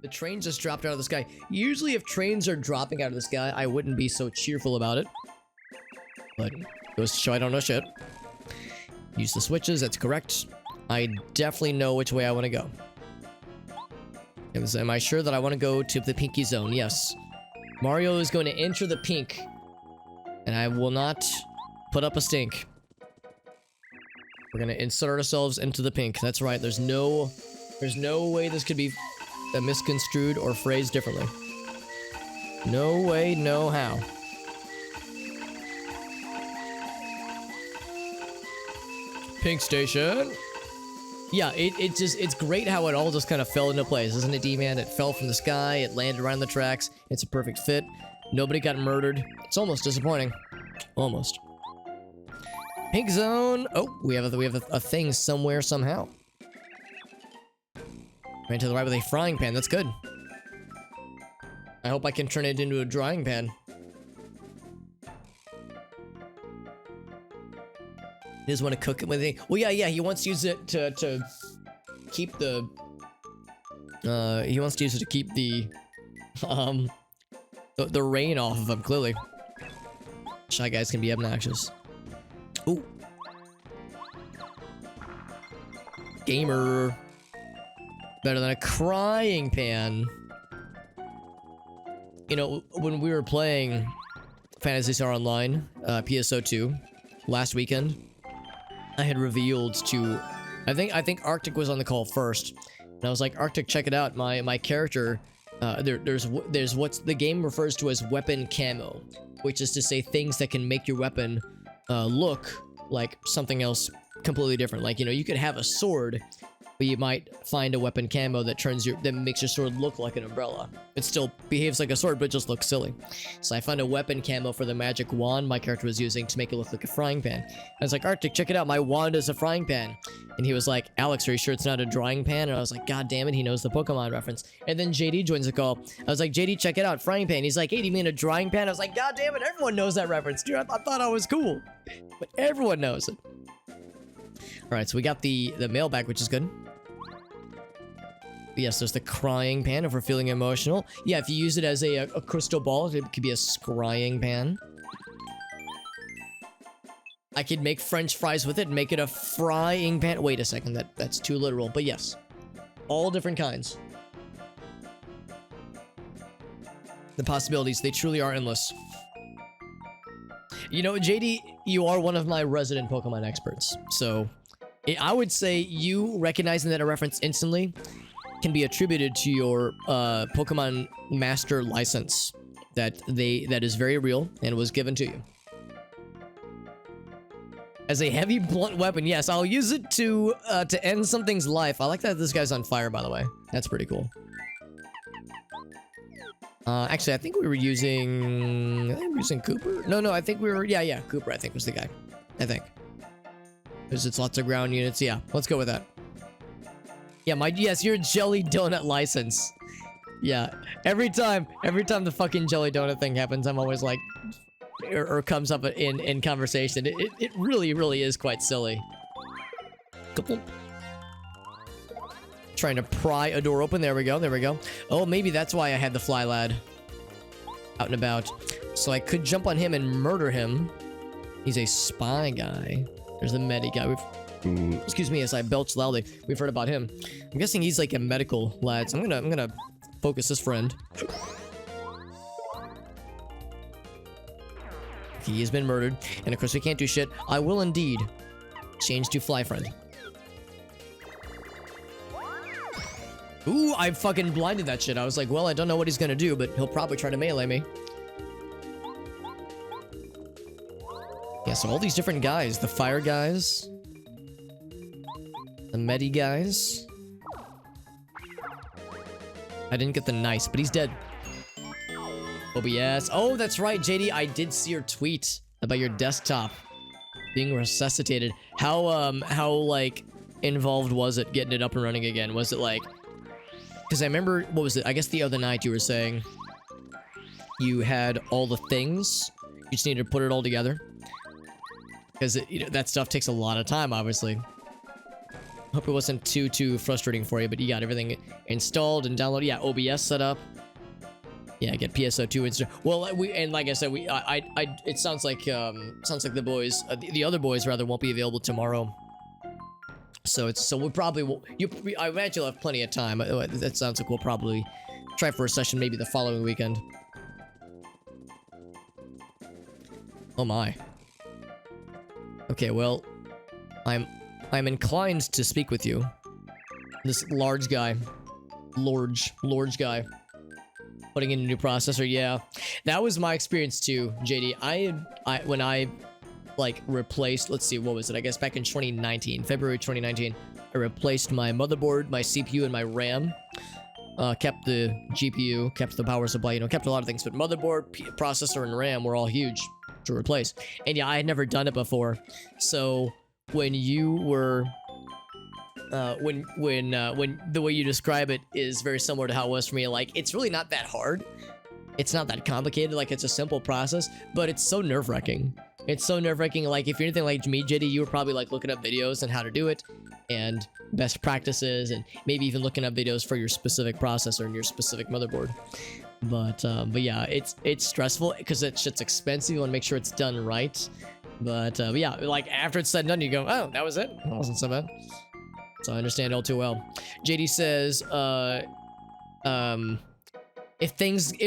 The train just dropped out of the sky. Usually if trains are dropping out of the sky, I wouldn't be so cheerful about it. But goes to show I don't know shit. Use the switches, that's correct. I definitely know which way I want to go. Am I sure that I want to go to the pinky zone? Yes. Mario is going to enter the pink. And I will not put up a stink. We're going to insert ourselves into the pink. That's right. There's no way this could be misconstrued or phrased differently. No way, no how. Pink station. Yeah, it's great how it all just kind of fell into place, isn't it, D-Man? It fell from the sky, it landed right on the tracks, it's a perfect fit. Nobody got murdered. It's almost disappointing. Almost. Pink zone. Oh, we have a thing somewhere, somehow. Right to the right with a frying pan, that's good. I hope I can turn it into a drying pan. He doesn't want to cook it with it. Well, yeah, he wants to use it to keep the... he wants to use it to keep the rain off of him, clearly. Shy guys can be obnoxious. Ooh. Gamer. Better than a crying pan. You know, when we were playing Phantasy Star Online, PSO2, last weekend, I had revealed to... I think Arctic was on the call first. And I was like, Arctic, check it out. My character... there's what's the game refers to as weapon camo, which is to say things that can make your weapon look like something else completely different. Like, you know, you could have a sword, but you might find a weapon camo that makes your sword look like an umbrella. It still behaves like a sword, but it just looks silly. So I found a weapon camo for the magic wand my character was using to make it look like a frying pan. I was like, Arctic, check it out, my wand is a frying pan. And he was like, Alex, are you sure it's not a drying pan? And I was like, God damn it, he knows the Pokemon reference. And then JD joins the call. I was like, JD, check it out, frying pan. He's like, hey, do you mean a drying pan? I was like, God damn it, everyone knows that reference. Dude, I thought I was cool. But everyone knows it. Alright, so we got the mailbag, which is good. Yes, there's the crying pan if we're feeling emotional. Yeah, if you use it as a crystal ball, it could be a scrying pan. I could make French fries with it and make it a frying pan. Wait a second, that's too literal, but yes. All different kinds. The possibilities, they truly are endless. You know, JD, you are one of my resident Pokemon experts, so I would say you recognizing that a reference instantly can be attributed to your Pokemon Master license that is very real and was given to you. As a heavy blunt weapon, yes, I'll use it to end something's life. I like that this guy's on fire, by the way. That's pretty cool. Actually, I think we were using Cooper. No, I think we were. Yeah, Cooper. I think was the guy. I think. Because it's lots of ground units. Yeah, let's go with that. Yeah, yes, your jelly donut license. Yeah, every time the fucking jelly donut thing happens, I'm always like, or comes up in conversation. It really is quite silly. Trying to pry a door open. There we go. Oh, maybe that's why I had the fly lad out and about. So I could jump on him and murder him. He's a spy guy. There's the medi guy. Excuse me as I belch loudly. We've heard about him. I'm guessing he's like a medical lad. So I'm gonna focus this friend. He has been murdered, and of course we can't do shit. I will indeed change to fly friend. Ooh, I fucking blinded that shit. I was like, well, I don't know what he's gonna do, but he'll probably try to melee me. Yeah, so all these different guys. The fire guys. The medi guys. I didn't get the nice, but he's dead. OBS. Oh, that's right, JD. I did see your tweet about your desktop being resuscitated. How like involved was it getting it up and running again? Was it like, because I remember, what was it? I guess the other night you were saying you had all the things. You just needed to put it all together. Because you know, that stuff takes a lot of time, obviously. Hope it wasn't too frustrating for you, but you got everything installed and downloaded. Yeah, OBS set up. Yeah, get PSO2 installed. Well, and like I said, it sounds like the boys, the other boys rather, won't be available tomorrow. So we probably will. I imagine you'll have plenty of time. That sounds like we'll probably try for a session maybe the following weekend. Oh my. Okay, well, I'm inclined to speak with you. This large guy. Large guy. Putting in a new processor, yeah. That was my experience too, JD. When I like replaced, let's see, what was it? I guess back in 2019, February 2019, I replaced my motherboard, my CPU, and my RAM. Kept the GPU, kept the power supply, you know, kept a lot of things, but motherboard, processor, and RAM were all huge to replace. And yeah, I had never done it before. So when you were when the way you describe it is very similar to how it was for me. Like, it's really not that hard. It's not that complicated. Like, it's a simple process, but it's so nerve-wracking. It's so nerve-wracking. Like, if you're anything like me, JD, you were probably like looking up videos on how to do it and best practices, and maybe even looking up videos for your specific processor and your specific motherboard. But yeah, it's stressful because that shit's expensive. You want to make sure it's done right. But yeah, like after it's said and done, you go, oh, that was it. That wasn't so bad. So I understand all too well. JD says, if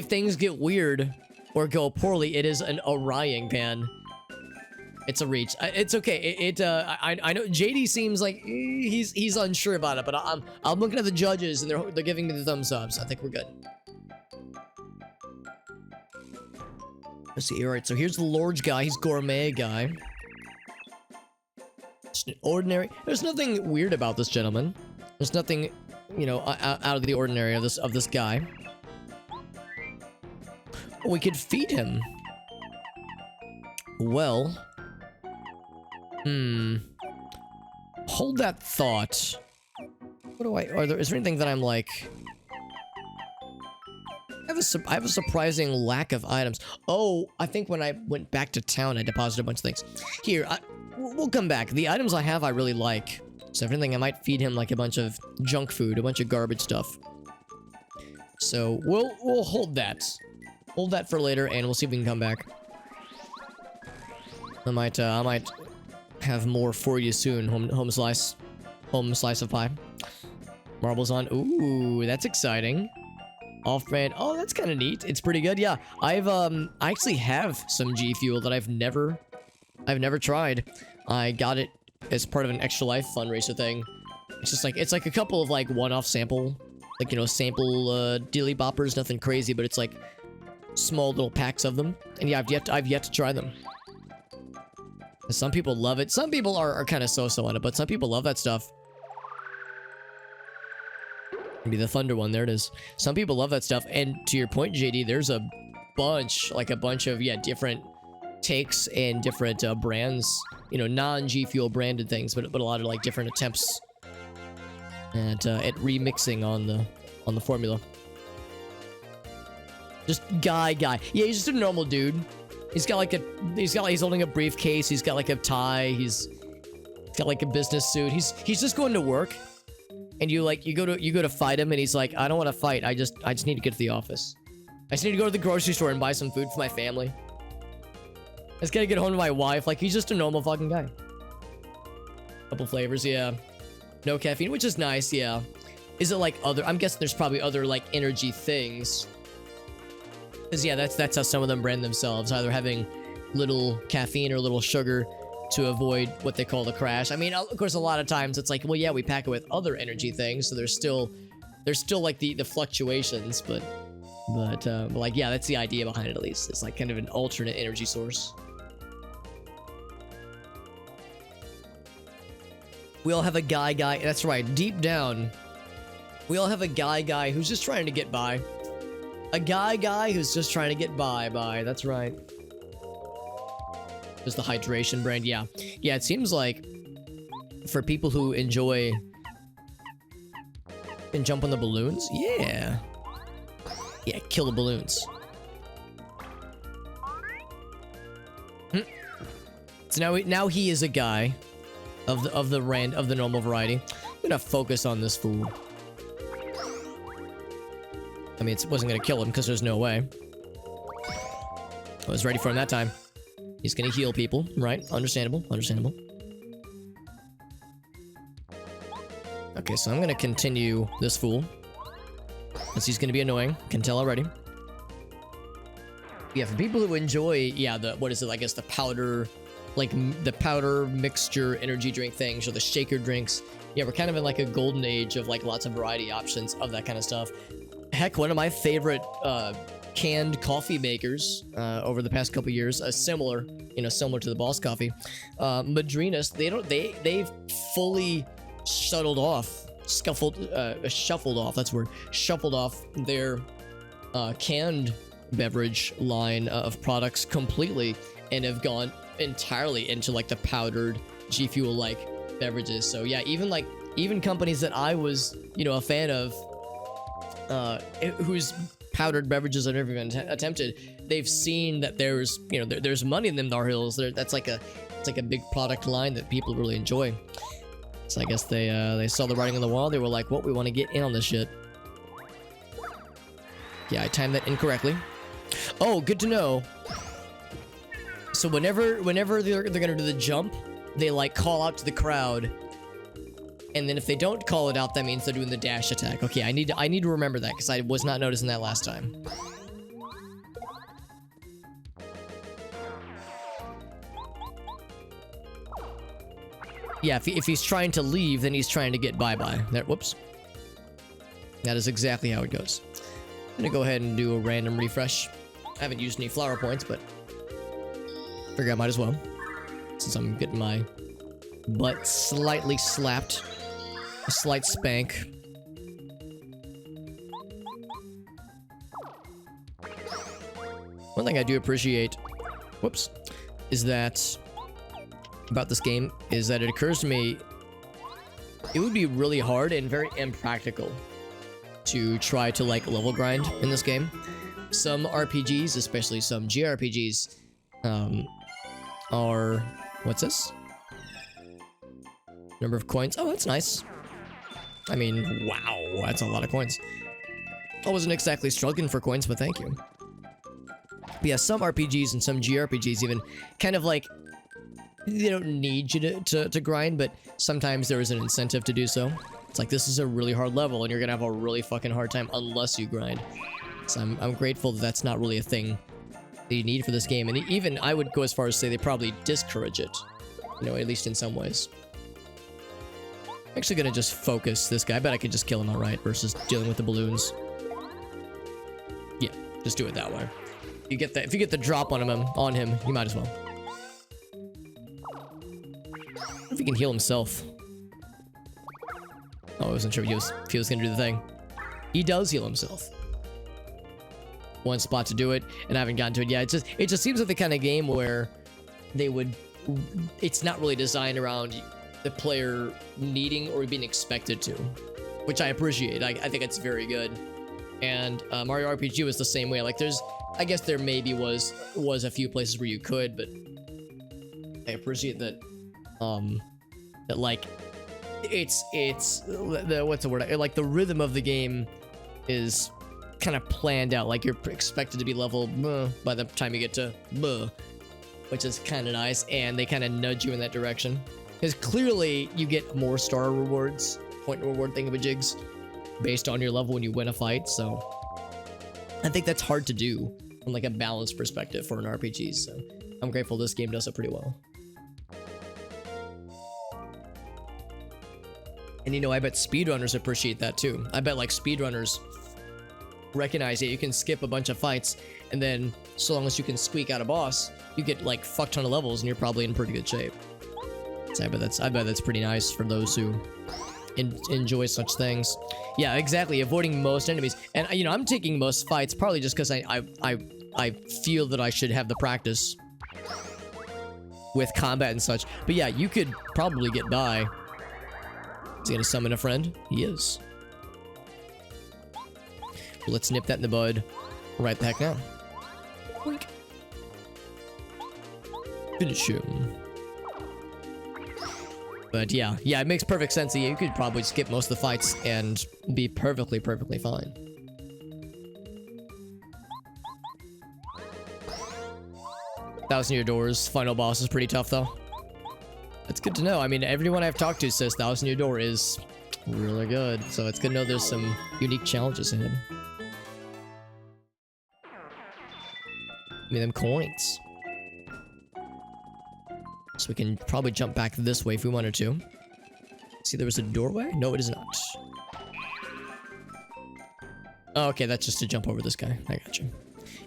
things get weird or go poorly, it is an Orion pan. It's a reach. It's okay. I know JD seems like he's unsure about it, but I'm looking at the judges and they're giving me the thumbs up, so I think we're good. Let's see. All right. So here's the large guy. He's gourmet guy. Ordinary. There's nothing weird about this gentleman. There's nothing, you know, out of the ordinary of this guy. We could feed him. Well. Hold that thought. What do is there anything that I'm like? I have a surprising lack of items. Oh, I think when I went back to town, I deposited a bunch of things. Here, we'll come back. The items I have, I really like. So if anything, I might feed him like a bunch of junk food, a bunch of garbage stuff. So we'll hold that. Hold that for later, and we'll see if we can come back. I might have more for you soon. Home slice of pie. Marbles on. Ooh, that's exciting. Off-brand. Oh, that's kind of neat. It's pretty good. Yeah, I actually have some G Fuel that I've never tried. I got it as part of an Extra Life fundraiser thing. It's just like, it's like a couple of like one-off sample, like, you know, sample dilly boppers, nothing crazy, but it's like small little packs of them. And yeah, I've yet to try them. Some people love it. Some people are kind of so-so on it, but some people love that stuff. Maybe the thunder one, there it is. Some people love that stuff, and to your point, JD, there's a bunch of, yeah, different takes and different brands, you know, non-G Fuel branded things, but a lot of like different attempts at remixing on the formula. Just guy. Yeah, he's just a normal dude. He's holding a briefcase. He's got like a tie. He's got like a business suit. He's just going to work. And you go to fight him, and he's like, I don't want to fight. I just need to get to the office. I just need to go to the grocery store and buy some food for my family. I just gotta get home to my wife. Like, he's just a normal fucking guy. Couple flavors, yeah. No caffeine, which is nice, yeah. Is it like other? I'm guessing there's probably other like energy things. Cause yeah, that's how some of them brand themselves, either having little caffeine or little sugar to avoid what they call the crash. I mean, of course, a lot of times it's like, well, yeah, we pack it with other energy things, so there's still like the fluctuations, but like, yeah, that's the idea behind it, at least. It's like kind of an alternate energy source. We all have a guy. That's right. Deep down, we all have a guy who's just trying to get by. A guy who's just trying to get by. That's right. There's the hydration brand. Yeah, it seems like for people who enjoy and jump on the balloons. Yeah, kill the balloons. So now he is a guy of the normal variety. gonna focus on this fool. I mean, it wasn't gonna kill him because there's no way. I was ready for him that time. He's gonna heal people, right? Understandable, understandable. Okay, so I'm gonna continue this fool. Because he's gonna be annoying. Can tell already. Yeah, for people who enjoy, yeah, what is it, I guess the powder, like the powder mixture energy drink things, or the shaker drinks. Yeah, we're kind of in like a golden age of like lots of variety options of that kind of stuff. Heck, one of my favorite canned coffee makers over the past couple years, similar to the Boss Coffee, Madrinas, they've fully shuffled off their canned beverage line of products completely, and have gone entirely into like the powdered G Fuel like beverages. So yeah, even companies that I was a fan of, whose powdered beverages I've never even attempted, they've seen that there's there's money in them Tar Heels. That's like a big product line that people really enjoy. So I guess they saw the writing on the wall. They were like, "What? We want to get in on this shit." Yeah, I timed that incorrectly. Oh, good to know. So whenever they're gonna do the jump, they like call out to the crowd, and then if they don't call it out, that means they're doing the dash attack. Okay, I need to remember that because I was not noticing that last time. Yeah, if he's trying to leave, then he's trying to get bye-bye. There, whoops. That is exactly how it goes. I'm gonna go ahead and do a random refresh. I haven't used any flower points, but figure I might as well, since I'm getting my butt slightly slapped. A slight spank. One thing I do appreciate, whoops, is that about this game is that it occurs to me it would be really hard and very impractical to try to like level grind in this game. Some RPGs, especially some JRPGs, are, what's this? Number of coins. Oh, that's nice. I mean, wow, that's a lot of coins. I wasn't exactly struggling for coins, but thank you. But yeah, some RPGs and some JRPGs even kind of like, they don't need you to grind, but sometimes there is an incentive to do so. It's like, this is a really hard level and you're gonna have a really fucking hard time unless you grind. So I'm grateful that that's not really a thing that you need for this game. And even I would go as far as say they probably discourage it, at least in some ways. I'm actually gonna just focus this guy. I bet I could just kill him outright versus dealing with the balloons. Yeah, just do it that way. If you get the drop on him, you might as well. I wonder if he can heal himself. Oh, I wasn't sure if he was gonna do the thing. He does heal himself. One spot to do it, and I haven't gotten to it yet. It just seems like the kind of game where it's not really designed around the player needing or being expected to, which I appreciate. I think it's very good. And Mario RPG was the same way. Like I guess there maybe was a few places where you could, but I appreciate that that like it's the what's the word, like the rhythm of the game is kind of planned out. Like you're expected to be level by the time you get to which is kind of nice, and they kind of nudge you in that direction because clearly you get more star rewards, point reward thingamajigs based on your level when you win a fight. So I think that's hard to do from like a balanced perspective for an RPG. So I'm grateful this game does it pretty well. And I bet speedrunners appreciate that too. I bet like speedrunners recognize that you can skip a bunch of fights, and then so long as you can squeak out a boss, you get like fuck ton of levels and you're probably in pretty good shape. So I bet that's pretty nice for those who enjoy such things. Yeah, exactly. Avoiding most enemies, and I'm taking most fights probably just because I feel that I should have the practice with combat and such. But yeah, you could probably get by. Is he gonna summon a friend? He is. Well, let's nip that in the bud right the heck now. Boink. Finish him. But yeah, it makes perfect sense that you could probably skip most of the fights and be perfectly fine. Thousand Year Door's final boss is pretty tough though. That's good to know. I mean, everyone I've talked to says Thousand Year Door is really good, so it's good to know there's some unique challenges in it. Give me them coins. So we can probably jump back this way if we wanted to. See, there was a doorway? No, it is not. Oh, okay, that's just to jump over this guy. I got you.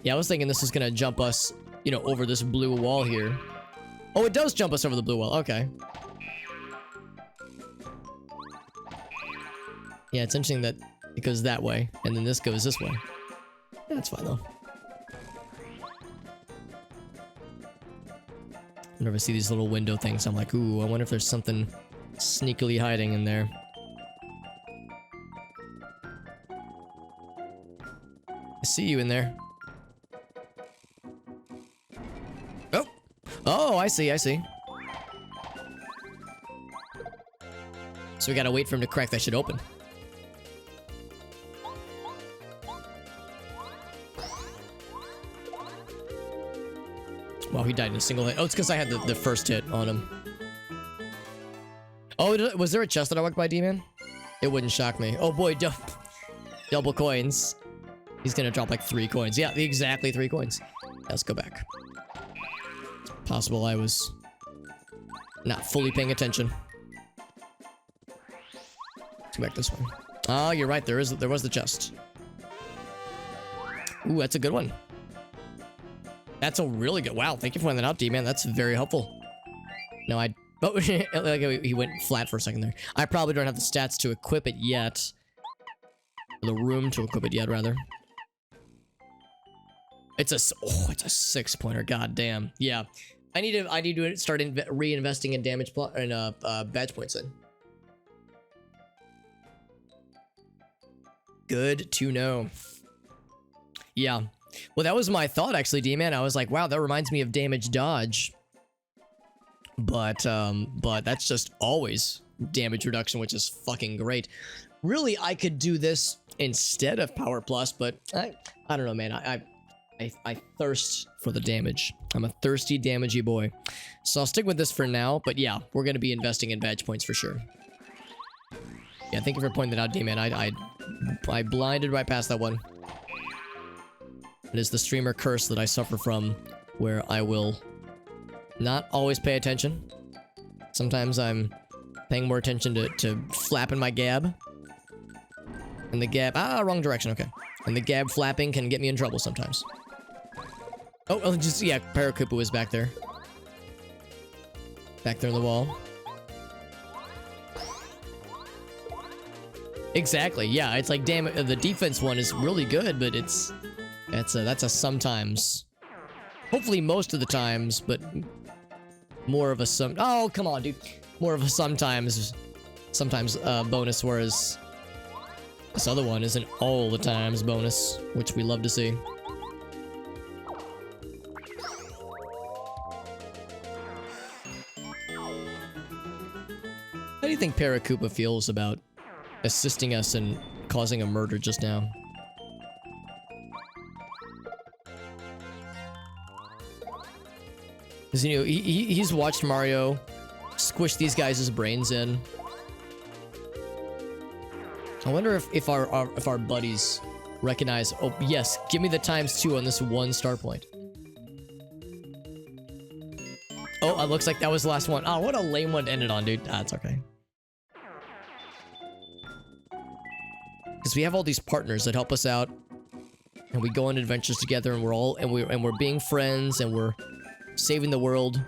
Yeah, I was thinking this is gonna jump us, you know, over this blue wall here. Oh, it does jump us over the blue wall. Okay. Yeah, it's interesting that it goes that way, and then this goes this way. Yeah, that's fine, though. Whenever I see these little window things, I'm like, ooh, I wonder if there's something sneakily hiding in there. I see you in there. Oh! Oh, I see. So we gotta wait for him to crack that shit open. Wow, he died in a single hit. Oh, it's because I had the first hit on him. Oh, was there a chest that I walked by, D-Man? It wouldn't shock me. Oh boy, double coins. He's gonna drop like 3 coins. Yeah, exactly 3 coins. Let's go back. It's possible I was not fully paying attention. Let's go back this way. Oh, you're right. There was the chest. Ooh, that's a good one. That's a really good. Wow, thank you for pointing that out, D-Man. That's very helpful. No, oh, like he went flat for a second there. I probably don't have the stats to equip it yet. The room to equip it yet, rather. It's a 6-pointer. God damn. Yeah, I need to start reinvesting in damage and badge points then. Good to know. Yeah. Well, that was my thought, actually, D-Man. I was like, wow, that reminds me of damage dodge. But that's just always damage reduction, which is fucking great. Really, I could do this instead of Power Plus, but I don't know, man. I thirst for the damage. I'm a thirsty, damagey boy. So I'll stick with this for now, but yeah, we're going to be investing in badge points for sure. Yeah, thank you for pointing that out, D-Man. I blinded right past that one. It is the streamer curse that I suffer from, where I will not always pay attention. Sometimes I'm paying more attention to flapping my gab. And the gab... Ah, wrong direction, okay. And the gab flapping can get me in trouble sometimes. Oh, just... Yeah, Parakupa was back there. Back there in the wall. Exactly, yeah, it's like, damn it, the defense one is really good, but that's a sometimes. Hopefully most of the times, but more of a some... Oh, come on, dude. More of a sometimes bonus, whereas this other one is an all the times bonus, which we love to see. How do you think Parakupa feels about assisting us in causing a murder just now? Because, you know, he's watched Mario squish these guys' brains in. I wonder if our buddies recognize... Oh, yes, give me the ×2 on this 1 star point. Oh, it looks like that was the last one. Oh, what a lame one to end it on, dude. Ah, it's okay. Because we have all these partners that help us out, and we go on adventures together, and we're being friends, and we're saving the world.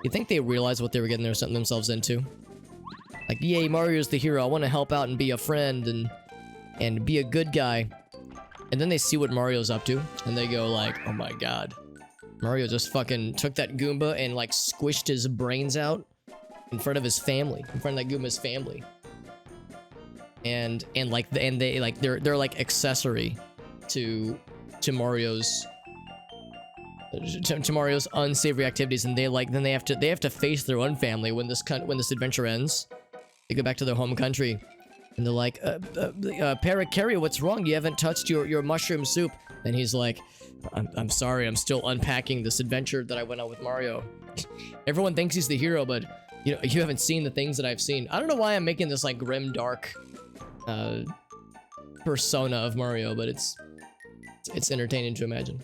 You think they realize what they were getting themselves into? Like, yay, Mario's the hero. I want to help out and be a friend and be a good guy. And then they see what Mario's up to, and they go like, oh my god. Mario just fucking took that Goomba and like squished his brains out in front of his family, in front of that Goomba's family. And they're like accessory to Mario's to Mario's unsavory activities, and then they have to face their own family when this adventure ends. They go back to their home country, and they're like, Parakarry, what's wrong? You haven't touched your mushroom soup. And he's like, I'm sorry, I'm still unpacking this adventure that I went on with Mario. Everyone thinks he's the hero, but you know, you haven't seen the things that I've seen. I don't know why I'm making this like grim, dark persona of Mario, but it's entertaining to imagine.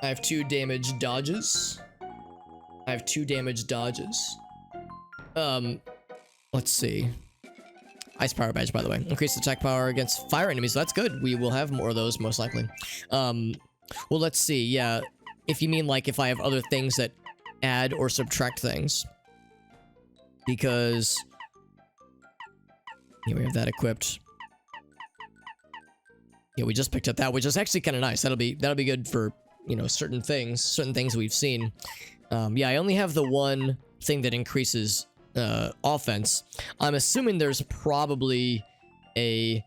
I have 2 damage dodges. Let's see. Ice power badge, by the way. Increased attack power against fire enemies. So that's good. We will have more of those, most likely. Well, let's see. Yeah. If you mean, like, if I have other things that add or subtract things. Because... yeah, we have that equipped. Yeah, we just picked up that, which is actually kind of nice. That'll be good for, you know, certain things we've sing. Yeah, I only have the one thing that increases offense. I'm assuming there's probably a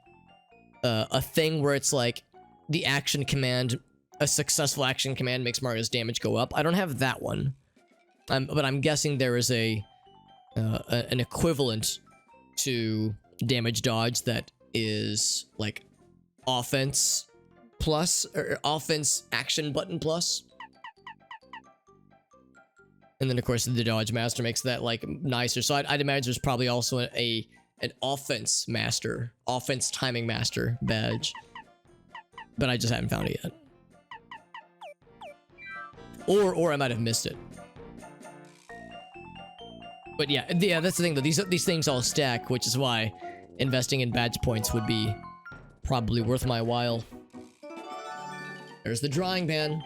thing where it's like the action command, a successful action command makes Mario's damage go up. I don't have that one, but I'm guessing there is an equivalent to damage dodge that is like offense plus, or offense action button plus. And then, of course, the Dodge Master makes that, like, nicer. So I'd imagine there's probably also an Offense Master, Offense Timing Master badge. But I just haven't found it yet. Or I might have missed it. But yeah, that's the thing, though. These things all stack, which is why investing in badge points would be probably worth my while. There's the drawing pan.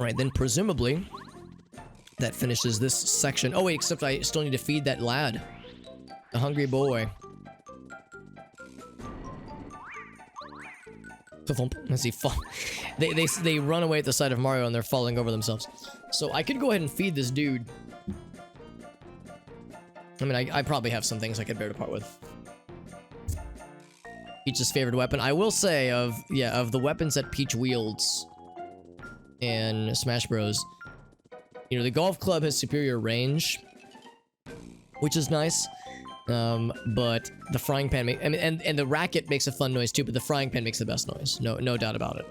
Right, then presumably that finishes this section. Oh wait, except I still need to feed that lad. The hungry boy. Let's see. They run away at the sight of Mario and they're falling over themselves. So I could go ahead and feed this dude. I mean, I probably have some things I could bear to part with. Peach's favorite weapon. I will say of the weapons that Peach wields in Smash Bros, you know, the golf club has superior range, which is nice. But the frying pan and the racket makes a fun noise too, but the frying pan makes the best noise. No doubt about it.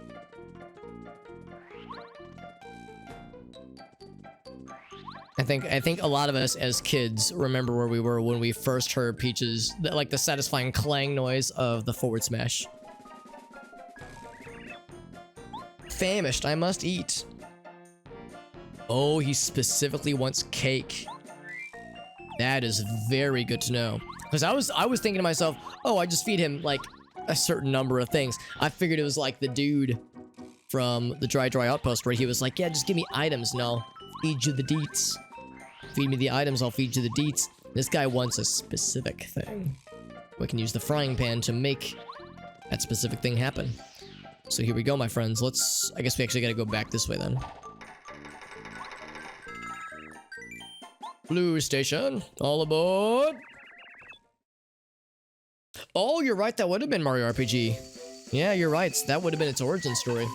I think a lot of us as kids remember where we were when we first heard Peach's, like, the satisfying clang noise of the forward smash. Famished, I must eat. Oh, he specifically wants cake. That is very good to know. Because I was thinking to myself, oh, I just feed him like a certain number of things. I figured it was like the dude from the Dry Outpost where he was like, yeah, just give me items and I'll feed you the deets. Feed me the items, I'll feed you the deets. This guy wants a specific thing. We can use the frying pan to make that specific thing happen. So here we go, my friends. I guess we actually gotta go back this way then. Blue Station, all aboard! Oh, you're right, that would have been Mario RPG. Yeah, you're right, that would have been its origin story.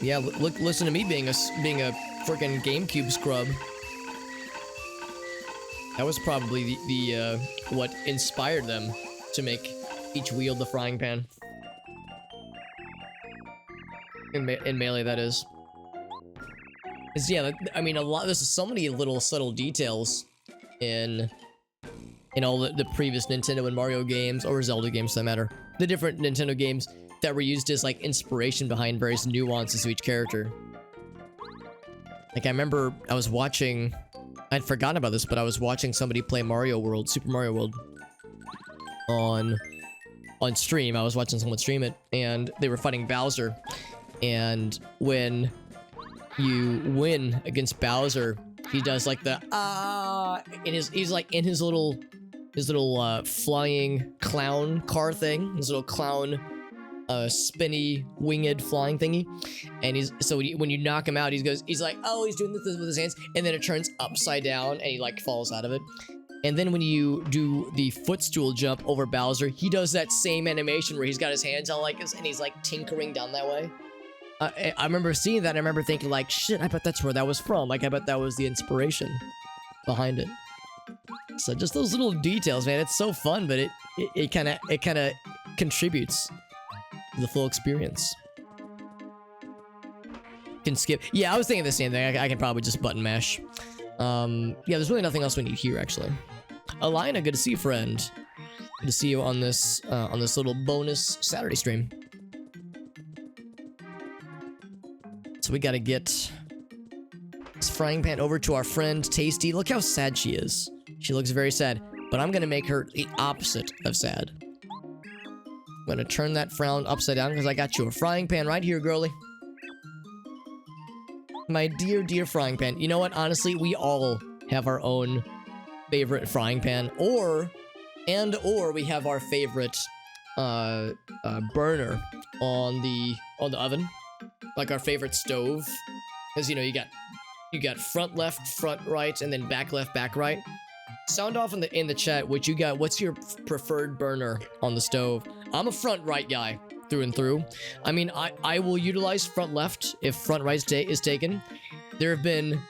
Yeah, look, listen to me being a freaking GameCube scrub. That was probably the what inspired them to make each wield the frying pan. In Melee, that is. Yeah, I mean, there's so many little subtle details in all the previous Nintendo and Mario games, or Zelda games, for that matter. The different Nintendo games that were used as, like, inspiration behind various nuances to each character. Like, I remember I was watching... I'd forgotten about this, but I was watching somebody play Super Mario World, on stream. I was watching someone stream it, and they were fighting Bowser. And when you win against Bowser, he does like the he's like in his little flying clown car thing, his little clown spinny winged flying thingy, and when you knock him out, he's like, oh, he's doing this with his hands, and then it turns upside down and he like falls out of it. And then when you do the footstool jump over Bowser, he does that same animation where he's got his hands out like this and he's like tinkering down that way. I remember seeing that and I remember thinking like, shit, I bet that's where that was from. Like, I bet that was the inspiration behind it. So just those little details, man. It's so fun, but it kind of contributes to the full experience. Can skip. Yeah, I was thinking the same thing. I can probably just button mash. Yeah, there's really nothing else we need here, actually. Alina, good to see you, friend. Good to see you on this little bonus Saturday stream. So we gotta get this frying pan over to our friend Tasty. Look how sad she is. She looks very sad, but I'm gonna make her the opposite of sad. I'm gonna turn that frown upside down because I got you a frying pan right here, girly. My dear, dear frying pan. You know what? Honestly, we all have our own favorite frying pan, or we have our favorite burner on the oven, like our favorite stove. Because you know you got front left, front right, and then back left, back right. Sound off in the chat what you got. What's your preferred burner on the stove? I'm a front right guy through and through. I mean, I will utilize front left if front right is taken. There have been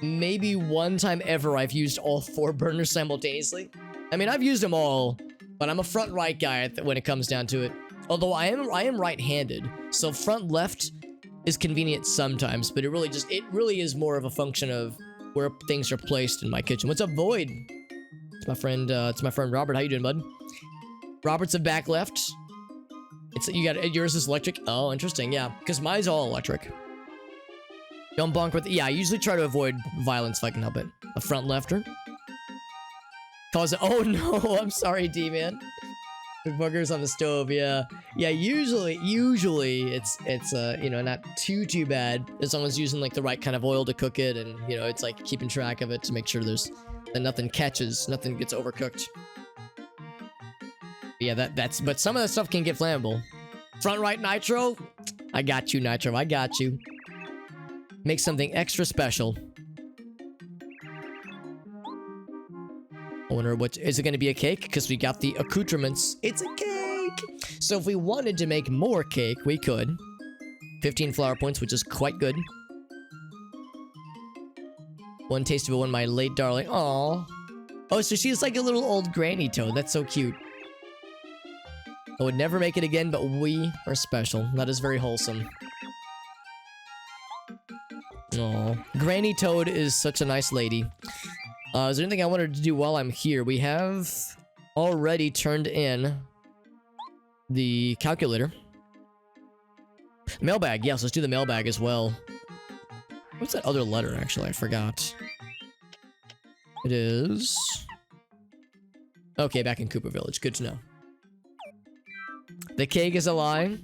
maybe one time ever I've used all 4 burners simultaneously. I mean, I've used them all, but I'm a front right guy when it comes down to it. Although I am right-handed, so front left is convenient sometimes, but it really is more of a function of where things are placed in my kitchen. What's up, Void? It's my friend Robert. How you doing, bud? Robert's a back left. Yours is electric. Oh, interesting. Yeah, because mine's all electric. Don't bonk with. Yeah, I usually try to avoid violence if I can help it. A front lefter. Cause it. Oh no, I'm sorry, D-man. The boogers on the stove. Yeah. Usually it's you know, not too bad as long as using like the right kind of oil to cook it, and you know, it's like keeping track of it to make sure that nothing gets overcooked. Yeah, but some of that stuff can get flammable. Front right nitro? I got you, Nitro. I got you. Make something extra special. I wonder is it going to be a cake? Because we got the accoutrements. It's a cake! So if we wanted to make more cake, we could. 15 flower points, which is quite good. One taste of it, one my late darling. Aww. Oh, so she's like a little old granny toad. That's so cute. I would never make it again, but we are special. That is very wholesome. Oh, Granny Toad is such a nice lady. Is there anything I wanted to do while I'm here? We have already turned in the calculator. Mailbag. Yes, let's do the mailbag as well. What's that other letter, actually? I forgot. It is... Okay, back in Cooper Village. Good to know. The cake is a lie.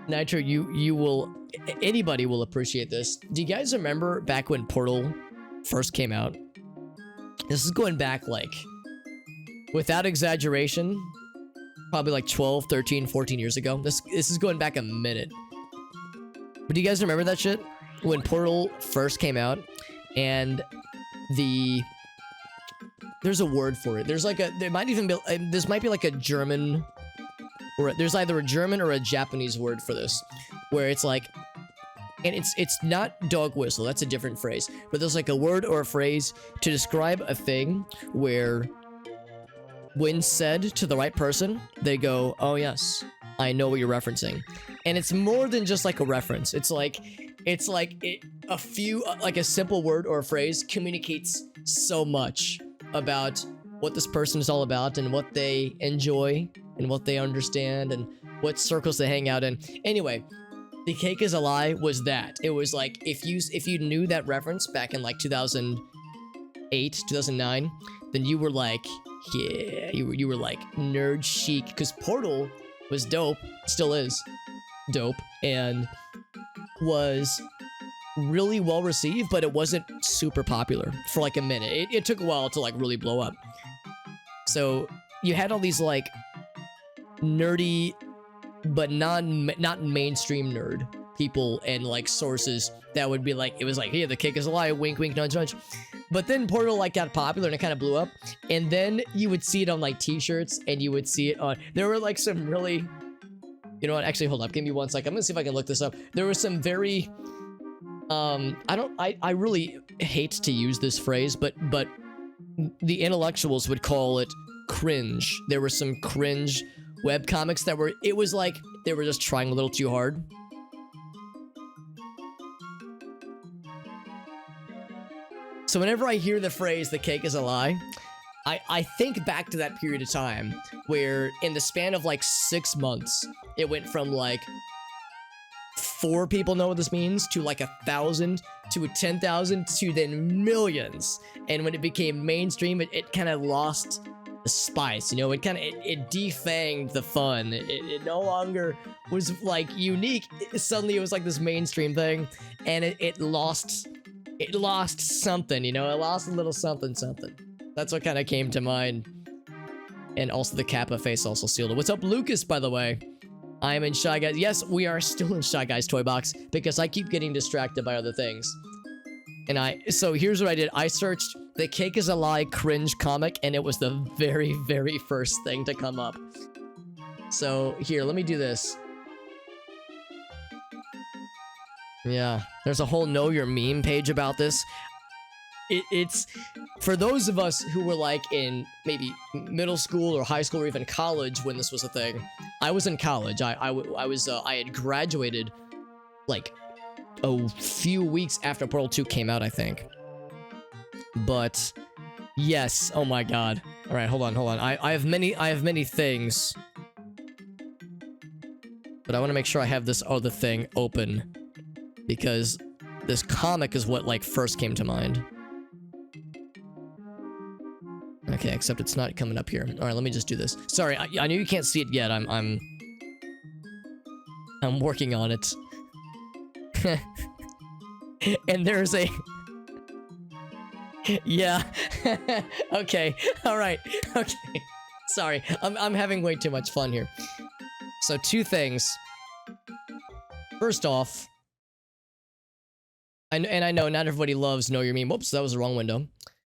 Nitro, you will... Anybody will appreciate this. Do you guys remember back when Portal first came out? This is going back, like... Without exaggeration, probably like 12, 13, 14 years ago. This is going back a minute. But do you guys remember that shit? When Portal first came out, and there's a word for it. There's like there might even be, this might be like a German... Or there's either a German or a Japanese word for this, where it's like, and it's not dog whistle, that's a different phrase, but there's like a word or a phrase to describe a thing where, when said to the right person, they go, oh yes, I know what you're referencing. And it's more than just like a reference. It's like a simple word or a phrase communicates so much about what this person is all about and what they enjoy and what they understand and what circles they hang out in. Anyway, the cake is a lie was that. It was like, if you knew that reference back in like 2008, 2009, then you were like, yeah, you were like nerd chic, because Portal was dope, still is dope, and was really well received, but it wasn't super popular for like a minute. It took a while to like really blow up. So you had all these like nerdy but not mainstream nerd people and like sources that would be like, it was like, hey, the cake is a lie, wink wink nudge nudge. But then Portal like got popular and it kind of blew up, and then you would see it on like t-shirts, and you would see it on, there were like some really, you know what, actually hold up, give me 1 second, I'm gonna see if I can look this up. There was some very I really hate to use this phrase, but the intellectuals would call it cringe. There were some cringe webcomics that were, it was like they were just trying a little too hard. So whenever I hear the phrase, the cake is a lie, I think back to that period of time where in the span of like 6 months, it went from like 4 people know what this means to like 1,000 to 10,000 to then millions. And when it became mainstream, it kind of lost the spice, you know, it defanged the fun. It no longer was like unique. Suddenly it was like this mainstream thing, and it lost something, you know, it lost a little something. That's what kind of came to mind. And also the Kappa face also sealed it. What's up, Lucas, by the way? I am in Shy Guys. Yes, we are still in Shy Guys Toy Box because I keep getting distracted by other things. And so here's what I did. I searched the cake is a lie cringe comic, and it was the very, very first thing to come up. So here, let me do this. Yeah, there's a whole Know Your Meme page about this. It's for those of us who were like in maybe middle school or high school or even college when this was a thing. I was in college. I had graduated like a few weeks after Portal 2 came out, I think. But yes, oh my god. All right, hold on. I have many things, but I want to make sure I have this other thing open because this comic is what like first came to mind. Okay, except it's not coming up here. All right, let me just do this. Sorry, I know you can't see it yet. I'm working on it. And there's a yeah. Okay. All right. Okay. Sorry. I'm having way too much fun here. So 2 things. First off, I know not everybody loves Know Your Meme. Whoops, that was the wrong window.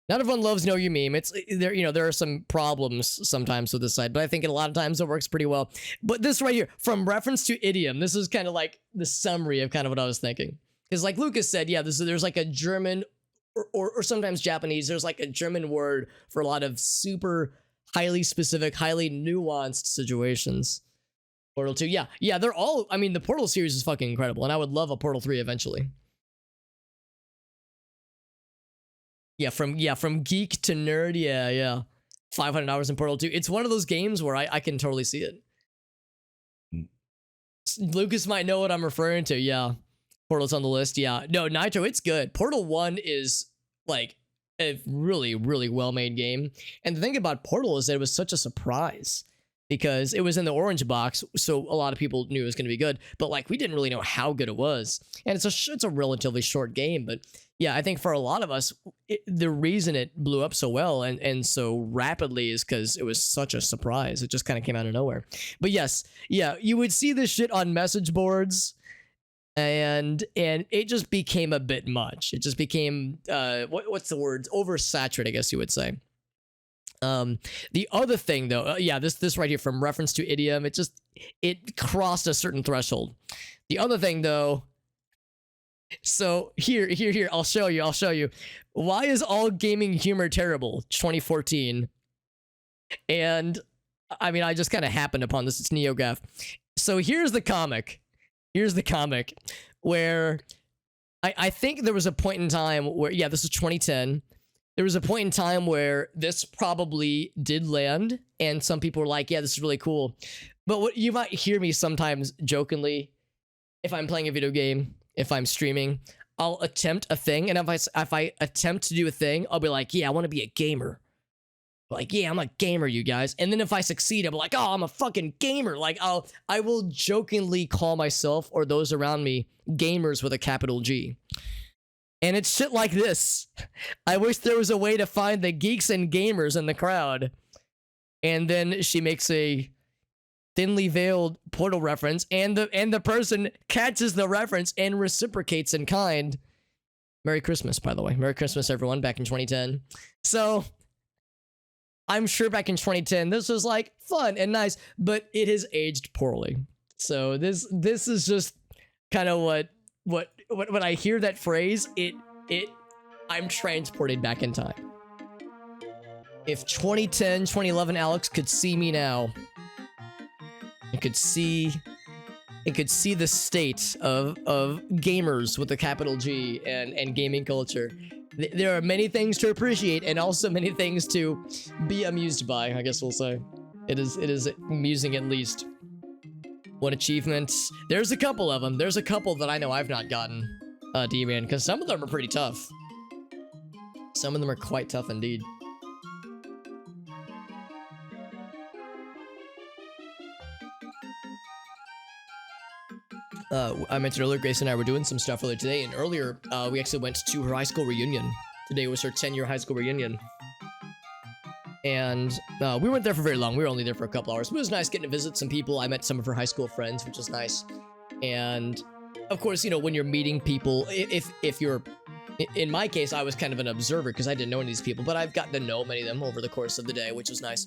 Not everyone loves Know Your Meme. It's there, you know, there are some problems sometimes with this site, but I think a lot of times it works pretty well. But this right here, from reference to idiom, this is kind of like the summary of kind of what I was thinking. Because like Lucas said, yeah, there's like a German or sometimes Japanese, there's like a German word for a lot of super highly specific, highly nuanced situations. Portal 2, yeah, they're all, I mean, the Portal series is fucking incredible, and I would love a Portal 3 eventually. Yeah, from geek to nerd, yeah. 500 hours in Portal 2. It's one of those games where I can totally see it. Lucas might know what I'm referring to, yeah. Portal's on the list, yeah. No, Nitro, it's good. Portal 1 is, like, a really, really well-made game. And the thing about Portal is that it was such a surprise. Because it was in the orange box, so a lot of people knew it was going to be good. But, like, we didn't really know how good it was. And it's a relatively short game, but... yeah, I think for a lot of us, the reason it blew up so well and so rapidly is because it was such a surprise. It just kind of came out of nowhere. But yes, yeah, you would see this shit on message boards, and it just became a bit much. It just became, what's the word? Oversaturated, I guess you would say. The other thing, though, yeah, this right here, from reference to idiom, it crossed a certain threshold. The other thing, though... so here, I'll show you. Why is all gaming humor terrible? 2014. And I mean, I just kind of happened upon this. It's NeoGaf. So here's the comic where I think there was a point in time where, yeah, this is 2010. There was a point in time where this probably did land, and some people were like, yeah, this is really cool. But what you might hear me sometimes jokingly, if I'm playing a video game, if I'm streaming, I'll attempt a thing, and if I attempt to do a thing, I'll be like, yeah, I want to be a gamer. Like, yeah, I'm a gamer, you guys. And then if I succeed, I'll be like, oh, I'm a fucking gamer. Like, I will jokingly call myself or those around me gamers with a capital G. And it's shit like this. I wish there was a way to find the geeks and gamers in the crowd. And then she makes a thinly veiled Portal reference, and the person catches the reference and reciprocates in kind. Merry Christmas, by the way. Merry Christmas, everyone, back in 2010. So, I'm sure back in 2010, this was, like, fun and nice, but it has aged poorly. So, this is just kind of what when I hear that phrase, I'm transported back in time. If 2010, 2011 Alex could see me now, it could see the state of gamers with a capital G and gaming culture. There are many things to appreciate and also many things to be amused by, I guess we'll say. It is amusing at least. What achievements? There's a couple of them. There's a couple that I know I've not gotten, D-Man, because some of them are pretty tough. Some of them are quite tough indeed. I mentioned earlier, Grace and I were doing some stuff earlier today, and earlier, we actually went to her high school reunion. Today was her 10-year high school reunion. And we weren't there for very long. We were only there for a couple hours. But it was nice getting to visit some people. I met some of her high school friends, which was nice. And, of course, you know, when you're meeting people, if you're... In my case, I was kind of an observer because I didn't know any of these people, but I've gotten to know many of them over the course of the day, which was nice.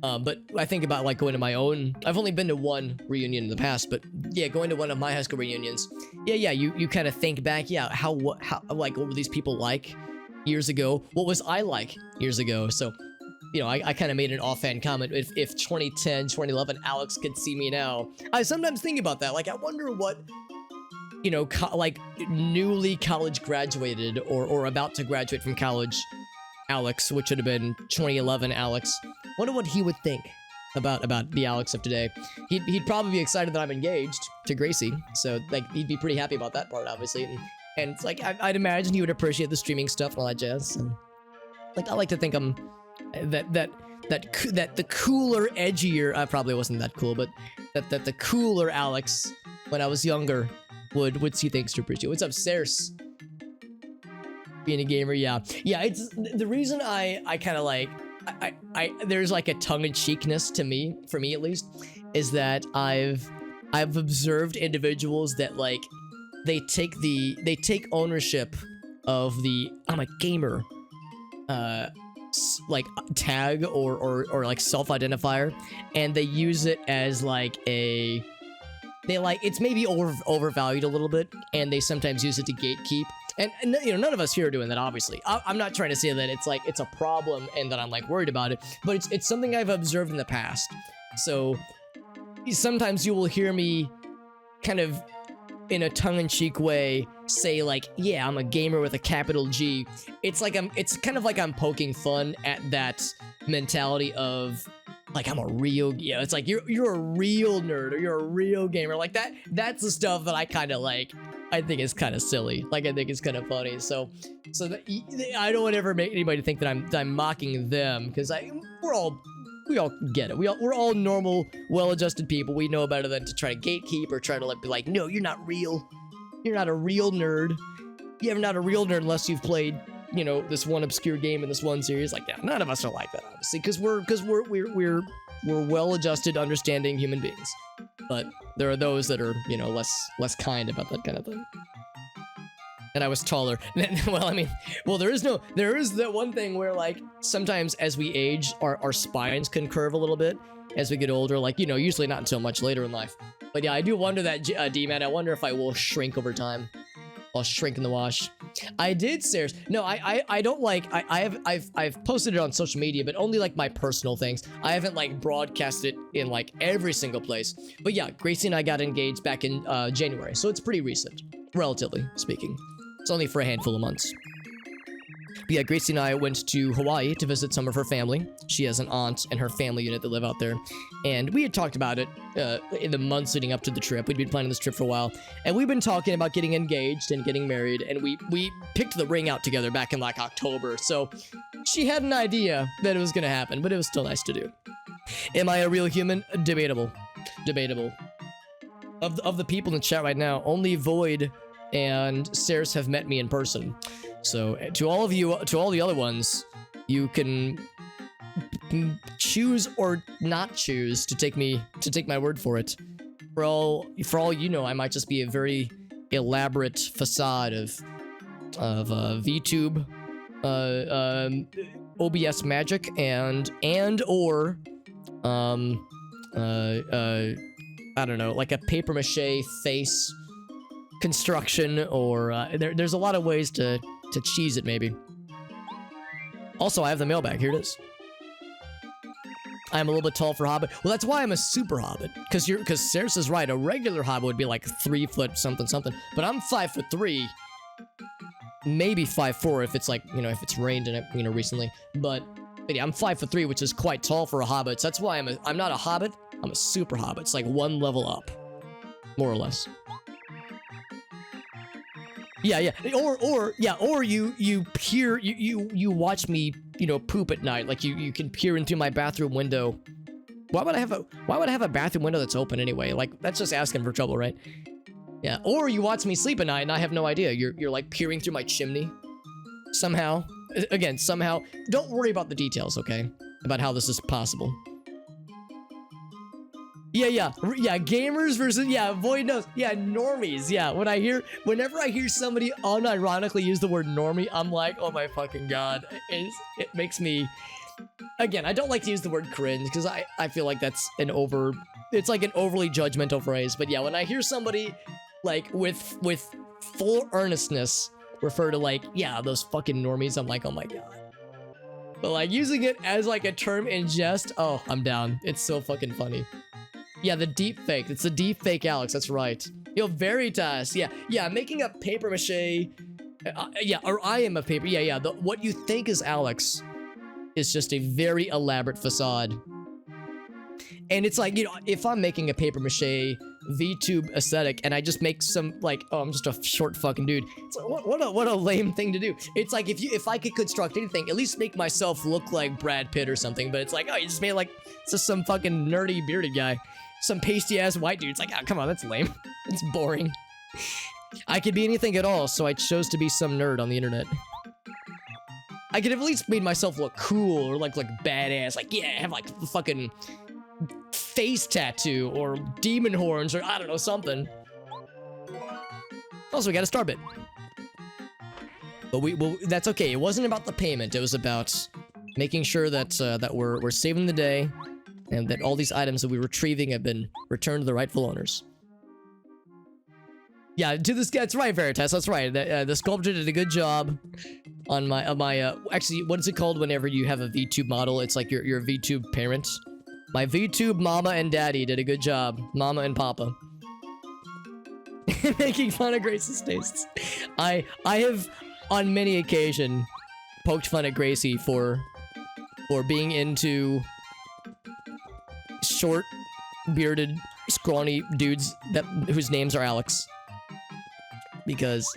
But I think about, like, going to my own... I've only been to one reunion in the past, but, yeah, going to one of my high school reunions. Yeah, you kind of think back, yeah, how, like, what were these people like years ago? What was I like years ago? So, you know, I kind of made an offhand comment. If 2010, 2011 Alex could see me now, I sometimes think about that. Like, I wonder what, you know, like, newly college graduated or about to graduate from college Alex, which would have been 2011 Alex. Wonder what he would think about the Alex of today. He'd probably be excited that I'm engaged to Gracie, so, like, he'd be pretty happy about that part, obviously. And it's like, I'd imagine he would appreciate the streaming stuff and all that jazz. And, like, I like to think I'm that the cooler, edgier, I probably wasn't that cool, but that the cooler Alex when I was younger would see things to appreciate. What's up, Ceres? Being a gamer, yeah. It's the reason I kind of like I there's like a tongue-in-cheekness to me, for me at least, is that I've observed individuals that, like, they take ownership of the I'm a gamer like tag or like self-identifier, and they use it as like it's maybe overvalued a little bit, and they sometimes use it to gatekeep. And you know, none of us here are doing that, obviously. I'm not trying to say that it's a problem and that I'm, like, worried about it, but it's something I've observed in the past. So sometimes you will hear me kind of in a tongue-in-cheek way say, like, yeah, I'm a gamer with a capital G. It's kind of like I'm poking fun at that mentality of, like, I'm a real, yeah, it's like you're a real nerd or you're a real gamer. Like, that's the stuff that I kind of like. I think it's kind of silly. Like, I think it's kind of funny. So that, I don't want to ever make anybody think that I'm mocking them, because we all get it. We're all normal, well-adjusted people. We know better than to try to gatekeep or try to be like, no, you're not real. You're not a real nerd. You're not a real nerd unless you've played, you know, this one obscure game in this one series. Like, yeah, none of us are like that, obviously, because we're well-adjusted, understanding human beings. But there are those that are, you know, less kind about that kind of thing. And I was taller. Well, I mean, there is that one thing where, like, sometimes as we age, our spines can curve a little bit as we get older. Like, you know, usually not until much later in life. But yeah, I do wonder that, D-Man. I wonder if I will shrink over time. I'll shrink in the wash. I did, Sarah's. No, I don't like. I've posted it on social media, but only like my personal things. I haven't like broadcasted it in like every single place. But yeah, Gracie and I got engaged back in January, so it's pretty recent, relatively speaking. It's only for a handful of months. But yeah, Gracie and I went to Hawaii to visit some of her family. She has an aunt and her family unit that live out there. And we had talked about it in the months leading up to the trip. We'd been planning this trip for a while. And we've been talking about getting engaged and getting married. And we picked the ring out together back in like October. So she had an idea that it was going to happen, but it was still nice to do. Am I a real human? Debatable. Debatable. Of the people in the chat right now, only Void and Ceres have met me in person. So to all of you, to all the other ones, you can choose or not choose to take my word for it. For all you know, I might just be a very elaborate facade of VTube, OBS magic, and or I don't know, like a paper mache face construction, or there's a lot of ways to cheese it, maybe. Also, I have the mailbag. Here it is. I'm a little bit tall for Hobbit. Well, that's why I'm a super Hobbit. Because Ceres is right. A regular Hobbit would be like 3 foot something. But I'm 5'3". Maybe 5'4" if it's like, you know, if it's rained in it, you know, recently. But yeah, I'm 5'3", which is quite tall for a Hobbit. So that's why I'm not a Hobbit. I'm a super Hobbit. It's like 1 level up, more or less. Yeah. Or you peer, you watch me, you know, poop at night. Like you can peer into my bathroom window. Why would I have a bathroom window that's open anyway? Like, that's just asking for trouble, right? Yeah. Or you watch me sleep at night and I have no idea. You're like peering through my chimney somehow. Again, somehow. Don't worry about the details, okay? About how this is possible. Yeah, gamers versus, Void knows. Yeah, normies. Yeah, whenever I hear somebody unironically use the word normie, I'm like, oh my fucking god. It makes me, again, I don't like to use the word cringe, because I feel like that's it's like an overly judgmental phrase. But yeah, when I hear somebody, like, with full earnestness refer to, like, yeah, those fucking normies, I'm like, oh my god. But like, using it as like a term in jest, oh, I'm down. It's so fucking funny. Yeah, the deep fake. It's the deep fake Alex. That's right. Yo, Veritas. Yeah. Making up paper mache. Or I am a paper. Yeah. What you think is Alex is just a very elaborate facade. And it's like, you know, if I'm making a paper mache VTube aesthetic and I just make some, like, oh, I'm just a short fucking dude. It's like, what a lame thing to do. It's like, if I could construct anything, at least make myself look like Brad Pitt or something. But it's like, oh, you just made like just some fucking nerdy bearded guy. Some pasty ass white dude. It's like, oh, come on, that's lame. It's boring. I could be anything at all, so I chose to be some nerd on the internet. I could have at least made myself look cool or like badass. Like, yeah, have like the fucking face tattoo or demon horns or I don't know, something. Also, we got a star bit. But that's okay. It wasn't about the payment. It was about making sure that that we're saving the day. And that all these items that we're retrieving have been returned to the rightful owners. Yeah, to this guy, that's right, Veritas, that's right. The sculptor did a good job on my, actually, what is it called whenever you have a VTube model? It's like your VTube parent. My VTube mama and daddy did a good job. Mama and papa. Making fun of Grace's tastes. I have, on many occasions, poked fun at Gracie for being into short, bearded, scrawny dudes whose names are Alex. Because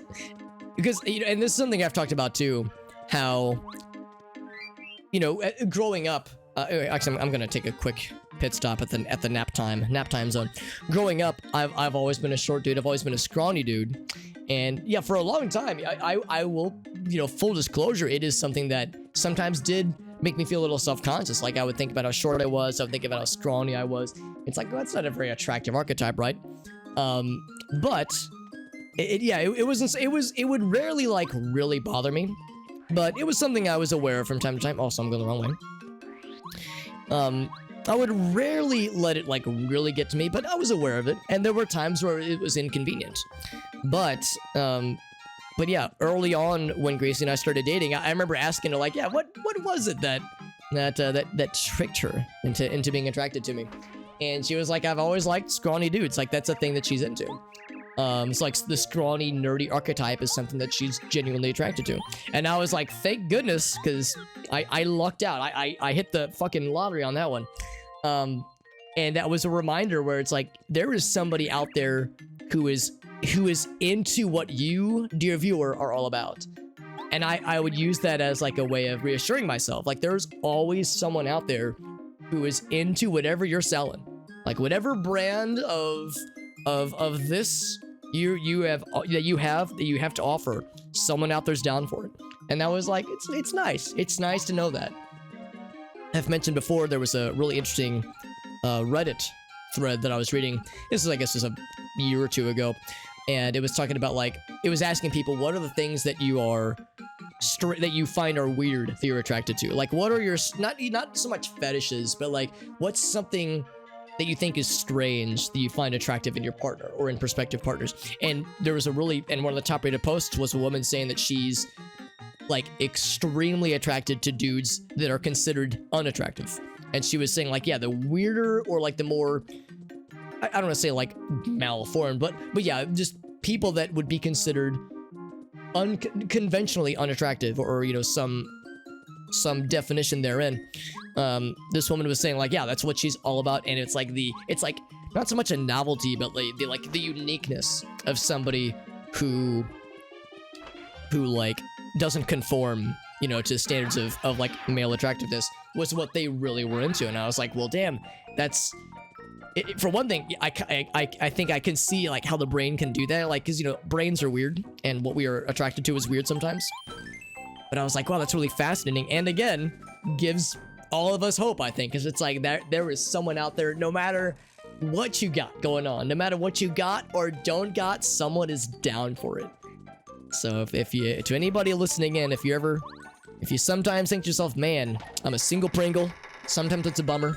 you know, and this is something I've talked about too, how, you know, growing up, actually I'm gonna take a quick pit stop at the nap time zone. Growing up, I've always been a short dude. I've always been a scrawny dude, and yeah, for a long time, I will, you know, full disclosure, it is something that sometimes did make me feel a little self-conscious. Like, I would think about how short I was, I would think about how scrawny I was. It's like, well, that's not a very attractive archetype, right? But it would rarely like really bother me, but it was something I was aware of from time to time. Also, I'm going the wrong way. I would rarely let it like really get to me, but I was aware of it, and there were times where it was inconvenient. But yeah, early on when Gracie and I started dating, I remember asking her, like, yeah, what was it that tricked her into being attracted to me? And she was like, I've always liked scrawny dudes. Like, that's a thing that she's into. It's like the scrawny, nerdy archetype is something that she's genuinely attracted to. And I was like, thank goodness, because I lucked out. I hit the fucking lottery on that one. And that was a reminder where it's like, there is somebody out there who is into what you, dear viewer, are all about. And I would use that as like a way of reassuring myself. Like, there's always someone out there who is into whatever you're selling. Like, whatever brand of this you have to offer, someone out there's down for it. And that was like, it's nice. It's nice to know that. I've mentioned before, there was a really interesting Reddit thread that I was reading. This is, I guess, a year or two ago, and it was talking about, like, it was asking people, what are the things that you are that you find are weird that you're attracted to? Like, what are your not so much fetishes, but like, what's something that you think is strange that you find attractive in your partner or in prospective partners? And there was and one of the top rated posts was a woman saying that she's like extremely attracted to dudes that are considered unattractive. And she was saying, like, yeah, the weirder or like the more, I don't want to say like malformed, but yeah, just people that would be considered unconventionally unattractive, or you know, some definition therein. This woman was saying, like, yeah, that's what she's all about, and it's like not so much a novelty, but like the uniqueness of somebody who like doesn't conform, you know, to standards of like male attractiveness was what they really were into. And I was like, well, damn, that's for one thing, I think I can see like how the brain can do that, like, because, you know, brains are weird and what we are attracted to is weird sometimes. But I was like, wow, that's really fascinating, and again, gives all of us hope, I think, because it's like there is someone out there, no matter what you got going on, no matter what you got or don't got, someone is down for it. So if you, to anybody listening in, if you sometimes think to yourself, man, I'm a single Pringle, sometimes it's a bummer,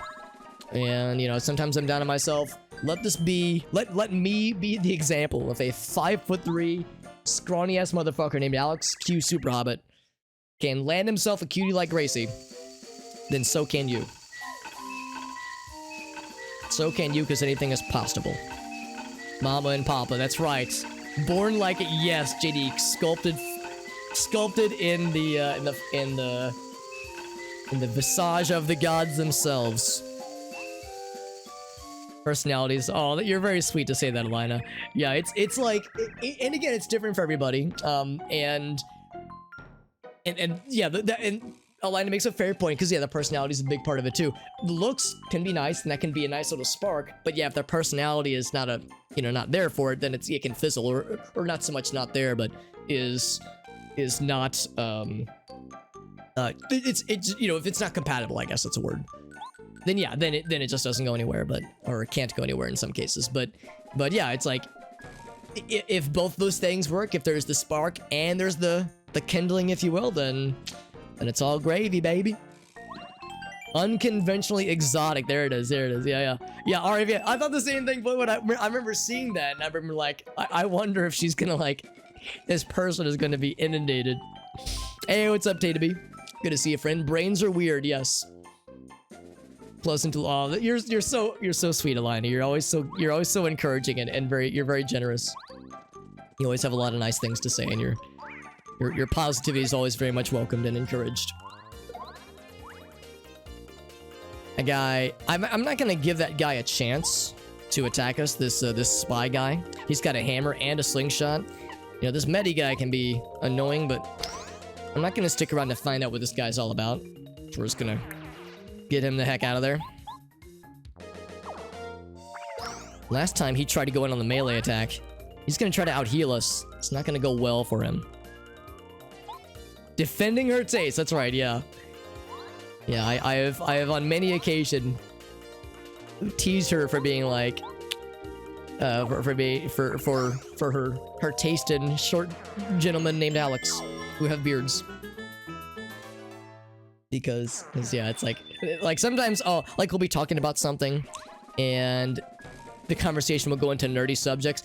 and, you know, sometimes I'm down on myself, let me be the example of a 5'3", scrawny ass motherfucker named Alex Q Super Hobbit can land himself a cutie like Gracie, then so can you. So can you, because anything is possible. Mama and Papa, that's right. Born like, yes, JD, sculpted in the visage of the gods themselves. Personalities. Oh, you're very sweet to say that, Alina. Yeah, it's like, and again, it's different for everybody. And yeah, and Alina makes a fair point, because yeah, the personality is a big part of it too. The looks can be nice, and that can be a nice little spark, but yeah, if their personality is not not there for it, then it can fizzle, or not so much not there, but is not it's you know, if it's not compatible, I guess that's a word, then yeah, then it just doesn't go anywhere, or it can't go anywhere in some cases. But yeah, it's like, if both those things work, if there's the spark and there's the kindling, if you will, then it's all gravy, baby. Unconventionally exotic. There it is. Yeah. Alright, yeah. I thought the same thing, but when I remember seeing that, and I remember, like, I wonder if she's gonna, like, this person is gonna be inundated. Hey, what's up, Tatum? Good to see you, friend. Brains are weird, yes. Pleasant to all. You're so sweet, Alina. You're always so encouraging, and you're very generous. You always have a lot of nice things to say, and your positivity is always very much welcomed and encouraged. A guy, I'm not gonna give that guy a chance to attack us. This spy guy. He's got a hammer and a slingshot. You know, this Medi guy can be annoying, but I'm not gonna stick around to find out what this guy's all about. So we're just gonna get him the heck out of there. Last time he tried to go in on the melee attack. He's gonna try to out-heal us. It's not gonna go well for him. Defending her taste, that's right, yeah. Yeah, I have on many occasions teased her for being like, for her taste in short gentlemen named Alex who have beards. Because yeah, it's like sometimes, like, we'll be talking about something and the conversation will go into nerdy subjects.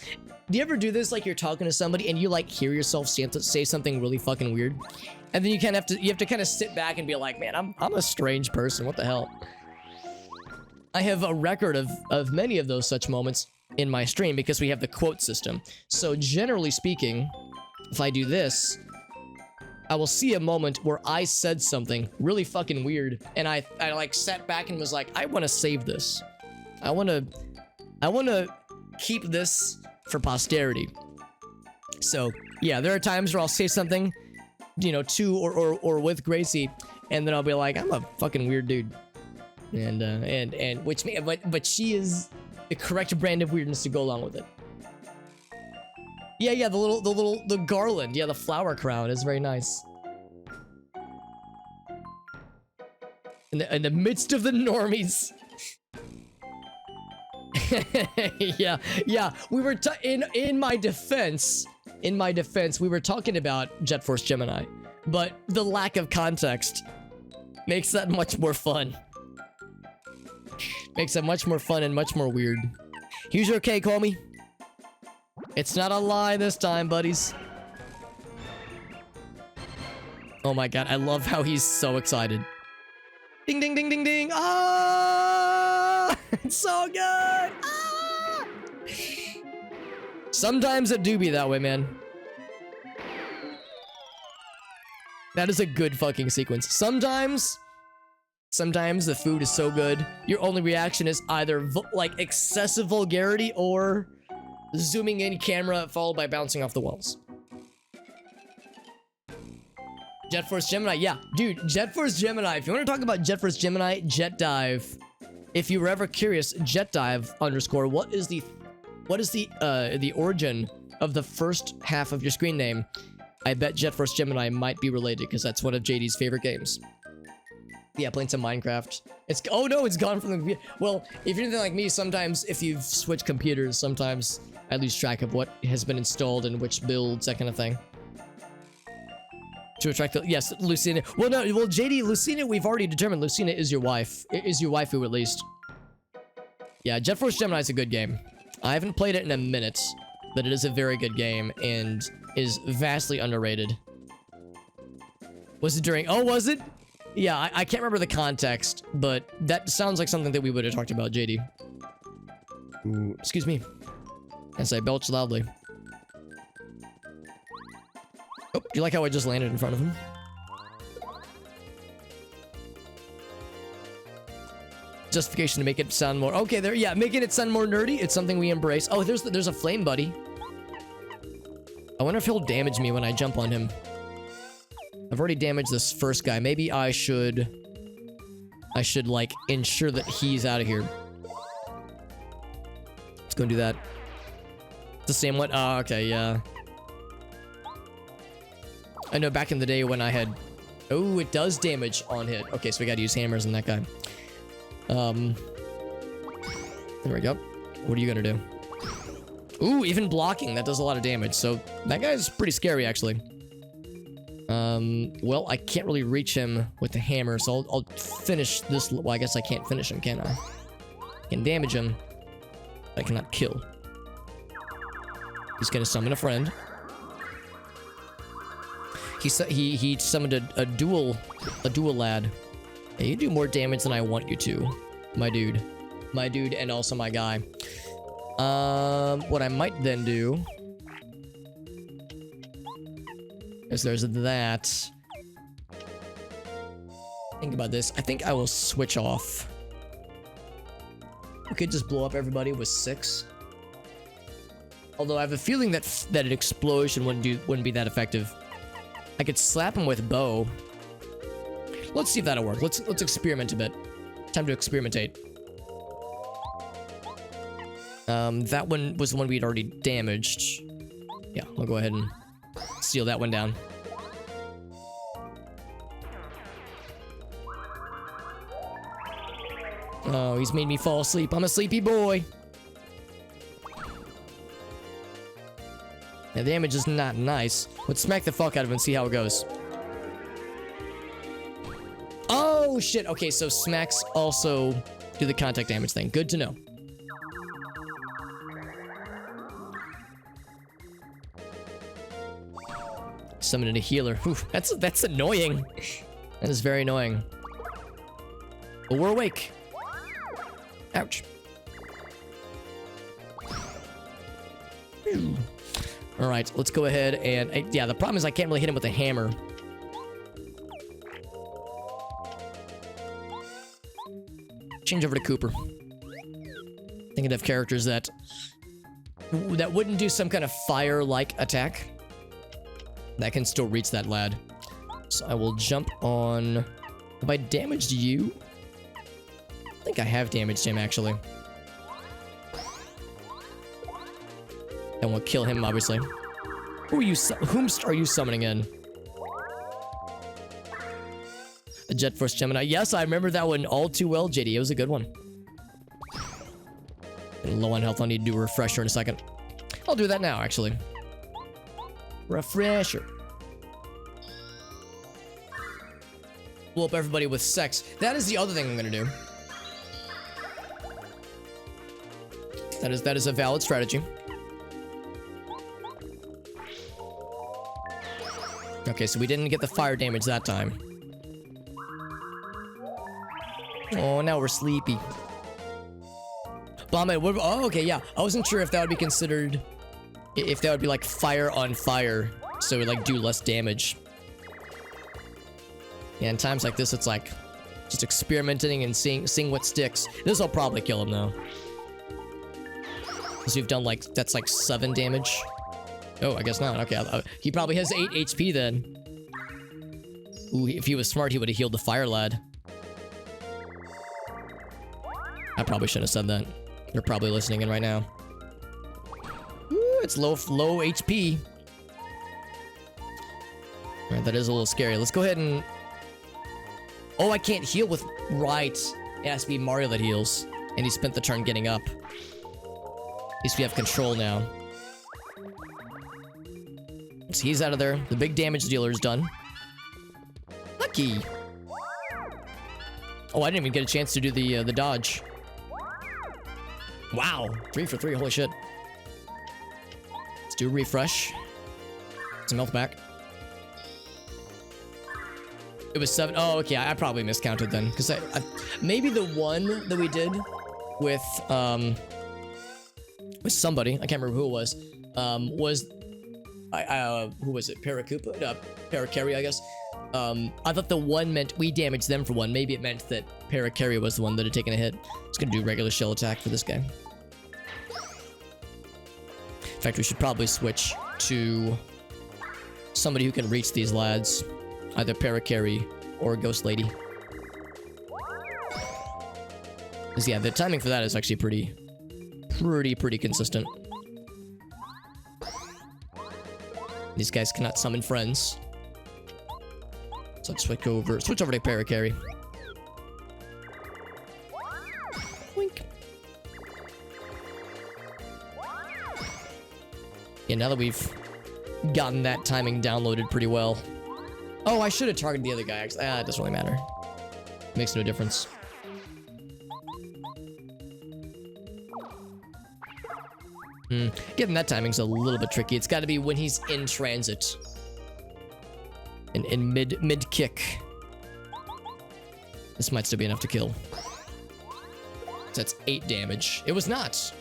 Do you ever do this? Like, you're talking to somebody and you, like, hear yourself say something really fucking weird, and then you have to kind of sit back and be like, man, I'm a strange person. What the hell? I have a record of many of those such moments in my stream, because we have the quote system. So generally speaking, if I do this, I will see a moment where I said something really fucking weird, and I like sat back and was like, I want to save this. I want to keep this for posterity. So yeah, there are times where I'll say something, you know, to or with Gracie, and then I'll be like, I'm a fucking weird dude, and which but she is the correct brand of weirdness to go along with it. Yeah, the garland, yeah, the flower crown is very nice. In the midst of the normies. yeah. We were in my defense, we were talking about Jet Force Gemini, but the lack of context makes that much more fun. Makes it much more fun and much more weird. Here's your cake, homie. It's not a lie this time, buddies. Oh my god, I love how he's so excited. Ding, ding, ding, ding, ding. Ah! It's so good. Ah! Sometimes it do be that way, man. That is a good fucking sequence. Sometimes the food is so good, your only reaction is either like excessive vulgarity or zooming in camera followed by bouncing off the walls. Jet Force Gemini, yeah, dude, Jet Force Gemini. If you want to talk about Jet Force Gemini, Jet Dive. If you were ever curious, Jet Dive _ what is the origin of the first half of your screen name? I bet Jet Force Gemini might be related because that's one of JD's favorite games. Yeah, playing some Minecraft. Oh no, it's gone from the computer. Well, if you're anything like me, sometimes if you've switched computers, sometimes I lose track of what has been installed and which builds, that kind of thing. To attract the, yes, Lucina. Well, no, well, JD, Lucina, we've already determined Lucina is your wife. Is your waifu, at least. Yeah, Jet Force Gemini is a good game. I haven't played it in a minute, but it is a very good game and is vastly underrated. Was it during... Oh, was it? Yeah, I can't remember the context, but that sounds like something that we would have talked about, JD. Ooh, excuse me. As I belch loudly. Oh, do you like how I just landed in front of him? Justification to make it sound more... Okay, there, yeah, making it sound more nerdy. It's something we embrace. Oh, there's a flame buddy. I wonder if he'll damage me when I jump on him. I've already damaged this first guy. Maybe I should, like, ensure that he's out of here. Let's go and do that. It's the same one? Oh, okay, yeah. I know back in the day when I had... Oh, it does damage on hit. Okay, so we gotta use hammers on that guy. There we go. What are you gonna do? Ooh, even blocking. That does a lot of damage. So, that guy's pretty scary, actually. Well, I can't really reach him with the hammer, so I'll finish this. Well, I guess I can't finish him, can I? I can damage him. I cannot kill. He's gonna summon a friend. He summoned a dual lad. Hey, you do more damage than I want you to, my dude. My dude, and also my guy. What I might then do... is there's that. Think about this. I think I will switch off. We could just blow up everybody with 6. Although I have a feeling that an explosion wouldn't be that effective. I could slap him with bow. Let's see if that'll work. Let's experiment a bit. Time to experimentate. That one was the one we'd already damaged. Yeah, I'll go ahead and steal that one down. Oh, he's made me fall asleep. I'm a sleepy boy. The damage is not nice. Let's smack the fuck out of him and see how it goes. Oh, shit. Okay, so smacks also do the contact damage thing. Good to know. Summoning a healer. Oof, that's annoying. That is very annoying. But we're awake. Ouch. Alright, let's go ahead and... yeah, the problem is I can't really hit him with a hammer. Change over to Cooper. Thinking of characters that wouldn't do some kind of fire-like attack. That can still reach that lad. So I will jump on... Have I damaged you? I think I have damaged him, actually. And we'll kill him, obviously. Whom are you summoning in? The Jet Force Gemini. Yes, I remember that one all too well, JD. It was a good one. And low on health. I'll need to do a refresher in a second. I'll do that now, actually. Refresher. Blow up everybody with sex. That is the other thing I'm gonna do. That is a valid strategy. Okay, so we didn't get the fire damage that time. Oh, now we're sleepy. Bomb it. Oh, okay, yeah. I wasn't sure if that would be considered... If that would be like fire on fire. So it would like do less damage. Yeah, in times like this, it's like... Just experimenting and seeing what sticks. This will probably kill him, though. Because we've done like... That's like 7 damage. Oh, I guess not. Okay, he probably has 8 HP then. Ooh, if he was smart, he would have healed the fire lad. I probably shouldn't have said that. They're probably listening in right now. Ooh, it's low HP. Alright, that is a little scary. Let's go ahead and... Oh, I can't heal with... Right. It has to be Mario that heals. And he spent the turn getting up. At least we have control now. So he's out of there. The big damage dealer is done. Lucky. Oh, I didn't even get a chance to do the dodge. Wow, 3 for 3. Holy shit. Let's do a refresh. Some health back. It was 7. Oh, okay. I probably miscounted then, because maybe the one that we did with somebody, I can't remember who it was who was it? Paracupa? Paracarry, I guess. I thought the one meant we damaged them for 1. Maybe it meant that Paracarry was the one that had taken a hit. It's gonna do regular shell attack for this guy. In fact, we should probably switch to somebody who can reach these lads. Either Paracarry or Ghost Lady. Because yeah, the timing for that is actually pretty consistent. These guys cannot summon friends. So let's switch over to Paracarry. Wink. Yeah, now that we've gotten that timing downloaded pretty well. Oh, I should have targeted the other guy, actually. It doesn't really matter. Makes no difference. Getting that timing's a little bit tricky. It's got to be when he's in transit. In mid kick. This might still be enough to kill. So that's 8 damage. It was not.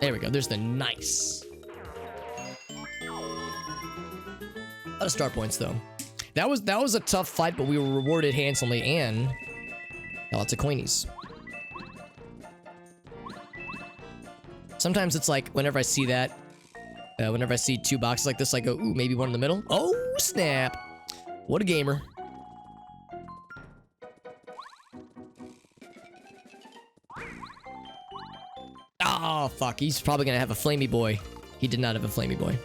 There we go. There's the nice. A lot of star points though. That was a tough fight, but we were rewarded handsomely and got lots of coinies. Sometimes it's like whenever I see that, whenever I see 2 boxes like this, I go, ooh, maybe one in the middle. Oh, snap. What a gamer. Oh, fuck. He's probably going to have a flamey boy. He did not have a flamey boy.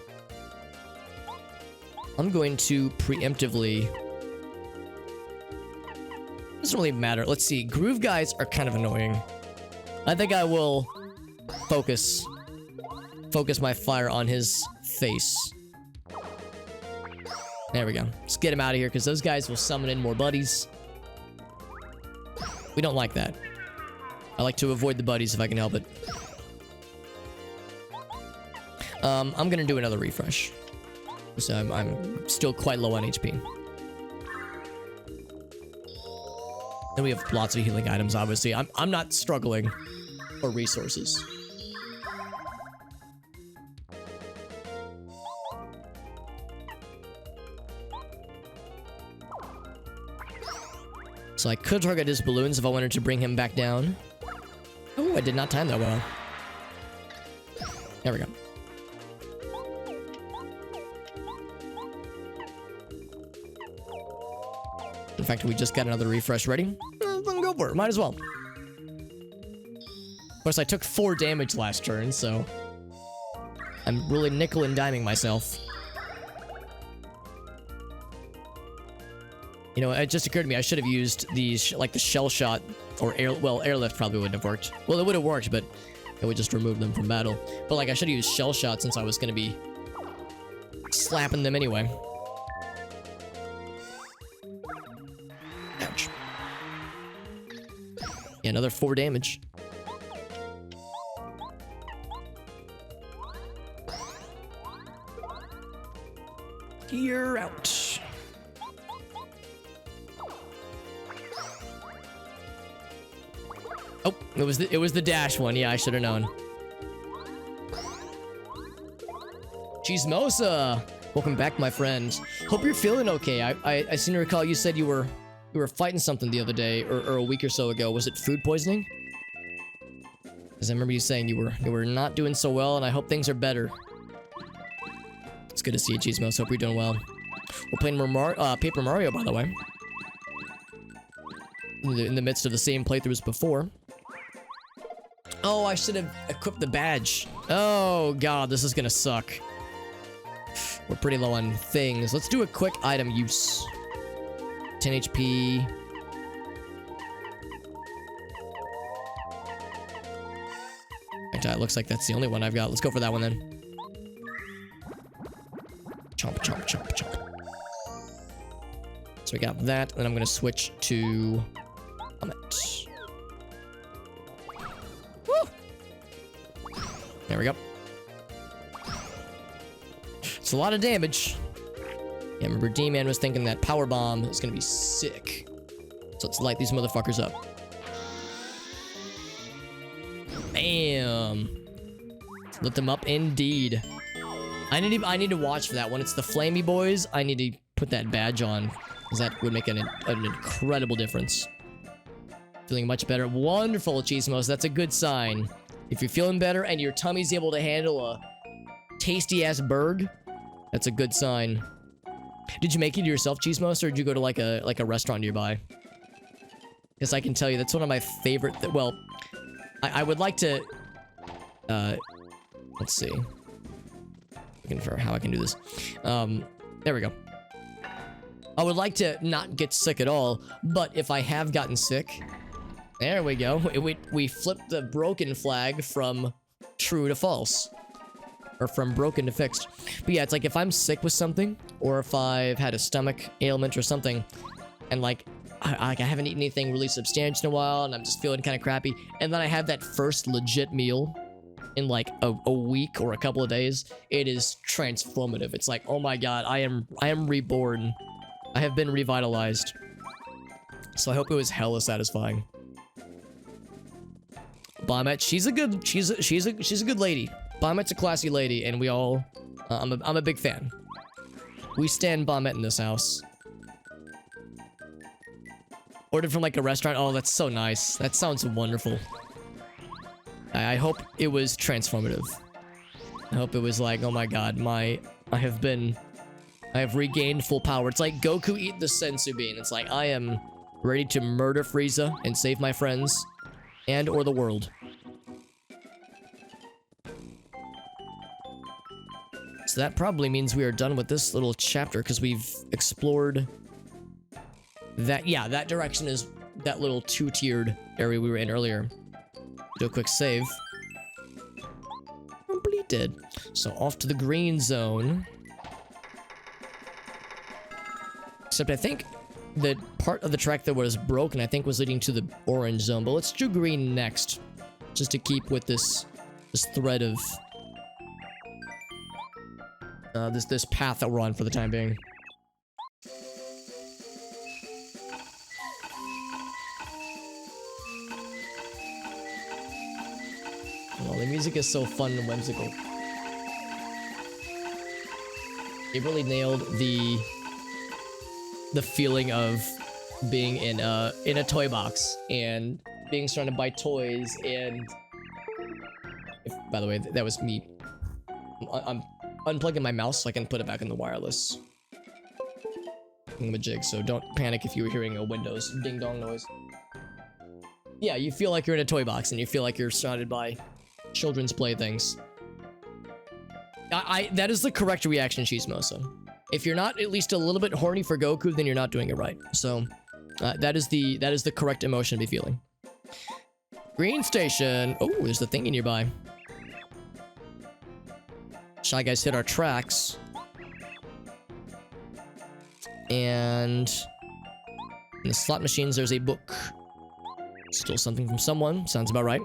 I'm going to preemptively... Doesn't really matter. Let's see. Groove guys are kind of annoying. I think I will focus my fire on his face. There we go. Let's get him out of here, because those guys will summon in more buddies. We don't like that. I like to avoid the buddies if I can help it. I'm gonna do another refresh. So I'm still quite low on HP. And we have lots of healing items, obviously. I'm not struggling for resources. So I could target his balloons if I wanted to bring him back down. Oh, I did not time that well. There we go. In fact, we just got another refresh ready. Let's go for it. Might as well. Of course, I took 4 damage last turn, so... I'm really nickel and diming myself. You know, it just occurred to me I should have used these, like the shell shot or airlift probably wouldn't have worked. Well, it would have worked, but it would just remove them from battle. But like I should have used shell shot since I was gonna be slapping them anyway. Ouch. Yeah, another 4 damage. You're out. Oh, it was the dash one. Yeah, I should have known. Chismosa, welcome back, my friend. Hope you're feeling okay. I seem to recall you said you were fighting something the other day or a week or so ago. Was it food poisoning? Because I remember you saying you were not doing so well, and I hope things are better. It's good to see you, Chismos. Hope you're doing well. We're playing Paper Mario, by the way. In the midst of the same playthrough as before. Oh, I should have equipped the badge. Oh, God, this is gonna suck. We're pretty low on things. Let's do a quick item use. 10 HP. It looks like that's the only one I've got. Let's go for that one then. Chomp, chomp, chomp, chomp. So we got that, and then I'm gonna switch to Comet. Woo! There we go. It's a lot of damage. Yeah, remember D-Man was thinking that Power Bomb is gonna be sick. So let's light these motherfuckers up. Bam! Lit them up indeed. I need to watch for that. When it's the Flamey Boys, I need to put that badge on, because that would make an incredible difference. Feeling much better. Wonderful, Chismos. That's a good sign. If you're feeling better and your tummy's able to handle a tasty-ass burg, that's a good sign. Did you make it yourself, Chismos, or did you go to like a restaurant nearby? Because I can tell you, that's one of my favorite... well, I would like to... let's see. Looking for how I can do this. There we go. I would like to not get sick at all, but if I have gotten sick... There we go. We flipped the broken flag from true to false. Or from broken to fixed. But yeah, it's like if I'm sick with something, or if I've had a stomach ailment or something, and like I haven't eaten anything really substantial in a while, and I'm just feeling kind of crappy, and then I have that first legit meal in like a week or a couple of days, it is transformative. It's like, oh my god, I am reborn. I have been revitalized. So I hope it was hella satisfying. Bommet, she's a good lady. Bommet's a classy lady, and we all, I'm a big fan. We stand Bommet in this house. Ordered from like a restaurant. Oh, that's so nice. That sounds wonderful. I hope it was transformative. I hope it was like, oh my god, I have regained full power. It's like Goku eat the sensu bean. It's like, I am ready to murder Frieza and save my friends and or the world. So that probably means we are done with this little chapter because we've explored that. Yeah, that direction is that little 2-tiered area we were in earlier. Do a quick save. Completed. So off to the green zone. Except I think the part of the track that was broken, I think, was leading to the orange zone. But let's do green next, just to keep with this thread of this path that we're on for the time being. Oh, the music is so fun and whimsical. It really nailed the feeling of being in a toy box and being surrounded by toys. And by the way, that was me. I'm unplugging my mouse so I can put it back in the wireless thingamajig, so don't panic if you were hearing a Windows ding-dong noise. Yeah, you feel like you're in a toy box and you feel like you're surrounded by children's playthings. That is the correct reaction, Chismosa. If you're not at least a little bit horny for Goku, then you're not doing it right. So, that is the correct emotion to be feeling. Green station. Oh, there's the thingy nearby. Shy Guys hit our tracks. And in the slot machines, there's a book. Still something from someone. Sounds about right.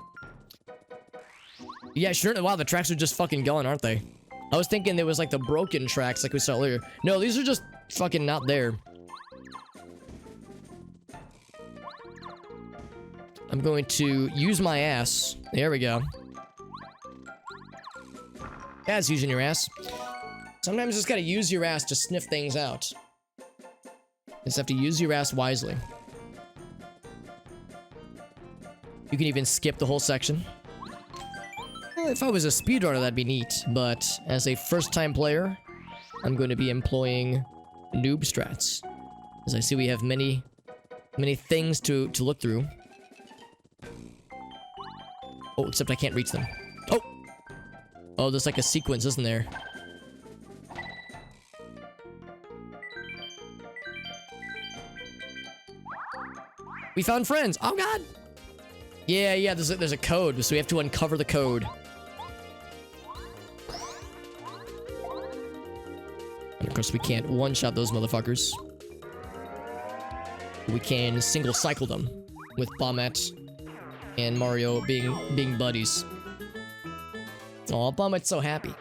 Yeah, sure. Wow, the tracks are just fucking going, aren't they? I was thinking there was like the broken tracks like we saw earlier. No, these are just fucking not there. I'm going to use my ass. There we go. That's using your ass. Sometimes you just gotta use your ass to sniff things out. You just have to use your ass wisely. You can even skip the whole section. Well, if I was a speedrunner, that'd be neat. But as a first-time player, I'm going to be employing noob strats. As I see we have many things to look through. Oh, except I can't reach them. Oh! Oh, there's like a sequence, isn't there? We found friends! Oh god! Yeah, there's a code, so we have to uncover the code. And of course we can't one-shot those motherfuckers. We can single cycle them with Bombette and Mario being buddies. Aw, Bombette's so happy.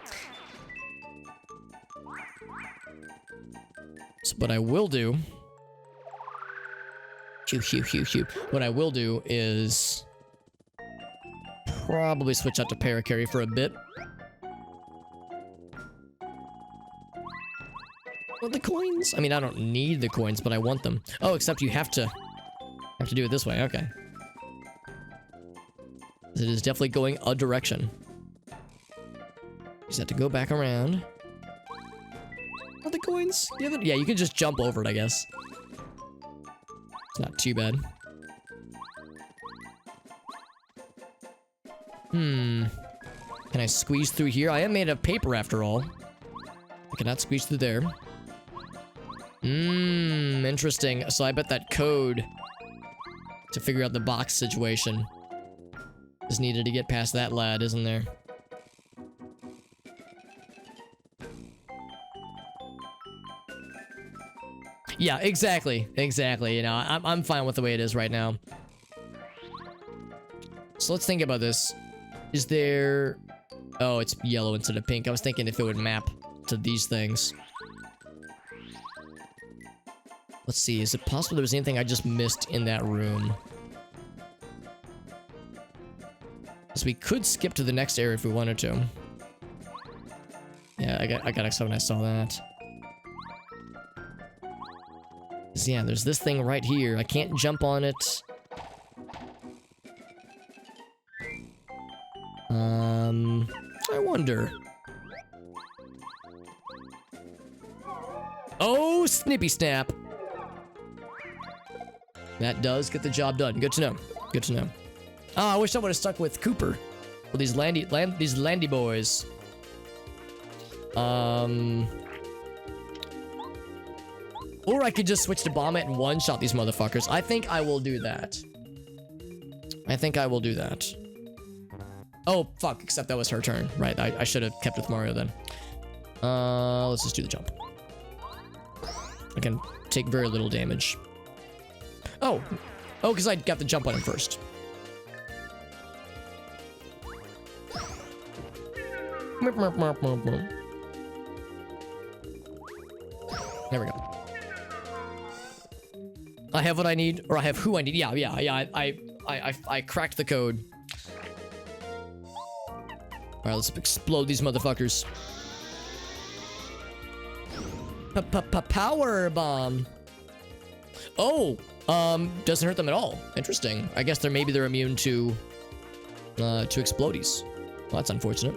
So what I will do... What I will do is... probably switch out to Paracarry for a bit. Want the coins? I mean, I don't need the coins, but I want them. Oh, except you have to do it this way. Okay. It is definitely going a direction. You just have to go back around. Want the coins? Yeah, you can just jump over it, I guess. It's not too bad. Can I squeeze through here? I am made of paper after all. I cannot squeeze through there. Interesting. So I bet that code to figure out the box situation is needed to get past that lad, isn't there? Yeah, exactly. You know, I'm fine with the way it is right now. So let's think about this. Is there... Oh, it's yellow instead of pink. I was thinking if it would map to these things. Let's see. Is it possible there was anything I just missed in that room? So we could skip to the next area if we wanted to. Yeah, I got excited when I saw that. So yeah, there's this thing right here. I can't jump on it. I wonder. Oh, snippy snap. That does get the job done. Good to know. Good to know. Oh, I wish I would have stuck with Cooper. With these landy boys. Or I could just switch to Bombette and one-shot these motherfuckers. I think I will do that. Oh, fuck. Except that was her turn. Right, I should have kept with Mario then. Let's just do the jump. I can take very little damage. Oh, because I got the jump on him first. There we go. I have what I need, or I have who I need. Yeah. I cracked the code. All right, let's explode these motherfuckers. Power bomb. Oh, doesn't hurt them at all. Interesting. I guess maybe they're immune to explodies. Well, that's unfortunate.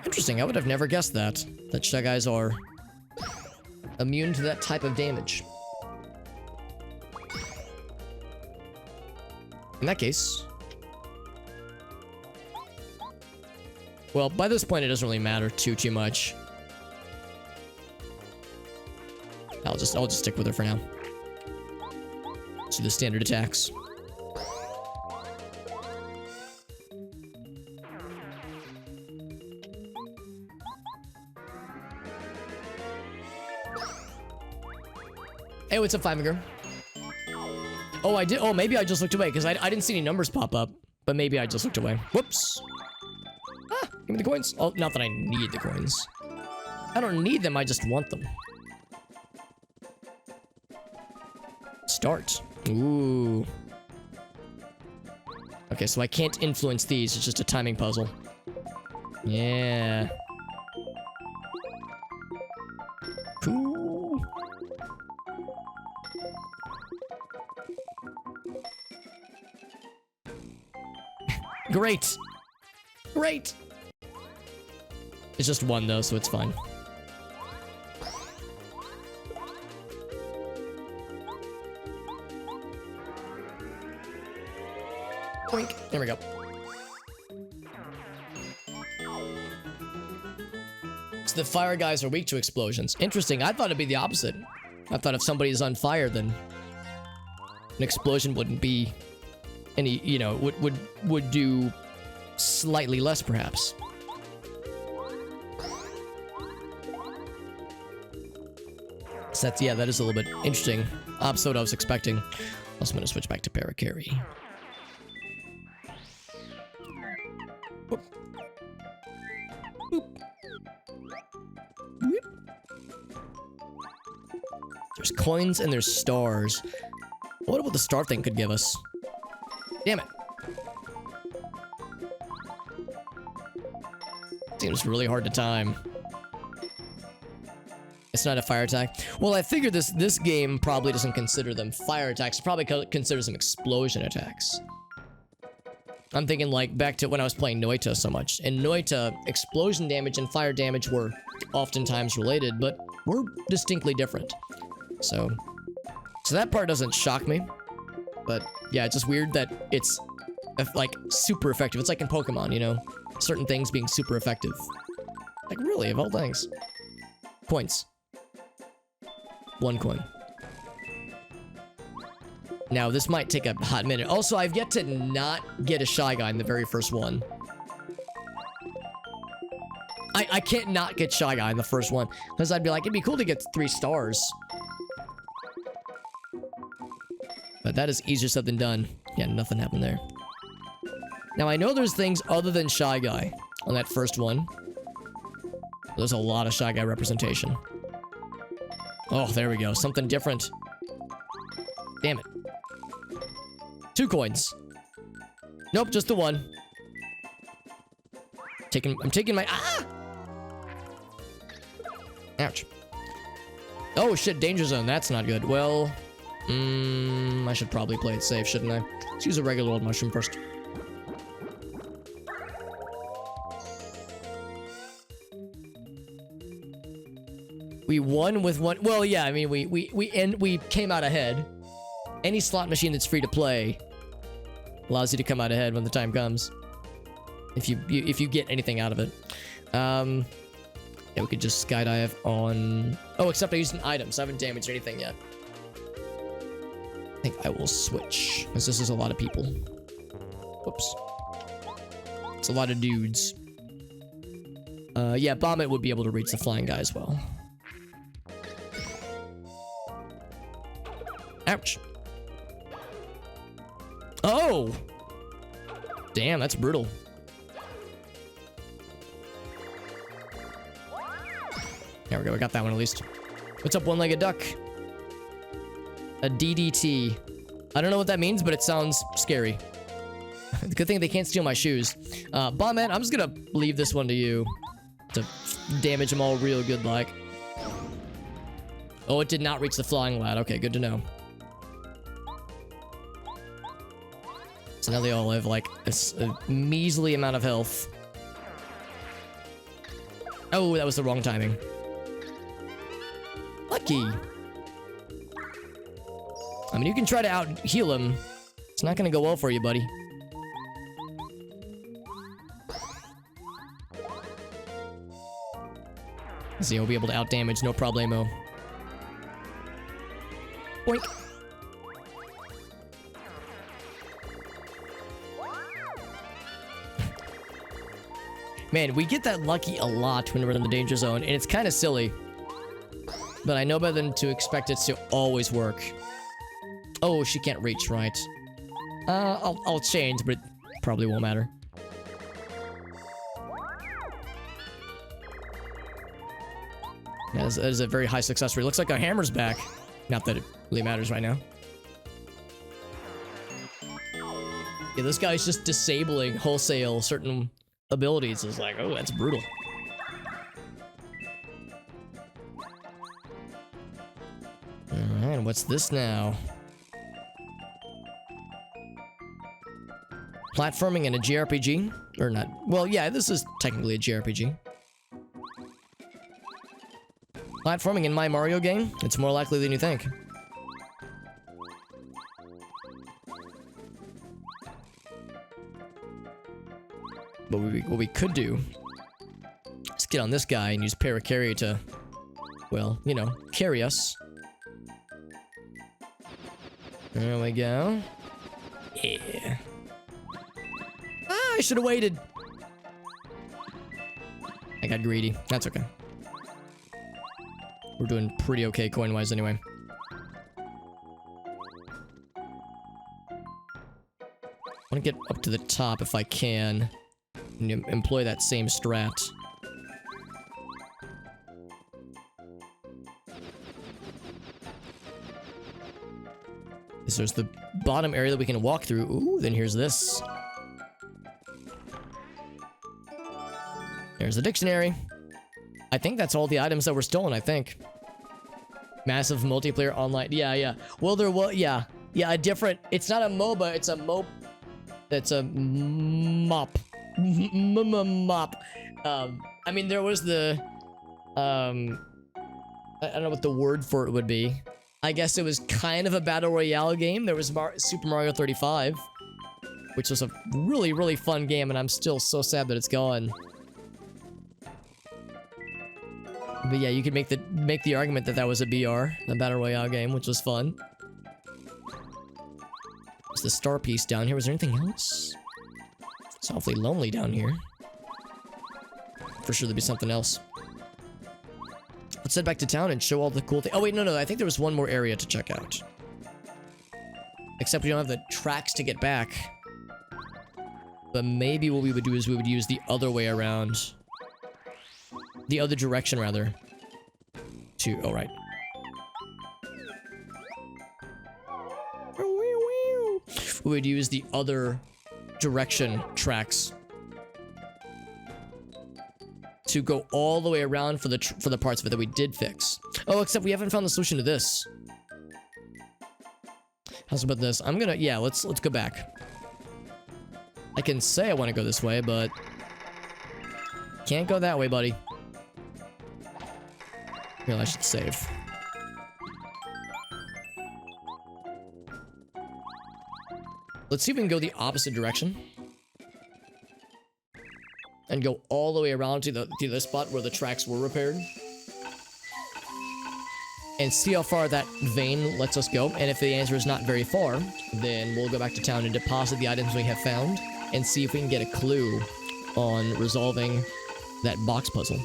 Interesting. I would have never guessed that Shy Guys are immune to that type of damage. In that case, Well, by this point, it doesn't really matter too much. I'll just stick with her for now. Let's do the standard attacks. Hey, what's up, Five Finger? Oh, I did. Oh, maybe I just looked away because I didn't see any numbers pop up. But maybe I just looked away. Whoops. Ah, give me the coins. Oh, not that I need the coins. I don't need them. I just want them. Start. Ooh. Okay, so I can't influence these. It's just a timing puzzle. Yeah. Cool. Great. Great. It's just one though, so it's fine. Boink. There we go. So the fire guys are weak to explosions. Interesting. I thought it'd be the opposite. I thought if somebody is on fire, then an explosion wouldn't be any, you know, would do slightly less, perhaps. So that's, yeah, that is a little bit interesting. Opposite what I was expecting. Also, I'm gonna switch back to Parakarry. Whoop. Whoop. Whoop. There's coins and there's stars. What about the star thing could give us? Damn it. Seems really hard to time. It's not a fire attack. Well, I figured this game probably doesn't consider them fire attacks. It probably considers them explosion attacks. I'm thinking like back to when I was playing Noita so much. In Noita, explosion damage and fire damage were oftentimes related, but were distinctly different. So that part doesn't shock me. But yeah, it's just weird that it's like super effective. It's like in Pokemon, you know? Certain things being super effective. Like really, of all things. Points. 1 coin. Now, this might take a hot minute. Also, I've yet to not get a Shy Guy in the very first one. I can't not get Shy Guy in the first one. Because I'd be like, it'd be cool to get 3 stars. But that is easier said than done. Yeah, nothing happened there. Now, I know there's things other than Shy Guy on that first one. There's a lot of Shy Guy representation. Oh, there we go. Something different. Damn it. 2 coins. Nope, just the 1. I'm taking my... Ah! Ouch. Oh, shit. Danger zone. That's not good. Well... I should probably play it safe, shouldn't I? Let's use a regular old mushroom first. We won with 1... Well, yeah, I mean, we came out ahead. Any slot machine that's free to play allows you to come out ahead when the time comes. If you get anything out of it. Yeah, we could just skydive on... Oh, except I used an item, so I haven't damaged anything yet. I think I will switch, because this is a lot of people. Whoops. It's a lot of dudes. Yeah, Bombet would be able to reach the flying guy as well. Ouch. Oh! Damn, that's brutal. There we go, we got that one at least. What's up, one-legged duck? A DDT. I don't know what that means, but it sounds scary. Good thing they can't steal my shoes. Bombman, I'm just gonna leave this one to you. To damage them all real good like. Oh, it did not reach the flying lad. Okay, good to know. So now they all have like a measly amount of health. Oh, that was the wrong timing. Lucky. I mean, you can try to out-heal him. It's not gonna go well for you, buddy. So he'll be able to outdamage, no problemo. Boink. Man, we get that lucky a lot when we're in the danger zone, and it's kind of silly. But I know better than to expect it to always work. Oh, she can't reach, right? I'll change, but it probably won't matter. That is a very high success rate. Looks like our hammer's back. Not that it really matters right now. Yeah, this guy's just disabling wholesale certain abilities. It's like, oh, that's brutal. Alright, what's this now? Platforming in a JRPG? Or not? Well, yeah, this is technically a JRPG. Platforming in my Mario game? It's more likely than you think. But what we could do is get on this guy and use Paracarry to, well, you know, carry us. There we go. Yeah. Ah, I should have waited. I got greedy. That's okay. We're doing pretty okay coin-wise anyway. I want to get up to the top if I can. And employ that same strat. There's the bottom area that we can walk through. Ooh, then here's this. There's the dictionary. I think that's all the items that were stolen, I think. Massive multiplayer online. Yeah. Well, there was, yeah, a different, it's not a MOBA, it's a it's a MOP. Mop. I mean, there was the, I don't know what the word for it would be. I guess it was kind of a battle royale game. There was Super Mario 35, which was a really, really fun game, and I'm still so sad that it's gone. But yeah, you could make the argument that that was a BR, a battle royale game, which was fun. There's the star piece down here. Was there anything else? It's awfully lonely down here. For sure there'd be something else. Let's head back to town and show all the cool things. Oh wait, no, I think there was one more area to check out. Except we don't have the tracks to get back. But maybe what we would do is we would use the other way around. The other direction, rather. Oh, right. We would use the other direction tracks to go all the way around for the parts of it that we did fix. Oh, except we haven't found the solution to this. How's about this? I'm gonna, yeah, let's go back. I can say I want to go this way, but can't go that way, buddy. Well, I should save. Let's see if we can go the opposite direction. And go all the way around to the spot where the tracks were repaired. And see how far that vein lets us go. And if the answer is not very far, then we'll go back to town and deposit the items we have found. And see if we can get a clue on resolving that box puzzle.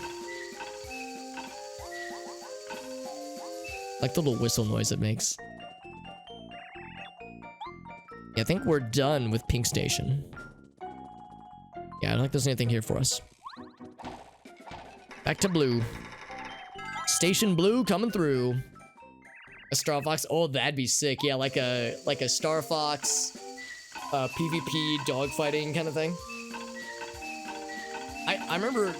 Like the little whistle noise it makes. Yeah, I think we're done with Pink Station. Yeah, I don't think there's anything here for us. Back to Blue. Station Blue coming through. A Star Fox. Oh, that'd be sick. Yeah, like a Star Fox PvP dogfighting kind of thing. I remember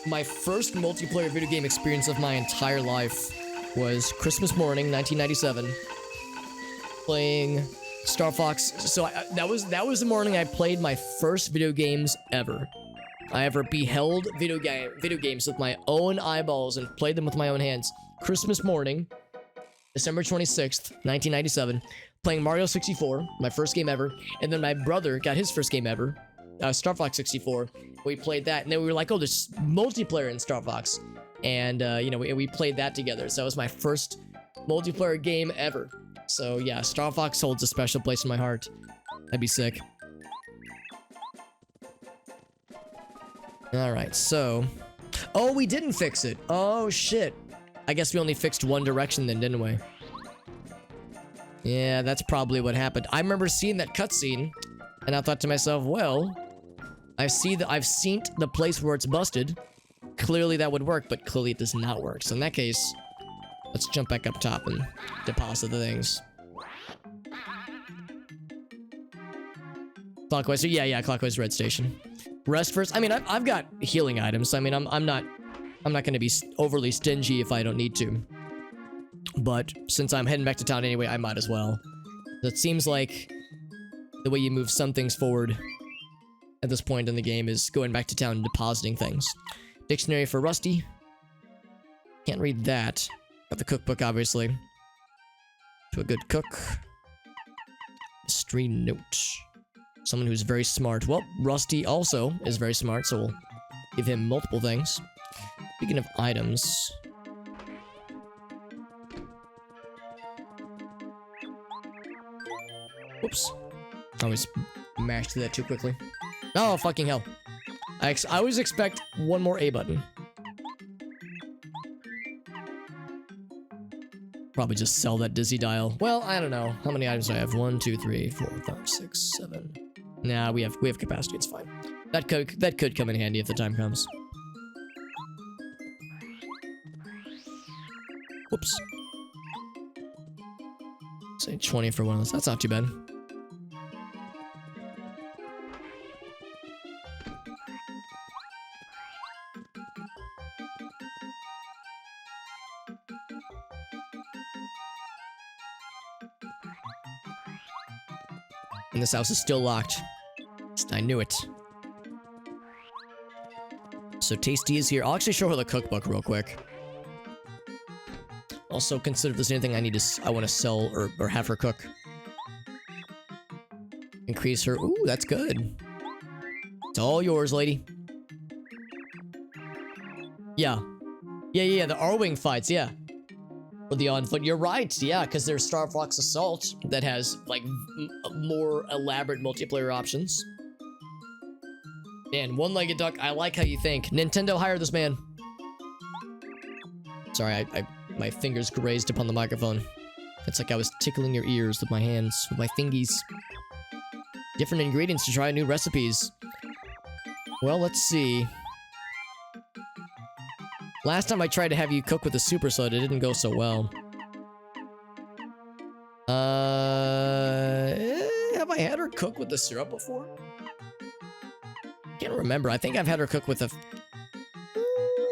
my first multiplayer video game experience of my entire life was Christmas morning, 1997. Playing Star Fox. So that was the morning I played my first video games ever. I ever beheld video games with my own eyeballs and played them with my own hands. Christmas morning, December 26th, 1997, playing Mario 64, my first game ever. And then my brother got his first game ever, Star Fox 64. We played that, and then we were like, oh, there's multiplayer in Star Fox. And, you know, we played that together. So that was my first multiplayer game ever. So, yeah, Star Fox holds a special place in my heart. That'd be sick. Alright, so... Oh, we didn't fix it. Oh, shit. I guess we only fixed one direction then, didn't we? Yeah, that's probably what happened. I remember seeing that cutscene, and I thought to myself, well, I've seen the place where it's busted. Clearly that would work, but clearly it does not work. So in that case, let's jump back up top and deposit the things. Clockwise, so yeah, clockwise red station. Rest first. I mean, I've got healing items. I mean, I'm not gonna be overly stingy if I don't need to. But since I'm heading back to town anyway, I might as well. It seems like the way you move some things forward at this point in the game is going back to town and depositing things. Dictionary for Rusty. Can't read that. Got the cookbook, obviously. To a good cook. Mystery note. Someone who's very smart. Well, Rusty also is very smart, so we'll give him multiple things. Speaking of items... Whoops. I always mashed through that too quickly. Oh, fucking hell. I always expect one more A button. Probably just sell that dizzy dial. Well, I don't know. How many items do I have? 1, 2, 3, 4, 5, 6, 7. Nah, we have capacity. It's fine. That could come in handy if the time comes. Whoops. Say 20 for one of those. That's not too bad. And this house is still locked. I knew it. So Tasty is here. I'll actually show her the cookbook real quick. Also consider if there's anything I want to sell or have her cook. Increase her. Ooh, that's good. It's all yours, lady. Yeah. Yeah, the R-Wing fights, yeah. Or the On Foot. You're right, yeah, because there's Star Fox Assault that has, like, more elaborate multiplayer options. Man, one-legged duck, I like how you think. Nintendo, hire this man. Sorry, my fingers grazed upon the microphone. It's like I was tickling your ears with my hands, with my fingies. Different ingredients to try new recipes. Well, let's see. Last time I tried to have you cook with a super soda, it didn't go so well. Have I had her cook with the syrup before? Can't remember. I think I've had her cook with a...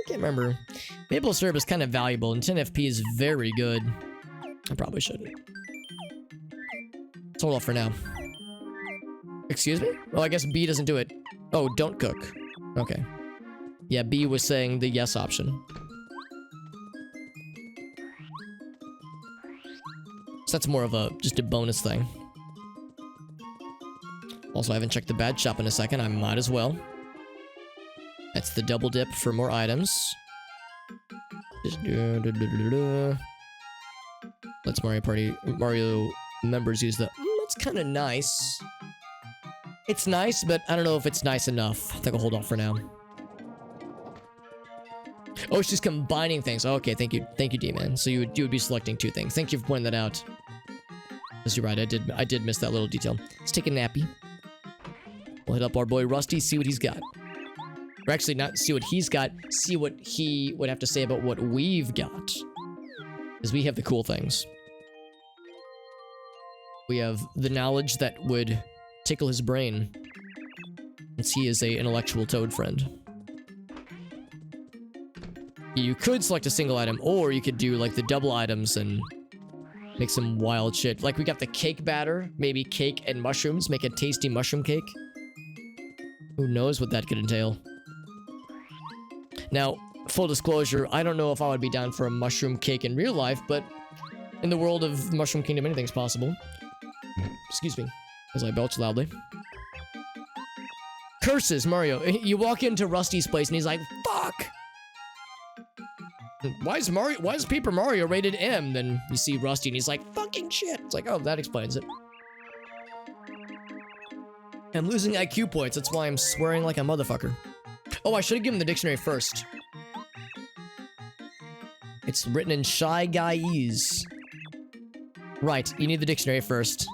can't remember. Maple syrup is kind of valuable, and 10 FP is very good. I probably shouldn't. Let's hold off for now. Excuse me? Oh, I guess B doesn't do it. Oh, don't cook. Okay. Yeah, B was saying the yes option. So that's more of just a bonus thing. Also, I haven't checked the bad shop in a second. I might as well. That's the double dip for more items. Just Let's Mario members use the... that's kind of nice. It's nice, but I don't know if it's nice enough. I think I'll hold off for now. Oh, she's combining things. Oh, okay, thank you, D-Man. So you would be selecting two things. Thank you for pointing that out. Because you're right, I did miss that little detail. Let's take a nappy. We'll hit up our boy Rusty, see what he's got. Or actually, not see what he's got, see what he would have to say about what we've got. Because we have the cool things. We have the knowledge that would tickle his brain. Since he is an intellectual toad friend. You could select a single item, or you could do like the double items and make some wild shit. Like we got the cake batter, maybe cake and mushrooms, make a tasty mushroom cake. Who knows what that could entail. Now, full disclosure, I don't know if I would be down for a mushroom cake in real life, but in the world of Mushroom Kingdom, anything's possible. Excuse me, as I belch loudly. Curses, Mario. You walk into Rusty's place and he's like, fuck! Why is Paper Mario rated M? Then you see Rusty and he's like, fucking shit. It's like, oh, that explains it. I'm losing IQ points. That's why I'm swearing like a motherfucker. Oh, I should have given the dictionary first. It's written in Shy Guyese. Right, you need the dictionary first.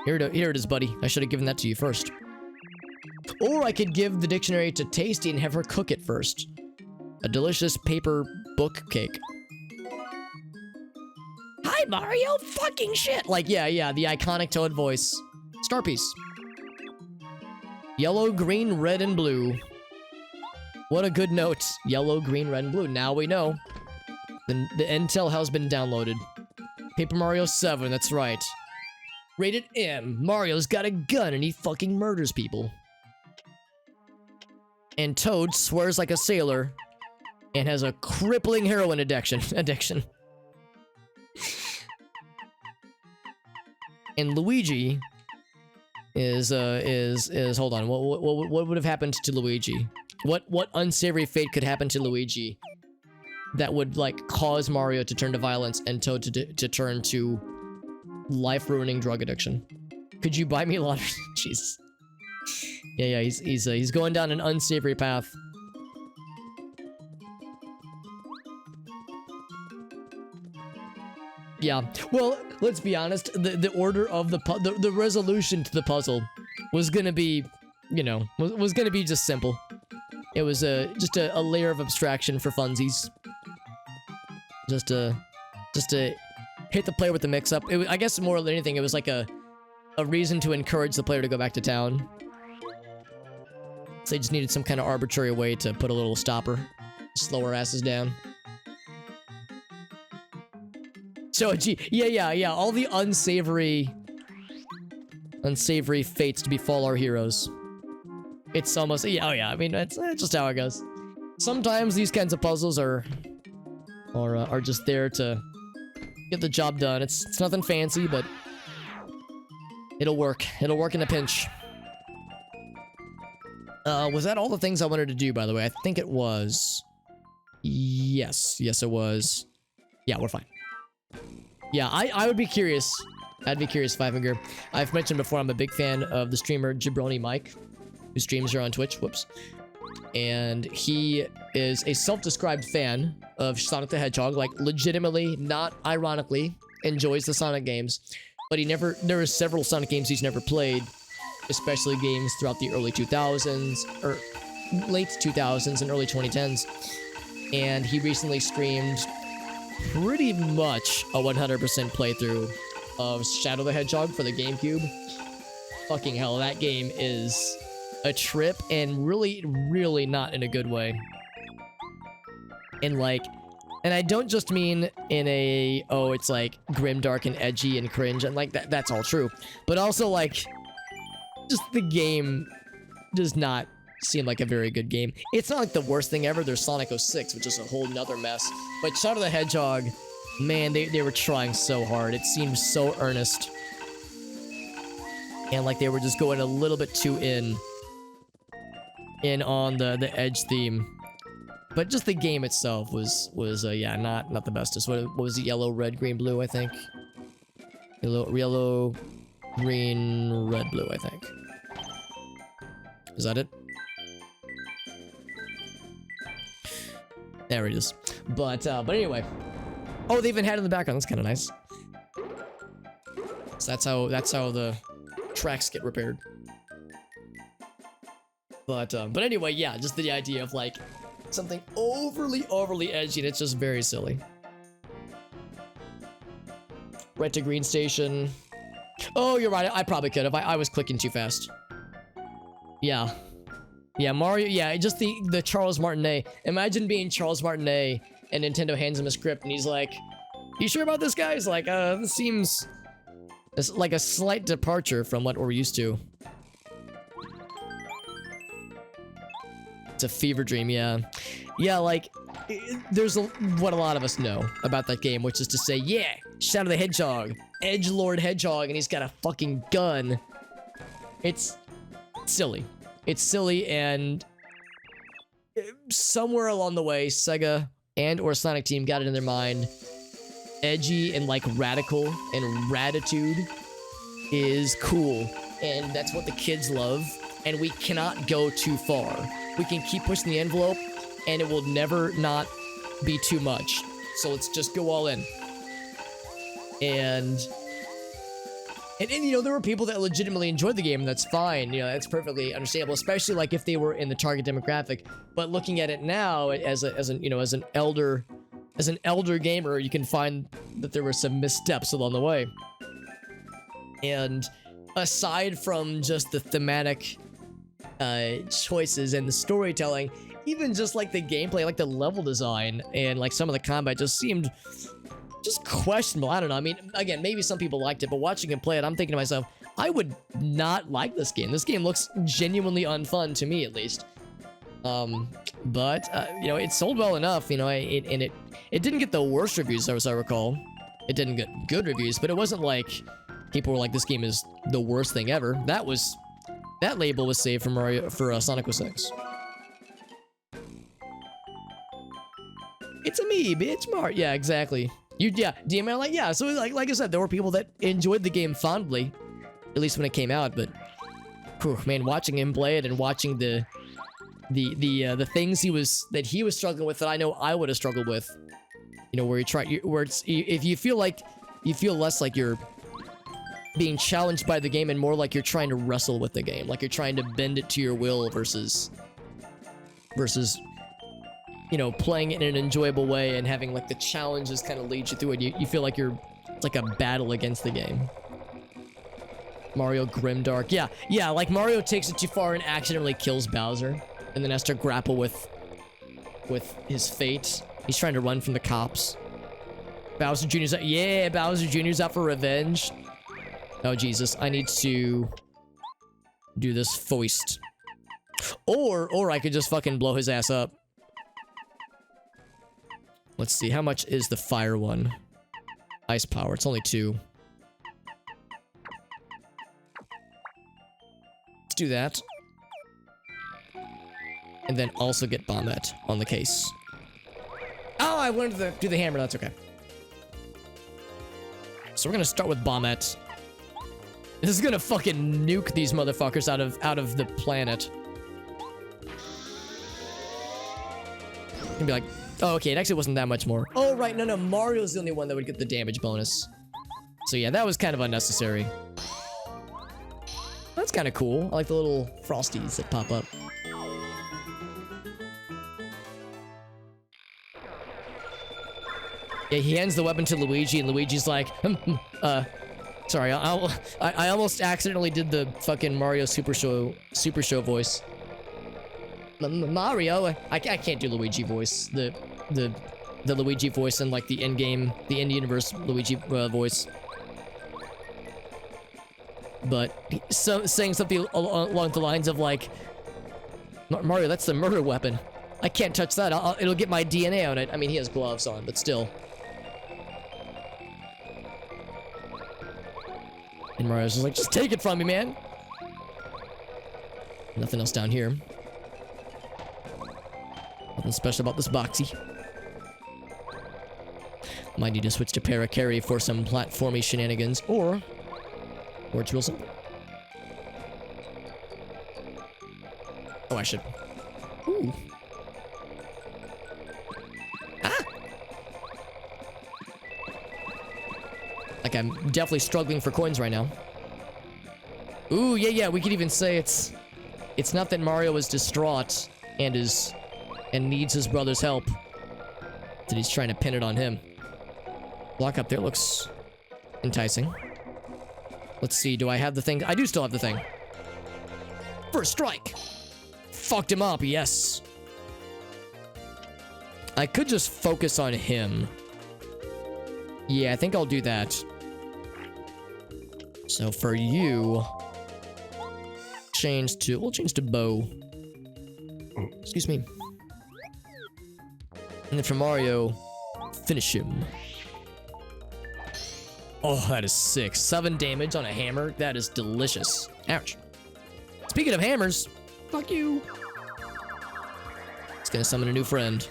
Here it is, buddy. I should have given that to you first. Or I could give the dictionary to Tasty and have her cook it first. A delicious paper book cake. Hi, Mario! Fucking shit! Like, yeah, the iconic Toad voice. Star piece. Yellow, green, red, and blue. What a good note. Yellow, green, red, and blue. Now we know. The intel has been downloaded. Paper Mario 7, that's right. Rated M. Mario's got a gun and he fucking murders people. And Toad swears like a sailor and has a crippling heroin addiction. And Luigi is hold on. What would have happened to Luigi? What unsavory fate could happen to Luigi that would like cause Mario to turn to violence and Toad to turn to life-ruining drug addiction? Could you buy me a lot of Jesus? Yeah, he's going down an unsavory path. Yeah, well, let's be honest. The order of the resolution to the puzzle was gonna be, you know, was gonna be just simple. It was just a layer of abstraction for funsies. Just to hit the player with the mix-up. I guess more than anything, it was like a reason to encourage the player to go back to town. So they just needed some kind of arbitrary way to put a little stopper. Slow our asses down. So, yeah, all the unsavory fates to befall our heroes. It's almost, I mean, that's just how it goes. Sometimes these kinds of puzzles are just there to get the job done. It's nothing fancy, but it'll work. It'll work in a pinch. Was that all the things I wanted to do, by the way? I think it was. Yes, it was. Yeah, we're fine. Yeah, I would be curious. I'd be curious, Five Finger. I've mentioned before I'm a big fan of the streamer Jabroni Mike, who streams here on Twitch. Whoops. And he is a self-described fan of Sonic the Hedgehog, like legitimately, not ironically, enjoys the Sonic games. But there are several Sonic games he's never played, especially games throughout the early 2000s, or late 2000s and early 2010s. And he recently streamed pretty much a 100% playthrough of Shadow the Hedgehog for the GameCube. Fucking hell, that game is a trip, and really, really not in a good way. And I don't just mean in a, oh, it's like grimdark and edgy and cringe, and like that's all true. But also like, just the game does not seem like a very good game. It's not like the worst thing ever. There's Sonic 06, which is a whole nother mess. But Shadow the Hedgehog, man, they were trying so hard. It seemed so earnest. And like they were just going a little bit too in on the edge theme. But just the game itself was yeah, not the bestest. What was it? Yellow, red, green, blue, I think. Yellow, green, red, blue, I think. Is that it? There it is. But anyway. Oh, they even had it in the background. That's kind of nice. So that's how the tracks get repaired. But anyway, yeah, just the idea of like something overly edgy, and it's just very silly. Red to green station. Oh, you're right. I probably could have. I was clicking too fast. Yeah. Yeah, Mario, yeah, just the Charles Martinet. Imagine being Charles Martinet and Nintendo hands him a script and he's like, you sure about this, guy? He's like, this seems like a slight departure from what we're used to. It's a fever dream, yeah. Yeah, like, there's what a lot of us know about that game, which is to say, yeah, Shadow the Hedgehog, Edgelord Hedgehog, and he's got a fucking gun. It's silly. It's silly, and somewhere along the way, Sega and or Sonic Team got it in their mind. Edgy and like radical and ratitude is cool. And that's what the kids love. And we cannot go too far. We can keep pushing the envelope and it will never not be too much. So let's just go all in. And you know, there were people that legitimately enjoyed the game, and that's fine. You know, that's perfectly understandable, especially like if they were in the target demographic. But looking at it now as an elder gamer, you can find that there were some missteps along the way. And aside from just the thematic choices and the storytelling, even just like the gameplay, like the level design and like some of the combat just seemed just questionable. I don't know. I mean, again, maybe some people liked it, but watching him play it, I'm thinking to myself, I would not like this game. This game looks genuinely unfun to me, at least. But you know, it sold well enough, you know, it didn't get the worst reviews, as I recall. It didn't get good reviews, but it wasn't like people were like, this game is the worst thing ever. That label was saved for Sonic 06. It's a me, bitch, Mario. Yeah, exactly. DML, like, yeah, so like I said, there were people that enjoyed the game fondly, at least when it came out, but whew, man, watching him play it and watching the things he was struggling with that I know I would have struggled with, you know, where if you feel less like you're being challenged by the game and more like you're trying to wrestle with the game, like you're trying to bend it to your will versus you know, playing it in an enjoyable way and having like the challenges kind of lead you through it. You feel like it's like a battle against the game. Mario Grimdark. Yeah, like Mario takes it too far and accidentally kills Bowser and then has to grapple with his fate. He's trying to run from the cops. Bowser Jr.'s out. Yeah, Bowser Jr.'s out for revenge. Oh, Jesus. I need to do this foist. Or I could just fucking blow his ass up. Let's see, how much is the fire one? Ice power, it's only 2. Let's do that. And then also get Bombette on the case. Oh, I wanted to do the hammer, that's okay. So we're gonna start with Bombette. This is gonna fucking nuke these motherfuckers out of the planet. Gonna be like, oh, okay, it actually wasn't that much more. Oh, right, no, Mario's the only one that would get the damage bonus. So yeah, that was kind of unnecessary. That's kind of cool. I like the little frosties that pop up. Yeah, he hands the weapon to Luigi, and Luigi's like, sorry, I almost accidentally did the fucking Mario Super Show voice. Mario, I can't do Luigi voice. The Luigi voice and like the in-universe Luigi voice. But saying something along the lines of like, Mario, that's the murder weapon. I can't touch that. It'll get my DNA on it. I mean, he has gloves on, but still. And Mario's just like, just take it from me, man. Nothing else down here. Nothing special about this boxy. Might need to switch to Para-Carry for some platformy shenanigans, or it's real simple. Oh, I should. Ooh. Ah! Like, I'm definitely struggling for coins right now. Ooh, yeah, we could even say it's not that Mario is distraught and needs his brother's help, that he's trying to pin it on him. Block up there looks enticing. Let's see, do I have the thing? I do still have the thing. First strike! Fucked him up, yes. I could just focus on him. Yeah, I think I'll do that. So for you, we'll change to bow. Excuse me. And then for Mario, finish him. Oh, that is sick. 7 damage on a hammer. That is delicious. Ouch. Speaking of hammers, fuck you. It's gonna summon a new friend.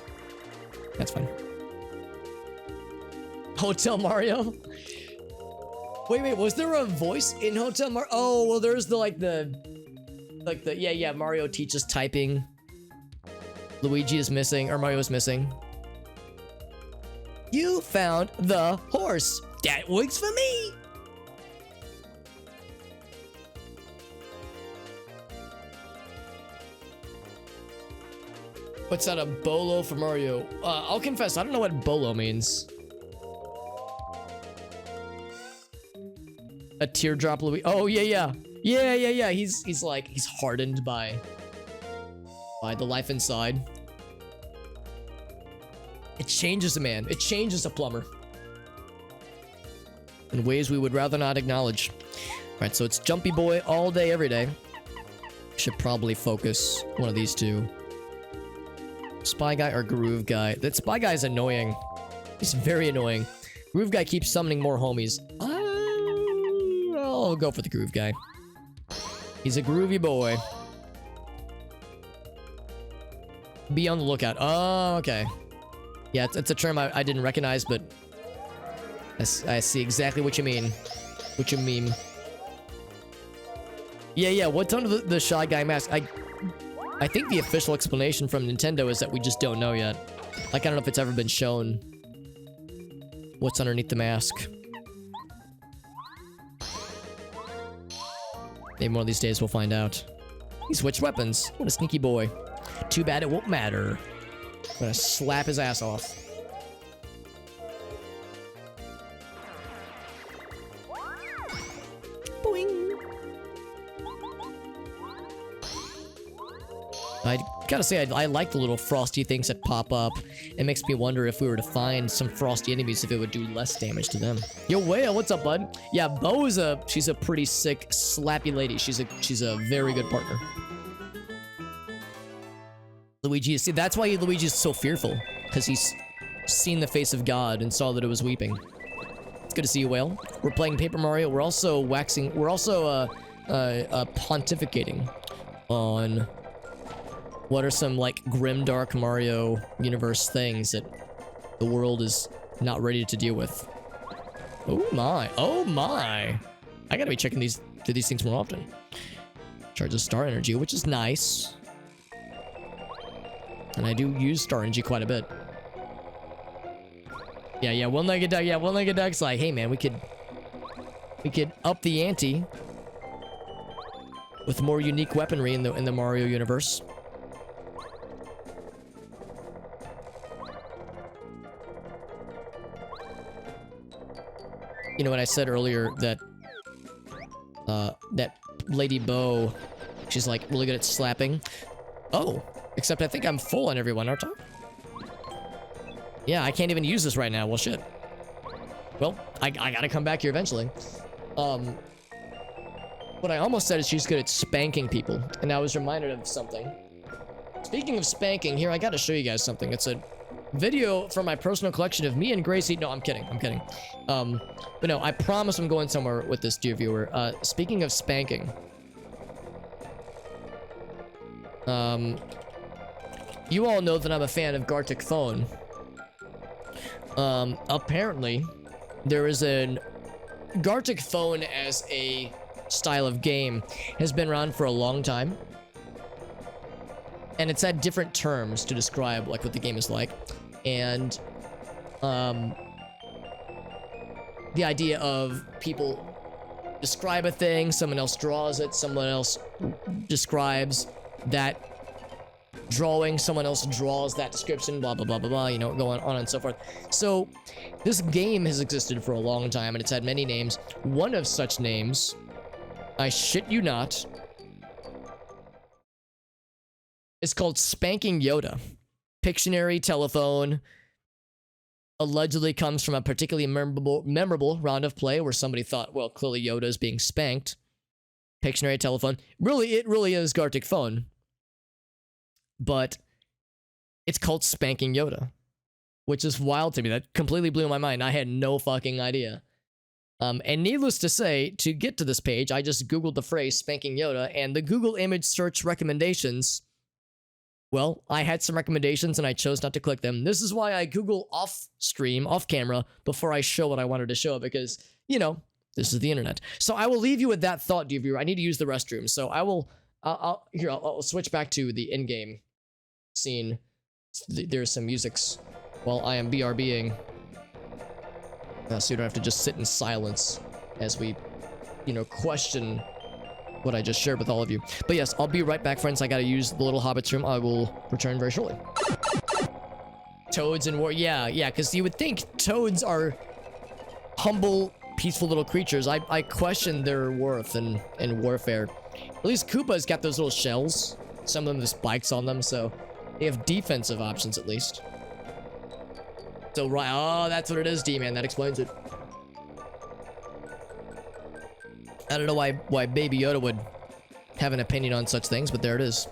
That's fine. Hotel Mario? Wait, was there a voice in Hotel Mario? Oh, well, there's yeah, Mario teaches typing. Luigi is missing, or Mario is missing. You found the horse. That works for me. What's that, a bolo for Mario? I'll confess, I don't know what bolo means. A teardrop Luigi. Oh, yeah. He's like, he's hardened by the life inside. It changes a man. It changes a plumber. In ways we would rather not acknowledge. Alright, so it's Jumpy Boy all day, every day. Should probably focus one of these two. Spy Guy or Groove Guy? That Spy Guy is annoying. He's very annoying. Groove Guy keeps summoning more homies. I'll go for the Groove Guy. He's a groovy boy. Be on the lookout. Oh, okay. Yeah, it's a term I didn't recognize, but I see exactly what you mean. What you mean. Yeah, what's under the Shy Guy mask? I think the official explanation from Nintendo is that we just don't know yet. Like, I don't know if it's ever been shown what's underneath the mask. Maybe one of these days we'll find out. He switched weapons. What a sneaky boy. Too bad it won't matter. I'm gonna slap his ass off. Boing. I gotta say, I like the little frosty things that pop up. It makes me wonder if we were to find some frosty enemies, if it would do less damage to them. Yo, Whale, what's up, bud? Yeah, Bo is she's a pretty sick, slappy lady. She's a very good partner. Luigi, see, that's why Luigi's so fearful, because he's seen the face of God and saw that it was weeping. It's good to see you, Whale. We're playing Paper Mario. We're also pontificating on what are some, like, grimdark Mario universe things that the world is not ready to deal with. Oh my. I gotta be checking these things more often. Charges star energy, which is nice. And I do use star energy quite a bit. Yeah, one-legged duck. Yeah, one-legged duck's like, hey man, we could up the ante with more unique weaponry in the Mario universe. You know what I said earlier, that that Lady Bo, she's like really good at slapping. Oh, except I think I'm full on everyone, aren't I? Yeah, I can't even use this right now. Well, shit. Well, I gotta come back here eventually. What I almost said is she's good at spanking people, and I was reminded of something. Speaking of spanking, here, I gotta show you guys something. It's a video from my personal collection of me and Gracie. No, I'm kidding. But no, I promise I'm going somewhere with this, dear viewer. Speaking of spanking. You all know that I'm a fan of Gartic Phone. Apparently, there is an Gartic Phone as a style of game has been around for a long time. And it's had different terms to describe, like, what the game is like. And, the idea of people describe a thing, someone else draws it, someone else describes that drawing, someone else draws that description, blah, blah, blah, blah, blah, you know, going on and so forth. So, this game has existed for a long time, and it's had many names. One of such names, I shit you not, is called Spanking Yoda. Pictionary, telephone, allegedly comes from a particularly memorable round of play where somebody thought, well, clearly Yoda is being spanked. Pictionary, telephone. Really, it really is Gartic Phone. But it's called Spanking Yoda, which is wild to me. That completely blew my mind. I had no fucking idea. And needless to say, to get to this page, I just Googled the phrase Spanking Yoda, and the Google image search recommendations Well, I had some recommendations and I chose not to click them. This is why I Google off stream, off camera, before I show what I wanted to show, because, you know, this is the internet. So I will leave you with that thought, dear viewer. I need to use the restroom. So I'll switch back to the in-game scene. There's some musics while I am BRBing. So you don't have to just sit in silence as we, you know, question what I just shared with all of you. But yes, I'll be right back, friends. I gotta use the little hobbit's room. I will return very shortly. Toads and war. Yeah, because you would think toads are humble, peaceful little creatures. I question their worth in warfare. At least Koopa's got those little shells. Some of them have spikes on them, so they have defensive options at least. So right, oh, that's what it is, D-Man. That explains it. I don't know why Baby Yoda would have an opinion on such things, but there it is.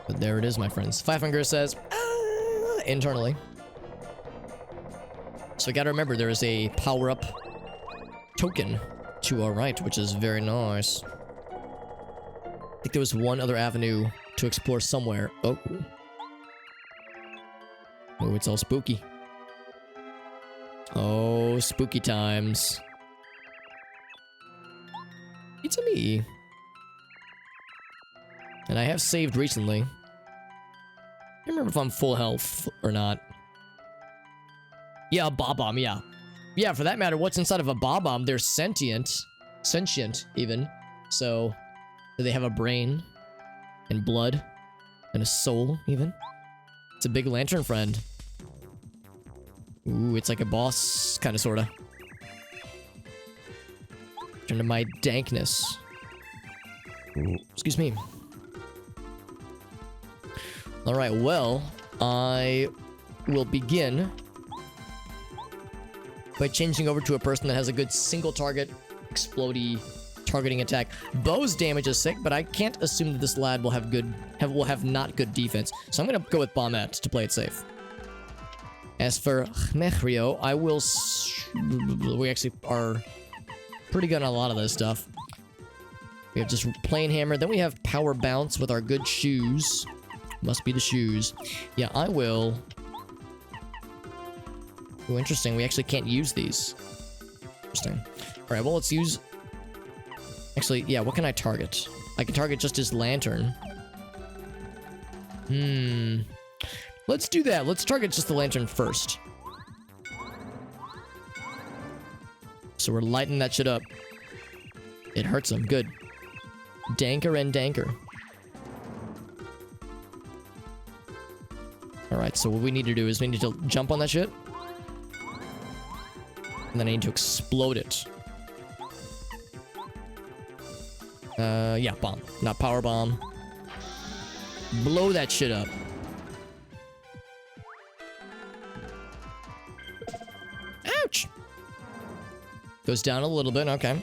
But there it is, my friends. Fivefinger says, internally. So we gotta remember there is a power-up token to our right, which is very nice. I think there was one other avenue to explore somewhere. Oh. Oh, it's all spooky. Oh, spooky times. It's a me. And I have saved recently. I don't remember if I'm full health or not. Yeah, a Bob-Omb, yeah. Yeah, for that matter, what's inside of a Bob-Omb? They're sentient. Sentient, even. So, do they have a brain? And blood? And a soul, even? It's a big lantern friend. Ooh, it's like a boss, kind of, sorta. Turn to my dankness. Ooh, excuse me. Alright, well, I will begin by changing over to a person that has a good single target, explodey targeting attack. Bow's damage is sick, but I can't assume that this lad will have not good defense. So I'm gonna go with Bombette to play it safe. As for Mechrio, I will... We actually are pretty good on a lot of this stuff. We have just plain hammer. Then we have power bounce with our good shoes. Must be the shoes. Yeah, I will... Ooh, interesting. We actually can't use these. Interesting. Alright, well, let's use... Actually, yeah, what can I target? I can target just his lantern. Let's do that. Let's target just the lantern first. So we're lighting that shit up. It hurts him. Good. Danker and danker. Alright, so what we need to do is we need to jump on that shit. And then I need to explode it. Yeah, bomb. Not power bomb. Blow that shit up. Ouch! Goes down a little bit, okay.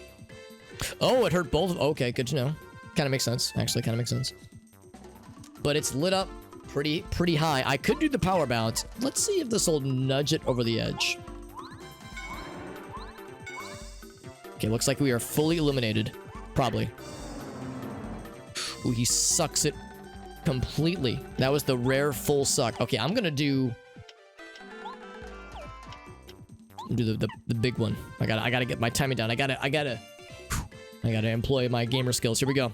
Oh, it hurt both. Okay, good to know. Kind of makes sense. Actually, kind of makes sense. But it's lit up pretty high. I could do the power bounce. Let's see if this will nudge it over the edge. Okay, looks like we are fully illuminated. Probably. Ooh, he sucks it completely. That was the rare full suck. Okay, I'm gonna do the big one. I gotta get my timing down. I gotta employ my gamer skills. Here we go.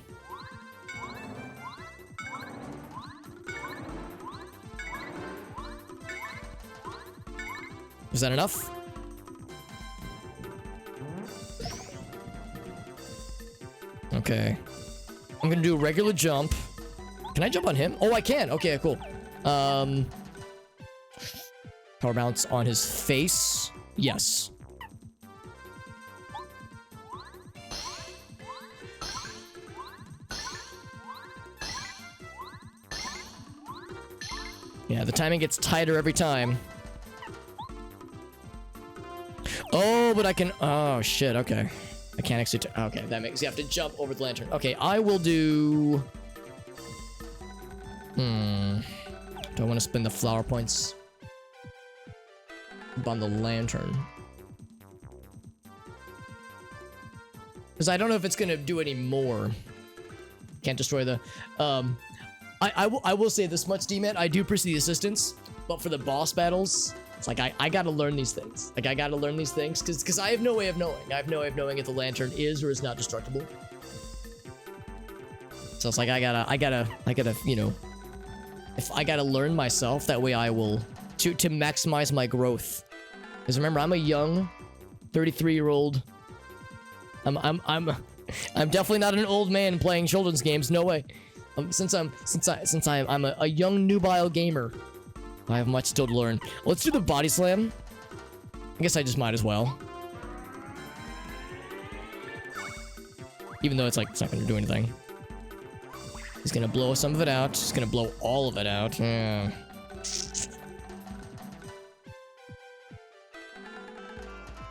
Is that enough? Okay. I'm gonna do a regular jump. Can I jump on him? Oh, I can. Okay, cool. Power bounce on his face. Yes. Yeah, the timing gets tighter every time. Oh, but I can... Oh, shit. Okay. I can't actually... Okay, that makes... You have to jump over the lantern. Okay, I will do... Do I want to spend the flower points on the lantern? Because I don't know if it's going to do any more. Can't destroy the... I will say this much, D-Man. I do appreciate the assistance, but for the boss battles, it's like I gotta learn these things. Like I gotta learn these things because I have no way of knowing. I have no way of knowing if the lantern is or is not destructible. So it's like I gotta, you know, if I gotta learn myself, that way I will to maximize my growth. Because remember, I'm a young 33-year-old. I'm definitely not an old man playing children's games. No way. Since I'm a young nubile gamer, I have much still to learn. Let's do the body slam. I guess I just might as well. Even though it's like it's not gonna do anything. He's gonna blow some of it out. He's gonna blow all of it out. Yeah.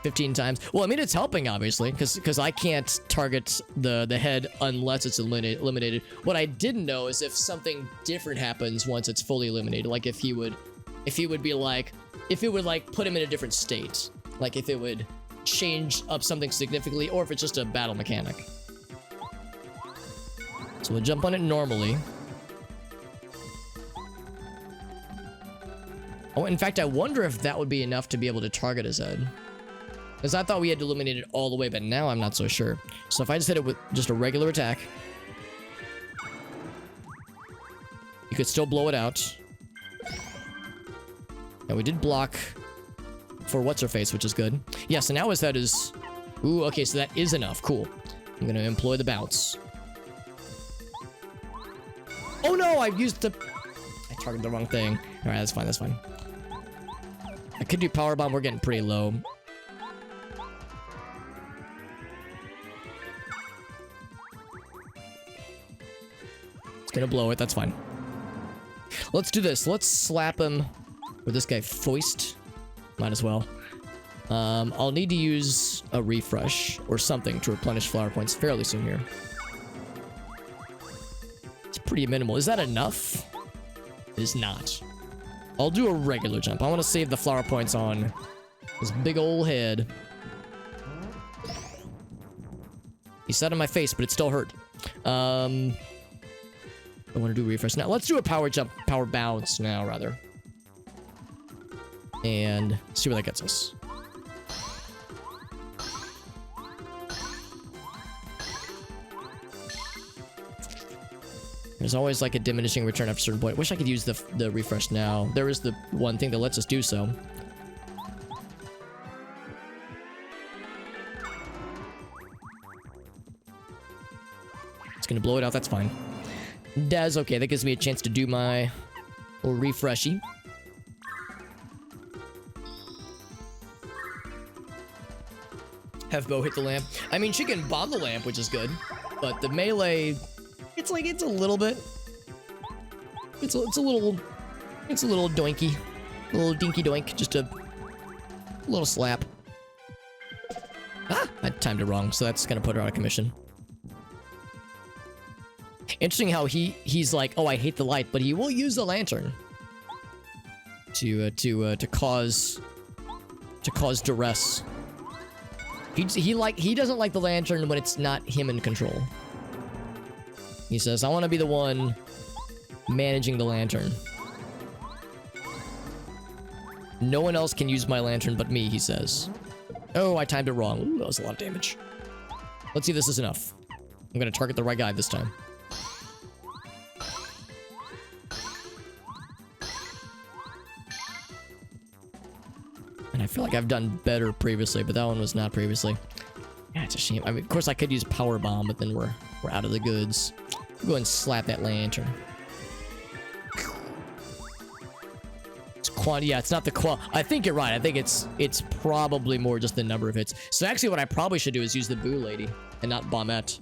15 times. Well, I mean, it's helping, obviously, because I can't target the head unless it's eliminated. What I didn't know is if something different happens once it's fully eliminated. Like if he would be like, if it would like put him in a different state. Like if it would change up something significantly, or if it's just a battle mechanic. So we'll jump on it normally. Oh, in fact, I wonder if that would be enough to be able to target his head. Because I thought we had to eliminate it all the way, but now I'm not so sure. So if I just hit it with just a regular attack, you could still blow it out. And we did block for what's-her-face, which is good. Yeah, so now his head is... Ooh, okay, so that is enough. Cool. I'm going to employ the bounce. Oh no, I used the... I targeted the wrong thing. Alright, that's fine, that's fine. I could do power bomb. We're getting pretty low. Gonna blow it, that's fine. Let's do this. Let's slap him with this guy Foist. Might as well. I'll need to use a refresh or something to replenish flower points fairly soon here. It's pretty minimal. Is that enough? It is not. I'll do a regular jump. I want to save the flower points on his big old head. He said in my face, but it still hurt. I want to do refresh now. Let's do a power jump, power bounce now, rather. And see where that gets us. There's always like a diminishing return after a certain point. Wish I could use the refresh now. There is the one thing that lets us do so. It's gonna blow it out, that's fine. That's okay, that gives me a chance to do my little refreshy. Have Bo hit the lamp. I mean, she can bomb the lamp, which is good. But the melee, it's like, it's a little bit... It's a little doinky. A little dinky doink. Just a little slap. Ah! I timed it wrong, so that's gonna put her out of commission. Interesting how he's like, oh, I hate the light, but he will use the lantern to cause duress. He doesn't like the lantern when it's not him in control. He says, I want to be the one managing the lantern. No one else can use my lantern but me, he says. Oh, I timed it wrong. Ooh, that was a lot of damage. Let's see if this is enough. I'm gonna target the right guy this time. And I feel like I've done better previously, but that one was not previously. Yeah, it's a shame. I mean, of course I could use power bomb, but then we're out of the goods. We'll go and slap that lantern. It's yeah, it's not the I think you're right. I think it's probably more just the number of hits. So actually, what I probably should do is use the Boo Lady and not Bombette.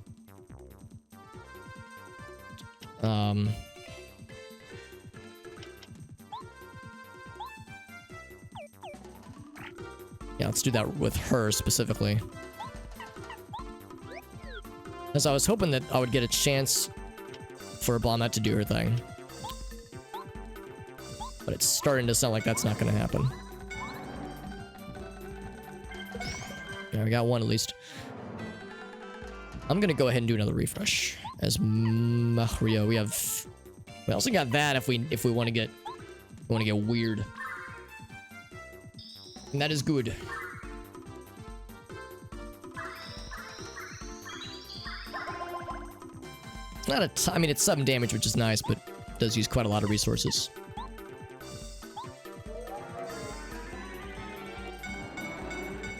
Yeah, let's do that with her specifically. As I was hoping that I would get a chance for a Bombette to do her thing. But it's starting to sound like that's not going to happen. Yeah, we got one at least. I'm going to go ahead and do another refresh. As Mario, we have We also got that if we want to get weird. And that is good. Not a ton, I mean, it's 7 damage, which is nice, but it does use quite a lot of resources.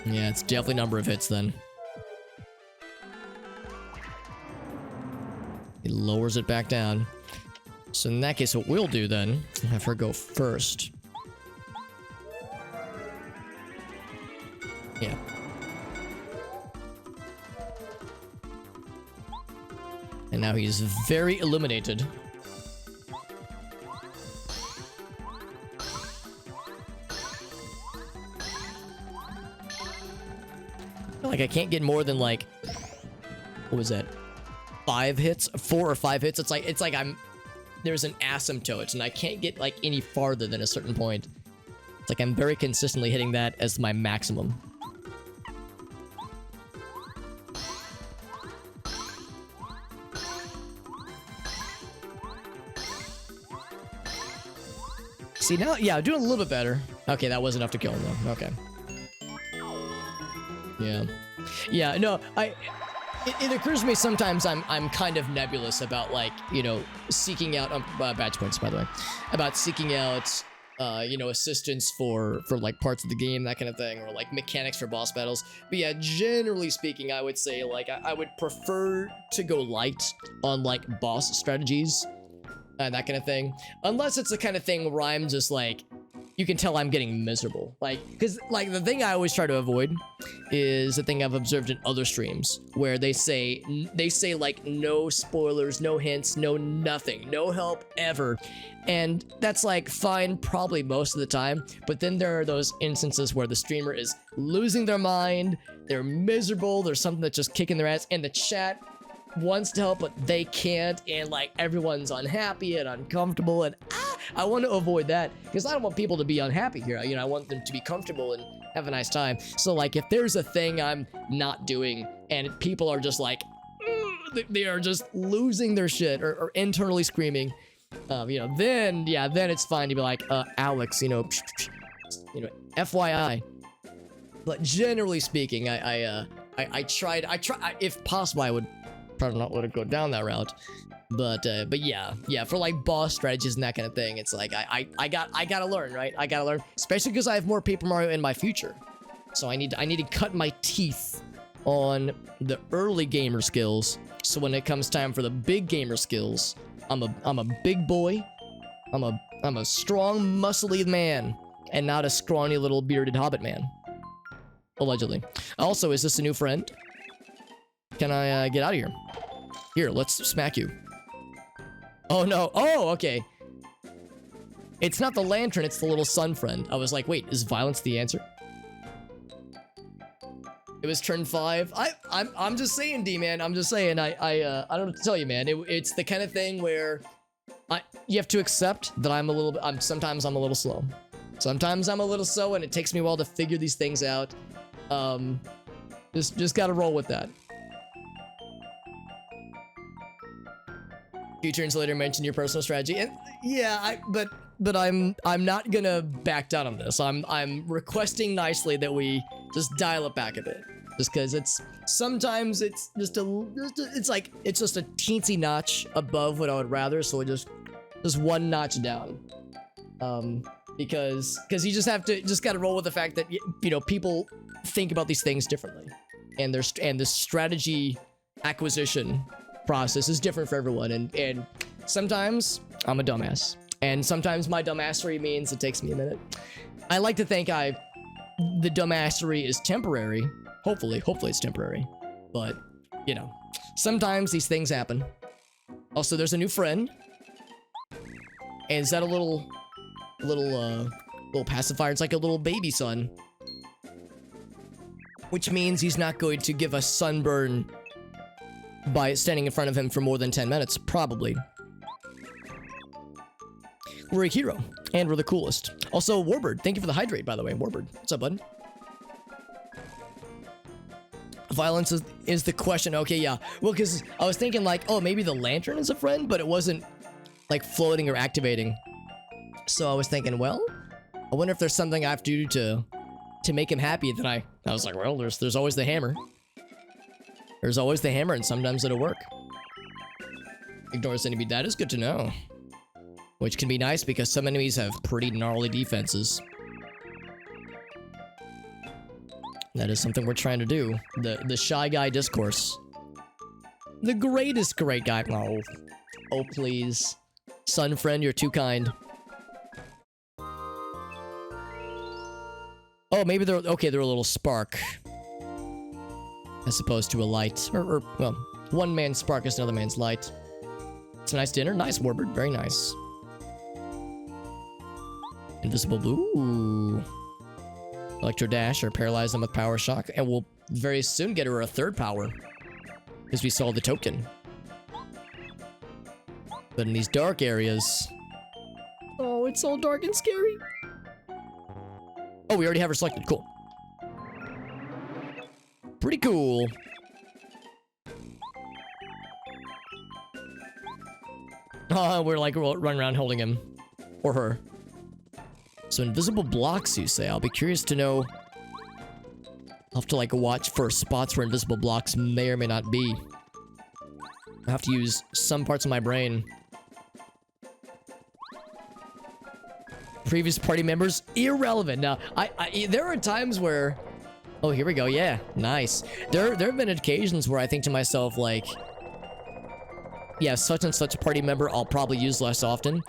Yeah, it's definitely number of hits then. He lowers it back down. So in that case, what we'll do then, have her go first. Yeah. And now he's very illuminated. Like, I can't get more than, like, what was that? 5 hits? 4 or 5 hits? It's like there's an asymptote, and I can't get, like, any farther than a certain point. It's like I'm very consistently hitting that as my maximum. See, now, yeah, doing a little bit better. Okay, that was enough to kill him, though. Okay. Yeah. Yeah, no, it occurs to me sometimes I'm kind of nebulous about, like, you know, seeking out, badge points, by the way, about seeking out, you know, assistance for like parts of the game, that kind of thing, or like mechanics for boss battles. But yeah, generally speaking, I would say, like, I would prefer to go light on, like, boss strategies, that kind of thing. Unless it's the kind of thing where I'm just, like, you can tell I'm getting miserable. Like, because, like, the thing I always try to avoid is the thing I've observed in other streams, where they say, like, no spoilers, no hints, no nothing, no help ever. And that's, like, fine probably most of the time, but then there are those instances where the streamer is losing their mind, they're miserable, there's something that's just kicking their ass, and the chat wants to help, but they can't, and, like, everyone's unhappy and uncomfortable, and I want to avoid that, because I don't want people to be unhappy here. You know, I want them to be comfortable and have a nice time. So, like, if there's a thing I'm not doing, and people are just like, they are just losing their shit, or internally screaming, you know, then, yeah, then it's fine to be like, Alex, you know, FYI. But generally speaking, I try, if possible, I would probably not let it go down that route. But yeah, for like boss strategies and that kind of thing, it's like I gotta learn, right? I gotta learn, especially because I have more Paper Mario in my future. So I need to cut my teeth on the early gamer skills. So when it comes time for the big gamer skills, I'm a big boy. I'm a strong, muscly man, and not a scrawny little bearded hobbit man. Allegedly. Also, is this a new friend? Can I get out of here? Here, let's smack you. Oh no. Oh, okay. It's not the lantern, it's the little sun friend. I was like, wait, is violence the answer? It was turn 5. I'm just saying, D-man. I'm just saying. I don't know what to tell you, man. It's the kind of thing where you have to accept that sometimes I'm a little slow. Sometimes I'm a little slow, and it takes me a while to figure these things out. Just gotta roll with that. Few turns later, mention your personal strategy, and yeah, but I'm not gonna back down on this. I'm requesting nicely that we just dial it back a bit, just because sometimes it's just a teensy notch above what I would rather, so just one notch down. Because you just gotta roll with the fact that, you know, people think about these things differently, and the strategy acquisition process is different for everyone, and sometimes I'm a dumbass, and sometimes my dumbassery means it takes me a minute. I like to think the dumbassery is temporary. Hopefully it's temporary, but, you know, sometimes these things happen. Also, there's a new friend, and is that a little pacifier? It's like a little baby sun, which means he's not going to give us sunburn by standing in front of him for more than 10 minutes, probably. We're a hero, and we're the coolest. Also, Warbird, thank you for the hydrate, by the way. Warbird, what's up, bud? Violence is the question. Okay, yeah. Well, because I was thinking, like, oh, maybe the lantern is a friend, but it wasn't like floating or activating. So I was thinking, well, I wonder if there's something I have to do to make him happy. Then I was like, well, there's always the hammer. There's always the hammer, and sometimes it'll work. Ignores enemy. That is good to know. Which can be nice because some enemies have pretty gnarly defenses. That is something we're trying to do. The Shy Guy Discourse. The greatest great guy. Oh. Oh, please. Sun friend, you're too kind. Oh, maybe they're... Okay, they're a little spark. As opposed to a light. Or well, one man's spark is another man's light. It's a nice dinner. Nice, Warbird. Very nice. Invisible blue. Ooh. Electro Dash or paralyze them with Power Shock. And we'll very soon get her a third power. Because we saw the token. But in these dark areas... Oh, it's all dark and scary. Oh, we already have her selected. Cool. Pretty cool. We're like running around holding him. Or her. So invisible blocks, you say. I'll be curious to know. I'll have to like watch for spots where invisible blocks may or may not be. I have to use some parts of my brain. Previous party members, irrelevant. Now, there are times where... Oh, here we go. Yeah, nice. There have been occasions where I think to myself, like... Yeah, such and such party member I'll probably use less often.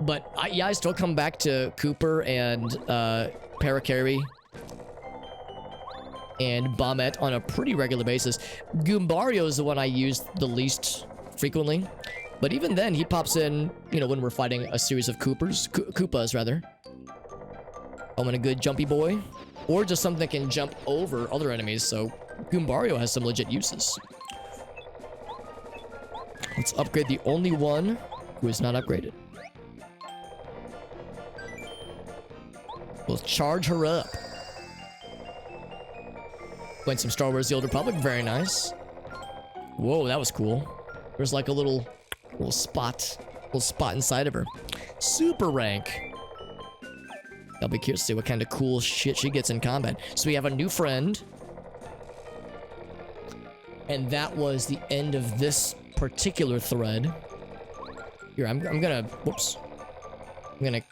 But, I still come back to Cooper and Parakarry and Bombette on a pretty regular basis. Goombario is the one I use the least frequently. But even then, he pops in, you know, when we're fighting a series of Koopas, rather. I'm a good jumpy boy. Or just something that can jump over other enemies, so Goombario has some legit uses. Let's upgrade the only one who is not upgraded. We'll charge her up. Went some Star Wars The Old Republic, very nice. Whoa, that was cool. There's like a little spot inside of her. Super rank. I'll be curious to see what kind of cool shit she gets in combat. So we have a new friend. And that was the end of this particular thread. Here, I'm gonna... Whoops. I'm gonna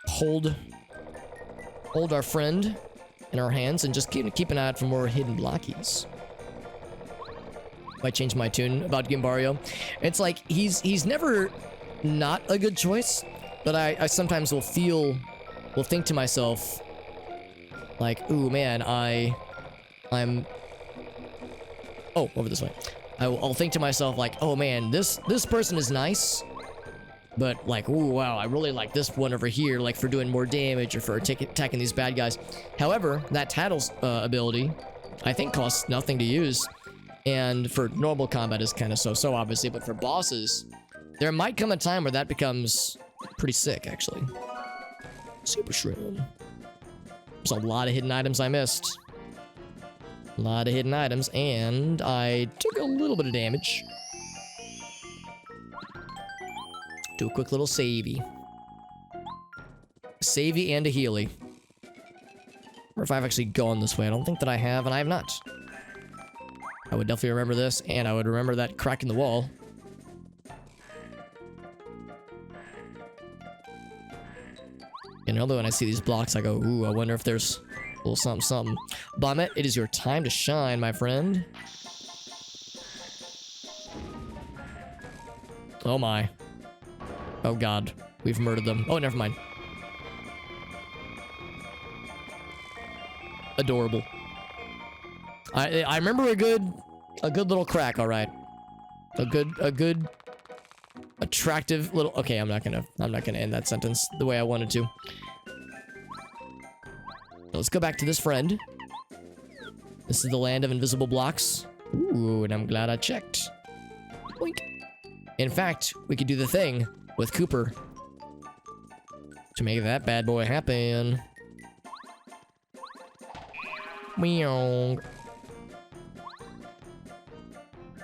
hold our friend in our hands and just keep an eye out for more hidden blockies. Might change my tune about Goombario. It's like, he's never not a good choice, but I sometimes will think to myself, like, ooh, man, I'm... Oh, over this way. I'll think to myself, like, oh, man, this person is nice, but, like, ooh, wow, I really like this one over here, like, for doing more damage or for attacking these bad guys. However, that Tattle's ability, I think, costs nothing to use, and for normal combat is kind of so obviously, but for bosses, there might come a time where that becomes pretty sick, actually. Super Shroom. There's a lot of hidden items I missed. A lot of hidden items, and I took a little bit of damage. Do a quick little savey. Savey and a healy. Or if I've actually gone this way. I don't think that I have, and I have not. I would definitely remember this, and I would remember that crack in the wall. And although when I see these blocks, I go, ooh, I wonder if there's a little something. Bombette, it is your time to shine, my friend. Oh my. Oh god. We've murdered them. Oh, never mind. Adorable. I remember a good little crack, alright. A good attractive little... Okay, I'm not gonna end that sentence the way I wanted to. Let's go back to this friend. This is the land of invisible blocks. Ooh, and I'm glad I checked. Boink. In fact, we could do the thing with Cooper to make that bad boy happen. Meow.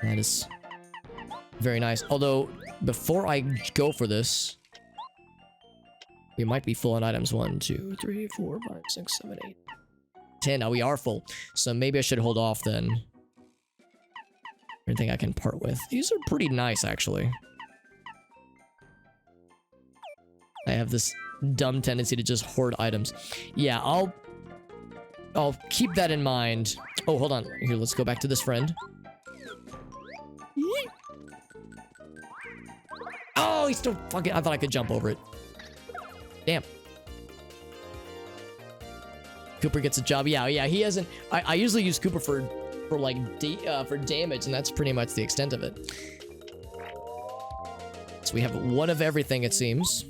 That is very nice. Although, before I go for this, we might be full on items. 1, 2, 3, 4, 5, 6, 7, 8, 10. Now we are full. So maybe I should hold off then. Anything I can part with. These are pretty nice, actually. I have this dumb tendency to just hoard items. Yeah, I'll keep that in mind. Oh, hold on. Here, let's go back to this friend. Oh, he's still fucking... I thought I could jump over it. Damn. Cooper gets a job. Yeah, he hasn't... I usually use Cooper for like for damage, and that's pretty much the extent of it. So we have one of everything, it seems.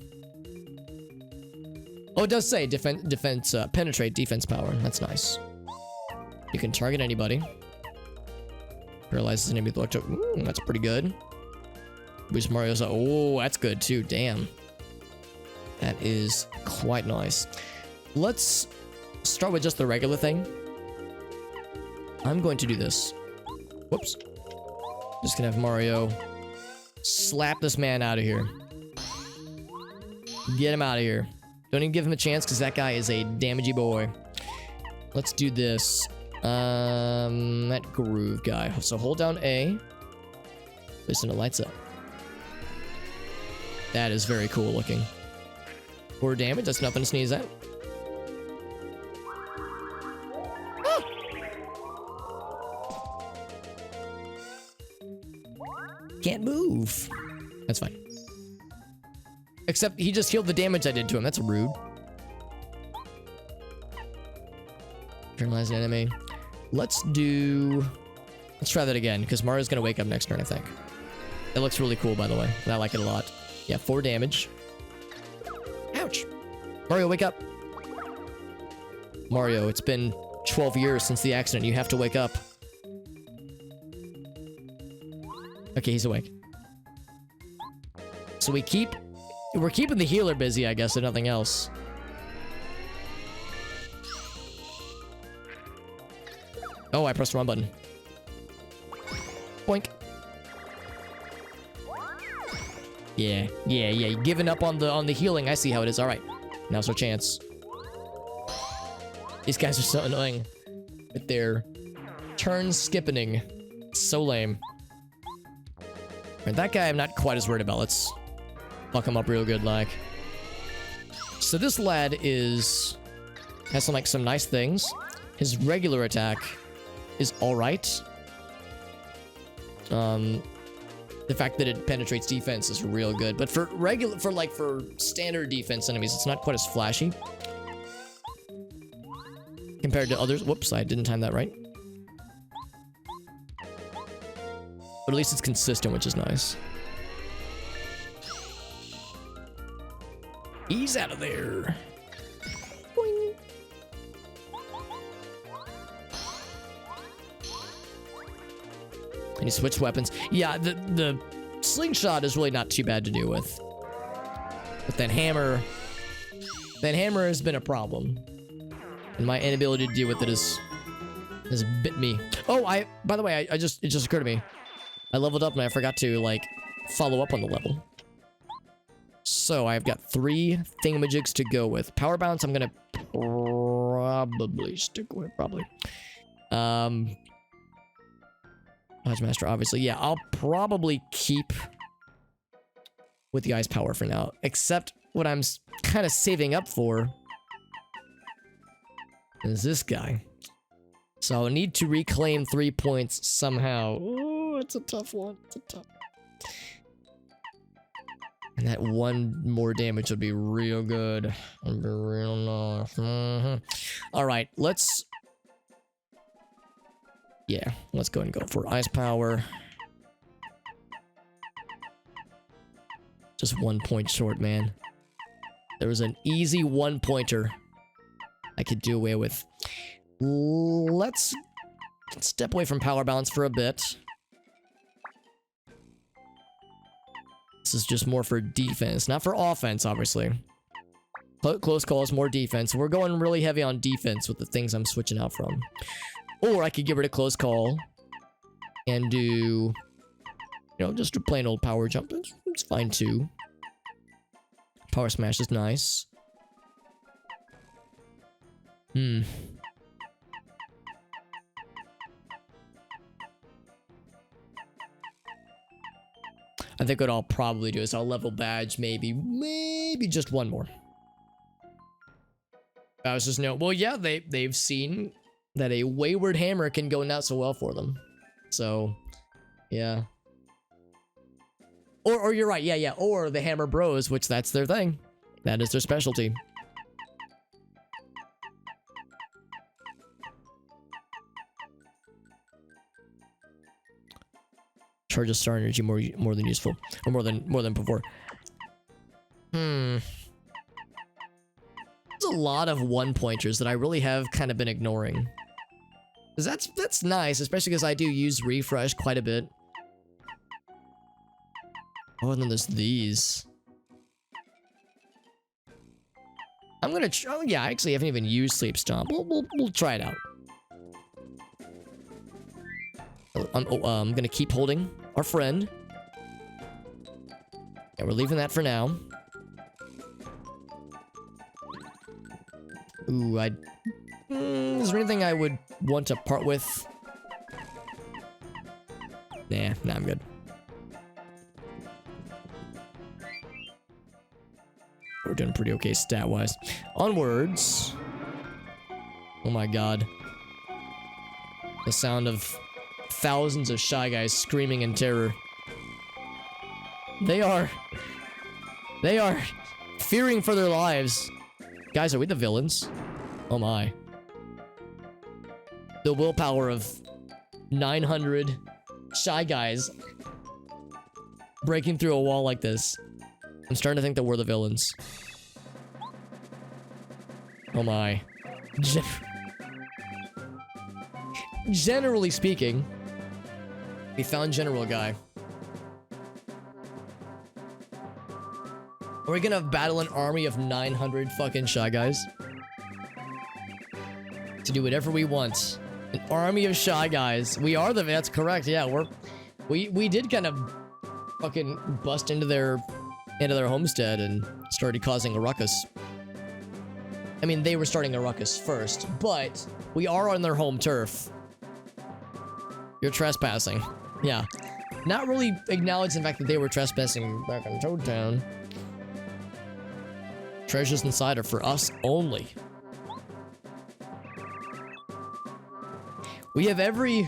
Oh, it does say defense, penetrate defense power. That's nice. You can target anybody. Paralyzes enemy electro. That's pretty good. Boost Mario's. Oh, that's good too. Damn. That is quite nice. Let's start with just the regular thing. I'm going to do this. Whoops. Just gonna have Mario slap this man out of here. Get him out of here. Don't even give him a chance because that guy is a damagey boy. Let's do this. That groove guy. So hold down A. Listen, it lights up. That is very cool looking. 4 damage, that's nothing to sneeze at. Ah! Can't move. That's fine. Except he just healed the damage I did to him. That's rude. Paralyze an enemy. Let's try that again, because Mario's gonna wake up next turn, I think. It looks really cool, by the way, and I like it a lot. Yeah, 4 damage. Ouch! Mario, wake up! Mario, it's been 12 years since the accident. You have to wake up. Okay, he's awake. So we're keeping the healer busy, I guess, if nothing else. Oh, I pressed the wrong button. Boink. Yeah. You're giving up on the healing. I see how it is. All right. Now's our chance. These guys are so annoying with their turn skipping. So lame. Right, that guy I'm not quite as worried about. Let's fuck him up real good, like. So this lad has some nice things. His regular attack is all right. The fact that it penetrates defense is real good, but for standard defense enemies, it's not quite as flashy compared to others. Whoops, I didn't time that right. But at least it's consistent, which is nice. He's out of there. Boing. And he switched weapons. Yeah, the slingshot is really not too bad to do with. But that hammer has been a problem. And my inability to deal with it has bit me. Oh, by the way, it just occurred to me. I leveled up and I forgot to, like, follow up on the level. So I've got 3 thingamajigs to go with. Power bounce, I'm gonna probably stick with, Dodge Master, obviously. Yeah, I'll probably keep with the ice power for now. Except what I'm kind of saving up for is this guy. So I need to reclaim 3 points somehow. Oh, it's a tough one. It's a tough. And that 1 more damage would be real good. Would be real nice. All right, let's go and go for ice power. Just 1 point short, man. There was an easy 1-pointer I could do away with. Let's step away from power balance for a bit. This is just more for defense, not for offense, obviously. Close call is more defense. We're going really heavy on defense with the things I'm switching out from. Or I could get rid of close call and do You know, just a plain old power jump. It's fine too. Power smash is nice. I think what I'll probably do is I'll level badge maybe just one more. I was just well, yeah, they've seen that a wayward hammer can go not so well for them. So, yeah. Or you're right, yeah. Or the hammer bros, which that's their thing. That is their specialty. Charges star energy more than useful, or more than before. There's a lot of one pointers that I really have kind of been ignoring. 'Cause that's nice, especially because I do use refresh quite a bit. Oh, and then there's these. I'm gonna. Oh yeah, I actually haven't even used sleep stomp. We'll try it out. I'm gonna keep holding our friend. Yeah, we're leaving that for now. Ooh, is there anything I would want to part with? Nah, I'm good. We're doing pretty okay stat-wise. Onwards. Oh my god. The sound of thousands of Shy Guys screaming in terror. They are fearing for their lives. Guys, are we the villains? Oh my. The willpower of 900 Shy Guys breaking through a wall like this. I'm starting to think that we're the villains. Oh my. Generally speaking, we found General Guy. Are we gonna battle an army of 900 fucking Shy Guys? To do whatever we want. An army of Shy Guys. We are the... That's correct, yeah. We did kind of fucking bust into their homestead and started causing a ruckus. I mean, they were starting a ruckus first, but we are on their home turf. You're trespassing. Yeah. Not really acknowledging the fact that they were trespassing back in Toad Town. Treasures inside are for us only. We have every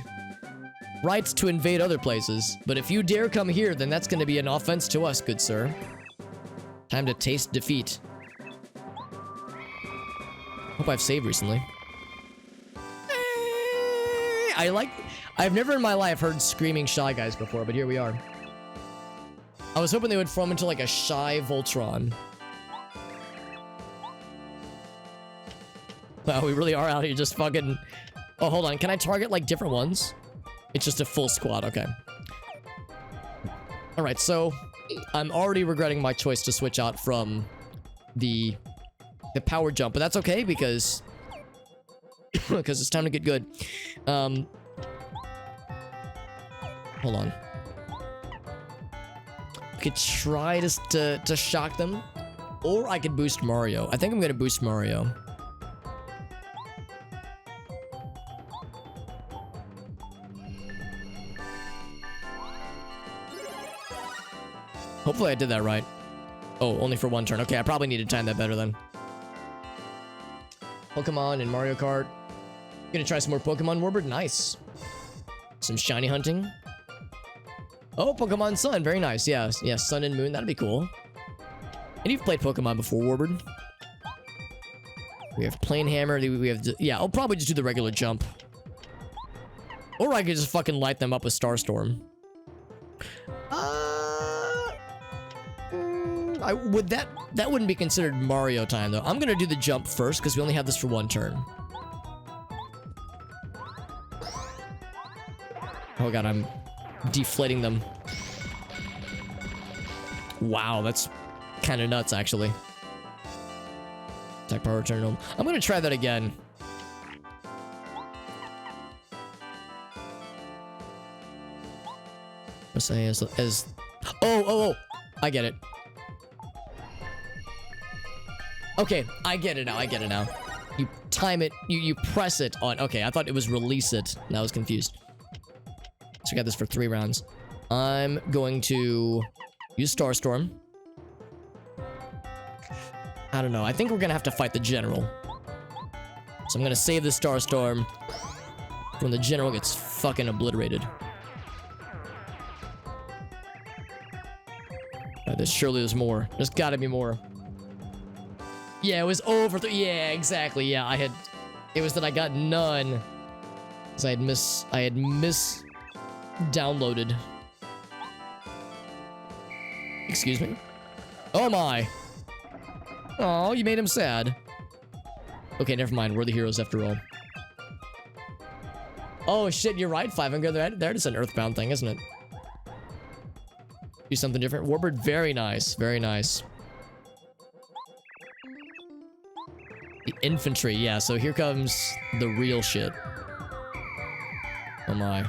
right to invade other places, but if you dare come here, then that's going to be an offense to us, good sir. Time to taste defeat. Hope I've saved recently. I've never in my life heard screaming Shy Guys before, but here we are. I was hoping they would form into like a Shy Voltron. Wow, we really are out here just fucking... Oh, hold on. Can I target like different ones? It's just a full squad. Okay. Alright, so I'm already regretting my choice to switch out from the power jump, but that's okay because because it's time to get good. Hold on. I could try to shock them, or I could boost Mario. I think I'm gonna boost Mario. Hopefully I did that right. Oh, only for one turn. Okay, I probably need to time that better then. Pokemon and Mario Kart. Gonna try some more Pokemon Warbird. Nice. Some shiny hunting. Oh, Pokemon Sun. Very nice. Yeah, Sun and Moon. That'd be cool. And you've played Pokemon before, Warbird. We have Plane Hammer. We have... Yeah, I'll probably just do the regular jump. Or I could just fucking light them up with Starstorm. That wouldn't be considered Mario time though. I'm gonna do the jump first because we only have this for one turn. Oh god, I'm deflating them. Wow, that's kind of nuts actually. Attack power turn home. I'm gonna try that again. Let's say as oh, I get it. Okay, I get it now. You time it, you press it on. Okay, I thought it was release it, and I was confused. So we got this for 3 rounds. I'm going to use Starstorm. I don't know. I think we're gonna have to fight the general. So I'm gonna save the Starstorm when the general gets fucking obliterated. Surely there's more. There's gotta be more. Yeah, it was over. Yeah, exactly. Yeah, it was that I got none. Because I had downloaded. Excuse me? Oh my. Oh, you made him sad. Okay, never mind. We're the heroes after all. Oh shit, you're right, 500. That is an Earthbound thing, isn't it? Do something different. Warbird, very nice. Very nice. The infantry, yeah, so here comes the real shit. Oh my.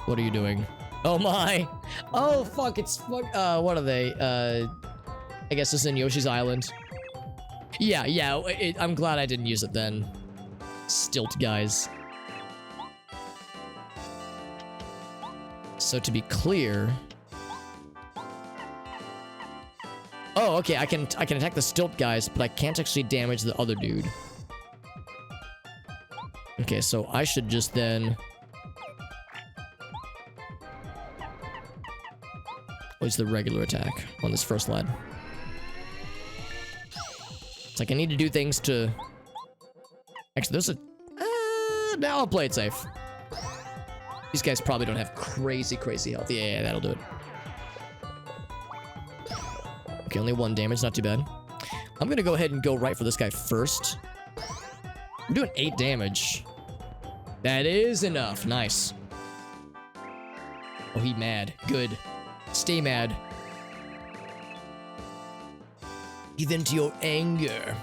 What are you doing? Oh my! Oh fuck, it's what are they? I guess it's in Yoshi's Island. Yeah, I'm glad I didn't use it then. Stilt guys. So to be clear... Oh, okay, I can attack the stilt guys, but I can't actually damage the other dude. Okay, so I should just then... What's the regular attack on this first lad? It's like I need to do things to... Actually, there's a... now I'll play it safe. These guys probably don't have crazy health. Yeah, that'll do it. Okay, only 1 damage, not too bad. I'm gonna go ahead and go right for this guy first. I'm doing 8 damage. That is enough. Nice. Oh, he mad. Good. Stay mad. Give in to your anger.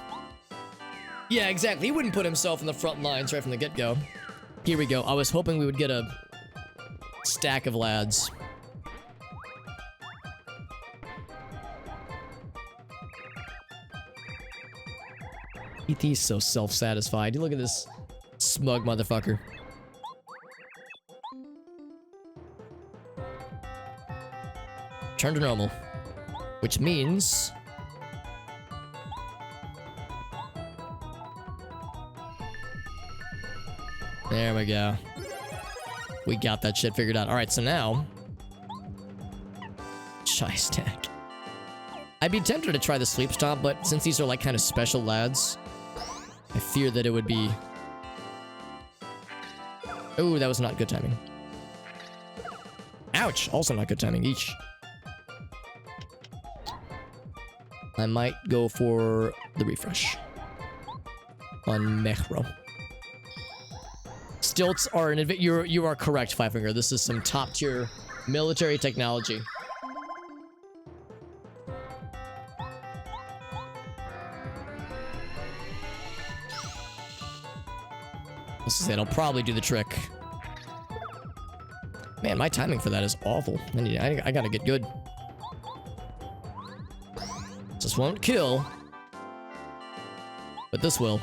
Yeah, exactly. He wouldn't put himself in the front lines right from the get-go. Here we go. I was hoping we would get a stack of lads. He's so self-satisfied. You look at this smug motherfucker. Turn to normal. Which means... There we go. We got that shit figured out. Alright, so now... Shy stack. I'd be tempted to try the sleep stomp, but since these are like kind of special lads, I fear that it would be... Oh, that was not good timing. Ouch! Also not good timing. Each. I might go for the refresh. On Mechro. Stilts are an you are correct, Five Finger. This is some top tier military technology. This is it. I'll probably do the trick. Man, my timing for that is awful. I gotta get good. This won't kill, but this will.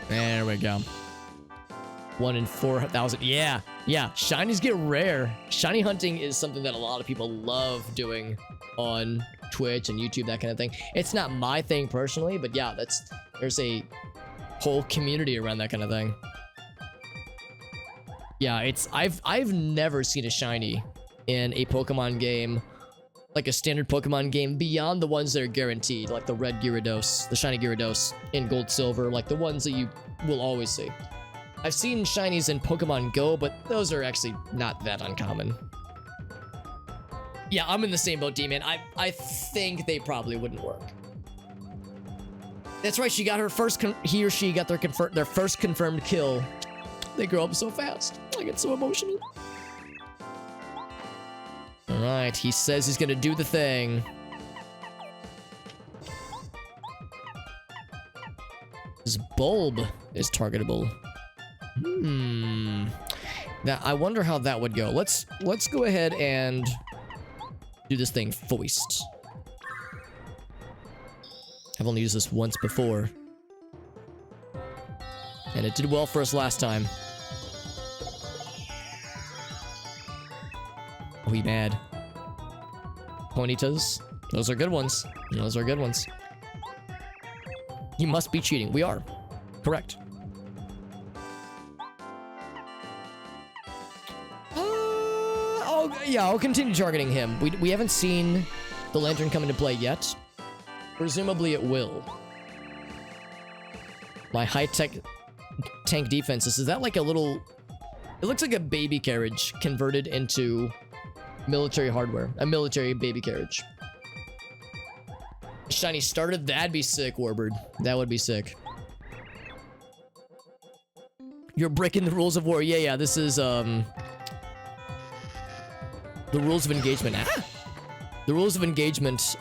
There we go. 1 in 4,000. Yeah. Shinies get rare. Shiny hunting is something that a lot of people love doing on Twitch and YouTube, that kind of thing. It's not my thing personally, but yeah, there's a whole community around that kind of thing. Yeah, I've never seen a shiny in a Pokemon game, like a standard Pokemon game, beyond the ones that are guaranteed, like the red Gyarados, the shiny Gyarados in Gold Silver, like the ones that you will always see. I've seen shinies in Pokemon Go, but those are actually not that uncommon. Yeah, I'm in the same boat, D-Man. I think they probably wouldn't work. That's right, she got her first, he or she got their first confirmed kill. They grow up so fast. I get so emotional. Alright, he says he's gonna do the thing. His bulb is targetable. Now, I wonder how that would go. Let's go ahead and do this thing first. I've only used this once before. And it did well for us last time. We mad. Ponytas. Those are good ones. Those are good ones. You must be cheating. We are. Correct. Yeah, I'll continue targeting him. We haven't seen the lantern come into play yet. Presumably it will. My high-tech tank defenses. Is that like a little... It looks like a baby carriage converted into military hardware. A military baby carriage. Shiny started? That'd be sick, Warbird. That would be sick. You're breaking the rules of war. Yeah, this is, the rules of engagement. Ah! The rules of engagement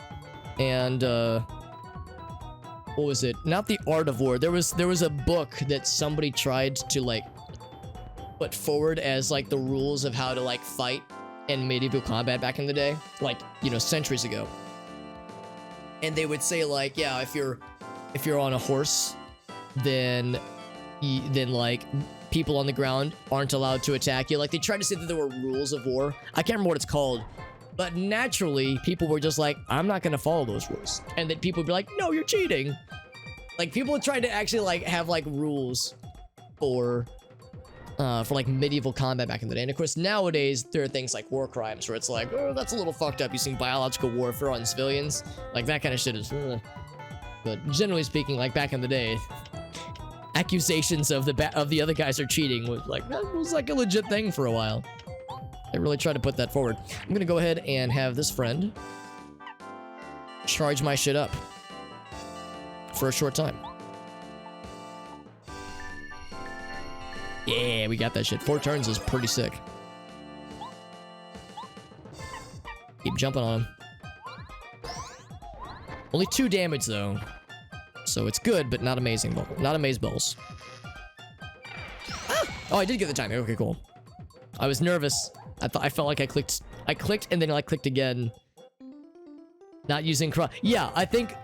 and, what was it? Not the art of war. There was a book that somebody tried to, like, put forward as, like, the rules of how to, like, fight in medieval combat back in the day. Like, you know, centuries ago. And they would say, like, yeah, if you're on a horse, then like, people on the ground aren't allowed to attack you. Like, they tried to say that there were rules of war. I can't remember what it's called. But naturally, people were just like, I'm not gonna follow those rules. And then people would be like, no, you're cheating. Like, people were trying to actually, like, have, like, rules for like, medieval combat back in the day. And, of course, nowadays, there are things like war crimes where it's like, oh, that's a little fucked up using biological warfare on civilians. Like, that kind of shit is... But generally speaking, like, back in the day, accusations of the other guys are cheating was like, that was like a legit thing for a while. They really tried to put that forward. I'm gonna go ahead and have this friend charge my shit up for a short time. Yeah, we got that shit. 4 turns is pretty sick. Keep jumping on him. Only 2 damage though, so it's good, but not amazing. Not amaze balls. Ah! Oh, I did get the timing. Okay, cool. I was nervous. I felt like I clicked and then I clicked again. Not using yeah, I think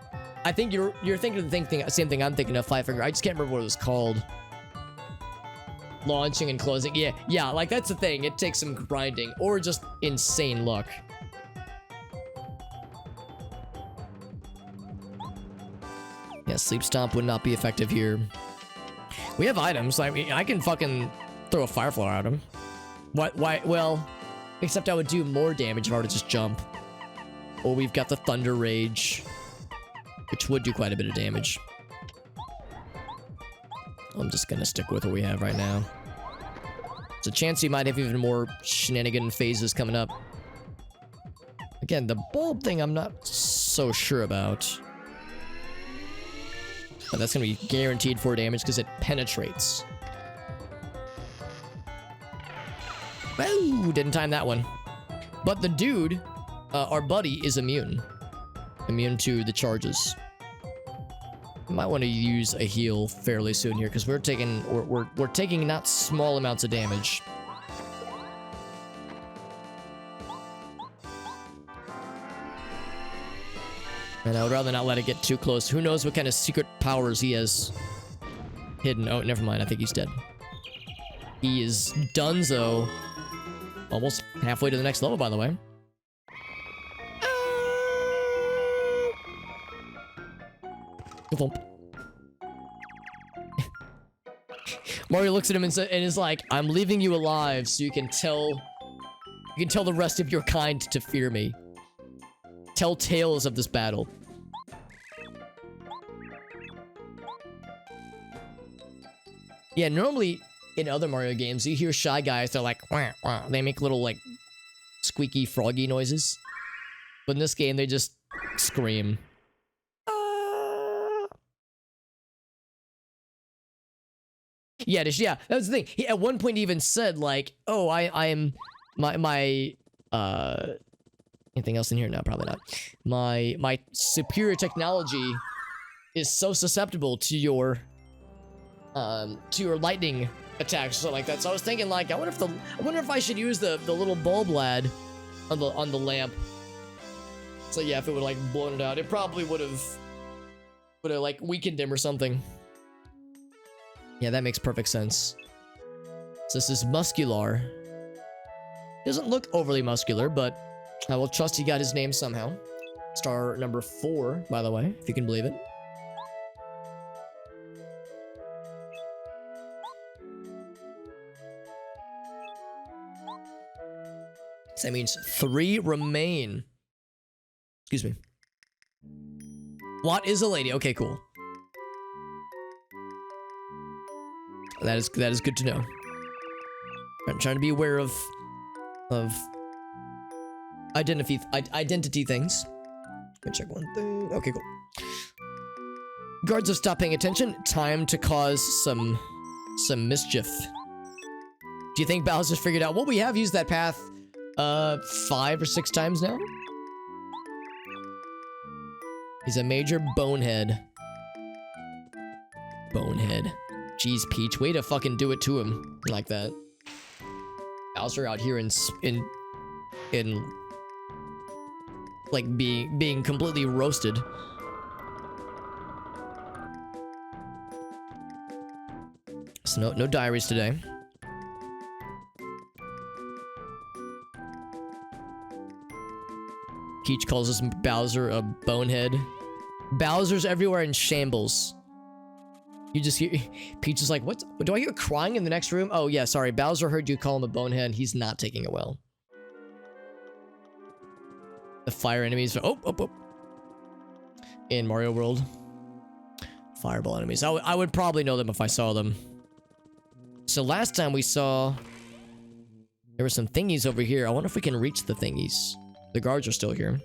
you're thinking of the same thing I'm thinking of, Five Finger. I just can't remember what it was called. Launching and closing. Yeah, like that's the thing. It takes some grinding or just insane luck. Yeah, Sleep Stomp would not be effective here. We have items. I mean, I can fucking throw a Fire Flower at him. What? Why? Well, except I would do more damage if I were to just jump. Or we've got the Thunder Rage, which would do quite a bit of damage. I'm just gonna stick with what we have right now. There's a chance we might have even more shenanigan phases coming up. Again, the bulb thing I'm not so sure about. But that's gonna be guaranteed 4 damage because it penetrates. Woo! Didn't time that one. But the dude, our buddy, is immune. Immune to the charges. Might want to use a heal fairly soon here because we're taking not small amounts of damage. And I would rather not let it get too close. Who knows what kind of secret powers he has hidden. Oh, never mind. I think he's dead. He is donezo. Almost halfway to the next level, by the way. Mario looks at him and is like, I'm leaving you alive so you can tell the rest of your kind to fear me. Tell tales of this battle. Yeah, normally in other Mario games, you hear Shy Guys, they're like, wah, wah. They make little, like, squeaky, froggy noises. But in this game, they just scream. Yeah, that was the thing. He, at one point, even said, like, oh, I'm... Anything else in here? No, probably not. My superior technology is so susceptible to your to your lightning attacks or something like that. So I was thinking, like, I wonder if I should use the little bulb lad on the lamp. So yeah, if it would like blown it out, it probably would have like weakened him or something. Yeah, that makes perfect sense. So this is muscular. Doesn't look overly muscular, but I will trust he got his name somehow. Star number 4, by the way, if you can believe it. So that means 3 remain. Excuse me. What is a lady? Okay, cool. That is good to know. I'm trying to be aware of identity things. Let me check one thing. Okay, cool. Guards have stopped paying attention. Time to cause some mischief. Do you think Bowser's figured out? Well, we have used that path 5 or 6 times now. He's a major bonehead. Bonehead. Jeez, Peach, way to fucking do it to him like that. Bowser out here in like being completely roasted. So no diaries today. Peach calls us Bowser a bonehead. Bowser's everywhere in shambles. You just hear Peach is like, what? Do I hear crying in the next room? Oh yeah, sorry. Bowser heard you call him a bonehead. He's not taking it well. The fire enemies. Oh. In Mario World. Fireball enemies. I would probably know them if I saw them. So last time we saw there were some thingies over here. I wonder if we can reach the thingies. The guards are still here,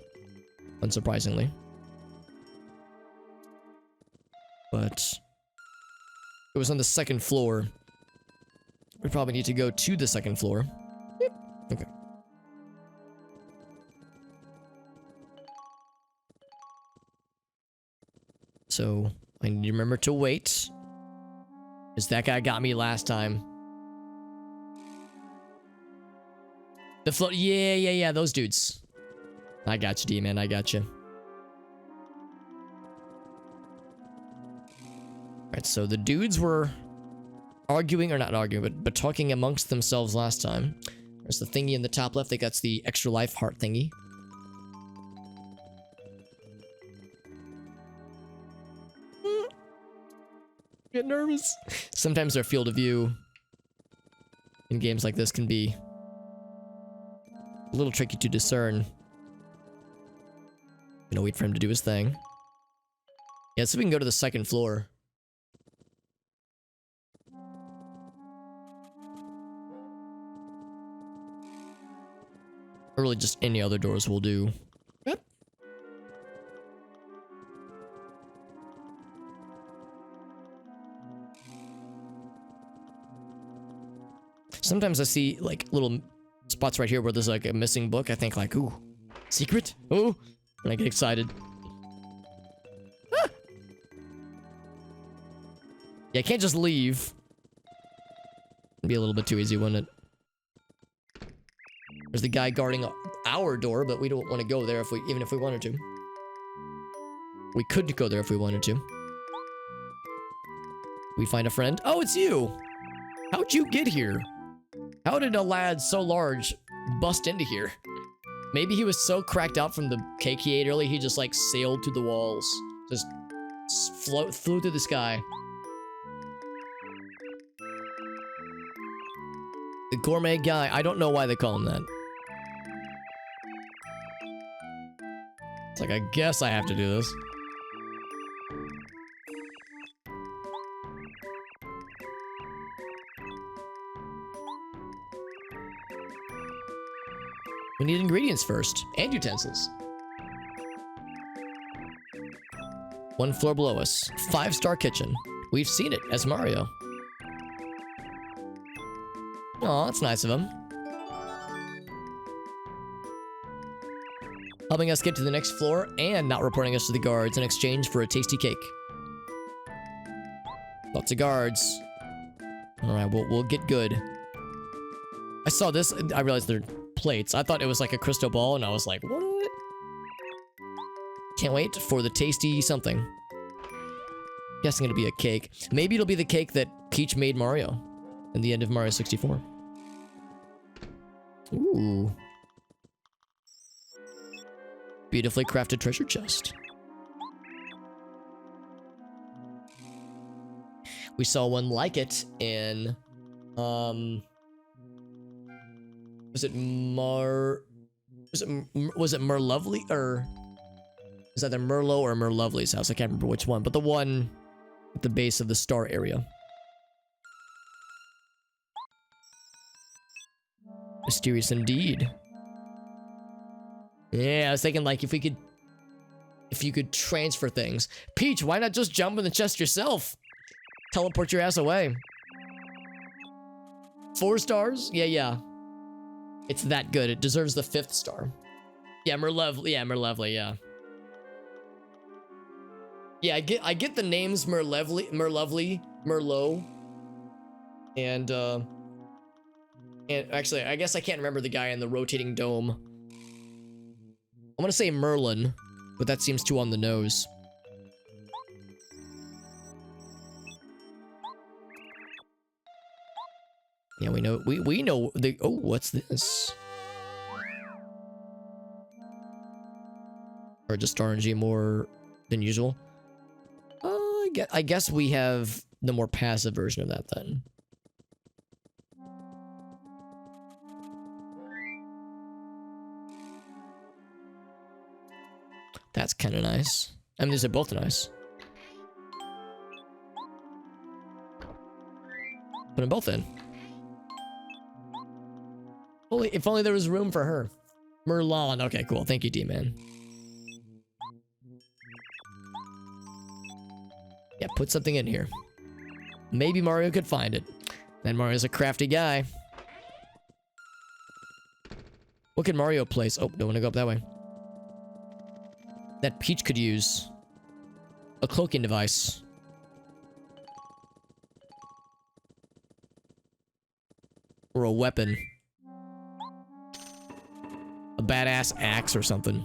unsurprisingly. But it was on the 2nd floor. We probably need to go to the 2nd floor. Yep. Okay. So I need to remember to wait. Because that guy got me last time. The float. Yeah, those dudes. I got you, D-Man. I got you. Alright, so the dudes were arguing, or not arguing, but talking amongst themselves last time. There's the thingy in the top left. They got the extra life heart thingy. Get nervous. Sometimes their field of view in games like this can be a little tricky to discern. Gonna wait for him to do his thing. Yeah, so we can go to the 2nd floor. Or really just any other doors will do. Yep. Sometimes I see like little spots right here where there's like a missing book. I think like, ooh, secret? Oh, and I get excited. Ah! Yeah, I can't just leave. It'd be a little bit too easy, wouldn't it? There's the guy guarding our door, but we don't want to go there even if we wanted to. We could go there if we wanted to. We find a friend. Oh, it's you! How'd you get here? How did a lad so large bust into here? Maybe he was so cracked out from the cake he ate earlier, he just like sailed through the walls. Just flew through the sky. The gourmet guy. I don't know why they call him that. It's like, I guess I have to do this. We need ingredients first, and utensils. 1 floor below us. 5-star kitchen. We've seen it as Mario. Aw, that's nice of him. Helping us get to the next floor and not reporting us to the guards in exchange for a tasty cake. Well, Lots of guards. Alright, we'll get good. I saw this, I realized they're plates. I thought it was like a crystal ball, and I was like, what? Can't wait for the tasty something. Guessing it'll be a cake. Maybe it'll be the cake that Peach made Mario in the end of Mario 64. Ooh. Beautifully crafted treasure chest. We saw one like it in, was it Merlovely, or is either Merlot or Merlovely's house? I can't remember which one, but the one at the base of the star area. Mysterious indeed. Yeah, I was thinking like if you could transfer things. Peach, why not just jump in the chest yourself? Teleport your ass away. 4 stars? Yeah. It's that good. It deserves the 5th star. Yeah, Merlovely, yeah. Yeah, I get the names Merlovely, Merlot, and actually, I guess I can't remember the guy in the rotating dome. I'm gonna say Merlin, but that seems too on the nose. Yeah, we know the. Oh, what's this? Or just RNG more than usual. I guess we have the more passive version of that then. That's kind of nice. I mean, these are both nice. Put them both in. If only there was room for her. Merlon. Okay, cool. Thank you, D-Man. Yeah, put something in here. Maybe Mario could find it. And Mario's a crafty guy. What can Mario place? Oh, don't want to go up that way. That Peach could use a cloaking device. Or a weapon. A badass axe or something.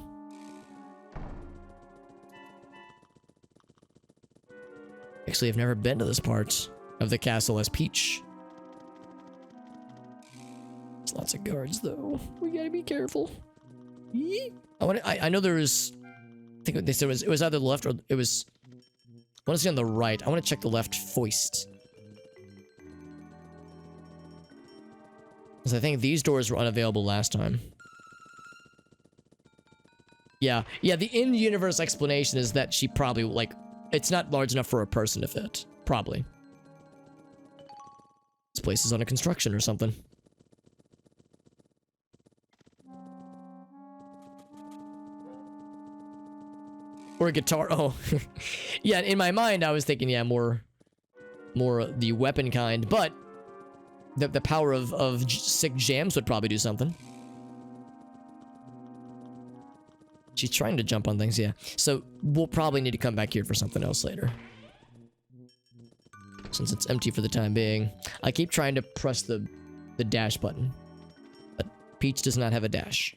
Actually, I've never been to this part of the castle as Peach. There's lots of guards, though. We gotta be careful. I know there was. I think they said it was either the left or it was. I want to see on the right. I want to check the left foist. Because I think these doors were unavailable last time. Yeah, the in-universe explanation is that she probably, like, it's not large enough for a person to fit. Probably. This place is under construction or something. Or a guitar. Oh. Yeah, in my mind, I was thinking, yeah, more the weapon kind. But the power of sick jams would probably do something. She's trying to jump on things, yeah. So we'll probably need to come back here for something else later. Since it's empty for the time being. I keep trying to press the dash button. But Peach does not have a dash.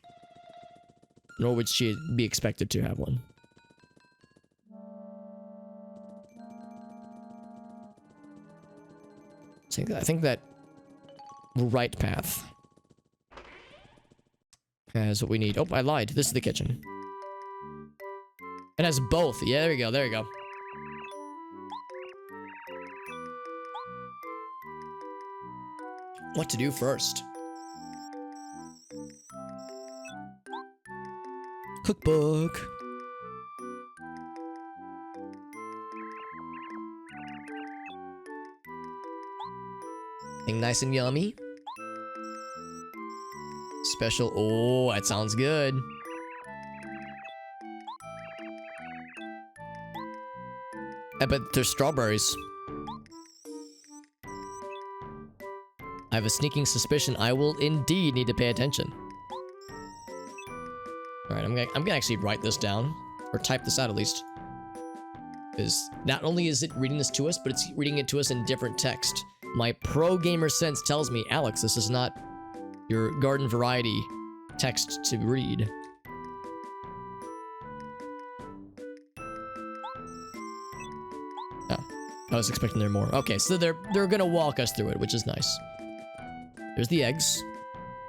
Nor would she be expected to have one. I think that right path has what we need. Oh, I lied. This is the kitchen. It has both. Yeah, there we go. There we go. What to do first? Cookbook. Thing nice and yummy. Special. Oh, that sounds good. I bet there's strawberries. I have a sneaking suspicion I will indeed need to pay attention. Alright, I'm gonna actually write this down. Or type this out at least. Because not only is it reading this to us, but it's reading it to us in different text. My pro gamer sense tells me, Alex, this is not your garden variety text to read. Oh, I was expecting there more. Okay, so they're gonna walk us through it, which is nice. There's the eggs,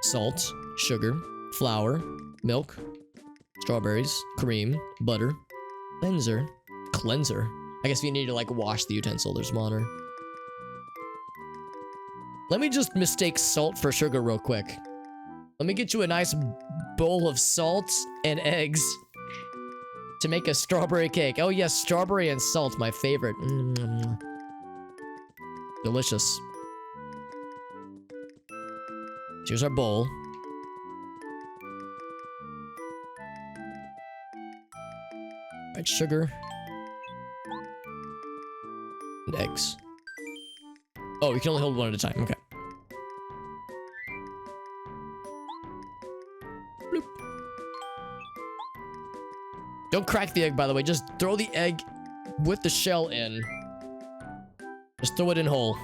salt, sugar, flour, milk, strawberries, cream, butter, cleanser. I guess if you need to like wash the utensil, there's water. Let me just mistake salt for sugar real quick. Let me get you a nice bowl of salt and eggs to make a strawberry cake. Oh yes, strawberry and salt, my favorite. Delicious. Here's our bowl. Right, sugar. And eggs. Oh, you can only hold one at a time. Okay. Bloop. Don't crack the egg, by the way. Just throw the egg with the shell in. Just throw it in whole.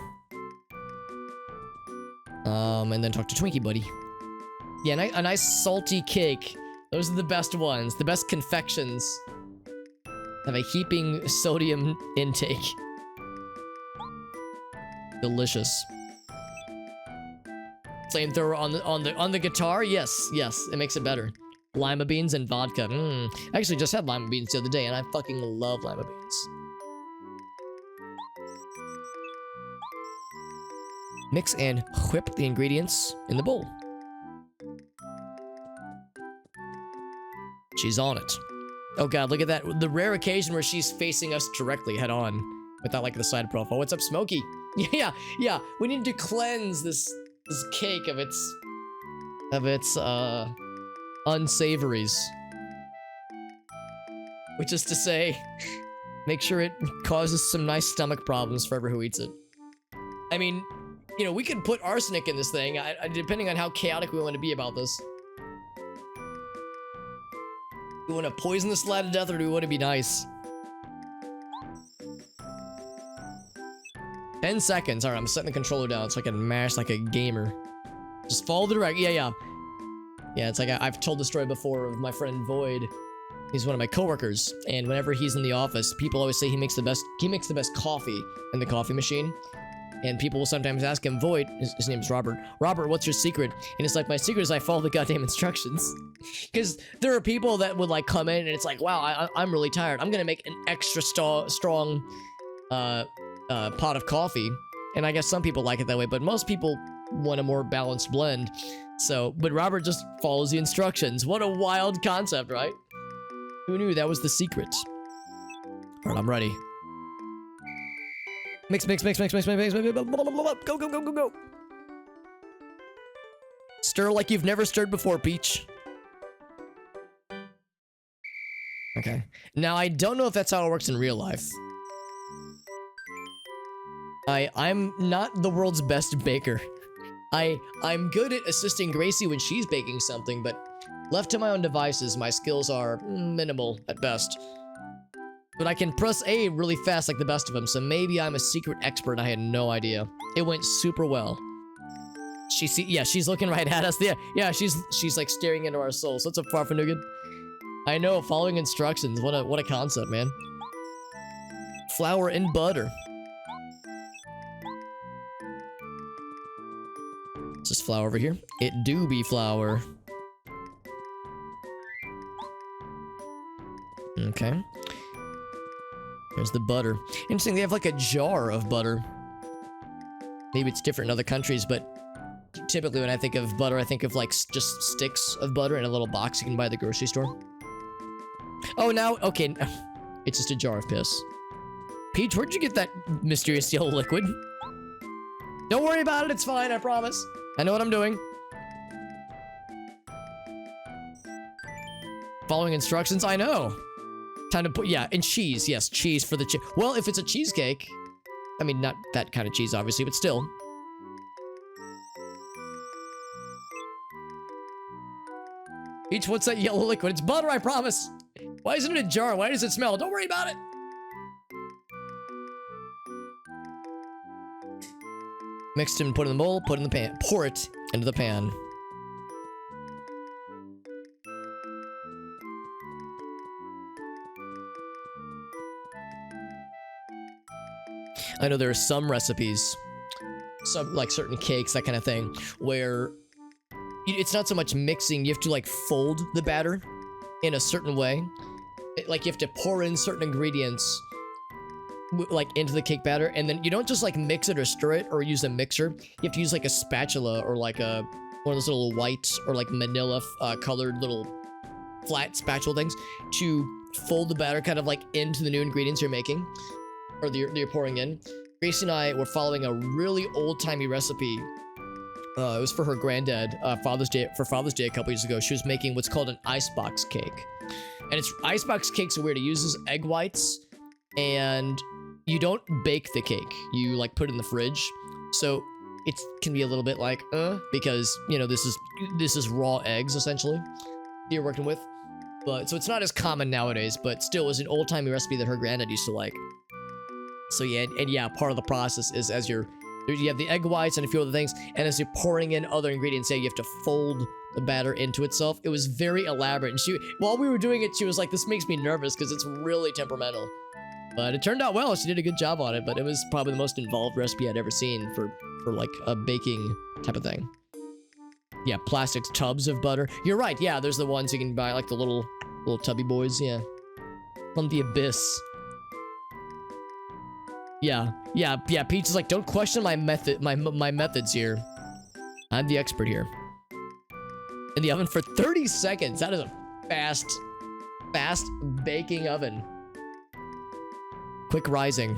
And then talk to Twinkie, buddy. Yeah, a nice salty cake. Those are the best ones. The best confections have a heaping sodium intake. Delicious. Flamethrower on the guitar? Yes, it makes it better. Lima beans and vodka. I actually just had lima beans the other day, and I fucking love lima beans. Mix and whip the ingredients in the bowl. She's on it. Oh god, look at that. The rare occasion where she's facing us directly head on without like the side profile. What's up, Smokey? Yeah. We need to cleanse this cake of its unsavories. Which is to say, make sure it causes some nice stomach problems for everyone who eats it. I mean, you know, we could put arsenic in this thing, depending on how chaotic we want to be about this. Do we want to poison this lad to death, or do we want to be nice? 10 seconds. Alright, I'm setting the controller down so I can mash like a gamer. Just follow the direct. Yeah, it's like I've told the story before of my friend Void. He's one of my coworkers, and whenever he's in the office, people always say he makes the best coffee in the coffee machine. And people will sometimes ask him, Void, his name's Robert, what's your secret? And it's like, my secret is I follow the goddamn instructions. Because there are people that would like come in and it's like, wow, I'm really tired. I'm gonna make an extra strong pot of coffee. And I guess some people like it that way, but most people want a more balanced blend. So, but Robert just follows the instructions. What a wild concept, right? Who knew that was the secret? All right, I'm ready. Mix. Go. Stir like you've never stirred before, Peach. Okay. Now, I don't know if that's how it works in real life. I'm not the world's best baker. I'm good at assisting Gracie when she's baking something, but left to my own devices, my skills are minimal at best. But I can press A really fast like the best of them, so maybe I'm a secret expert. I had no idea. It went super well. She's looking right at us. Yeah, she's like staring into our souls. What's up, Farfanugin? I know, following instructions. What a concept, man. Flour and butter. Is this flour over here? It do be flour. Okay. There's the butter. Interesting, they have like a jar of butter. Maybe it's different in other countries, but typically when I think of butter, I think of like just sticks of butter in a little box you can buy at the grocery store. Oh, now, okay. It's just a jar of piss. Peach, where'd you get that mysterious yellow liquid? Don't worry about it, it's fine, I promise. I know what I'm doing. Following instructions, I know. Time to put, yeah, and cheese. Yes, cheese for the well, if it's a cheesecake, I mean, not that kind of cheese, obviously, but still. Peach, what's that yellow liquid? It's butter, I promise. Why isn't it a jar? Why does it smell? Don't worry about it. Mixed and put in the bowl, put in the pan. Pour it into the pan. I know there are some recipes, some like certain cakes, that kind of thing, where it's not so much mixing, you have to like fold the batter in a certain way. Like you have to pour in certain ingredients like into the cake batter, and then you don't just like mix it or stir it or use a mixer. You have to use like a spatula or like one of those little white or like manila colored little flat spatula things to fold the batter kind of like into the new ingredients you're making or you're pouring in. Gracie and I were following a really old-timey recipe. It was for her granddad, Father's Day a couple years ago. She was making what's called an icebox cake. And icebox cakes are weird. It uses egg whites, and you don't bake the cake. You like put it in the fridge. So it can be a little bit like, because, you know, this is raw eggs, essentially, that you're working with. But so it's not as common nowadays, but still, it was an old-timey recipe that her granddad used to like. So yeah, and yeah, part of the process is as you have the egg whites and a few other things, and as you're pouring in other ingredients, you have to fold the batter into itself. It was very elaborate, and while we were doing it, she was like, "This makes me nervous because it's really temperamental." But it turned out well. She did a good job on it, but it was probably the most involved recipe I'd ever seen for like a baking type of thing. Yeah, plastic tubs of butter. You're right. Yeah, there's the ones you can buy, like the little tubby boys. Yeah, from the abyss. Yeah. Peach is like, don't question my methods here. I'm the expert here. In the oven for 30 seconds. That is a fast baking oven. Quick rising.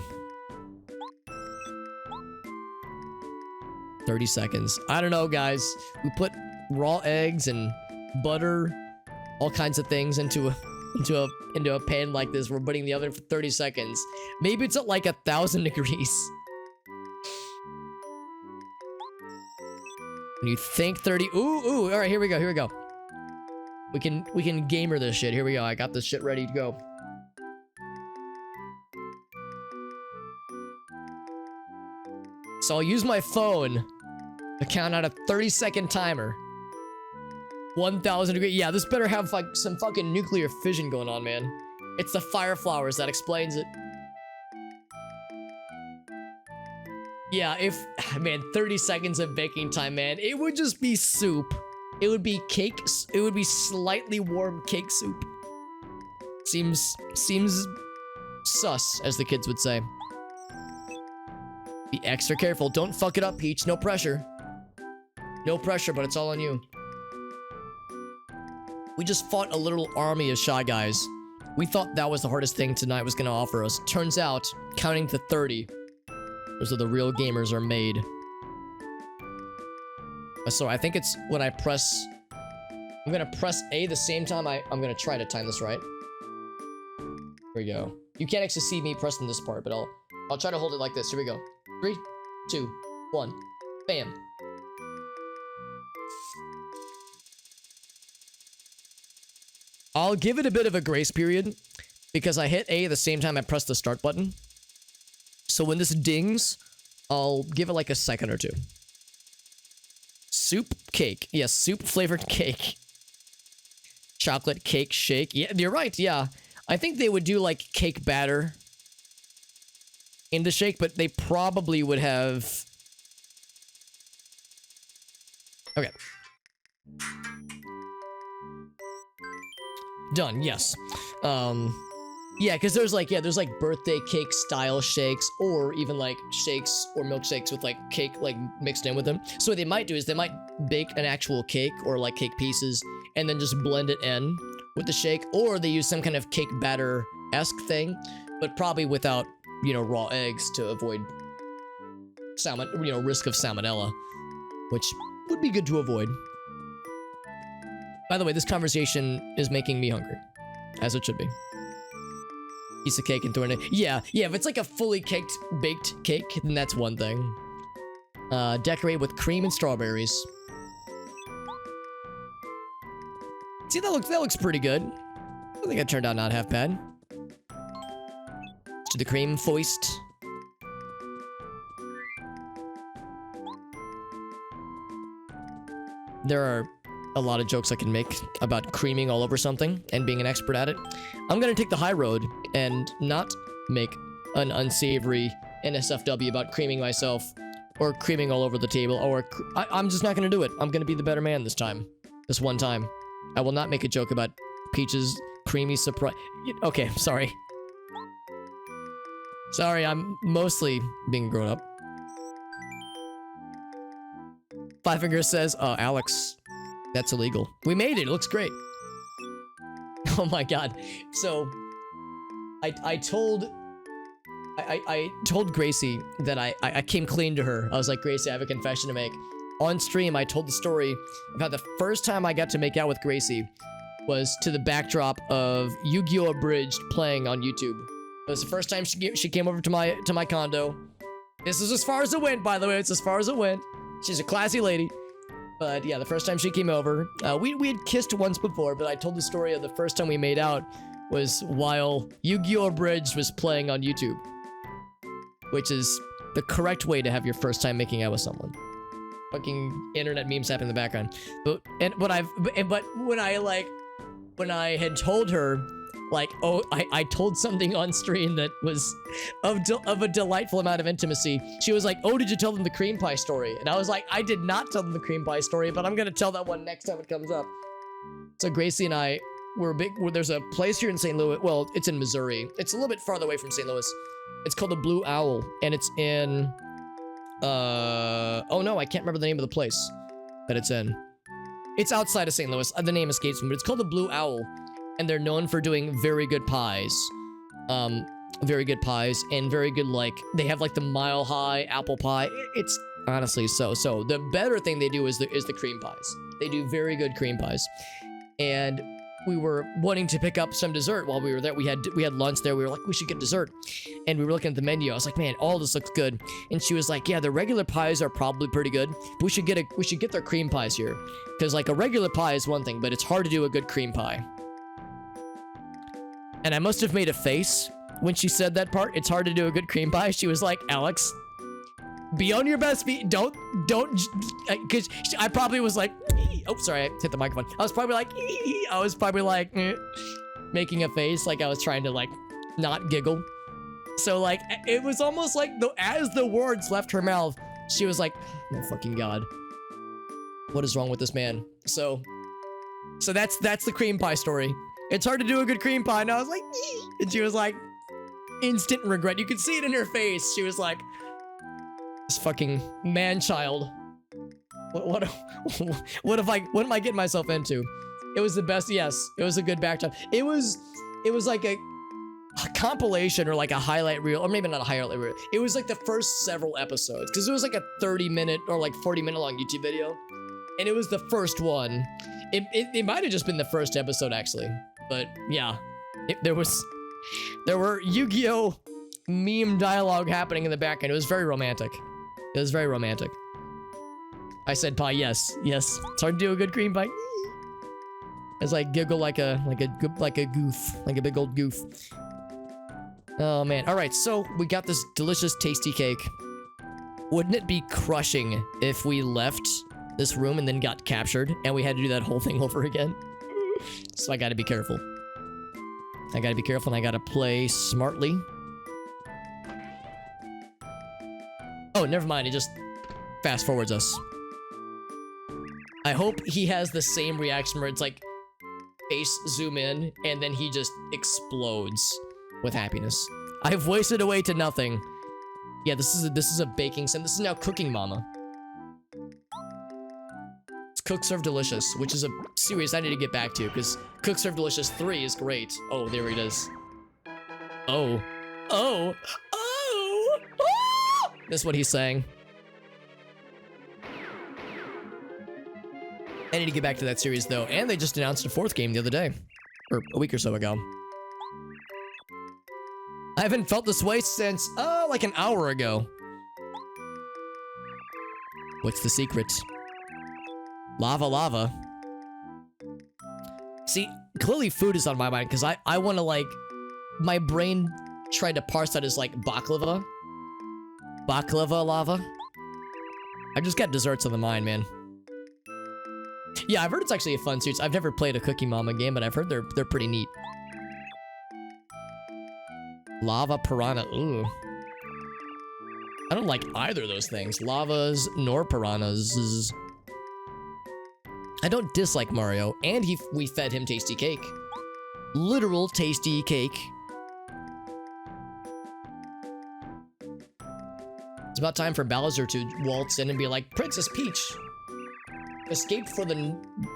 30 seconds. I don't know, guys. We put raw eggs and butter, all kinds of things into a pan like this. We're putting in the oven for 30 seconds. Maybe it's at like 1,000 degrees. And you think 30. Ooh. All right, here we go. We can gamer this shit. Here we go. I got this shit ready to go. So I'll use my phone to count out a 30-second timer. 1,000 degrees. Yeah, this better have like some fucking nuclear fission going on, man. It's the fire flowers that explains it. Yeah, man, 30 seconds of baking time, man. It would just be soup. It would be cake. It would be slightly warm cake soup. Seems sus, as the kids would say. Be extra careful. Don't fuck it up, Peach. No pressure. No pressure, but it's all on you. We just fought a little army of Shy Guys. We thought that was the hardest thing tonight was going to offer us. Turns out, counting to 30, those are the real gamers are made. So I think it's when I press... I'm going to press A the same time I'm going to try to time this right. Here we go. You can't actually see me pressing this part, but I'll try to hold it like this. Here we go. 3, 2, 1. Bam. I'll give it a bit of a grace period because I hit A at the same time I press the start button. So when this dings, I'll give it like a second or two. Soup cake. Yes, soup flavored cake. Chocolate cake shake. Yeah, you're right. Yeah. I think they would do like cake batter in the shake, but they probably would have... Okay. Done, yes. Yeah, because there's like birthday cake style shakes, or even like shakes or milkshakes with like cake like mixed in with them. So what they might do is they might bake an actual cake or like cake pieces and then just blend it in with the shake, or they use some kind of cake batter-esque thing, but probably without, you know, raw eggs to avoid risk of salmonella, which would be good to avoid. By the way, this conversation is making me hungry, as it should be. Piece of cake and throw it in. Yeah, if it's like a fully baked cake, then that's one thing. Decorate with cream and strawberries. See, that looks pretty good. I think it turned out not half bad. To the cream foist. there are a lot of jokes I can make about creaming all over something and being an expert at it. I'm gonna take the high road and not make an unsavory NSFW about creaming myself or creaming all over the table, or I'm just not gonna do it. I'm gonna be the better man this time. This one time. I will not make a joke about Peach's creamy surprise. Okay, sorry. Sorry, I'm mostly being grown up. Five Fingers says, Alex, that's illegal. We made it. It looks great. Oh my god. So, I told Gracie that I came clean to her. I was like, Gracie, I have a confession to make. On stream, I told the story about the first time I got to make out with Gracie was to the backdrop of Yu-Gi-Oh! Abridged playing on YouTube. It was the first time she came over to my condo. This is as far as it went, by the way. It's as far as it went. She's a classy lady. But yeah, the first time she came over, we had kissed once before, but I told the story of the first time we made out was while Yu-Gi-Oh! Abridged was playing on YouTube. Which is the correct way to have your first time making out with someone. Fucking internet memes happen in the background. But when I had told her, like, oh, I told something on stream that was of a delightful amount of intimacy. She was like, oh, did you tell them the cream pie story? And I was like, I did not tell them the cream pie story, but I'm gonna tell that one next time it comes up. So Gracie and I there's a place here in St. Louis. Well, it's in Missouri. It's a little bit farther away from St. Louis. It's called the Blue Owl, and it's in, oh no, I can't remember the name of the place that it's in. It's outside of St. Louis. The name escapes me, but it's called the Blue Owl. And they're known for doing very good pies. Very good pies and very good, like, they have like the Mile High apple pie. It's honestly so. The better thing they do is the cream pies. They do very good cream pies. And we were wanting to pick up some dessert while we were there. We had lunch there. We were like, we should get dessert. And we were looking at the menu. I was like, man, all this looks good. And she was like, yeah, the regular pies are probably pretty good, but we should get their cream pies here. Because like a regular pie is one thing, but it's hard to do a good cream pie. And I must have made a face when she said that part. It's hard to do a good cream pie. She was like, Alex, be on your best feet. Don't, because I probably was like, oh, sorry, I hit the microphone. I was probably like, making a face like I was trying to like not giggle. So like, it was almost like as the words left her mouth, she was like, oh fucking God, what is wrong with this man? So that's the cream pie story. It's hard to do a good cream pie. And I was like, and she was like, instant regret. You could see it in her face. She was like, this fucking man-child. What am I getting myself into? It was the best. Yes, it was a good backdrop. It was like a compilation or like a highlight reel, or maybe not a highlight reel. It was like the first several episodes, because it was like a 30-minute or like 40-minute long YouTube video, and it was the first one. It might have just been the first episode actually, but yeah, there were Yu-Gi-Oh! Meme dialogue happening in the background. It was very romantic. It was very romantic. I said pie, yes. It's hard to do a good cream pie. As I giggle like a goof, like a big old goof. Oh man. All right, so we got this delicious, tasty cake. Wouldn't it be crushing if we left this room and then got captured and we had to do that whole thing over again? So I gotta be careful. And I gotta play smartly. Oh, never mind. It just fast forwards us. I hope he has the same reaction where it's like face zoom in and then he just explodes with happiness. I've wasted away to nothing. Yeah, this is a baking sim. This is now Cooking Mama. It's Cook Serve Delicious, which is a series I need to get back to because Cook Serve Delicious 3 is great. Oh, there it is. Oh. That's what he's saying. I need to get back to that series though, and they just announced a 4th game the other day, or a week or so ago. I haven't felt this way since, like an hour ago. What's the secret? Lava. See, clearly food is on my mind, because I want to, like, my brain tried to parse that as, like, baklava. Baklava lava. I just got desserts on the mind, man. Yeah, I've heard it's actually a fun series. I've never played a Cookie Mama game, but I've heard they're pretty neat. Lava Piranha. Ooh. I don't like either of those things. Lavas nor piranhas. I don't dislike Mario, and we fed him tasty cake. Literal tasty cake. It's about time for Bowser to waltz in and be like, Princess Peach escaped for the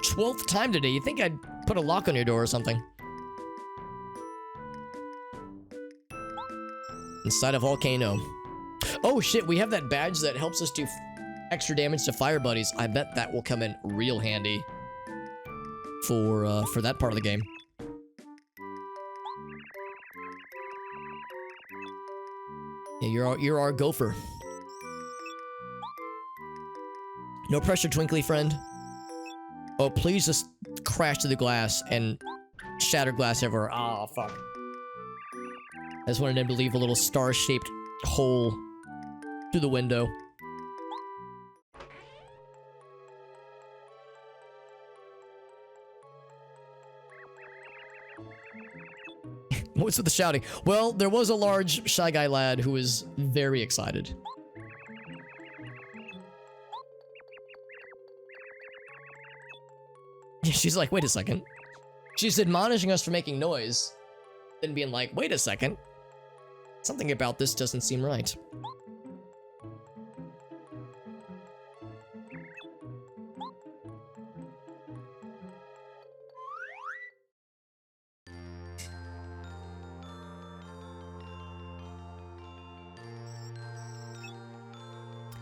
12th time today. You think I'd put a lock on your door or something? Inside a volcano. Oh shit, we have that badge that helps us do extra damage to fire buddies. I bet that will come in real handy for that part of the game. Yeah, you're our gopher. No pressure, twinkly friend. Oh, please just crash to the glass and shatter glass everywhere. Oh, fuck. I just wanted him to leave a little star-shaped hole through the window. What's with the shouting? Well, there was a large Shy Guy lad who was very excited. She's like, wait a second. She's admonishing us for making noise. Then being like, wait a second. Something about this doesn't seem right.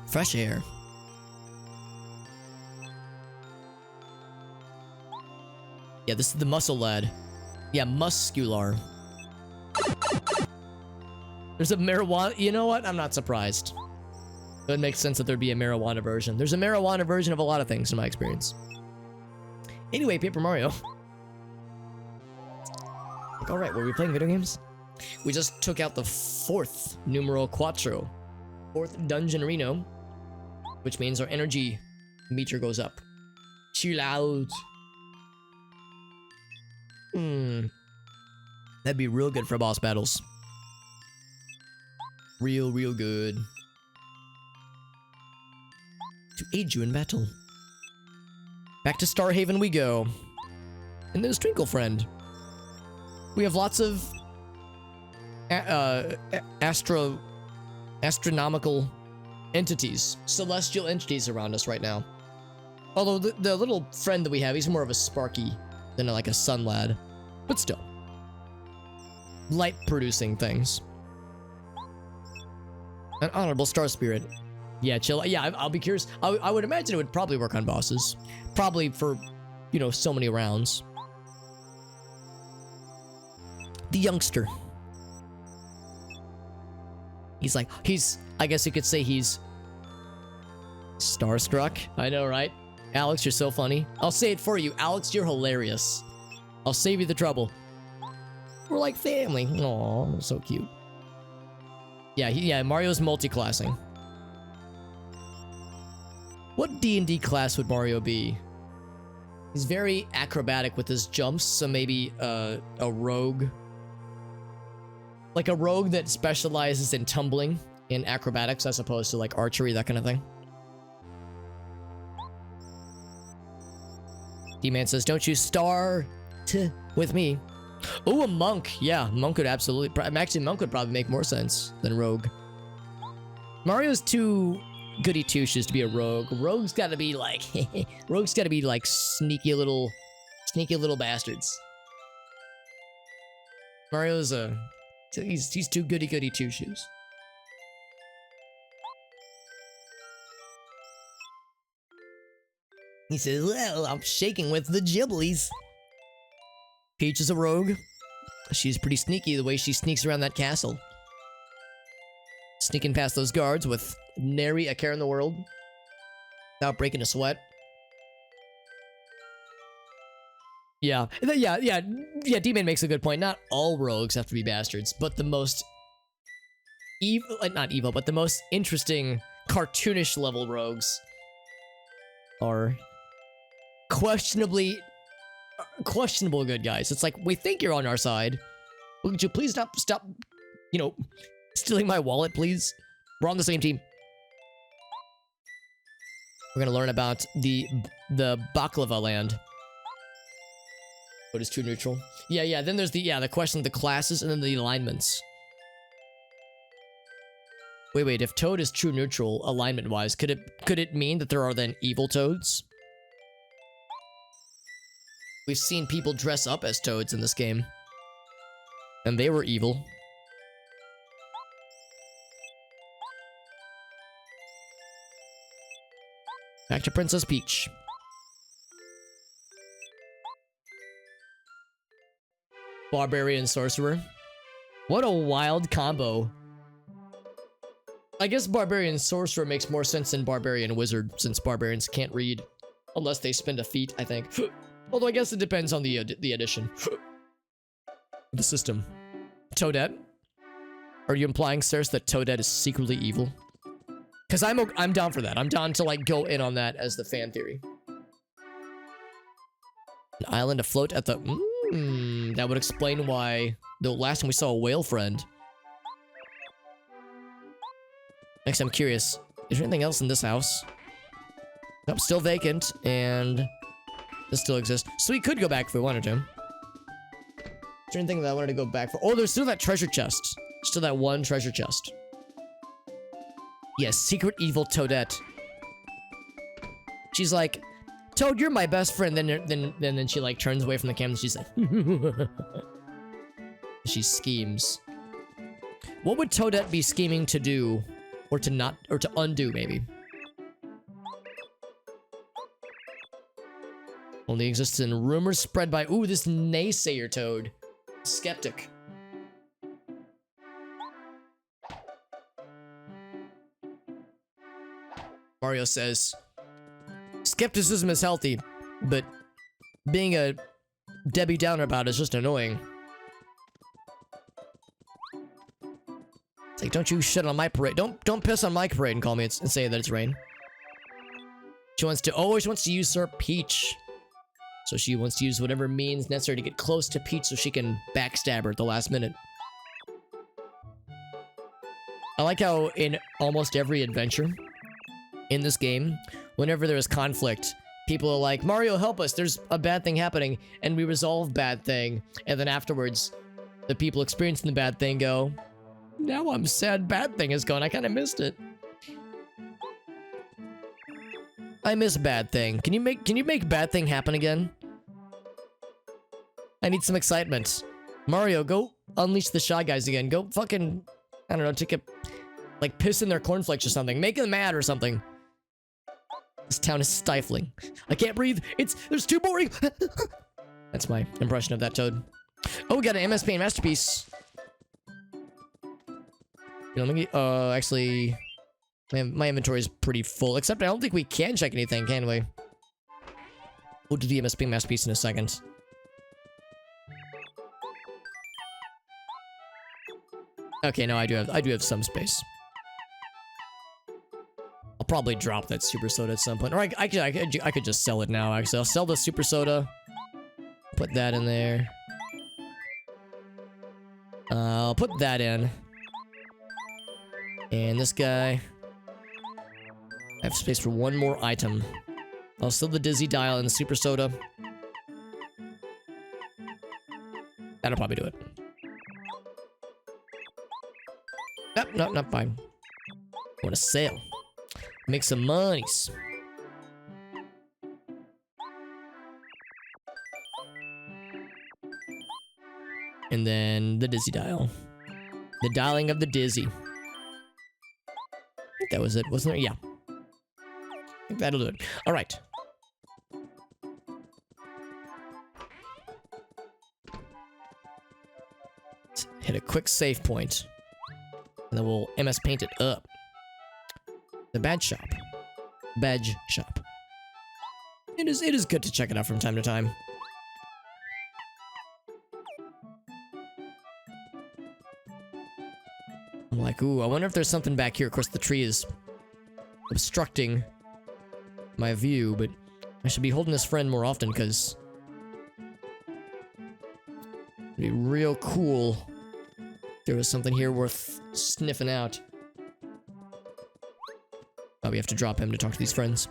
Fresh air. Yeah, this is the muscle lad. Yeah, muscular. There's a marijuana. You know what? I'm not surprised. It would make sense that there'd be a marijuana version. There's a marijuana version of a lot of things in my experience. Anyway, Paper Mario. Alright, were we playing video games? We just took out the 4th numero quattro. 4th dungeon Reno. Which means our energy meter goes up. Chill out. That'd be real good for boss battles. Real good. To aid you in battle. Back to Starhaven we go. And there's Twinkle Friend. We have lots of astronomical entities, celestial entities around us right now. Although the little friend that we have, he's more of a Sparky than like a sun lad, but still. Light producing things. An honorable star spirit. Yeah, chill. Yeah, I'll be curious. I would imagine it would probably work on bosses. Probably for, you know, so many rounds. The youngster. He's like, I guess you could say he's starstruck. I know, right? Alex, you're so funny. I'll say it for you. Alex, you're hilarious. I'll save you the trouble. We're like family. Aw, so cute. Yeah, Mario's multi-classing. What D&D class would Mario be? He's very acrobatic with his jumps, so maybe a rogue. Like a rogue that specializes in tumbling in acrobatics as opposed to like archery, that kind of thing. D-Man says, don't you start with me. Oh, a monk. Yeah, monk would absolutely... Actually, monk would probably make more sense than rogue. Mario's too goody two-shoes to be a rogue. Rogue's gotta be like... rogue's gotta be like sneaky little bastards. Mario's a... He's too goody two-shoes. He says, well, I'm shaking with the gibblies. Peach is a rogue. She's pretty sneaky the way she sneaks around that castle. Sneaking past those guards with nary a care in the world. Without breaking a sweat. Yeah, D-Man makes a good point. Not all rogues have to be bastards, but the most evil, not evil, but the most interesting cartoonish level rogues are questionable good guys. It's like, we think you're on our side. Would you please stop, you know, stealing my wallet, please? We're on the same team. We're gonna learn about the Baklava land. What is true neutral? Yeah, then there's the question of the classes and then the alignments. Wait, if Toad is true neutral, alignment-wise, could it mean that there are then evil Toads? We've seen people dress up as Toads in this game. And they were evil. Back to Princess Peach. Barbarian Sorcerer. What a wild combo. I guess Barbarian Sorcerer makes more sense than Barbarian Wizard, since Barbarians can't read. Unless they spend a feat, I think. Although I guess it depends on the edition. The system. Toadette? Are you implying, Ceres, that Toadette is secretly evil? Because I'm down for that. I'm down to, like, go in on that as the fan theory. An island afloat at the... that would explain why the last time we saw a whale friend. Next, I'm curious. Is there anything else in this house? Nope, still vacant, and this still exists. So we could go back if we wanted to. Is there anything that I wanted to go back for? Oh, there's still that treasure chest. Still that one treasure chest. Yes, secret evil Toadette. She's like, Toad, you're my best friend. Then she like turns away from the camera and she's like, she schemes. What would Toadette be scheming to do? Or to undo, maybe. Only exists in rumors spread by, ooh, this naysayer Toad. Skeptic. Mario says, skepticism is healthy, but being a Debbie Downer about it is just annoying. It's like, don't you shit on my parade. Don't piss on my parade and call me and say that it's rain. She always wants to usurp Peach. So she wants to use whatever means necessary to get close to Peach so she can backstab her at the last minute. I like how in almost every adventure in this game, whenever there is conflict, people are like, Mario, help us, there's a bad thing happening, and we resolve bad thing, and then afterwards, the people experiencing the bad thing go, now I'm sad bad thing is gone. I kind of missed it. I miss bad thing. Can you make bad thing happen again? I need some excitement. Mario, go unleash the Shy Guys again. Go fucking, I don't know, take a, like, piss in their cornflakes or something. Make them mad or something. This town is stifling. I can't breathe. There's too boring. That's my impression of that Toad. Oh, we got an MS Paint Masterpiece. You know, let me, actually, my inventory is pretty full, except I don't think we can check anything, can we? We'll do the MS Paint Masterpiece in a second. Okay, no, I do have some space. I'll probably drop that super soda at some point, or I could just sell it now. Actually, I'll sell the super soda. Put that in there. I'll put that in. And this guy. I have space for one more item. I'll sell the Dizzy Dial and the super soda. That'll probably do it. Nope, not fine. I want to sell. Make some monies. And then the Dizzy Dial. The dialing of the Dizzy. I think that was it, wasn't it? Yeah. I think that'll do it. Alright. Let's hit a quick save point. And then we'll MS Paint it up. The badge shop. Badge shop. It is good to check it out from time to time. I'm like, ooh, I wonder if there's something back here. Of course, the tree is obstructing my view, but I should be holding this friend more often, because it'd be real cool if there was something here worth sniffing out. Oh, we have to drop him to talk to these friends.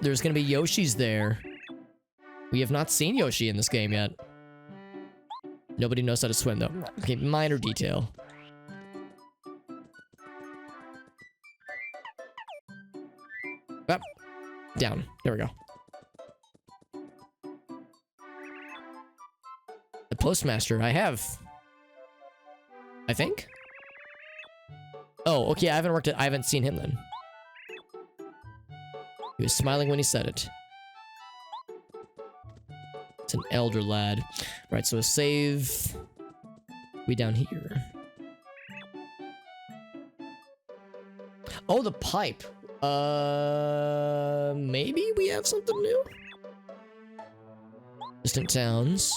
There's gonna be Yoshis there. We have not seen Yoshi in this game yet. Nobody knows how to swim, though. Okay, minor detail. Up. Down. There we go. The postmaster. I think? Oh, okay, I haven't seen him then. He was smiling when he said it. It's an elder lad. Right, so a save. We down here. Oh, the pipe. Maybe we have something new? Distant towns.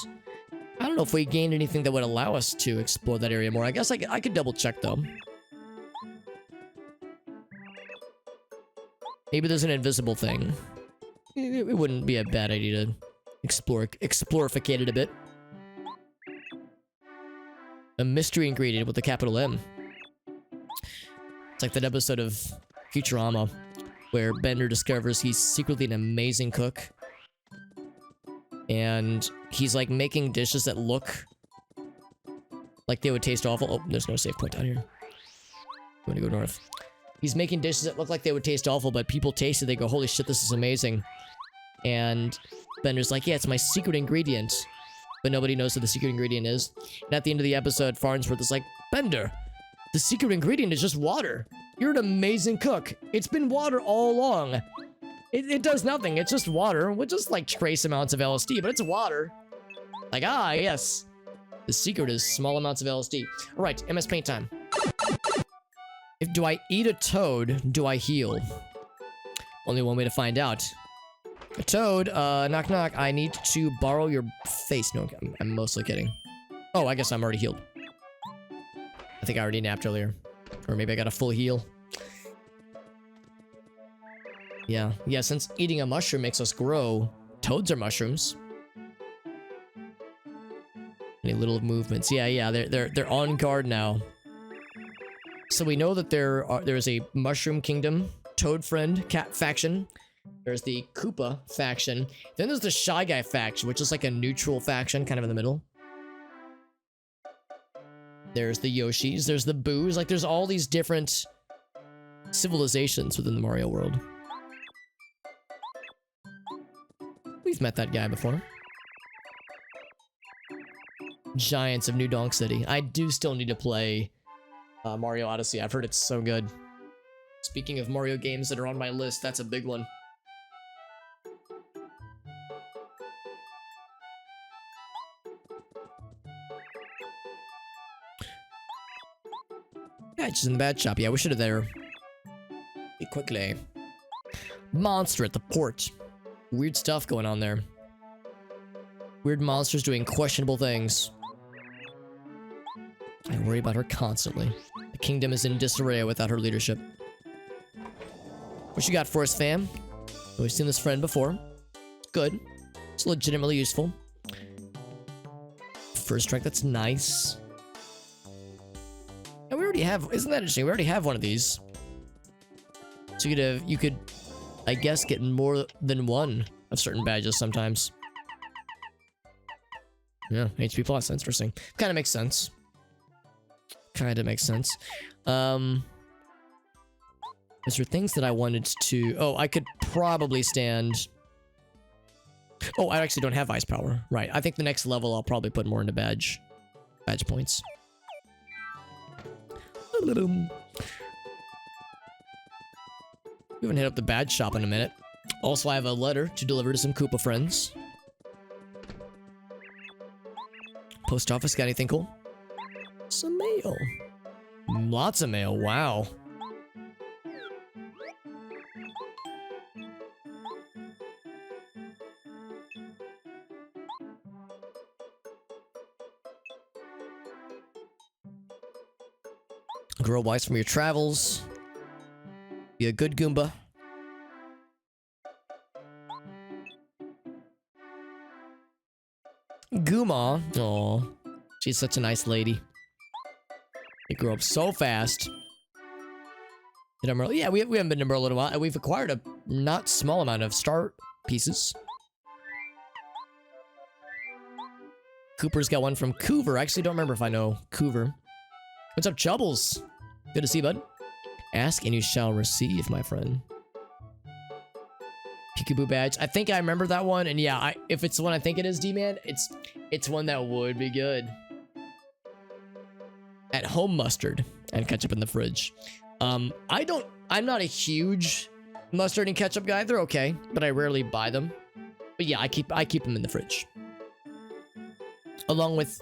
I don't know if we gained anything that would allow us to explore that area more. I guess I could double check though. Maybe there's an invisible thing. It wouldn't be a bad idea to explorificate it a bit. A mystery ingredient with a capital M. It's like that episode of Futurama where Bender discovers he's secretly an amazing cook. And he's like making dishes that look like they would taste awful. Oh, there's no save point down here. I'm gonna go north. He's making dishes that look like they would taste awful, but people taste it, they go, holy shit, this is amazing. And Bender's like, yeah, it's my secret ingredient. But nobody knows what the secret ingredient is. And at the end of the episode, Farnsworth is like, Bender, the secret ingredient is just water. You're an amazing cook. It's been water all along. It does nothing. It's just water with just like trace amounts of LSD, but it's water. Like, ah, yes. The secret is small amounts of LSD. All right, MS Paint time. Do I eat a toad, do I heal? Only one way to find out. A toad, knock knock, I need to borrow your face. No, I'm mostly kidding. Oh, I guess I'm already healed. I think I already napped earlier. Or maybe I got a full heal. Yeah, since eating a mushroom makes us grow, toads are mushrooms. Any little movements. Yeah, they're on guard now. So we know that there is a Mushroom Kingdom, Toad Friend faction. There's the Koopa faction. Then there's the Shy Guy faction, which is like a neutral faction, kind of in the middle. There's the Yoshis. There's the Boos. Like, there's all these different civilizations within the Mario world. We've met that guy before. Giants of New Donk City. I do still need to play Mario Odyssey. I've heard it's so good. Speaking of Mario games that are on my list, that's a big one. Yeah, just in the bad shop. Yeah, we should have there. Be quickly. Monster at the port. Weird stuff going on there. Weird monsters doing questionable things. I worry about her constantly. The kingdom is in disarray without her leadership. What you got for us, fam? We've seen this friend before. Good. It's legitimately useful. First strike, that's nice. And we already have, isn't that interesting? We already have one of these. So you could, I guess, get more than one of certain badges sometimes. Yeah, HP plus, that's interesting. Kind of makes sense. Kind of makes sense. Is there things that I wanted to... Oh, I could probably stand... Oh, I actually don't have ice power. Right, I think the next level I'll probably put more into badge points. We haven't hit up the badge shop in a minute. Also, I have a letter to deliver to some Koopa friends. Post office, got anything cool? Some mail. Lots of mail, wow. Grow wise from your travels. Be a good Goomba. Gooma. Aw. She's such a nice lady. They grew up so fast. Did I Merle? Yeah, we haven't been to Merle in a while, and we've acquired a not small amount of star pieces. Cooper's got one from Coover. I actually don't remember if I know Coover. What's up, Chubbles? Good to see you, bud. Ask and you shall receive, my friend. Peekaboo badge. I think I remember that one, and yeah, if it's the one I think it is, D-Man, it's one that would be good. At home mustard and ketchup in the fridge. I'm not a huge mustard and ketchup guy. They're okay, but I rarely buy them. But yeah, I keep them in the fridge. Along with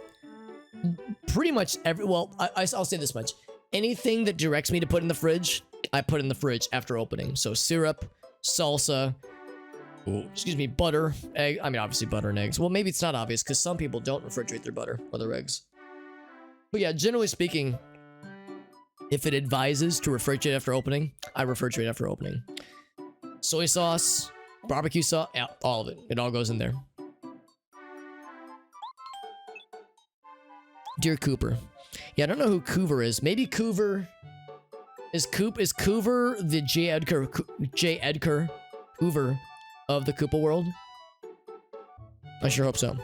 pretty much I'll say this much. Anything that directs me to put in the fridge, I put in the fridge after opening. So syrup, salsa, butter, egg. I mean, obviously butter and eggs. Well, maybe it's not obvious because some people don't refrigerate their butter or their eggs. But yeah, generally speaking, if it advises to refrigerate after opening, I refrigerate after opening. Soy sauce, barbecue sauce, yeah, all of it. It all goes in there. Dear Cooper. Yeah, I don't know who Coover is. Maybe Coover is Coover the J. Edgar Hoover of the Koopa world? I sure hope so. I'm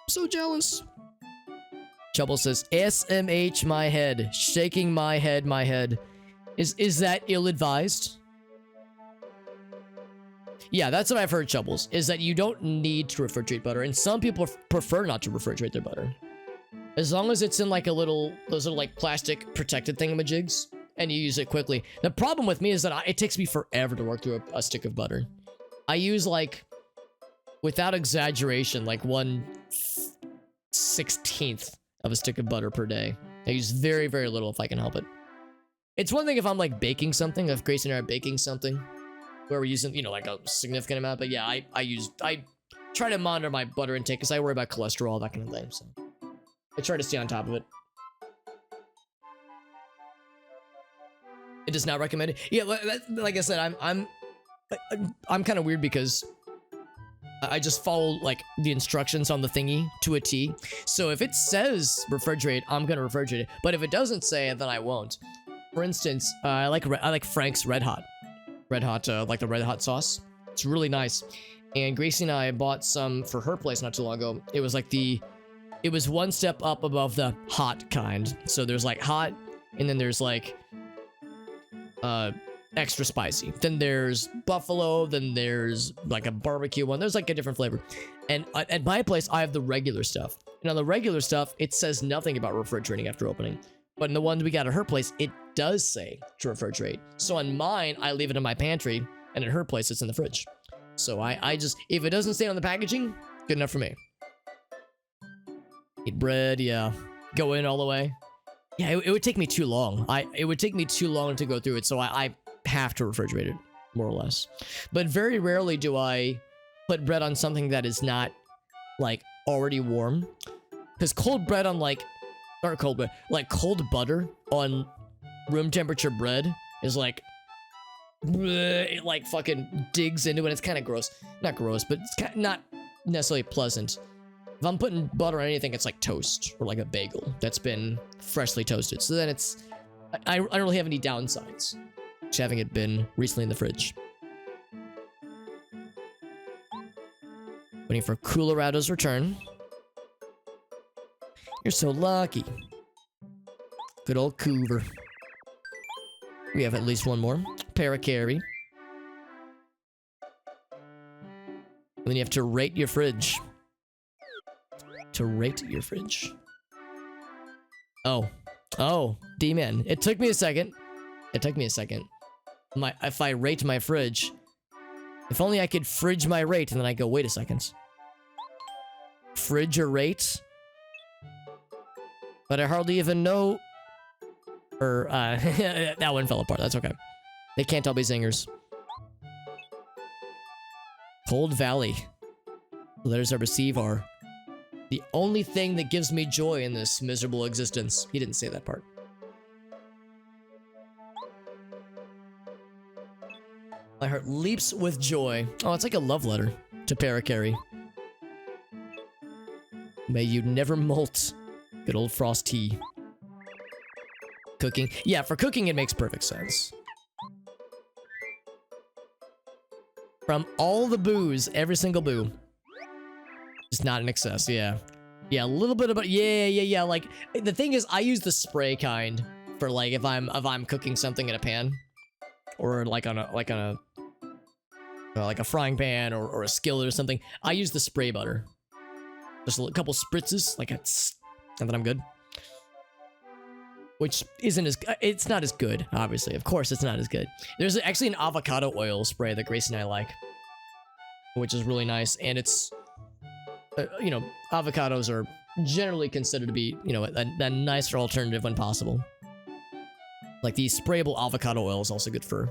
so jealous. Trouble says, SMH my head. Shaking my head. Is that ill-advised? Yeah, that's what I've heard, Chubbles, is that you don't need to refrigerate butter, and some people prefer not to refrigerate their butter. As long as it's in like those little like plastic protected thingamajigs, and you use it quickly. The problem with me is that it takes me forever to work through a stick of butter. I use like, without exaggeration, like 1/16 of a stick of butter per day. I use very, very little if I can help it. It's one thing if I'm like baking something, if Grace and I are baking something, where we're using, like a significant amount, but yeah, I try to monitor my butter intake because I worry about cholesterol, that kind of thing, so I try to stay on top of it. It is not recommended. Yeah, like I said, I'm kind of weird because I just follow like the instructions on the thingy to a T. So if it says refrigerate, I'm gonna refrigerate it. But if it doesn't say it, then I won't. For instance, I like Frank's Red Hot, like the Red Hot sauce. It's really nice. And Gracie and I bought some for her place not too long ago. It was like it was one step up above the hot kind. So there's like hot, and then there's like extra spicy. Then there's buffalo, then there's like a barbecue one. There's like a different flavor. And at my place, I have the regular stuff. And on the regular stuff, it says nothing about refrigerating after opening. But in the ones we got at her place, it does say to refrigerate. So on mine, I leave it in my pantry, and at her place, it's in the fridge. So I just, if it doesn't say on the packaging, good enough for me. Eat bread, yeah. Go in all the way. Yeah, it would take me too long. It would take me too long to go through it, so I have to refrigerate it, more or less. But very rarely do I put bread on something that is not, like, already warm. Because cold bread on, like, not cold bread, like, cold butter on room temperature bread is, like, bleh, it, like, fucking digs into it. It's kind of gross. Not gross, but it's kind of not necessarily pleasant. If I'm putting butter on anything, it's like toast or like a bagel that's been freshly toasted. So then it's, I don't really have any downsides to having it been recently in the fridge. Waiting for Colorado's return. You're so lucky. Good old Coover. We have at least one more. Paracarry. And then you have to rate your fridge. To rate your fridge. Oh, D-Man. It took me a second. If I rate my fridge, if only I could fridge my rate, and then I go, wait a second. Fridge or rate? But I hardly even know. Or, that one fell apart. That's okay. They can't all be zingers. Cold Valley. Letters I receive are the only thing that gives me joy in this miserable existence. He didn't say that part. My heart leaps with joy. Oh, it's like a love letter to Parakarry. May you never molt. Good old Frost tea. Cooking. Yeah, for cooking it makes perfect sense. From all the boos, every single boo. Just not in excess, yeah. Yeah, a little bit about yeah. Like the thing is I use the spray kind for like if I'm cooking something in a pan. Or like on a frying pan or a skillet or something. I use the spray butter. Just a couple spritzes, like it's, and then I'm good. Which isn't as, it's not as good, obviously. Of course it's not as good. There's actually an avocado oil spray that Gracie and I like. Which is really nice, and it's, you know, avocados are generally considered to be, you know, a nicer alternative when possible. Like the sprayable avocado oil is also good for,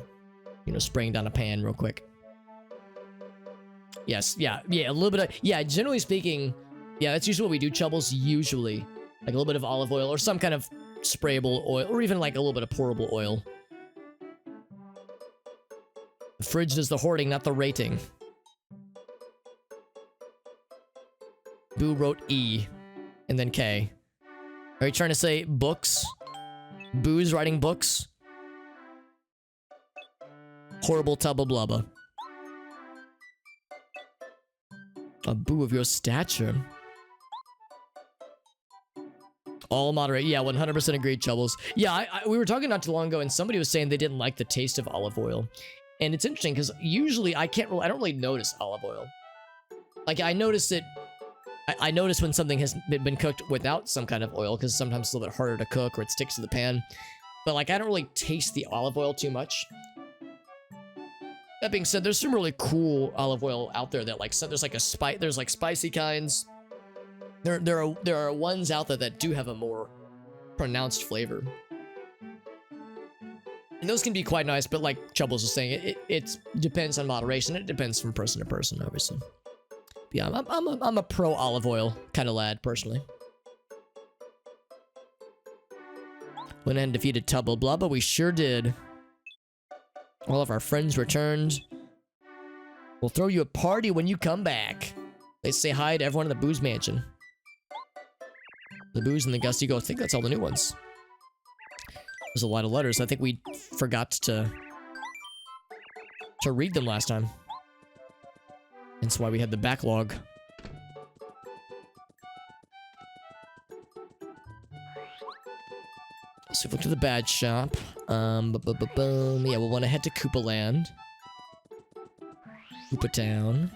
you know, spraying down a pan real quick. Yes, yeah, a little bit of, yeah, generally speaking, yeah, that's usually what we do, Chubbles, usually. Like a little bit of olive oil or some kind of sprayable oil, or even like a little bit of pourable oil. The fridge does the hoarding, not the rating. Boo wrote E, and then K. Are you trying to say books? Boo's writing books? Horrible tubba blubba. A boo of your stature. All moderate. Yeah, 100% agreed, Chubbles. Yeah, we were talking not too long ago, and somebody was saying they didn't like the taste of olive oil. And it's interesting, because usually I don't really notice olive oil. Like, I notice it... I notice when something has been cooked without some kind of oil, because sometimes it's a little bit harder to cook, or it sticks to the pan. But, like, I don't really taste the olive oil too much. That being said, there's some really cool olive oil out there that, like, so there's like spicy kinds. There are ones out there that do have a more pronounced flavor. And those can be quite nice, but like Chubbles was saying, it depends on moderation. It depends from person to person, obviously. But yeah, I'm a pro olive oil kind of lad, personally. Went and defeated Tubble Blubba, we sure did. All of our friends returned. We'll throw you a party when you come back. They say hi to everyone in the Boo's Mansion. The Boos and the Gusty Go. I think that's all the new ones. There's a lot of letters. I think we forgot to read them last time. That's why we had the backlog. So if we look to the bad shop. Yeah, we'll want to head to Koopa Land. Koopa Town.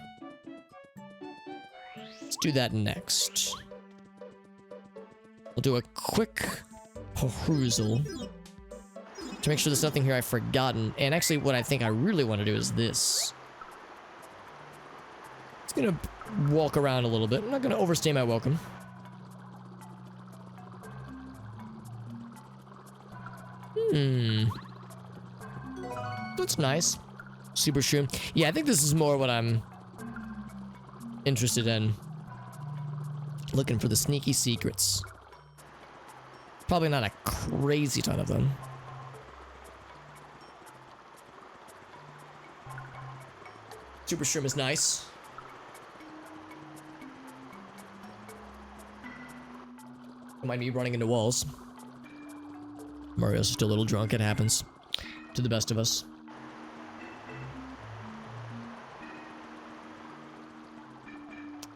Let's do that next. We'll do a quick perusal to make sure there's nothing here I've forgotten. And actually, what I think I really want to do is this. It's gonna walk around a little bit. I'm not gonna overstay my welcome. That's nice. Super Shroom. Yeah, I think this is more what I'm interested in. Looking for the sneaky secrets. Probably not a crazy ton of them. Super Shroom is nice. Might be running into walls. Mario's just a little drunk, it happens. To the best of us.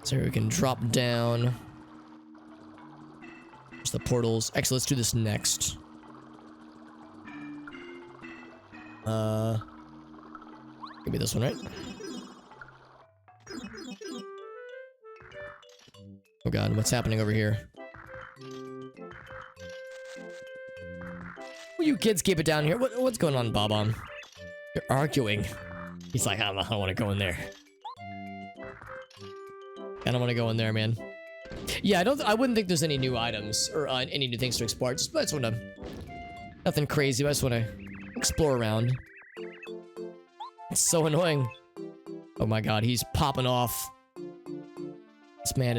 So we can drop down. There's the portals. Actually, let's do this next. Maybe this one, right? Oh god, what's happening over here? Will you kids keep it down here? What's going on, Bob-omb? You're arguing. He's like, I don't want to go in there. I don't want to go in there, man. Yeah, I wouldn't think there's any new items or any new things to explore. I just want to, nothing crazy. I just want to explore around. It's so annoying. Oh my god, he's popping off. This man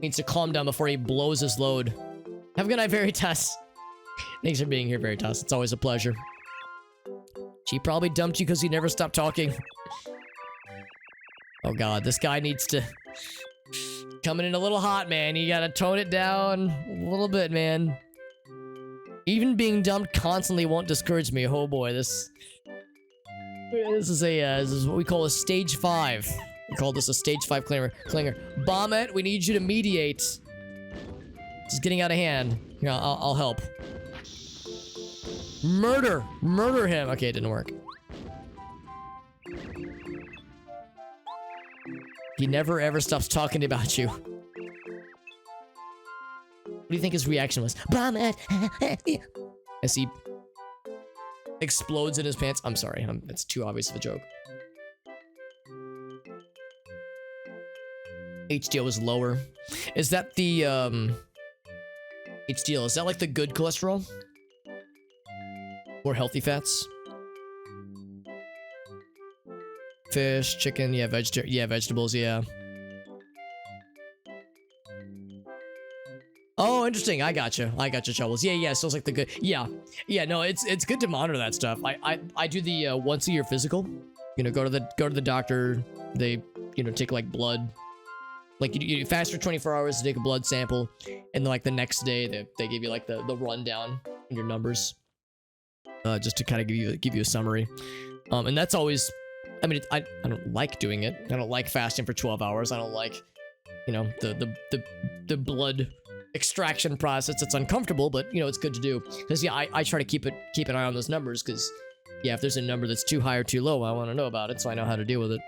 needs to calm down before he blows his load. Have a good night, Veritas. Thanks for being here, Veritas. It's always a pleasure. She probably dumped you because you never stopped talking. Oh god, this guy needs to... Coming in a little hot, man. You gotta tone it down a little bit, man. Even being dumped constantly won't discourage me. Oh boy, this is what we call a stage 5. We call this a stage 5 clinger. Bommet, we need you to mediate. This is getting out of hand. Here, I'll help. Murder him. Okay, it didn't work. He never ever stops talking about you. What do you think his reaction was? Bommet! As he explodes in his pants. I'm sorry, it's too obvious of a joke. HDL was lower. Is that the, HDL, is that like the good cholesterol? Or healthy fats? Fish, chicken, yeah, vegetables, yeah. Oh, interesting. I gotcha, Troubles. Yeah, so it's like the good. Yeah, no, it's good to monitor that stuff. I do the once a year physical. You know, go to the doctor. They, you know, take like blood. Like you fast for 24 hours to take a blood sample, and then like the next day they give you like the rundown on your numbers, just to kind of give you a summary. And that's always, I mean, I don't like doing it. I don't like fasting for 12 hours. I don't like, you know, the blood extraction process. It's uncomfortable, but you know, it's good to do. Because yeah, I try to keep an eye on those numbers, because yeah, if there's a number that's too high or too low, I want to know about it so I know how to deal with it.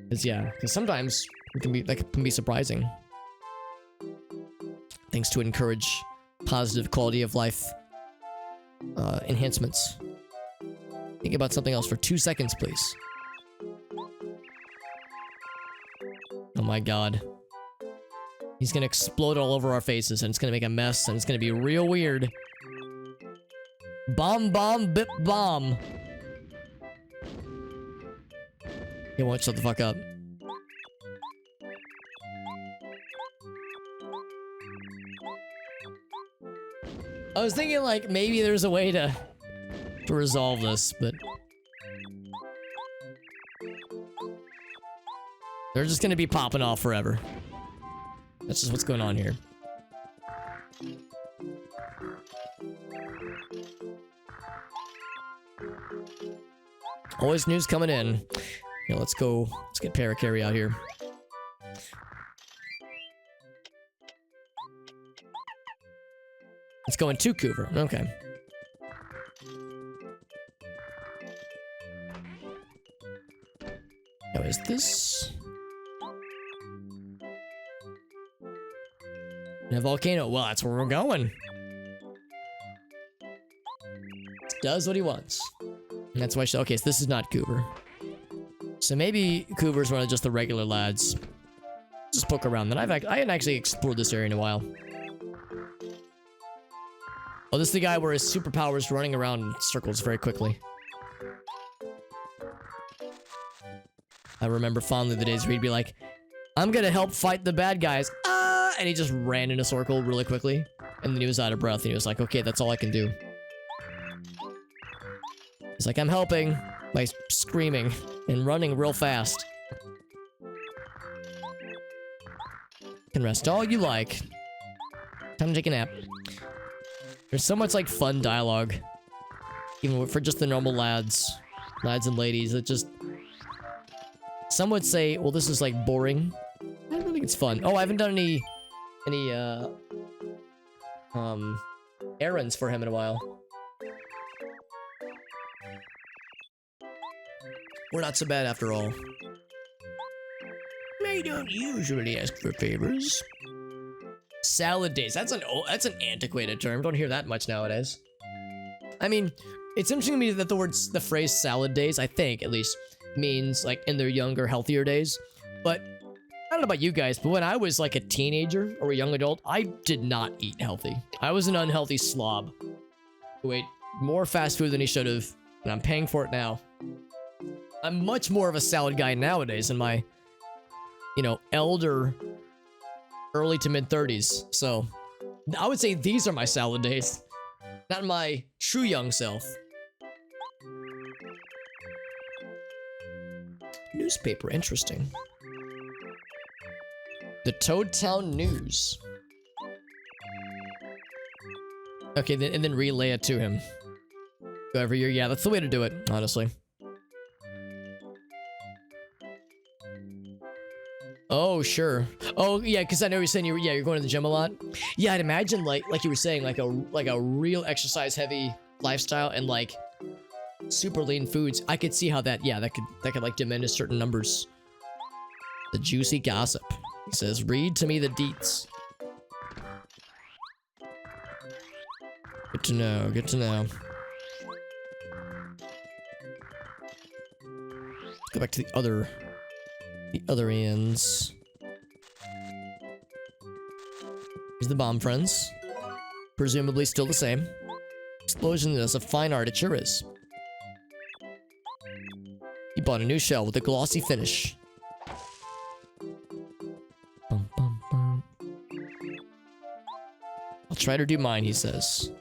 Because sometimes it can be surprising. Things to encourage positive quality of life enhancements. Think about something else for 2 seconds, please. Oh my god. He's gonna explode all over our faces, and it's gonna make a mess, and it's gonna be real weird. Bomb, bip, bomb. He won't shut the fuck up. I was thinking, like, maybe there's a way to resolve this, but they're just gonna be popping off forever. That's just what's going on here. Always news coming in. Yeah, let's get Parakarry out here. Let's go in to Coover. Okay. Now is this a volcano? Well, that's where we're going. Does what he wants. And that's why okay, so this is not Coover. So maybe Coover's one of just the regular lads. Just poke around. Then I hadn't actually explored this area in a while. Oh, this is the guy where his superpower is running around in circles very quickly. I remember fondly the days where he'd be like, I'm gonna help fight the bad guys. Ah! And he just ran in a circle really quickly. And then he was out of breath and he was like, okay, that's all I can do. He's like, I'm helping by screaming and running real fast. You can rest all you like. Time to take a nap. There's so much like fun dialogue, even for just the normal lads and ladies. It just, some would say, well, this is like boring. I don't think it's fun. Oh, I haven't done any errands for him in a while. We're not so bad after all. I don't usually ask for favors. Salad days. That's an antiquated term. Don't hear that much nowadays. I mean, it's interesting to me that the phrase salad days, I think at least, means like in their younger, healthier days. But I don't know about you guys, but when I was like a teenager or a young adult, I did not eat healthy. I was an unhealthy slob who ate more fast food than he should have, and I'm paying for it now. I'm much more of a salad guy nowadays in my, you know, early to mid 30s. So I would say these are my salad days, not my true young self. Newspaper, interesting. The Toad Town News. Okay, then, and then relay it to him. Go every year. Yeah, that's the way to do it, honestly. Oh, sure. Oh, yeah, because I know you're saying you're going to the gym a lot. Yeah, I'd imagine like you were saying, like a real exercise heavy lifestyle and like super lean foods. I could see how that, yeah, that could like diminish certain numbers. The juicy gossip. He says, read to me the deets. Good to know, good to know. Go back to the other ends. Here's the bomb friends. Presumably still the same. Explosion is a fine art, it sure is. He bought a new shell with a glossy finish. Bum, bum, bum. I'll try to do mine, he says.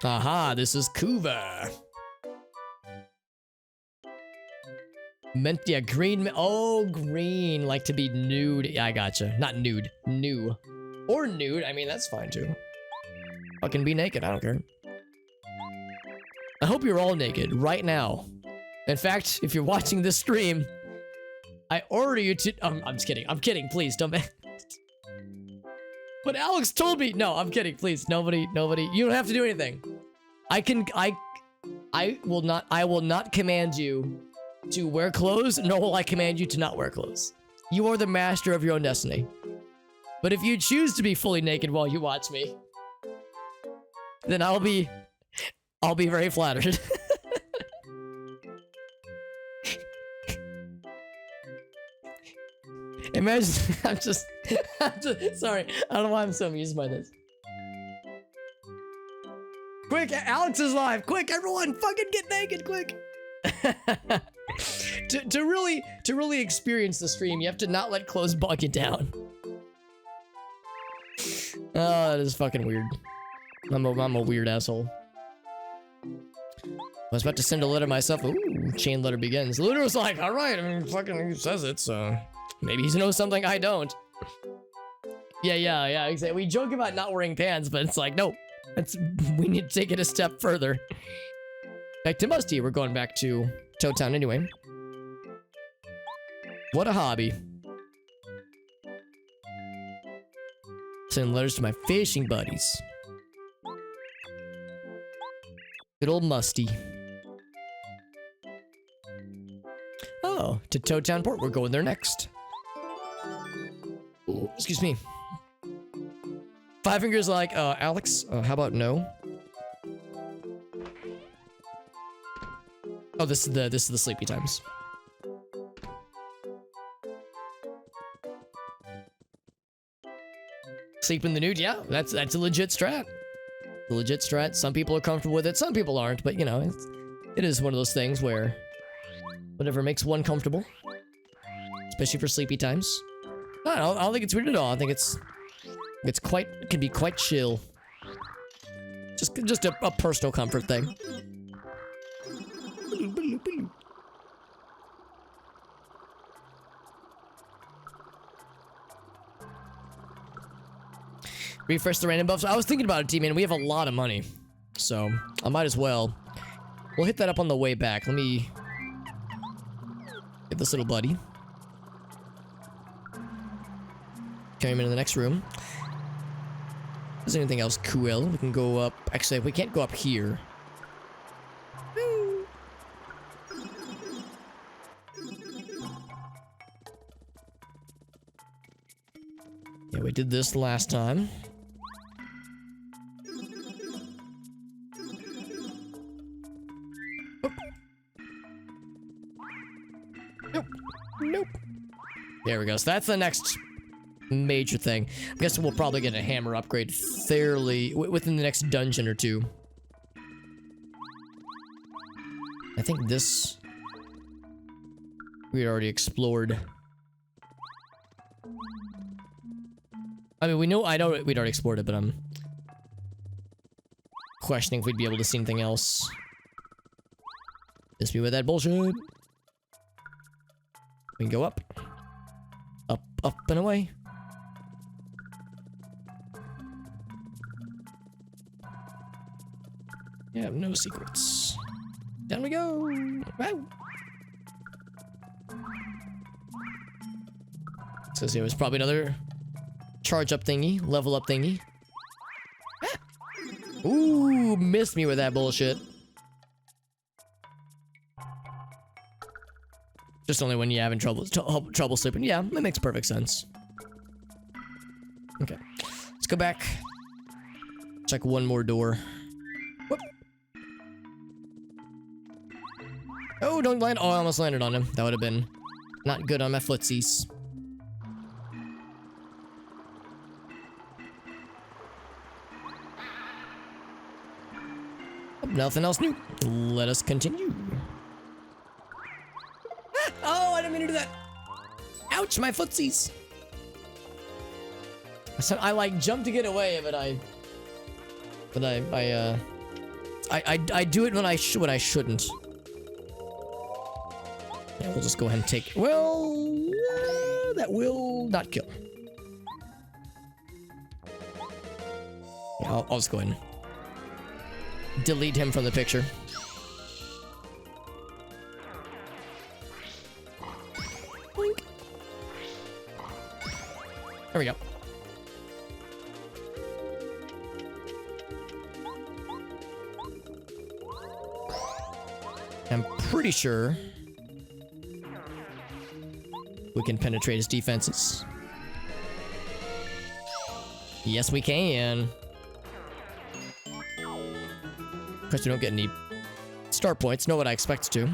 Aha, this is Kuva. Meant, yeah, green. Oh, green. Like to be nude. Yeah, I gotcha. Not nude. New. Or nude. I mean, that's fine too. Fucking be naked. I don't care. I hope you're all naked right now. In fact, if you're watching this stream, I order you to. I'm just kidding. I'm kidding. Please don't. But Alex told me. No, I'm kidding. Please, nobody. You don't have to do anything. I will not command you to wear clothes, nor will I command you to not wear clothes. You are the master of your own destiny. But if you choose to be fully naked while you watch me, then I'll be very flattered. Imagine, I'm just sorry. I don't know why I'm so amused by this. Quick, Alex is live. Quick, everyone, fucking get naked, quick. to really experience the stream, you have to not let clothes bog you down. Oh, that is fucking weird. I'm a weird asshole. I was about to send a letter myself. Ooh, chain letter begins. The letter was like, all right, I mean, fucking he says it, so maybe he knows something I don't. Yeah, exactly. We joke about not wearing pants, but it's like, no, we need to take it a step further. Back to Musty. We're going back to Toad Town anyway. What a hobby. Send letters to my fishing buddies. Good old Musty. Oh, to Toad Town Port. We're going there next. Ooh, excuse me. Five Fingers like, Alex, how about no? Oh, this is the sleepy times. Sleep in the nude, yeah, that's a legit strat. A legit strat. Some people are comfortable with it, some people aren't, but you know, it is one of those things where whatever makes one comfortable, especially for sleepy times. I don't think it's weird at all. I think it can be quite chill. Just a personal comfort thing. Refresh the random buffs. I was thinking about it, T-Man. We have a lot of money, so I might as well. We'll hit that up on the way back. Let me get this little buddy. Carry him into the next room. Is there anything else cool? We can go up. Actually, we can't go up here. Yeah, we did this last time. Nope. There we go. So that's the next major thing. I guess we'll probably get a hammer upgrade fairly within the next dungeon or two. I think this we already explored. I mean, I know we'd already explored it, but I'm questioning if we'd be able to see anything else. Miss me with that bullshit. We can go up. Up, up, and away. Yeah, no secrets. Down we go. Wow. So there was probably another charge up thingy, level up thingy. Ah. Ooh, missed me with that bullshit. Just only when you're having trouble sleeping. Yeah, that makes perfect sense. Okay, let's go back. Check one more door. Whoop. Oh, don't land. Oh, I almost landed on him. That would have been not good on my footsies. Nothing else new. Let us continue. Ah! Oh, I didn't mean to do that. Ouch, my footsies. So I like jumped to get away, but I do it when I shouldn't. Yeah, we'll just go ahead and take. Well, that will not kill. Yeah, I'll just go ahead and delete him from the picture. Boink. There we go. I'm pretty sure we can penetrate his defenses. Yes, we can. Of course, we don't get any star points. Know what I expect to.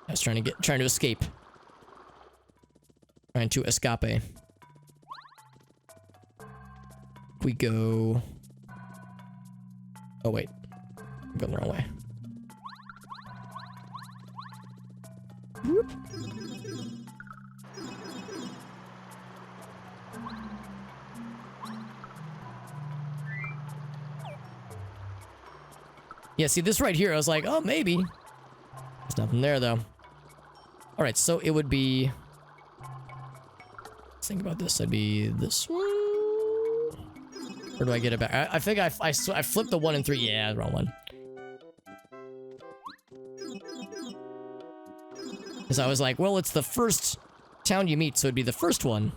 I was trying to escape. Trying to escape. We go. Oh wait, I'm going the wrong way. Whoop. Yeah, see this right here, I was like, oh, maybe. There's nothing there, though. Alright, so it would be... Let's think about this. That'd be this one. Where do I get it back? I think I flipped the 1 and 3. Yeah, the wrong one. Because I was like, well, it's the first town you meet, so it'd be the first one.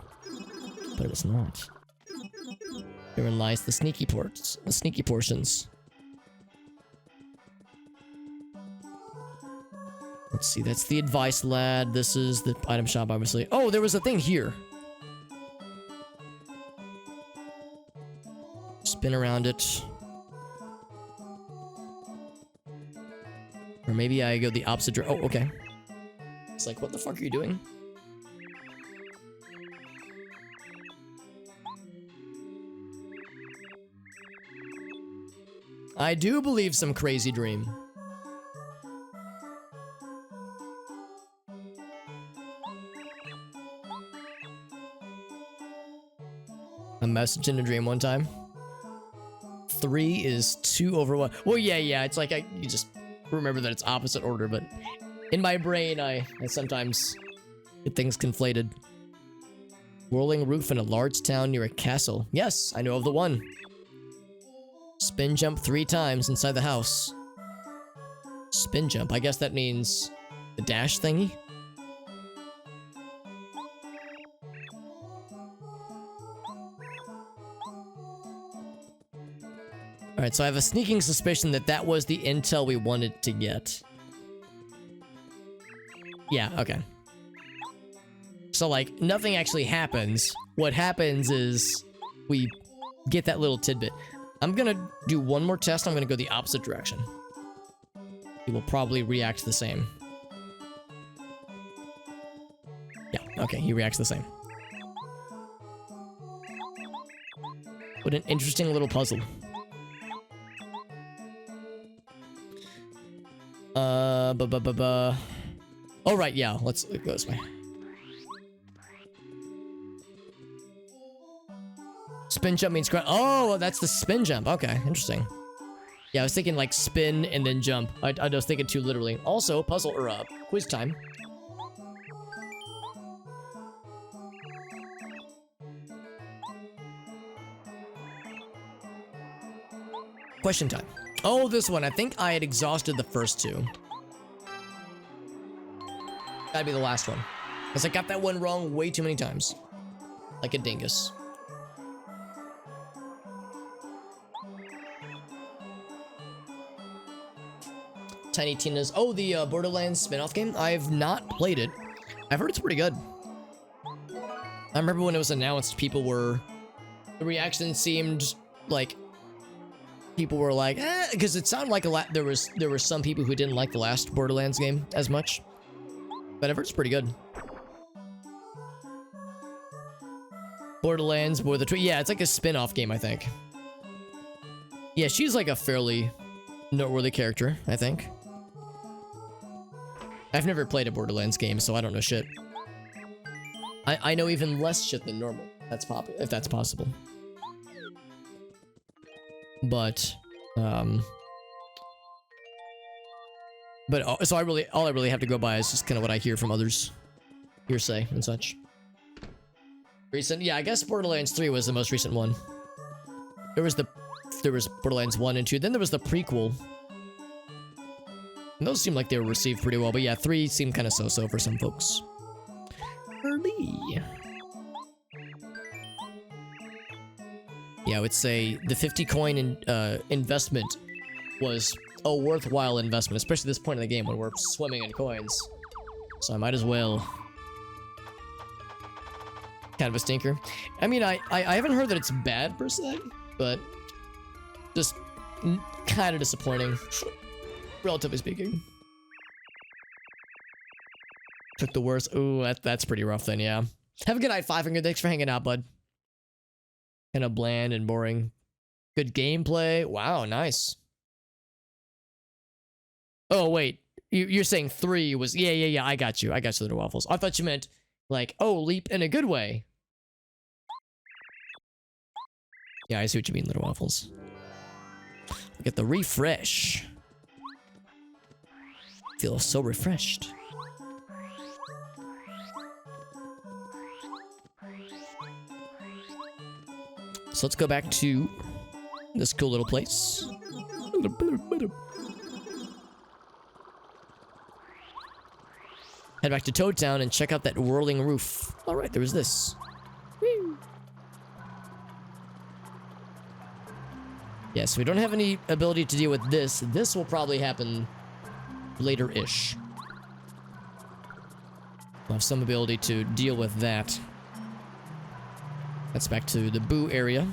But it was not. Therein lies the sneaky portions. Let's see, that's the advice lad. This is the item shop, obviously. Oh, there was a thing here. Spin around it. Or maybe I go the opposite direction. Oh, okay. It's like, what the fuck are you doing? I do believe some crazy dream. A message in a dream one time. 3 is 2 over 1. Well, yeah, it's like you just remember that it's opposite order, but in my brain, I sometimes get things conflated. Whirling roof in a large town near a castle. Yes, I know of the one. Spin jump 3 times inside the house. Spin jump, I guess that means the dash thingy? Alright, so I have a sneaking suspicion that that was the intel we wanted to get. Yeah, okay. So, like, nothing actually happens. What happens is we get that little tidbit. I'm gonna do one more test. I'm gonna go the opposite direction. He will probably react the same. Yeah, okay, he reacts the same. What an interesting little puzzle. Oh, right, yeah, let's go this way. spin jump means oh, that's the spin jump. Okay, interesting. Yeah, I was thinking like spin and then jump. I was thinking too literally. Also, puzzle or quiz time. Question time. Oh, this one. I think I had exhausted the first two. That'd be the last one. Because I got that one wrong way too many times. Like a dingus. Tiny Tina's... Oh, the Borderlands spin-off game? I've not played it. I've heard it's pretty good. I remember when it was announced, people were... The reaction seemed like... People were like, eh, because it sounded like there were some people who didn't like the last Borderlands game as much. But I've heard it's pretty good. Borderlands, Boy the Tree. Yeah, it's like a spin-off game, I think. Yeah, she's like a fairly noteworthy character, I think. I've never played a Borderlands game, so I don't know shit. I know even less shit than normal. If that's possible. But so all I really have to go by is just kind of what I hear from others, hearsay and such. Recent, yeah, I guess Borderlands 3 was the most recent one. There was Borderlands 1 and 2, then there was the prequel. And those seemed like they were received pretty well, but yeah, 3 seemed kind of so-so for some folks. Early. Yeah, I would say the 50 coin investment was a worthwhile investment, especially at this point in the game when we're swimming in coins. So I might as well. Kind of a stinker. I mean, I haven't heard that it's bad per se, but just kind of disappointing, relatively speaking. Took the worst. Ooh, that's pretty rough then, yeah. Have a good night, Five Finger. Thanks for hanging out, bud. Kind of bland and boring. Good gameplay. Wow, nice. Oh, wait. You're saying 3 was... Yeah, I got you. I got you, Little Waffles. I thought you meant, like, oh, leap in a good way. Yeah, I see what you mean, Little Waffles. Get the refresh. Feel so refreshed. So let's go back to this cool little place. Head back to Toad Town and check out that whirling roof. Alright, there was this. Woo. Yeah, so we don't have any ability to deal with this. This will probably happen later-ish. We'll have some ability to deal with that. That's back to the Boo area.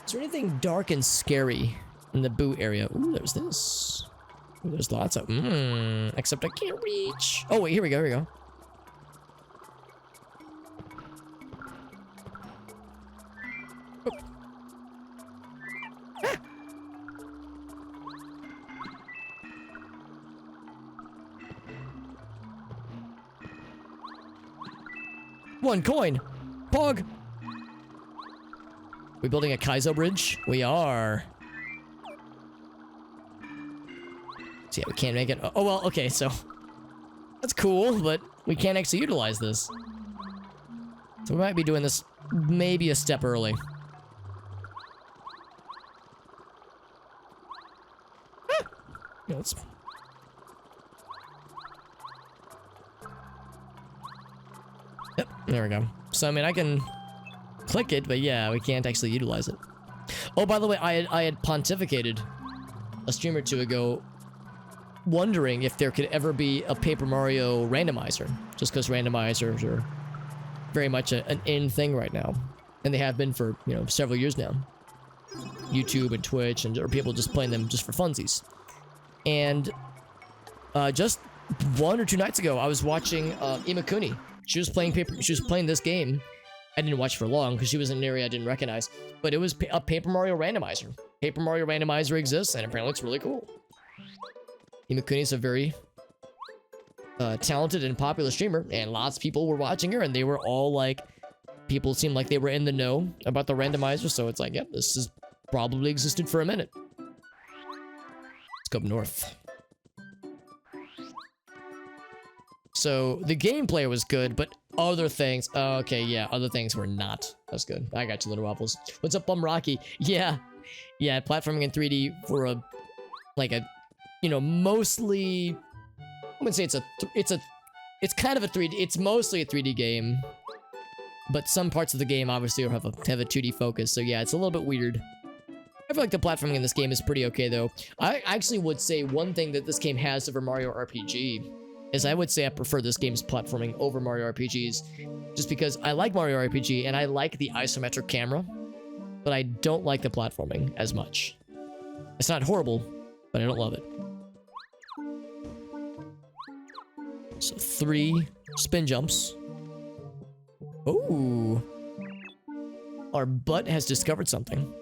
Is there anything dark and scary in the Boo area? Ooh, there's this. Ooh, there's lots of... except I can't reach. Oh, wait, here we go, here we go. Oh. Ah. One coin. Pog. We building a Kaizo bridge? We are. So yeah, we can't make it. Oh, well, okay, so. That's cool, but we can't actually utilize this. So we might be doing this maybe a step early. Ah! Yeah, let's... Yep, there we go. So, I mean, I can click it, but yeah, we can't actually utilize it. Oh, by the way, I had pontificated a stream or two ago wondering if there could ever be a Paper Mario randomizer, just because randomizers are very much an in thing right now, and they have been for, you know, several years now. YouTube and Twitch, and or people just playing them just for funsies. And just 1 or 2 nights ago, I was watching Imakuni. She was playing this game. I didn't watch for long because she was in an area I didn't recognize, but it was a Paper Mario randomizer. Paper Mario randomizer exists, and apparently it's really cool. Imakuni is a very talented and popular streamer, and lots of people were watching her, and they were all like, people seemed like they were in the know about the randomizer, so it's like, yep, this has probably existed for a minute. Let's go up north. So, the gameplay was good, but other things... okay, yeah, other things were not. That's good. I got you, Little Waffles. What's up, Bum Rocky? Yeah. Yeah, platforming in 3D for a... like a... you know, mostly... I wouldn't say it's kind of a 3D... it's mostly a 3D game. But some parts of the game, obviously, have a 2D focus. So, yeah, it's a little bit weird. I feel like the platforming in this game is pretty okay, though. I actually would say one thing that this game has over Mario RPG... is I would say I prefer this game's platforming over Mario RPGs, just because I like Mario RPG and I like the isometric camera, but I don't like the platforming as much. It's not horrible, but I don't love it. So 3 spin jumps. Ooh. Our butt has discovered something.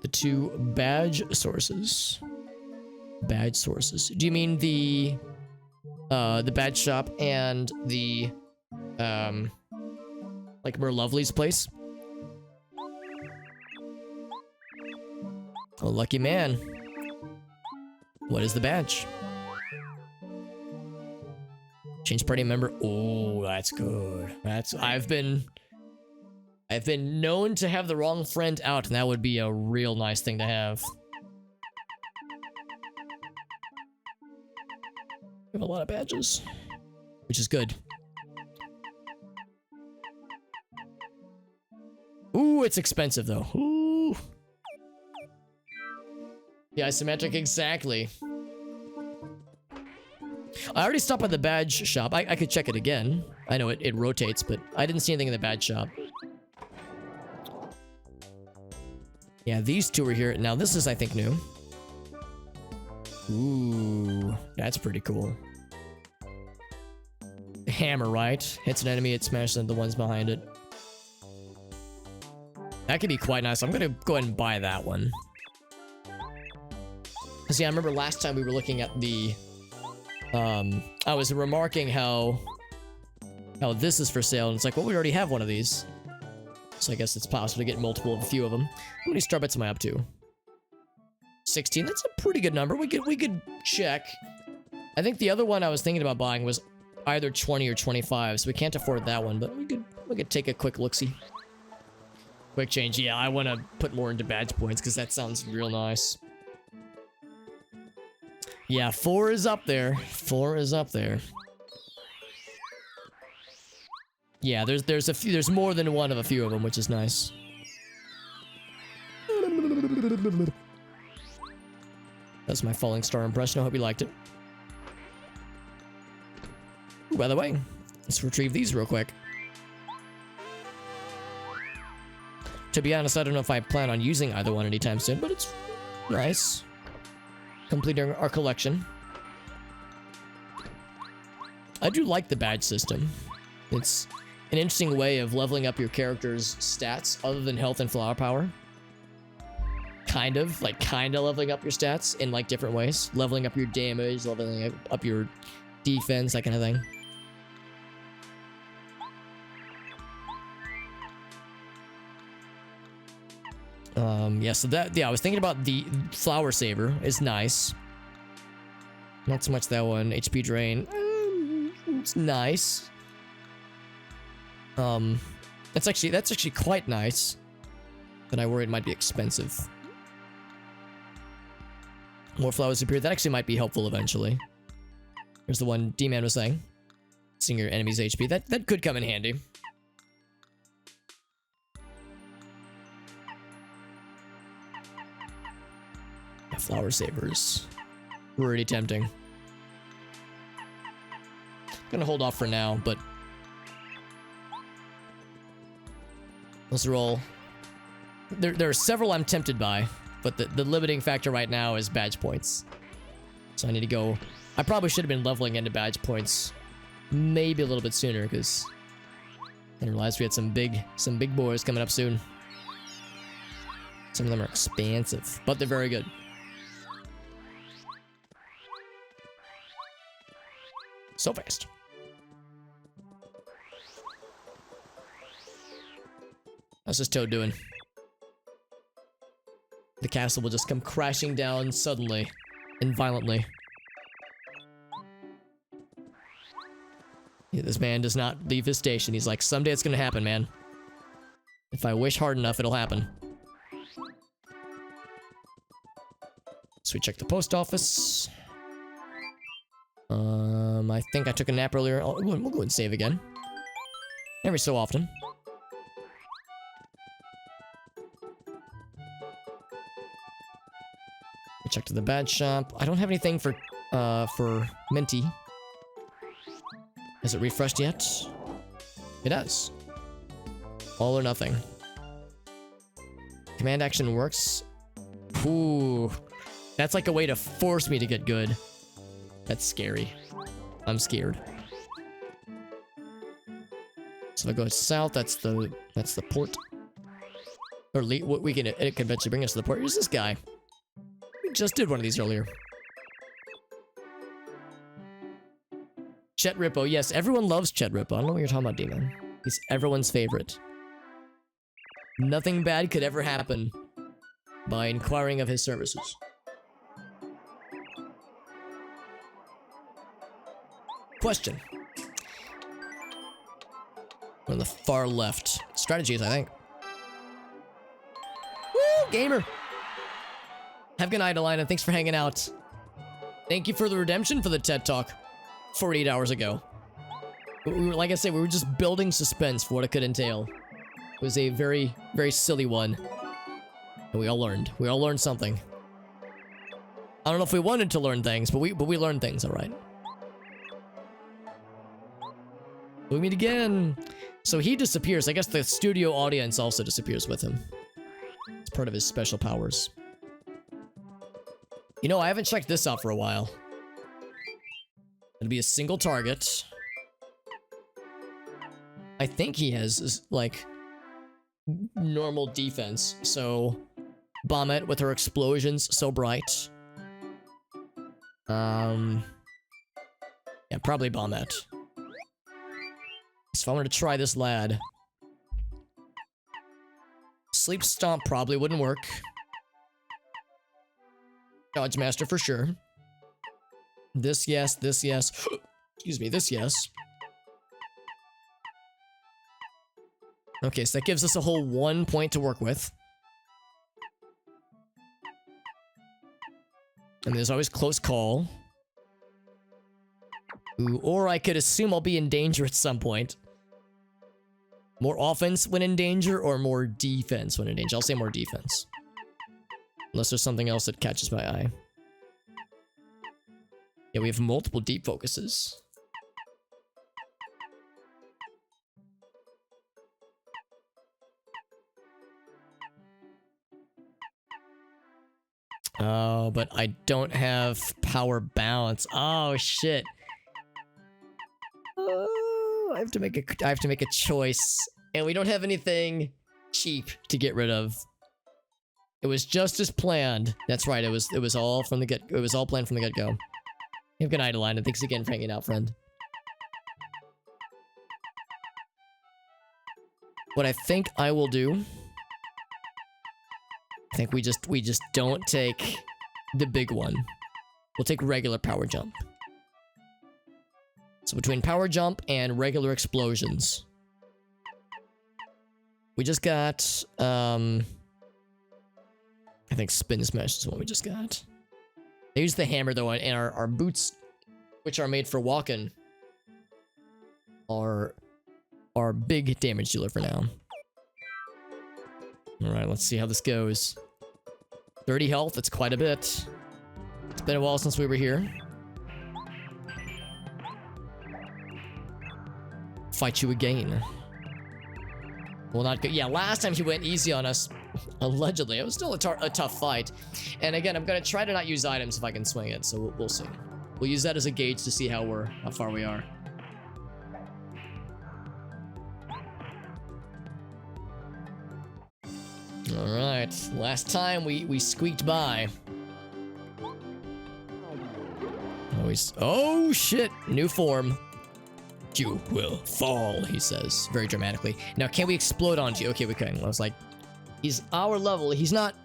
The 2 badge sources. Badge sources. Do you mean the badge shop and the, like Merlovely's place? Oh, lucky man. What is the badge? Change party member. Oh, that's good. I've been known to have the wrong friend out, and that would be a real nice thing to have. We have a lot of badges, which is good. Ooh, it's expensive though. Ooh. The isometric, exactly. I already stopped by the badge shop. I could check it again. I know it rotates, but I didn't see anything in the badge shop. Yeah, these 2 are here. Now, this is, I think, new. Ooh, that's pretty cool. Hammer, right? Hits an enemy, it smashes into the ones behind it. That could be quite nice. I'm gonna go ahead and buy that one. See, I remember last time we were looking at the... I was remarking how this is for sale, and it's like, well, we already have one of these. So I guess it's possible to get multiple of a few of them. How many star bits am I up to? 16. That's a pretty good number. We could check. I think the other one I was thinking about buying was either 20 or 25, so we can't afford that one, but we could take a quick look-see. Quick change. Yeah, I want to put more into badge points because that sounds real nice. Yeah, 4 is up there. 4 is up there. Yeah, there's more than one of a few of them, which is nice. That's my falling star impression. I hope you liked it. Ooh, by the way, let's retrieve these real quick. To be honest, I don't know if I plan on using either one anytime soon, but it's nice. Completing our collection. I do like the badge system. It's an interesting way of leveling up your character's stats other than health and flower power. Kind of leveling up your stats in like different ways. Leveling up your damage, leveling up your defense, that kind of thing. Yeah, so I was thinking about the flower saver is nice. Not so much that one. HP drain. It's nice. That's actually quite nice. But I worry it might be expensive. More flowers appear. That actually might be helpful eventually. There's the one D-Man was saying. Seeing your enemy's HP. That could come in handy. Flower savers. Pretty tempting. Gonna hold off for now, but those are all. There are several I'm tempted by, but the limiting factor right now is badge points. So I need to go. I probably should have been leveling into badge points maybe a little bit sooner, because I didn't realize we had some big boys coming up soon. Some of them are expensive, but they're very good. So fast. How's this Toad doing? The castle will just come crashing down suddenly and violently. Yeah, this man does not leave his station. He's like, someday it's gonna happen, man. If I wish hard enough, it'll happen. So we check the post office. I think I took a nap earlier. Oh, we'll go and save again. Every so often. We checked the bad shop. I don't have anything for Minty. Has it refreshed yet? It has. All or nothing. Command action works. Ooh. That's like a way to force me to get good. That's scary. I'm scared. So if I go south, that's the port. Or it could eventually bring us to the port. Who's this guy? We just did one of these earlier. Chet Rippo. Yes, everyone loves Chet Rippo. I don't know what you're talking about, Demon. He's everyone's favorite. Nothing bad could ever happen by inquiring of his services. Question. On the far left. Strategies, I think. Woo, gamer! Have a good night, Alina. Thanks for hanging out. Thank you for the redemption for the TED Talk 48 hours ago. Like I said, we were just building suspense for what it could entail. It was a very, very silly one. And we all learned. We all learned something. I don't know if we wanted to learn things, but we learned things, alright. We meet again. So he disappears. I guess the studio audience also disappears with him. It's part of his special powers. You know, I haven't checked this out for a while. It'll be a single target. I think he has, like, normal defense. So, Bombette with her explosions so bright. Yeah, probably Bombette. So if I wanted to try this lad. Sleep Stomp probably wouldn't work. Dodge Master for sure. This yes, this yes. Excuse me, this yes. Okay, so that gives us a whole 1 point to work with. And there's always close call. Ooh, or I could assume I'll be in danger at some point. More offense when in danger, or more defense when in danger? I'll say more defense. Unless there's something else that catches my eye. Yeah, we have multiple deep focuses. Oh, but I don't have power balance. Oh, shit. Oh, I have to make a choice. And we don't have anything cheap to get rid of. It was just as planned. That's right, it was all from the it was all planned from the get-go. Have a good night, Alina. Thanks again for hanging out, friend. What I think I will do, I think we just don't take the big one. We'll take regular power jump. So between power jump and regular explosions, we just got I think spin smash is what we just got. They use the hammer though, and our boots, which are made for walking, are big damage dealer for now. Alright, let's see how this goes. 30 health, that's quite a bit. It's been a while since we were here. Fight you again. Well, not good. Yeah, last time he went easy on us. Allegedly. It was still a tough fight. And again, I'm gonna try to not use items if I can swing it, so we'll see. We'll use that as a gauge to see how far we are. Alright, last time we squeaked by. Oh, oh shit, new form. You will fall, he says, very dramatically. Now, can we explode onto you? Okay, we can. I was like, he's our level. He's not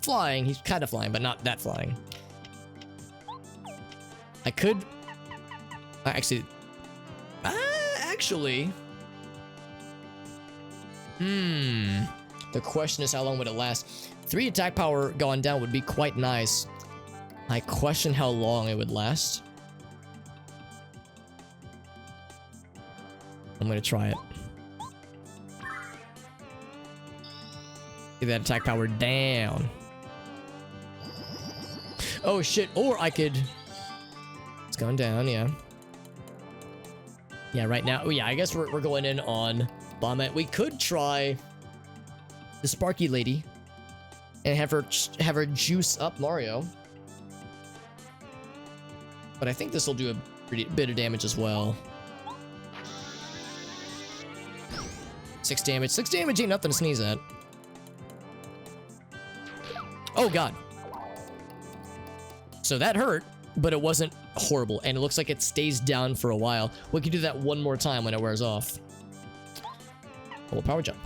flying. He's kind of flying, but not that flying. I could... actually... The question is, how long would it last? 3 attack power gone down would be quite nice. I question how long it would last. I'm gonna try it. Get that attack power down. Oh shit, or I could... It's gone down, yeah. Yeah, right now, oh yeah, I guess we're going in on Bombette. We could try the Sparky lady and have her juice up Mario. But I think this will do a pretty bit of damage as well. 6 damage. 6 damage ain't nothing to sneeze at. Oh god. So that hurt, but it wasn't horrible, and it looks like it stays down for a while. We can do that one more time when it wears off. Oh, power jump.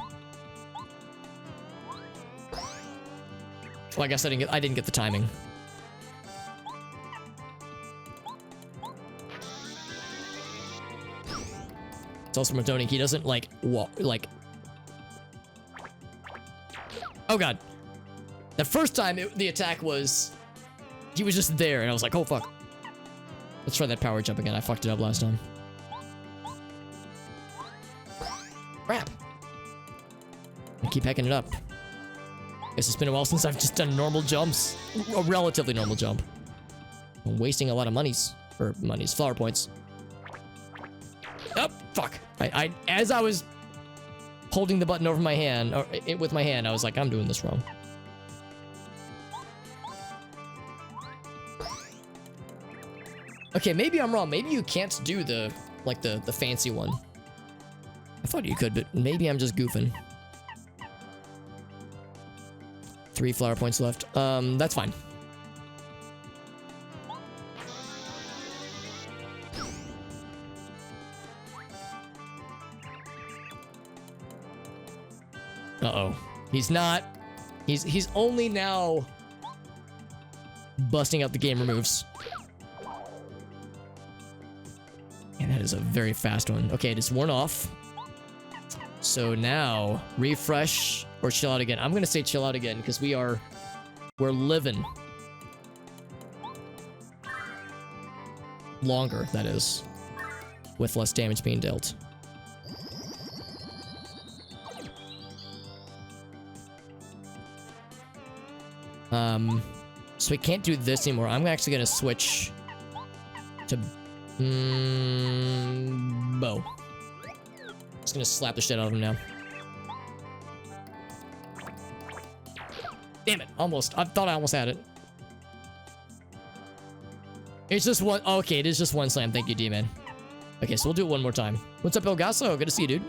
Well, I guess I didn't get the timing. It's also Matoni. He doesn't like walk like. Oh god. The first time the attack was, he was just there, and I was like, oh fuck. Let's try that power jump again. I fucked it up last time. Crap. I keep hacking it up. Guess it's been a while since I've just done normal jumps. A relatively normal jump. I'm wasting a lot of flower points. Oh, fuck. As I was holding the button over my hand, or with my hand, I was like, I'm doing this wrong. Okay, maybe I'm wrong. Maybe you can't do the fancy one. I thought you could, but maybe I'm just goofing. 3 flower points left. That's fine. Uh-oh. He's not... He's only now busting out the game removes. And that is a very fast one. Okay, it is worn off. So now, refresh or chill out again. I'm gonna say chill out again because we're living. Longer, that is. With less damage being dealt. So we can't do this anymore. I'm actually gonna switch to bow. Just gonna slap the shit out of him now. Damn it, almost. I thought I almost had it. It's just one. Oh, okay, it is just one slam. Thank you, D-Man. Okay, so we'll do it one more time. What's up, El Gaso? Good to see you, dude.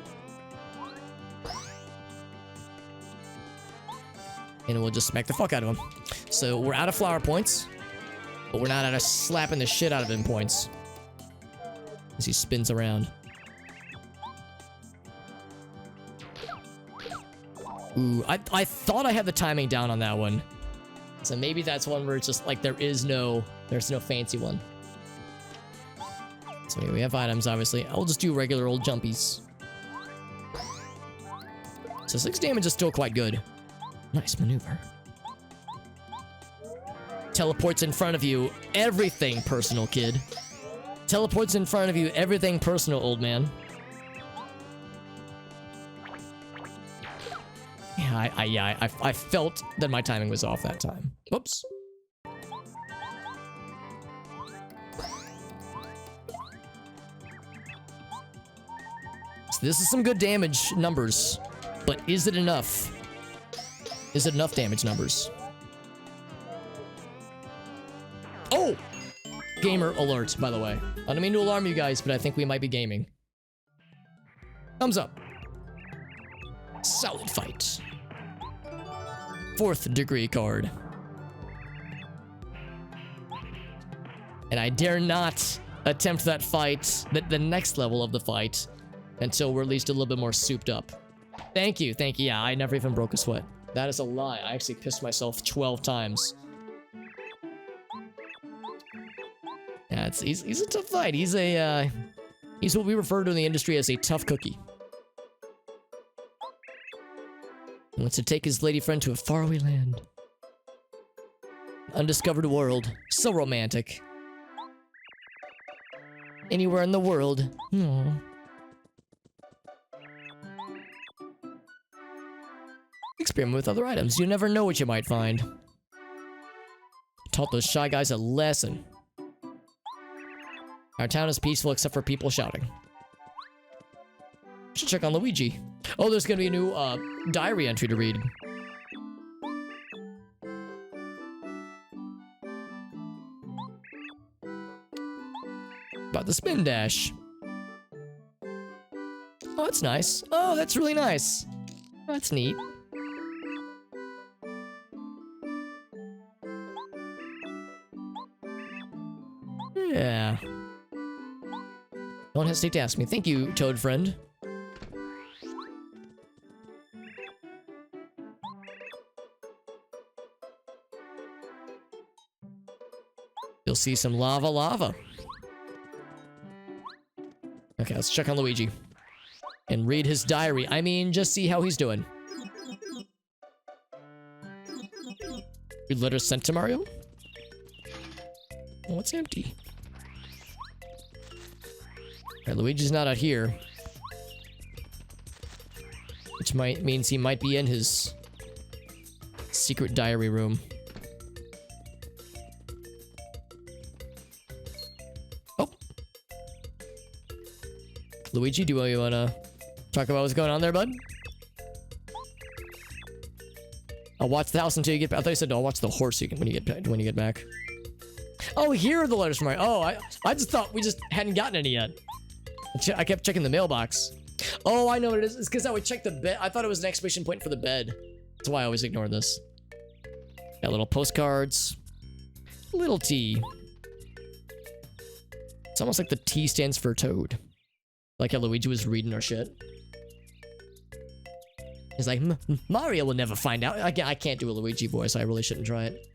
And we'll just smack the fuck out of him. So we're out of flower points, but we're not out of slapping the shit out of him points. As he spins around. Ooh, I thought I had the timing down on that one. So maybe that's one where it's just like there's no fancy one. So anyway, we have items, obviously. I'll just do regular old jumpies. So 6 damage is still quite good. Nice maneuver. Teleports in front of you. Everything personal, kid. Teleports in front of you. Everything personal, old man. Yeah, I felt that my timing was off that time. Whoops. So this is some good damage numbers, but is it enough? Is it enough damage numbers? Oh! Gamer alert, by the way. I don't mean to alarm you guys, but I think we might be gaming. Thumbs up. Solid fight. 4th degree card. And I dare not attempt that fight, the next level of the fight, until we're at least a little bit more souped up. Thank you, thank you. Yeah, I never even broke a sweat. That is a lie. I actually pissed myself 12 times. Yeah, he's a tough fight. He's what we refer to in the industry as a tough cookie. He wants to take his lady friend to a faraway land. Undiscovered world. So romantic. Anywhere in the world. Aww. Experiment with other items. You never know what you might find. Taught those shy guys a lesson. Our town is peaceful except for people shouting. Should check on Luigi. Oh, there's gonna be a new diary entry to read. About the spin dash. Oh, that's nice. Oh, that's really nice. That's neat. Yeah. Don't hesitate to ask me. Thank you, Toad friend. You'll see some lava. Okay, let's check on Luigi. And read his diary. I mean, just see how he's doing. Read letters sent to Mario? Oh, it's empty. Alright, Luigi's not out here. Which means he might be in his secret diary room. Oh. Luigi, do you wanna talk about what's going on there, bud? I'll watch the house until you get back. I thought you said no, I'll watch the horse when you get back. Oh, here are the letters from my... Oh, I just thought we just hadn't gotten any yet. I kept checking the mailbox. Oh, I know what it is. It's because I would check the bed. I thought it was an exclamation point for the bed. That's why I always ignore this. Got little postcards. Little T. It's almost like the T stands for Toad. Like how Luigi was reading our shit. He's like, Mario will never find out. I can't do a Luigi voice. I really shouldn't try it.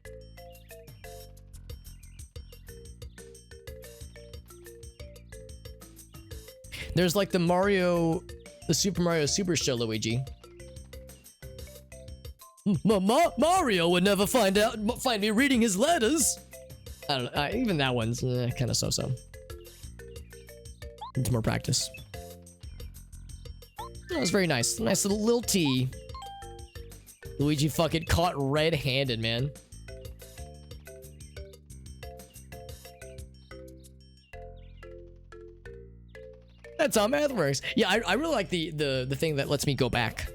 There's like the Super Mario Super Show Luigi. Mario would never find me reading his letters. I don't know. Even that one's kind of so-so. Needs more practice. That was very nice. Nice little T. Luigi fucking caught red-handed, man. That's how math works. Yeah, I really like the thing that lets me go back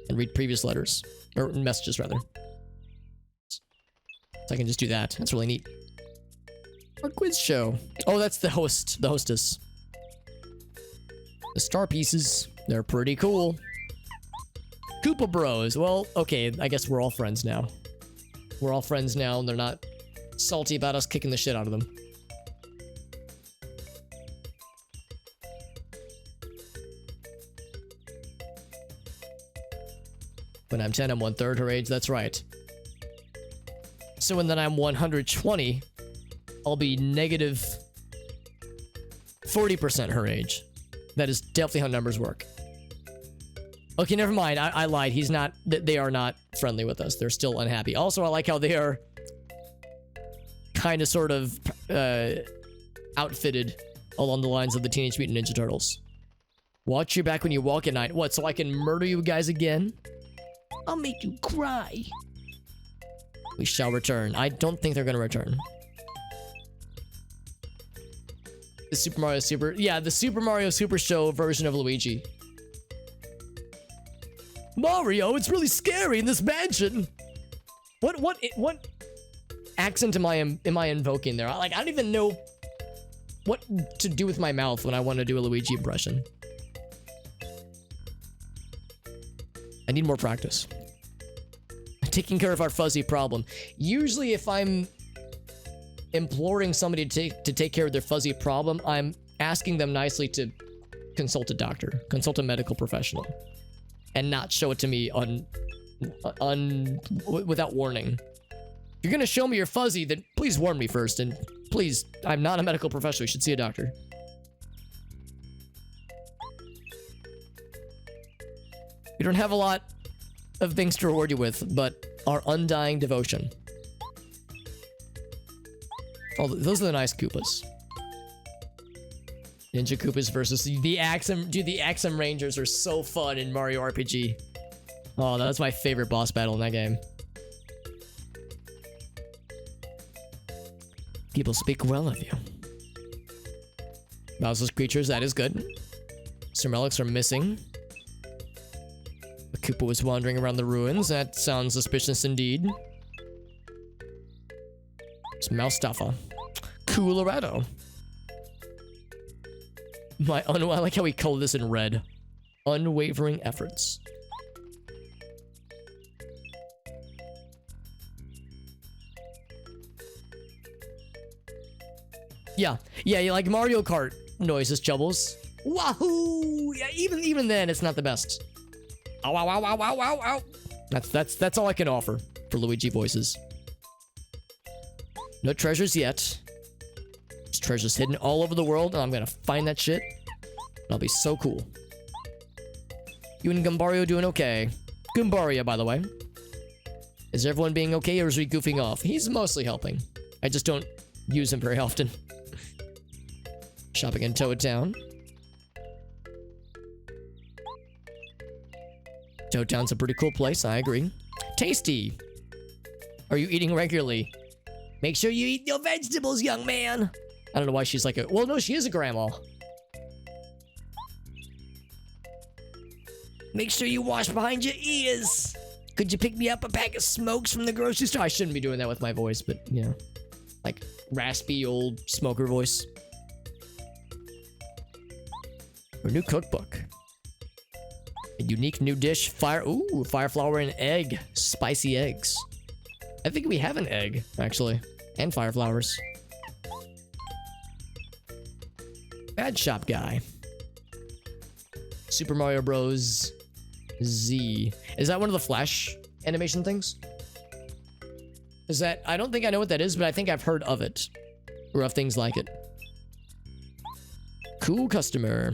and read previous letters. Or messages, rather. So I can just do that. That's really neat. Our quiz show. Oh, that's the hostess. The star pieces. They're pretty cool. Koopa Bros. Well, okay, I guess we're all friends now. We're all friends now, and they're not salty about us kicking the shit out of them. When I'm 10, I'm 1/3 her age. That's right. So when then I'm 120, I'll be negative 40% her age. That is definitely how numbers work. Okay, never mind. I lied. He's not. They are not friendly with us. They're still unhappy. Also, I like how they are kind of sort of outfitted along the lines of the Teenage Mutant Ninja Turtles. Watch your back when you walk at night. What, so I can murder you guys again? I'll make you cry. We shall return. I don't think they're gonna return. The Super Mario Super... Yeah, the Super Mario Super Show version of Luigi. Mario, it's really scary in this mansion. What accent am I invoking there? Like, I don't even know what to do with my mouth when I want to do a Luigi impression. I need more practice. Taking care of our fuzzy problem. Usually if I'm imploring somebody to take care of their fuzzy problem. I'm asking them nicely to consult a doctor, consult a medical professional, and not show it to me without warning. If you're gonna show me your fuzzy, then please warn me first, and please, I'm not a medical professional. You should see a doctor. We don't have a lot of things to reward you with, but our undying devotion. Oh, those are the nice Koopas. Ninja Koopas versus the Axum. Dude, the Axum Rangers are so fun in Mario RPG. Oh, that's my favorite boss battle in that game. People speak well of you. Bowser's creatures, that is good. Some relics are missing. The Koopa was wandering around the ruins. That sounds suspicious indeed. It's Malstaffa. Colorado. I like how we color this in red. Unwavering efforts. Yeah, like Mario Kart noises, Chubbles. Wahoo! Yeah, even then, it's not the best. Ow, ow, ow, ow, ow, ow, ow. That's all I can offer for Luigi voices. No treasures yet. There's treasures hidden all over the world, and I'm gonna find that shit. That'll be so cool. You and Gumbario doing okay? Gumbaria, by the way. Is everyone being okay, or is he goofing off? He's mostly helping. I just don't use him very often. Shopping in Toad Town. Toad Town's a pretty cool place, I agree. Tasty! Are you eating regularly? Make sure you eat your vegetables, young man! I don't know why she's like a... Well, no, she is a grandma. Make sure you wash behind your ears! Could you pick me up a pack of smokes from the grocery store? I shouldn't be doing that with my voice, but, you know. Like, raspy old smoker voice. Our new cookbook. A unique new dish. Fire flower and egg. Spicy eggs. I think we have an egg, actually. And fire flowers. Bad shop guy. Super Mario Bros. Z. Is that one of the Flash animation things? Is that... I don't think I know what that is, but I think I've heard of it. Or of things like it. Cool customer.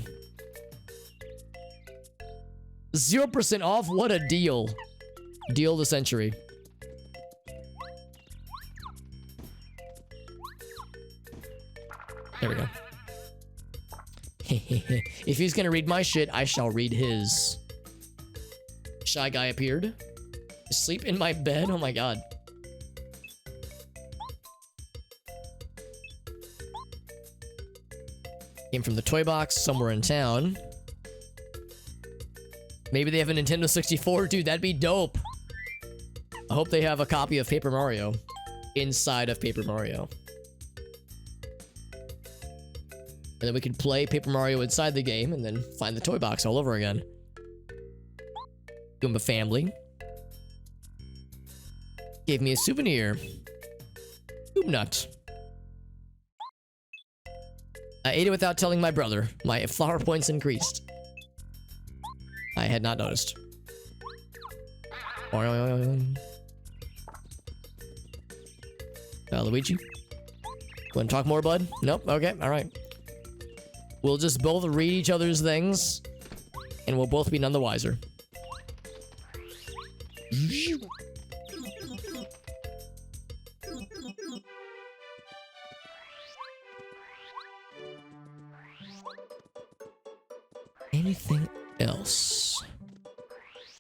0% off? What a deal. Deal of the century. There we go. If he's gonna read my shit, I shall read his. Shy guy appeared. Sleep in my bed? Oh my god. Came from the toy box somewhere in town. Maybe they have a Nintendo 64? Dude, that'd be dope. I hope they have a copy of Paper Mario inside of Paper Mario. And then we can play Paper Mario inside the game and then find the toy box all over again. Goomba family. Gave me a souvenir. Boom nut. I ate it without telling my brother. My flower points increased. I had not noticed. Luigi? Want to talk more, bud? Nope. Okay. All right. We'll just both read each other's things, and we'll both be none the wiser. Anything else?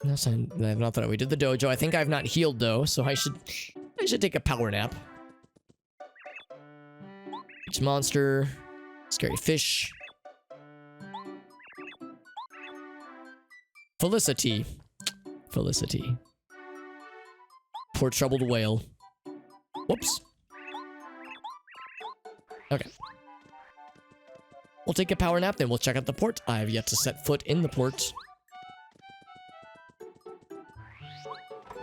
I've not thought we did the dojo. I think I've not healed though, so I should take a power nap. It's monster, scary fish, Felicity, poor troubled whale. Whoops. Okay. We'll take a power nap, then we'll check out the port. I have yet to set foot in the port.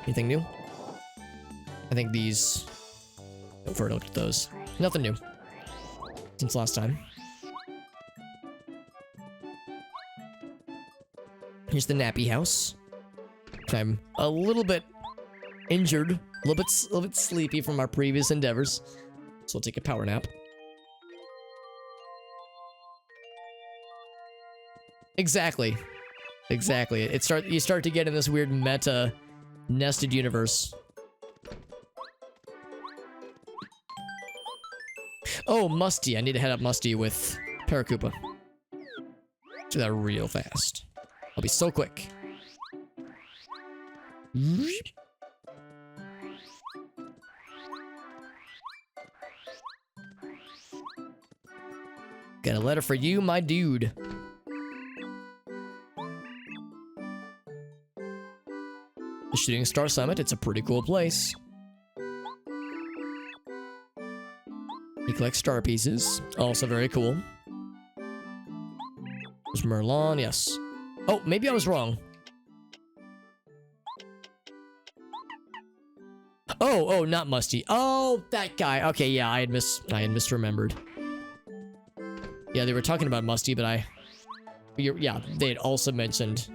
Anything new? I think these... Go for it, look at those. Nothing new since last time. Here's the nappy house. I'm a little bit injured, a little bit sleepy from our previous endeavors, so we'll take a power nap. Exactly. Exactly. You start to get in this weird meta nested universe. Oh, Musty. I need to head up Musty with Paracoopa. Do that real fast. I'll be so quick. Got a letter for you, my dude. The Shooting Star Summit, it's a pretty cool place. You collect star pieces, also very cool. There's Merlon, yes. Oh, maybe I was wrong. Oh, not Musty. Oh, that guy. Okay, yeah, I had misremembered. Yeah, they were talking about Musty, but yeah, they had also mentioned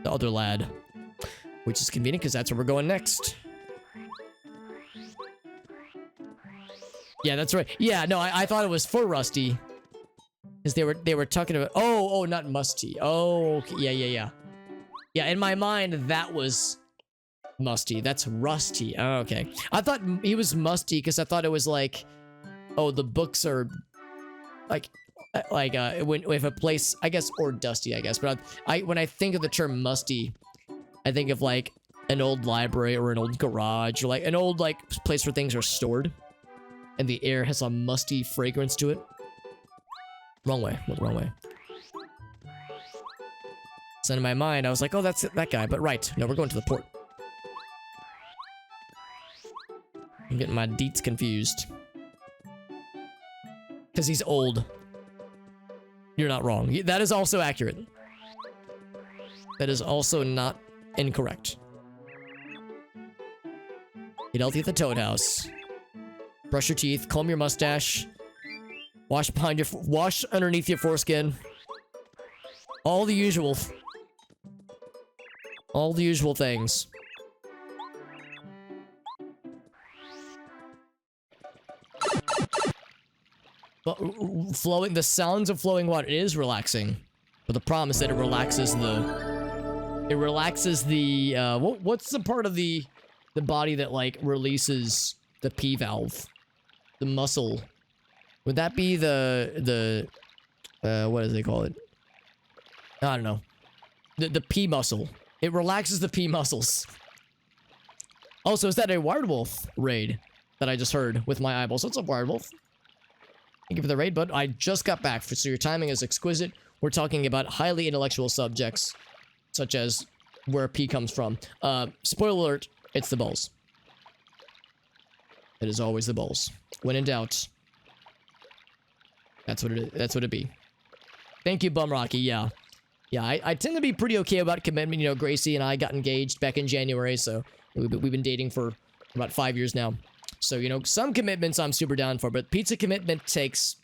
the other lad, which is convenient because that's where we're going next. Yeah, that's right. Yeah, no, I thought it was for Rusty. Because they were talking about... Oh, not Musty. Oh, okay. Yeah. Yeah, in my mind, that was Musty. That's Rusty. Oh, okay. I thought he was Musty because I thought it was like... Oh, the books are... when if a place... I guess, or Dusty, I guess. But when I think of the term Musty, I think of like an old library or an old garage or like an old like place where things are stored. And the air has a musty fragrance to it. Wrong way. Wrong way. So in my mind, I was like, oh, that's that guy. But right. No, we're going to the port. I'm getting my deets confused. Because he's old. You're not wrong. That is also accurate. That is also not incorrect. Get healthy at the Toad House. Brush your teeth, comb your mustache, wash underneath your foreskin. All the usual things. But the sounds of flowing water, it is relaxing. But the problem is that it relaxes the what's the part of the body that like releases the P valve? The muscle. Would that be the what do they call it? I don't know. The P muscle. It relaxes the P muscles. Also, is that a Wired Wolf raid that I just heard with my eyeballs? What's up, Wired Wolf? Thank you for the raid, bud. I just got back, so your timing is exquisite. We're talking about highly intellectual subjects, such as where P comes from. Spoiler alert, it's the balls. It is always the balls. When in doubt. That's what it be. Thank you, Bum Rocky. Yeah. Yeah, I tend to be pretty okay about commitment. You know, Gracie and I got engaged back in January, so we've been dating for about 5 years now. So, you know, some commitments I'm super down for, but pizza commitment takes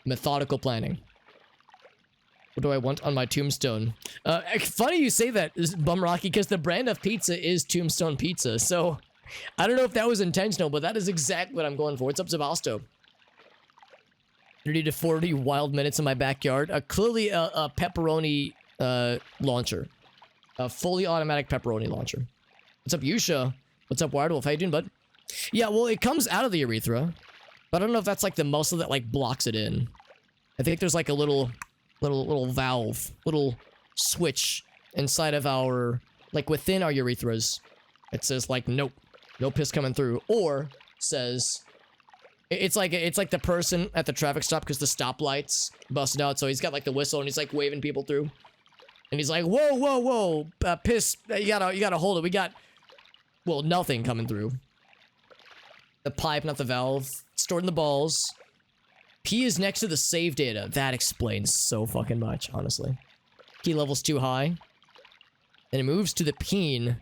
methodical planning. What do I want on my tombstone? Funny you say that, Bum Rocky, because the brand of pizza is Tombstone Pizza, so... I don't know if that was intentional, but that is exactly what I'm going for. It's up Sebasto. 30 to 40 wild minutes in my backyard. Clearly a pepperoni launcher. A fully automatic pepperoni launcher. What's up, Yusha? What's up, Wild Wolf? How you doing, bud? Yeah, well, it comes out of the urethra. But I don't know if that's like the muscle that like blocks it in. I think there's like a little valve, little switch inside of our, like within our urethras. It says like, nope. No piss coming through, or says it's like the person at the traffic stop because the stoplights busted out, so he's got like the whistle and he's like waving people through, and he's like, whoa, piss, you gotta hold it. We got, well, nothing coming through. The pipe, not the valve, stored in the balls. P is next to the save data. That explains so fucking much, honestly. Key level's too high, and it moves to the peen.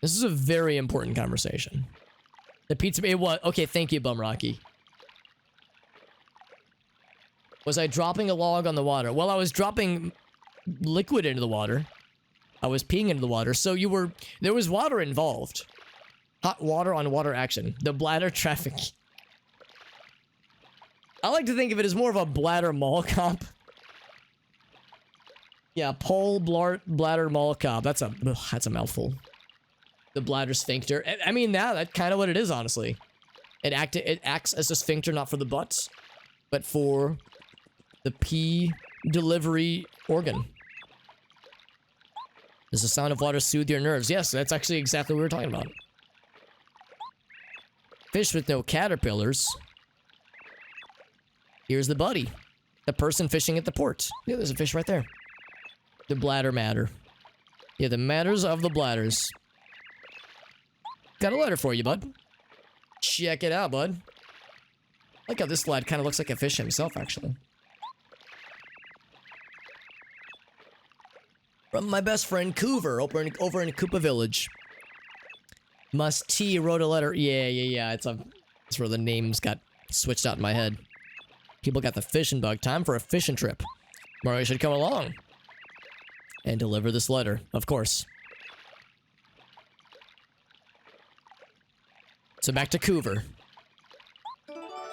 This is a very important conversation. The pizza... It was... Okay, thank you, Bum Rocky. Was I dropping a log on the water? Well, I was dropping liquid into the water. I was peeing into the water, so there was water involved. Hot water on water action. The bladder traffic. I like to think of it as more of a bladder mall cop. Yeah, pole bladder mall cop. That's a mouthful. The bladder sphincter. I mean, that's kind of what it is, honestly. It acts as a sphincter, not for the butt, but for the pee delivery organ. Does the sound of water soothe your nerves? Yes, that's actually exactly what we were talking about. Fish with no caterpillars. Here's the buddy. The person fishing at the port. Yeah, there's a fish right there. The bladder matter. Yeah, the matters of the bladders. Got a letter for you, bud. Check it out, bud. I like how this lad kind of looks like a fish himself, actually. From my best friend, Coover, over in Koopa Village. Must T wrote a letter. Yeah. It's where the names got switched out in my head. People got the fishing bug. Time for a fishing trip. Mario should come along. And deliver this letter, of course. So back to Coover.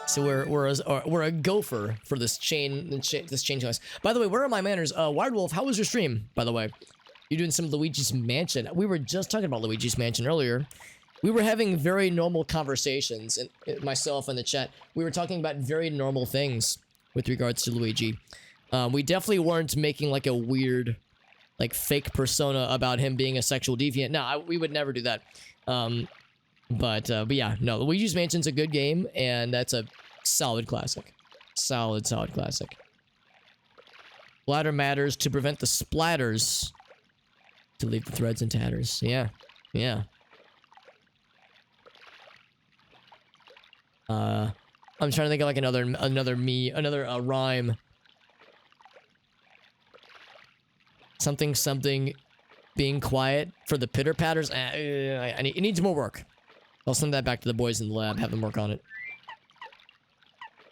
So we're a gopher for this chain quest. By the way, where are my manners? Wired Wolf, how was your stream? By the way, you're doing some Luigi's Mansion. We were just talking about Luigi's Mansion earlier. We were having very normal conversations, and myself and the chat. We were talking about very normal things with regards to Luigi. We definitely weren't making like a weird, like fake persona about him being a sexual deviant. No, we would never do that. But yeah, no, Luigi's Mansion's a good game, and that's a solid classic. Solid classic. Bladder matters to prevent the splatters. To leave the threads and tatters. Yeah. I'm trying to think of like another rhyme. Something, being quiet for the pitter patters. It needs more work. I'll send that back to the boys in the lab, have them work on it.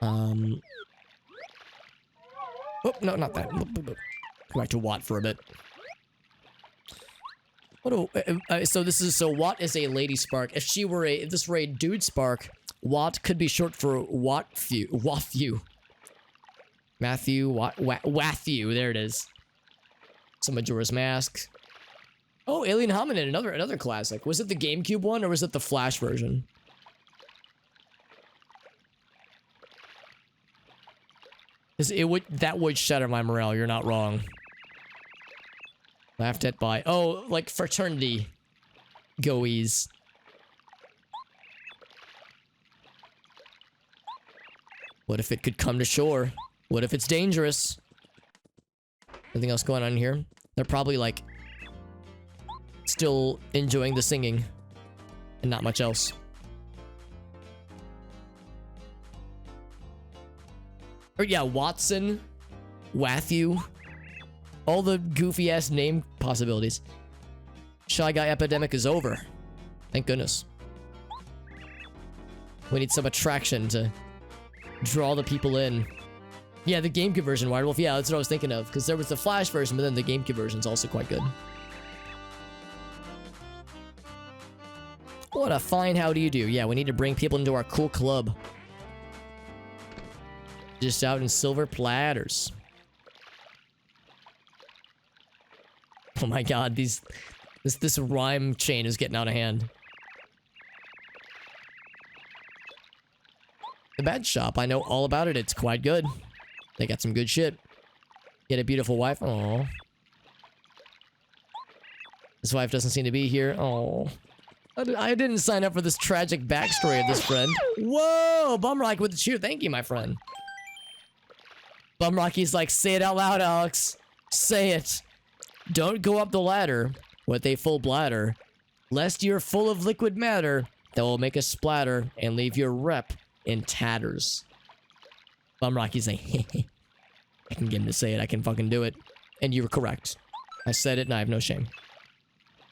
Oh, no, not that. Go back to Watt for a bit. So Watt is a lady spark. If this were a dude spark, Watt could be short for Wathew. Matthew, Wathew, there it is. Some Majora's Mask. Oh, Alien Hominid, another classic. Was it the GameCube one, or was it the Flash version? That would shatter my morale, you're not wrong. Laughed at by... Oh, like fraternity goees. What if it could come to shore? What if it's dangerous? Anything else going on here? They're probably like... still enjoying the singing. And not much else. Or yeah, Watson. Wathew. All the goofy-ass name possibilities. Shy Guy epidemic is over. Thank goodness. We need some attraction to draw the people in. Yeah, the GameCube version, Wild Wolf. Yeah, that's what I was thinking of. Because there was the Flash version, but then the GameCube version is also quite good. What a fine how do you do. Yeah, we need to bring people into our cool club. Just out in silver platters. Oh my god, this rhyme chain is getting out of hand. The Bad Shop, I know all about it. It's quite good. They got some good shit. Get a beautiful wife. Aww. His wife doesn't seem to be here. Aww. I didn't sign up for this tragic backstory of this friend. Whoa! Bumrock with the cheer. Thank you, my friend. Bumrocky's like, say it out loud, Alex. Say it. Don't go up the ladder with a full bladder, lest you're full of liquid matter that will make a splatter and leave your rep in tatters. Bumrocky's like, I can get him to say it. I can fucking do it. And you were correct. I said it and I have no shame.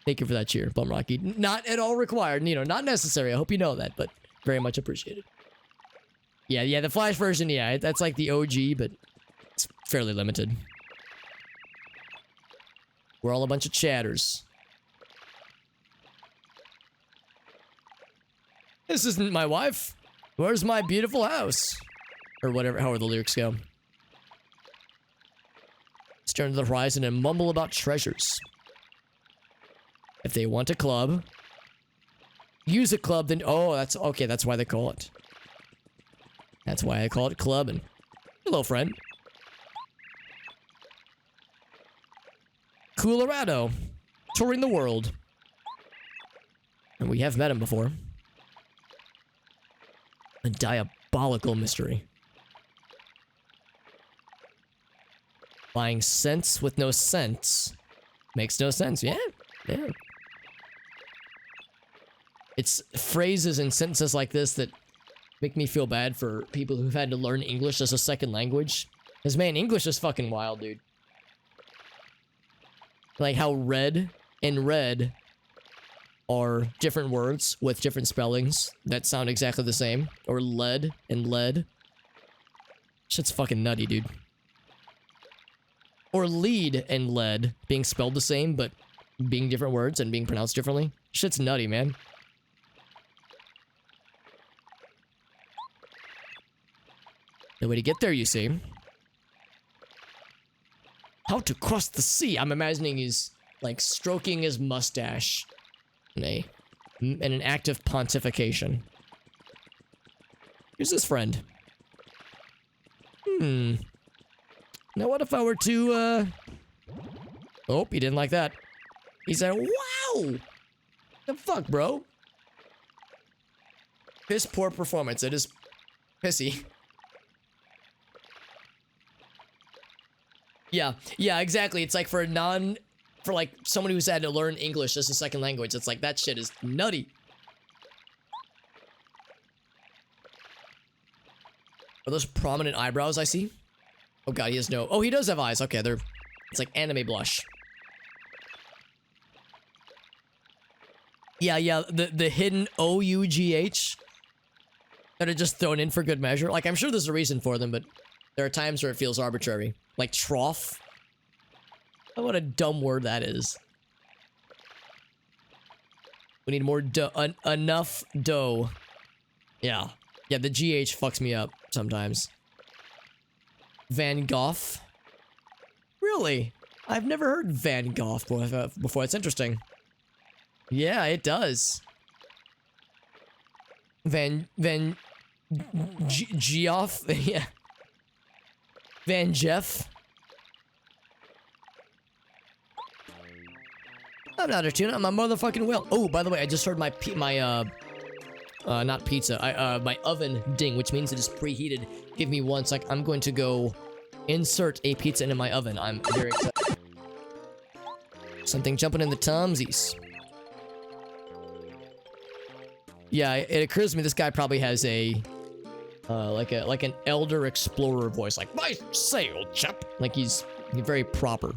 Thank you for that cheer, Bumrocky. Not at all required, you know, not necessary. I hope you know that, but very much appreciated. Yeah, the Flash version, yeah, that's like the OG, but fairly limited. We're all a bunch of chatters. This isn't my wife. Where's my beautiful house? Or whatever, however the lyrics go. Stare into the horizon and mumble about treasures. If they want a club, use a club, then... Oh, that's... Okay, that's why they call it. That's why I call it clubbing. Hello, friend. Colorado. Touring the world. And we have met him before. A diabolical mystery. Buying sense with no sense. Makes no sense. Yeah. Yeah. It's phrases and sentences like this that make me feel bad for people who've had to learn English as a second language. Because, man, English is fucking wild, dude. Like how red and red are different words with different spellings that sound exactly the same. Or lead and lead. Shit's fucking nutty, dude. Or lead and lead being spelled the same, but being different words and being pronounced differently. Shit's nutty, man. No way to get there, you see. How to cross the sea. I'm imagining he's, like, stroking his mustache in an act of pontification. Here's his friend. Now what if I were to, Oh, he didn't like that. He said, wow! The fuck, bro? Piss poor performance. It is pissy. Yeah, exactly. It's like for like someone who's had to learn English as a second language, it's like that shit is nutty. Are those prominent eyebrows I see? Oh god, he has no... Oh, he does have eyes. Okay, it's like anime blush. Yeah, the hidden O-U-G-H that are just thrown in for good measure. Like, I'm sure there's a reason for them, but there are times where it feels arbitrary. Like trough. Oh, what a dumb word that is. We need more dough. Enough dough. Yeah. Yeah, the GH fucks me up sometimes. Van Gogh? Really? I've never heard Van Gogh before. It's interesting. Yeah, it does. Geoff? Yeah. Van Jeff? I'm not a tuna, I'm a motherfucking whale. Oh, by the way, I just heard my not pizza, my oven ding, which means it is preheated. Give me 1 sec. I'm going to go insert a pizza into my oven. I'm very excited. Something jumping in the Tomsies. Yeah, it occurs to me this guy probably has a like an elder explorer voice, like, "My say, old chap." Like he's very proper.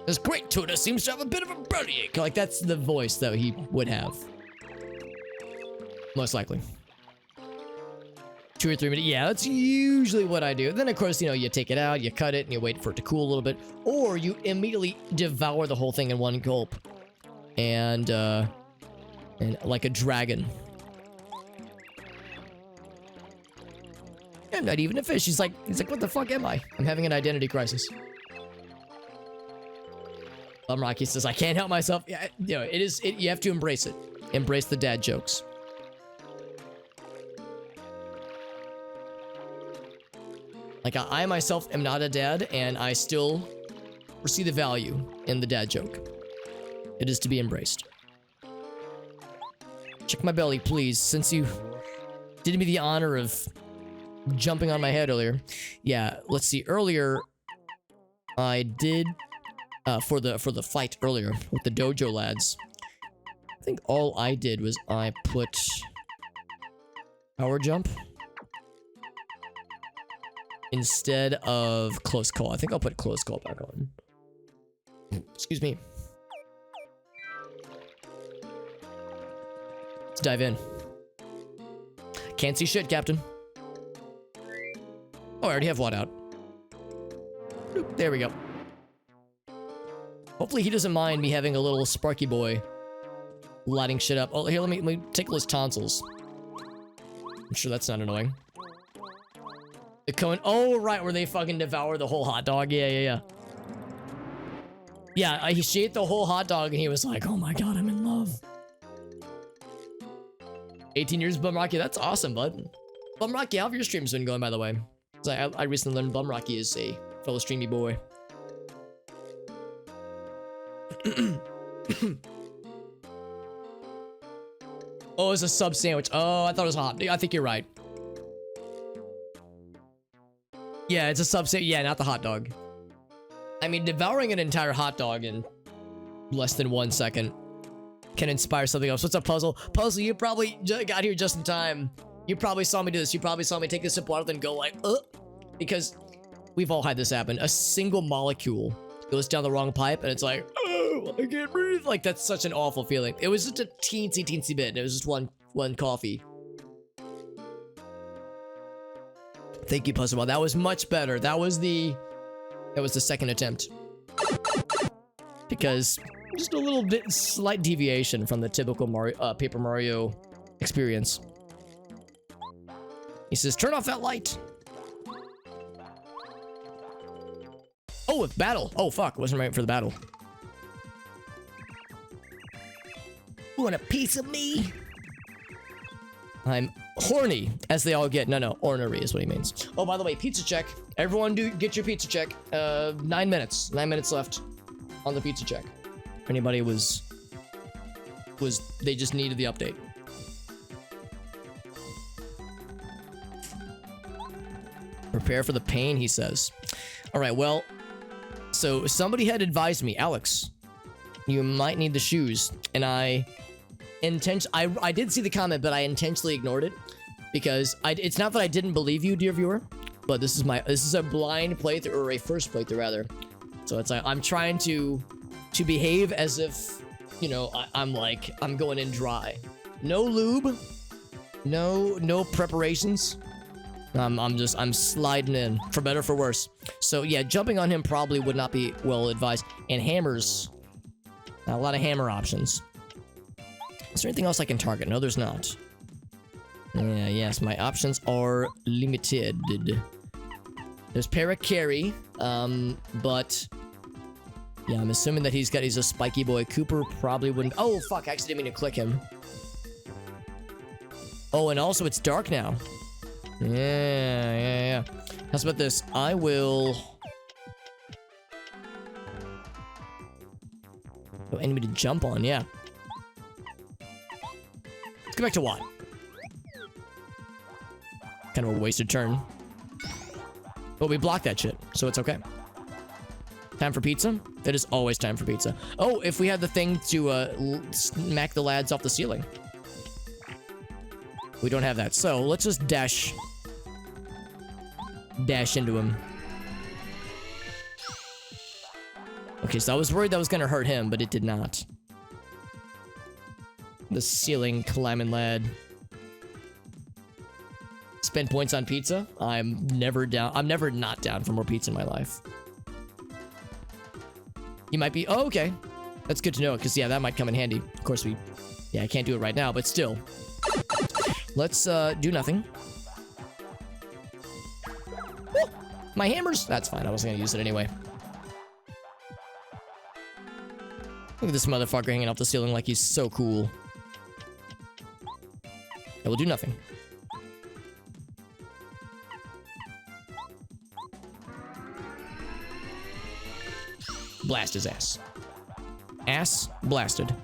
This great tuna seems to have a bit of a bellyache. Like that's the voice that he would have. Most likely. 2 or 3 minutes. Yeah, that's usually what I do. Then of course, you know, you take it out, you cut it, and you wait for it to cool a little bit, or you immediately devour the whole thing in one gulp. And like a dragon. I'm not even a fish. He's like, what the fuck am I? I'm having an identity crisis. Rocky says, I can't help myself. Yeah, you know, you have to embrace it. Embrace the dad jokes. Like, I myself am not a dad, and I still see the value in the dad joke. It is to be embraced. Check my belly, please, since you did me the honor of jumping on my head earlier. Yeah, let's see. Earlier, I did for the fight earlier with the Dojo lads. I think all I did was I put power jump instead of close call. I think I'll put close call back on. Excuse me. Let's dive in. Can't see shit, Captain. Oh, I already have one out. There we go. Hopefully he doesn't mind me having a little Sparky boy lighting shit up. Oh, here, let me tickle his tonsils. I'm sure that's not annoying. The cone. Oh, right, where they fucking devour the whole hot dog. Yeah. Yeah, she ate the whole hot dog and he was like, oh my god, I'm in love. 18 years Bum Rocky, that's awesome, bud. Bum Rocky, how have your streams been going, by the way? I recently learned Bum Rocky is a fellow streamy boy. Oh, it's a sub sandwich. Oh, I thought it was hot. I think you're right. Yeah, it's a sub sandwich. Yeah, not the hot dog. I mean, devouring an entire hot dog in less than 1 second can inspire something else. What's up, Puzzle? Puzzle, you probably got here just in time. You probably saw me do this. You probably saw me take a sip of water, then go like, because we've all had this happen. A single molecule goes down the wrong pipe, and it's like, oh, I can't breathe. Like, that's such an awful feeling. It was just a teensy bit. It was just one coffee. Thank you, Puzzle. That was much better. That was the second attempt. Because just a little bit slight deviation from the typical Paper Mario experience. He says, turn off that light. Oh, with battle. Oh, fuck. Wasn't right for the battle. Want a piece of me? I'm horny, as they all get. No, ornery is what he means. Oh, by the way, pizza check. Everyone get your pizza check. 9 minutes. 9 minutes left on the pizza check. If anybody they just needed the update. Prepare for the pain, he says. All right, well, so somebody had advised me, Alex, you might need the shoes, and I did see the comment, but I intentionally ignored it because it's not that I didn't believe you, dear viewer, but this is a blind playthrough, or a first playthrough rather. So it's like I'm trying to behave as if, you know, I'm going in dry. No lube, no preparations. I'm sliding in, for better or for worse. So yeah, jumping on him probably would not be well advised. And hammers, a lot of hammer options. Is there anything else I can target? No, there's not. Yes, my options are limited. There's Paracarry, but yeah, I'm assuming that he's a spiky boy. Cooper probably wouldn't. Oh fuck! I actually didn't mean to click him. Oh, and also it's dark now. Yeah. How's about this? I will. Oh, enemy to jump on. Yeah. Let's go back to Watt. Kind of a wasted turn. But we blocked that shit, so it's okay. Time for pizza? It is always time for pizza. Oh, if we had the thing to smack the lads off the ceiling. We don't have that, so let's just dash into him. Okay, so I was worried that was gonna hurt him, but it did not. The ceiling climbing lad. Spend points on pizza? I'm never not down for more pizza in my life. You might be. Oh, okay. That's good to know, because yeah, that might come in handy. Of course, I can't do it right now, but still. Let's do nothing. Oh, my hammers. That's fine. I wasn't gonna use it anyway. Look at this motherfucker hanging off the ceiling like he's so cool. I will do nothing. Blast his ass. Ass blasted.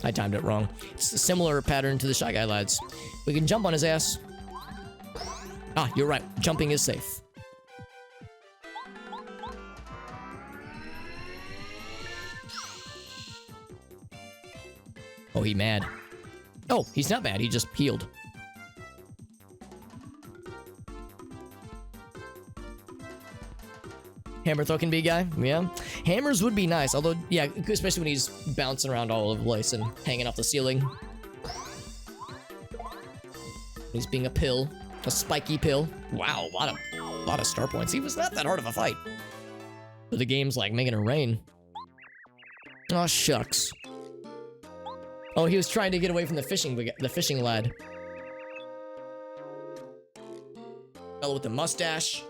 I timed it wrong. It's a similar pattern to the Shy Guy lads. We can jump on his ass. Ah, you're right. Jumping is safe. Oh, he mad. Oh, he's not mad. He just healed. Hammer throw can be a guy, yeah. Hammers would be nice, although, yeah, especially when he's bouncing around all over the place and hanging off the ceiling. He's being a pill. A spiky pill. Wow, a lot of star points. He was not that hard of a fight. But the game's like making it rain. Oh shucks. Oh, he was trying to get away from the fishing lad. Fellow with the mustache.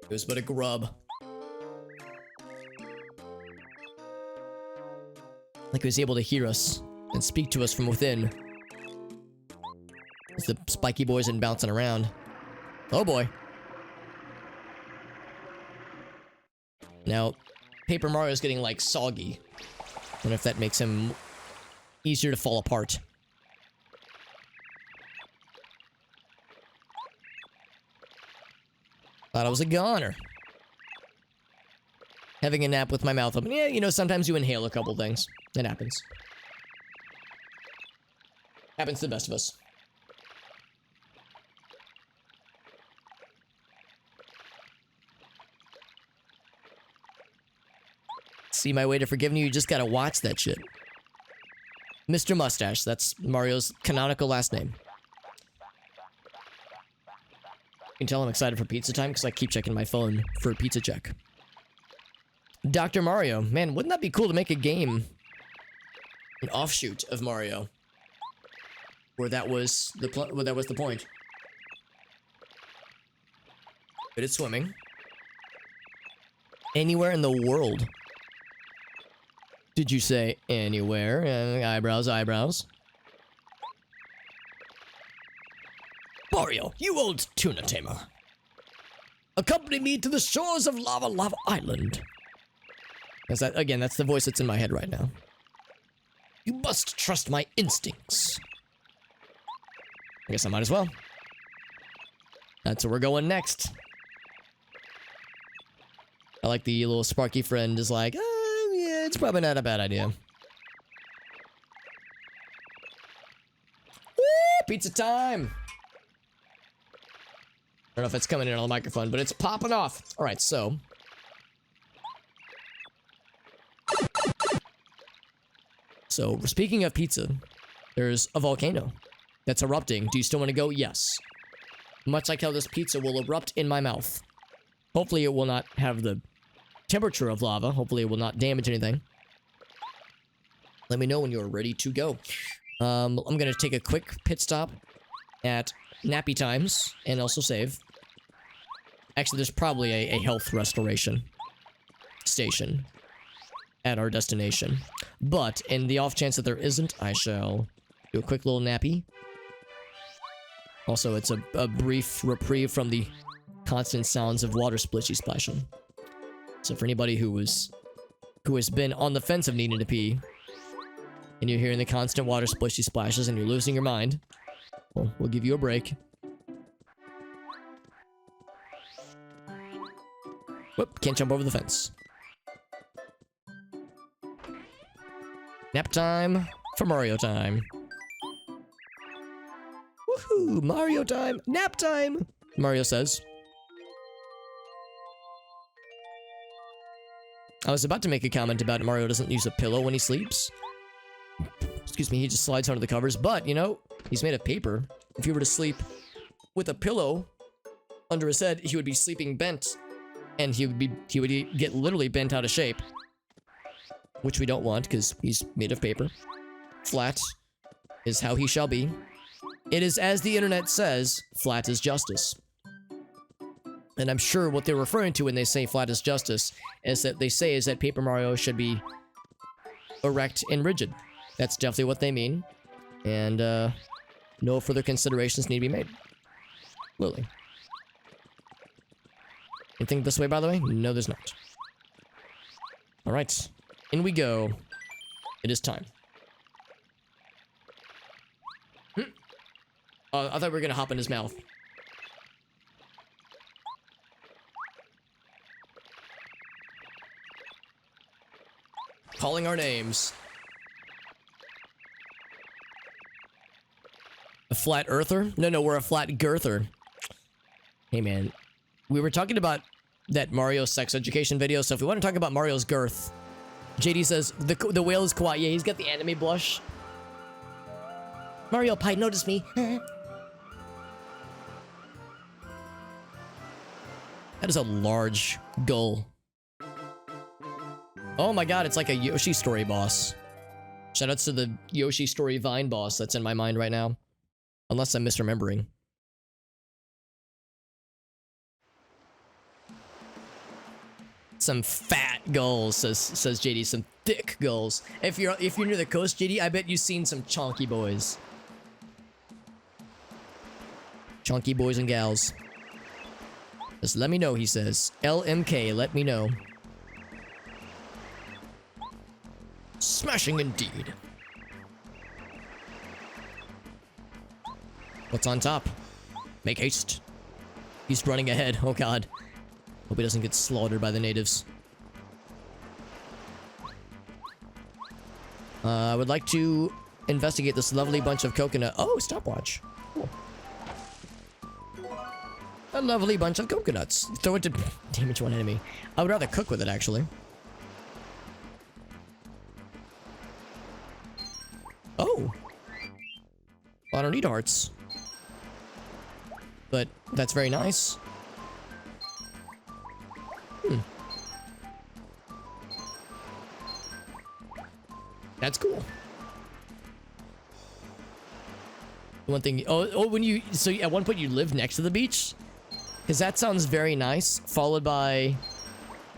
It was but a grub. Like he was able to hear us and speak to us from within. As the spiky boys and bouncing around. Oh boy. Now, Paper Mario's getting like soggy. I wonder if that makes him easier to fall apart. Thought I was a goner. Having a nap with my mouth open. Yeah, you know, sometimes you inhale a couple things. It happens. Happens to the best of us. See my way to forgiving you, you just gotta watch that shit. Mr. Mustache, that's Mario's canonical last name. You can tell I'm excited for pizza time because I keep checking my phone for a pizza check. Dr. Mario. Man, wouldn't that be cool to make a game? An offshoot of Mario. Where that was the point. Good at swimming. Anywhere in the world. Did you say anywhere? Eyebrows, eyebrows. Mario, you old tuna tamer. Accompany me to the shores of Lavalava Island. That's the voice that's in my head right now. You must trust my instincts. I guess I might as well. That's where we're going next. I like the little Sparky friend is like, yeah, it's probably not a bad idea. Woo, pizza time! I don't know if it's coming in on the microphone, but it's popping off. All right, so. So, speaking of pizza, there's a volcano that's erupting. Do you still want to go? Yes. Much like how this pizza will erupt in my mouth. Hopefully it will not have the temperature of lava. Hopefully it will not damage anything. Let me know when you're ready to go. I'm going to take a quick pit stop at nappy times and also save. Actually, there's probably a health restoration station at our destination. But in the off chance that there isn't, I shall do a quick little nappy. Also, it's a brief reprieve from the constant sounds of water splishy splashing. So for anybody who has been on the fence of needing to pee, and you're hearing the constant water splishy splashes and you're losing your mind, well, we'll give you a break. Whoop, can't jump over the fence. Nap time for Mario time. Woohoo! Mario time! Nap time! Mario says. I was about to make a comment about Mario doesn't use a pillow when he sleeps. Excuse me, he just slides under the covers, but, you know, he's made of paper. If he were to sleep with a pillow under his head, he would be sleeping bent. And he would get literally bent out of shape. Which we don't want, because he's made of paper. Flat is how he shall be. It is as the internet says, flat is justice. And I'm sure what they're referring to when they say flat is justice is that Paper Mario should be erect and rigid. That's definitely what they mean. And no further considerations need to be made. Lily. Anything this way, by the way? No, there's not. Alright. In we go. It is time. I thought we were gonna hop in his mouth. Calling our names. A flat earther? No, we're a flat girther. Hey, man. We were talking about that Mario sex education video, so if we want to talk about Mario's girth, JD says the whale is kawaii. Yeah, he's got the anime blush. Mario Pie noticed me. That is a large gull. Oh my god, it's like a Yoshi Story boss. Shoutouts to the Yoshi Story Vine boss that's in my mind right now. Unless I'm misremembering. Some fat gulls, says JD. Some thick gulls. If you're near the coast, JD, I bet you've seen some chonky boys. Chonky boys and gals. Just let me know, he says. LMK, let me know. Smashing indeed. What's on top? Make haste. He's running ahead. Oh god. Hope he doesn't get slaughtered by the natives. I would like to investigate this lovely bunch of coconut. Oh, stopwatch. Cool. A lovely bunch of coconuts. Throw it to damage one enemy. I would rather cook with it, actually. Oh. I don't need hearts. But that's very nice. That's cool. One thing. Oh, when you so at one point you lived next to the beach, because that sounds very nice. Followed by,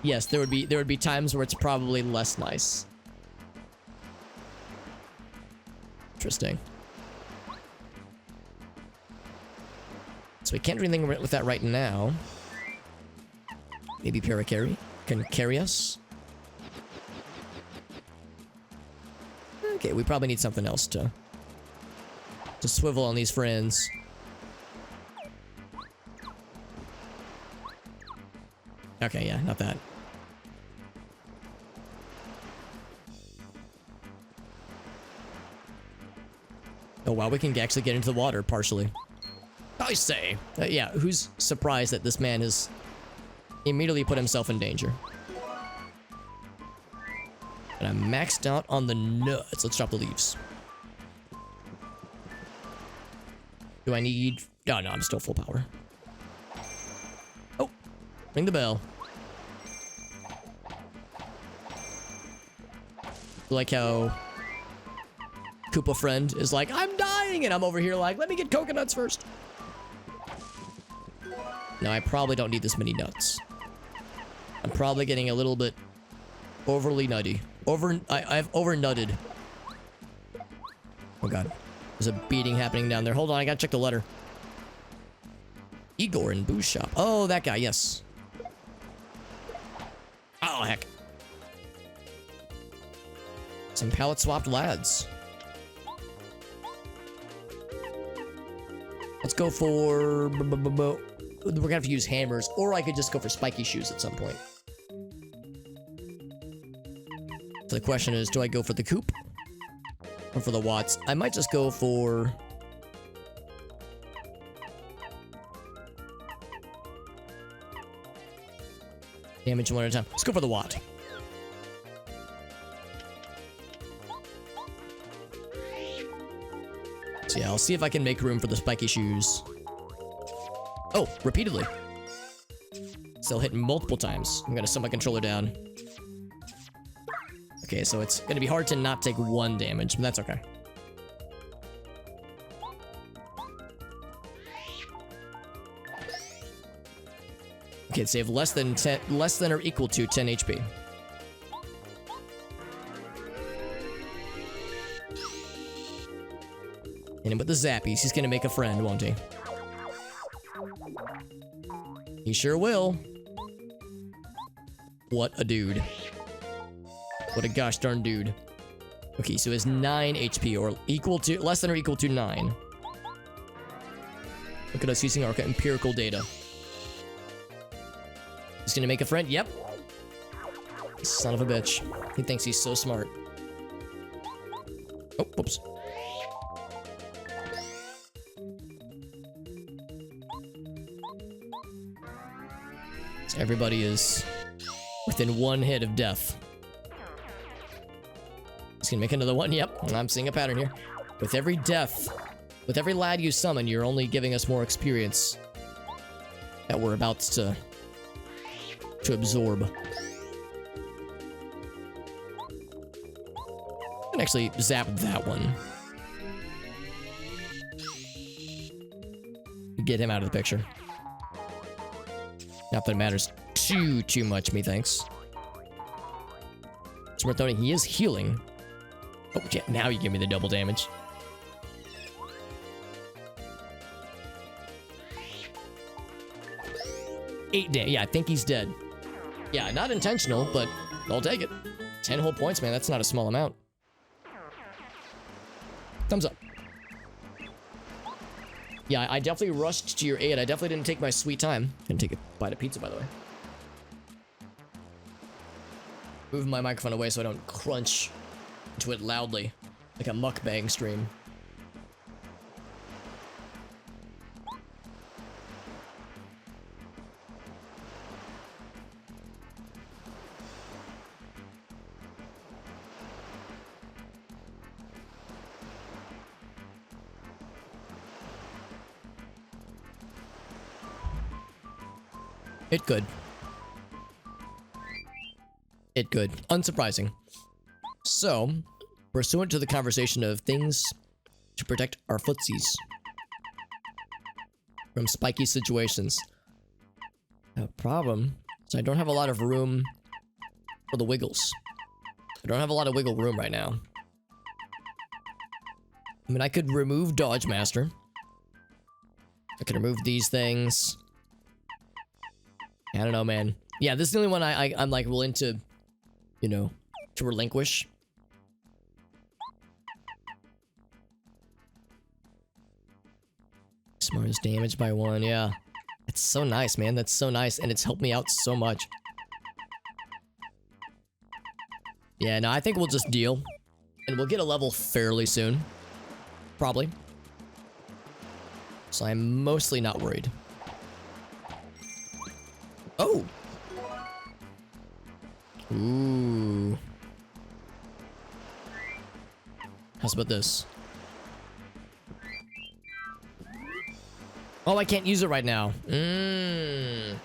yes, there would be times where it's probably less nice. Interesting. So we can't do anything with that right now. Maybe Paracarry can carry us. Okay, we probably need something else to swivel on these friends. Okay, yeah, not that. Oh wow, we can actually get into the water partially. I say. Yeah, who's surprised that this man has immediately put himself in danger? And I'm maxed out on the nuts. Let's drop the leaves. Do I need... Oh, no, I'm still full power. Oh, ring the bell. Like how Koopa friend is like, I'm dying, and I'm over here like, let me get coconuts first. Now, I probably don't need this many nuts. I'm probably getting a little bit overly nutty. I've over-nutted. Oh god. There's a beating happening down there. Hold on, I gotta check the letter. Igor in Booze Shop. Oh, that guy, yes. Oh, heck. Some palette-swapped lads. Let's go for... We're gonna have to use hammers, or I could just go for spiky shoes at some point. So the question is, do I go for the coop? Or for the watts? I might just go for... damage one at a time. Let's go for the watt. So yeah, I'll see if I can make room for the spiky shoes. Oh, repeatedly. Still hitting multiple times. I'm gonna set my controller down. Okay, so it's gonna be hard to not take one damage, but that's okay. Okay, save less than or equal to 10 HP. And with the zappies, he's gonna make a friend, won't he? He sure will. What a dude. What a gosh darn dude. Okay, so it's 9 HP, or equal to, less than or equal to 9. Look at us using our empirical data. He's gonna make a friend? Yep. Son of a bitch. He thinks he's so smart. Oh, whoops. So everybody is within one hit of death. He's gonna make another one. Yep, I'm seeing a pattern here. With every death, with every lad you summon, you're only giving us more experience that we're about to absorb. I can actually zap that one. Get him out of the picture. Not that it matters too much, methinks. It's worth noting he is healing. Oh, yeah, now you give me the double damage. Eight damage. Yeah, I think he's dead. Yeah, not intentional, but I'll take it. 10 whole points, man. That's not a small amount. Thumbs up. Yeah, I definitely rushed to your aid. I definitely didn't take my sweet time. Didn't take a bite of pizza, by the way. Move my microphone away so I don't crunch into it loudly, like a mukbang stream. It good. It good. Unsurprising. So, pursuant to the conversation of things to protect our footsies from spiky situations. The problem is I don't have a lot of room for the wiggles. I don't have a lot of wiggle room right now. I mean, I could remove Dodge Master. I could remove these things. I don't know, man. Yeah, this is the only one I'm like willing to, you know, to relinquish. Smartest damage by 1, yeah. That's so nice, man. That's so nice, and it's helped me out so much. Yeah, no, I think we'll just deal. And we'll get a level fairly soon. Probably. So I'm mostly not worried. Oh! Ooh. How's about this? Oh, I can't use it right now. Do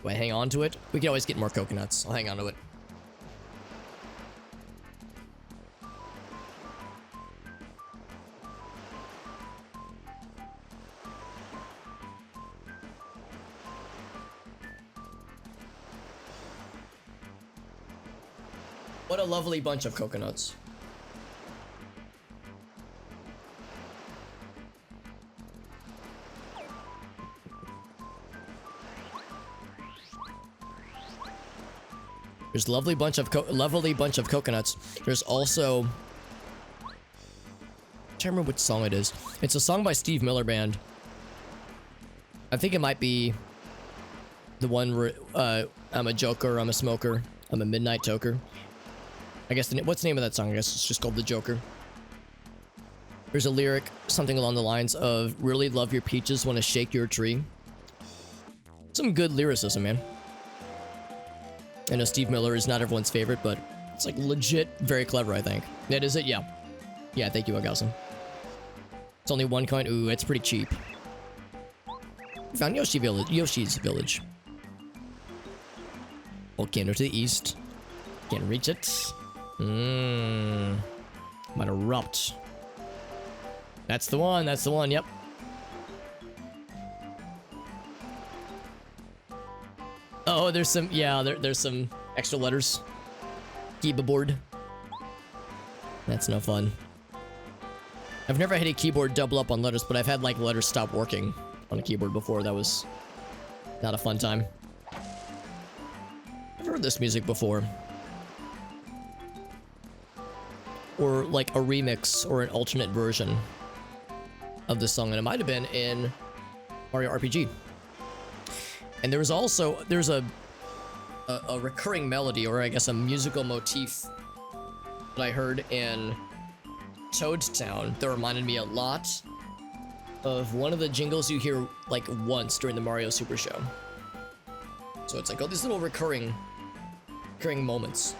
I hang on to it? We can always get more coconuts. I'll hang on to it. What a lovely bunch of coconuts. There's a lovely bunch of coconuts. There's also, I can't remember which song it is. It's a song by Steve Miller Band. I think it might be the one where I'm a joker, I'm a smoker, I'm a midnight toker. I guess what's the name of that song? I guess it's just called The Joker. There's a lyric, something along the lines of, really love your peaches, wanna shake your tree. Some good lyricism, man. I know Steve Miller is not everyone's favorite, but it's like legit very clever, I think. That is it? Yeah. Yeah, thank you, Agawson. It's only 1 coin. Ooh, it's pretty cheap. We found Yoshi's village. Volcano to the east. Can't reach it. Might erupt. That's the one, yep. Oh, there's some, yeah, there's some extra letters. Keyboard. That's no fun. I've never had a keyboard double up on letters, but I've had like letters stop working on a keyboard before. That was not a fun time. I've heard this music before. Or like a remix or an alternate version of this song, and it might have been in Mario RPG. And there's a recurring melody, or I guess a musical motif that I heard in Toad Town that reminded me a lot of one of the jingles you hear like once during the Mario Super Show. So it's like all these little recurring moments.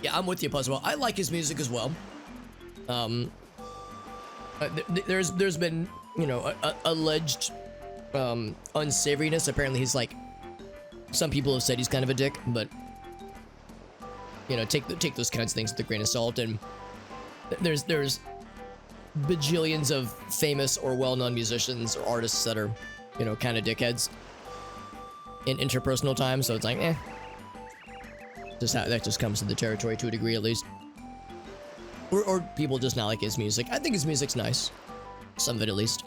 Yeah, I'm with you, Puzzle. I like his music as well. There's been, you know, alleged unsavoriness. Apparently he's like, some people have said he's kind of a dick, but you know, take those kinds of things with a grain of salt. And there's bajillions of famous or well-known musicians or artists that are, you know, kind of dickheads in interpersonal time. So it's like, that just comes to the territory to a degree, at least. Or people just not like his music. I think his music's nice. Some of it, at least.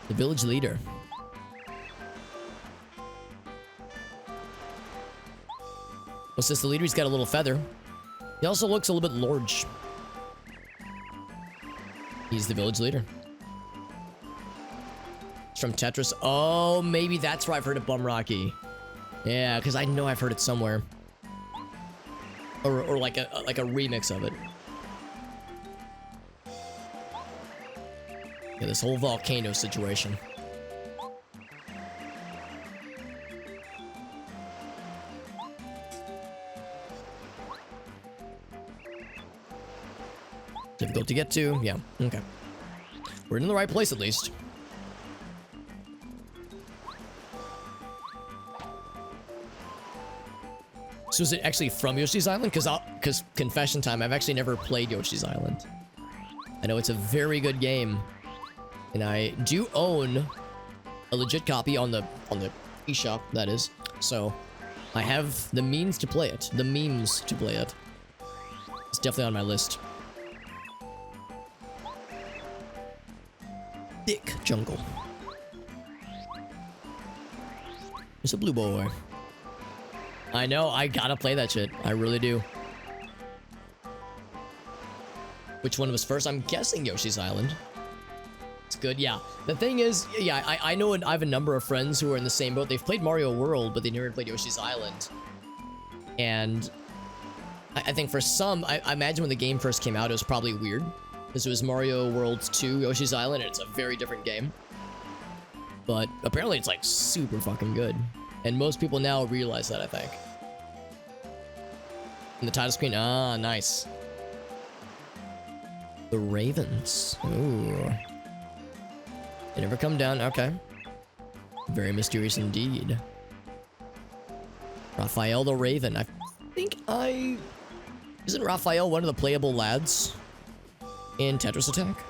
The village leader. Well, since the leader, he's got a little feather. He also looks a little bit large. He's the village leader. It's from Tetris. Oh, maybe that's where I've heard of Bum Rocky. Yeah, because I know I've heard it somewhere. Or like a remix of it. Yeah, this whole volcano situation. Difficult to get to. Yeah, okay. We're in the right place at least. So is it actually from Yoshi's Island? Because confession time, I've actually never played Yoshi's Island. I know it's a very good game, and I do own a legit copy on the eShop, that is. So I have the means to play it. The memes to play it. It's definitely on my list. Thick jungle. There's a blue boy. I know, I gotta play that shit. I really do. Which one was first? I'm guessing Yoshi's Island. It's good, yeah. The thing is, yeah, I know I have a number of friends who are in the same boat. They've played Mario World, but they never played Yoshi's Island. And I think for some, I imagine when the game first came out, it was probably weird. Because it was Mario World 2, Yoshi's Island, and it's a very different game. But apparently it's like super fucking good. And most people now realize that, I think. And the title screen, ah, nice. The Ravens. Ooh. They never come down, okay. Very mysterious indeed. Raphael the Raven. I think isn't Raphael one of the playable lads in Tetris Attack?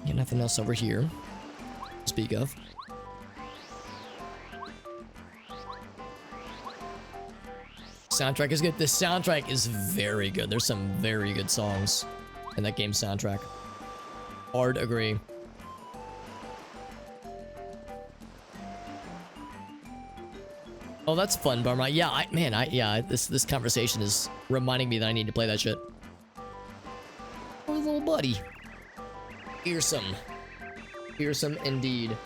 Yeah, nothing else over here to speak of. Soundtrack is good. The soundtrack is very good. There's some very good songs in that game's soundtrack. Hard agree. Oh, that's fun, Bummer. Yeah, this conversation is reminding me that I need to play that shit. Oh, little buddy. Fearsome. Fearsome indeed.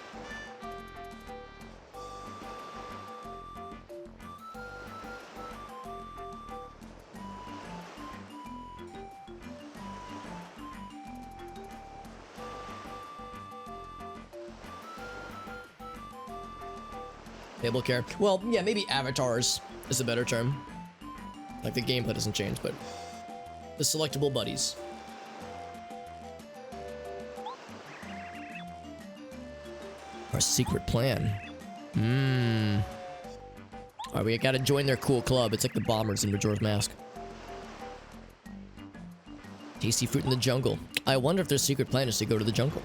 Playable character. Well, yeah, maybe avatars is a better term. Like the gameplay doesn't change, but the selectable buddies. Our secret plan. Alright, we gotta join their cool club. It's like the bombers in Majora's Mask. Tasty fruit in the jungle. I wonder if their secret plan is to go to the jungle.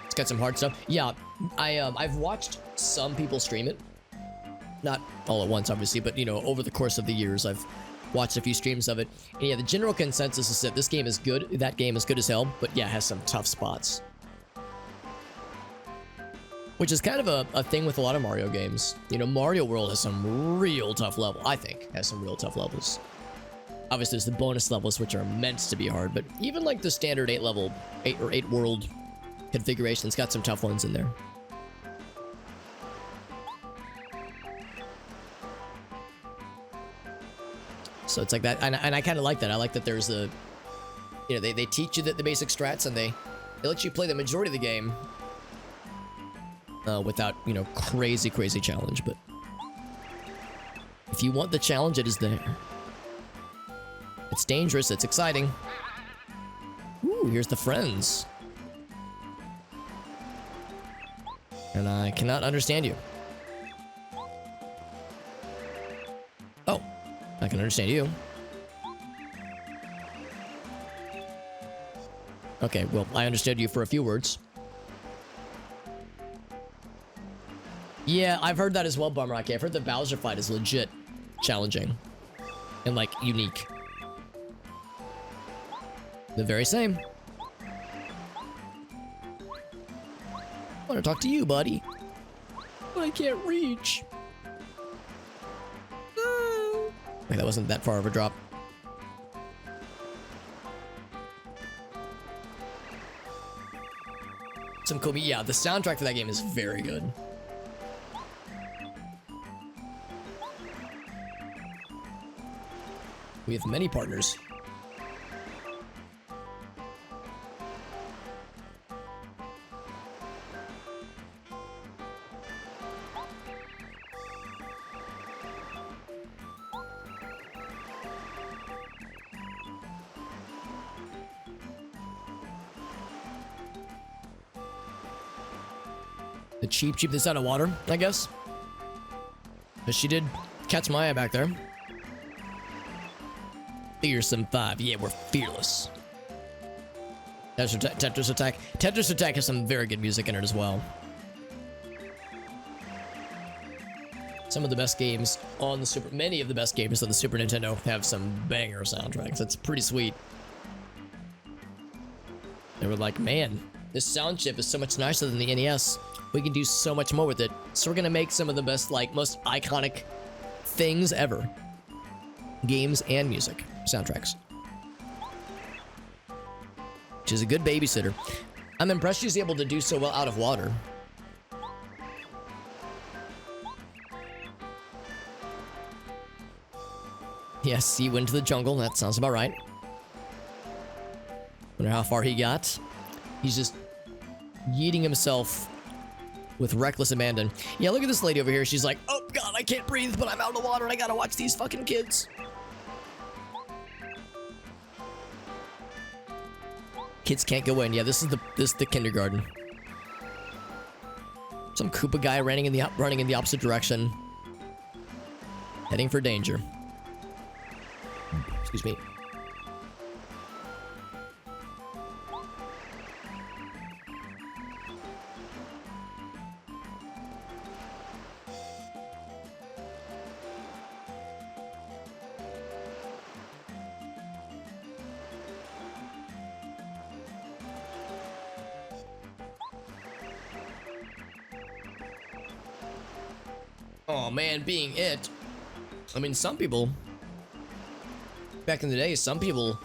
It's got some hard stuff. Yeah, I've watched some people stream it. Not all at once, obviously, but, you know, over the course of the years, I've watched a few streams of it. And yeah, the general consensus is that this game is good. That game is good as hell, but yeah, it has some tough spots. Which is kind of a thing with a lot of Mario games. You know, Mario World has some real tough levels. I think has some real tough levels. Obviously, there's the bonus levels, which are meant to be hard, but even like the standard 8 world configuration's got some tough ones in there. So it's like that, and I kind of like that. I like that there's a, you know, they teach you the basic strats, and they It lets you play the majority of the game without, you know, crazy challenge, but if you want the challenge, it is there. It's dangerous, it's exciting. Ooh, here's the friends. And I cannot understand you. Oh, I can understand you. Okay, well, I understood you for a few words. Yeah, I've heard that as well, Bumrocky. I've heard the Bowser fight is legit challenging and, like, unique. The very same. I want to talk to you, buddy. But I can't reach. Wait, that wasn't that far of a drop. Some cool. Yeah, the soundtrack for that game is very good. We have many partners. The cheap that's out of water, I guess. But she did catch my eye back there. Fearsome 5. Yeah, we're fearless. Tetris Attack. Tetris Attack has some very good music in it as well. Some of the best games on the many of the best games on the Super Nintendo have some banger soundtracks. It's pretty sweet. They were like, man, this sound chip is so much nicer than the NES. We can do so much more with it. So we're gonna make some of the best, like, most iconic things ever. Games and music. Soundtracks. She's a good babysitter. I'm impressed she's able to do so well out of water. Yes, he went to the jungle. That sounds about right. Wonder how far he got. He's just yeeting himself with reckless abandon. Yeah, look at this lady over here. She's like, oh god, I can't breathe, but I'm out of the water and I gotta watch these fucking kids. Kids can't go in. Yeah, this is the kindergarten. Some Koopa guy running in the opposite direction, heading for danger. Excuse me. Oh man, being it. I mean, some people back in the day, some people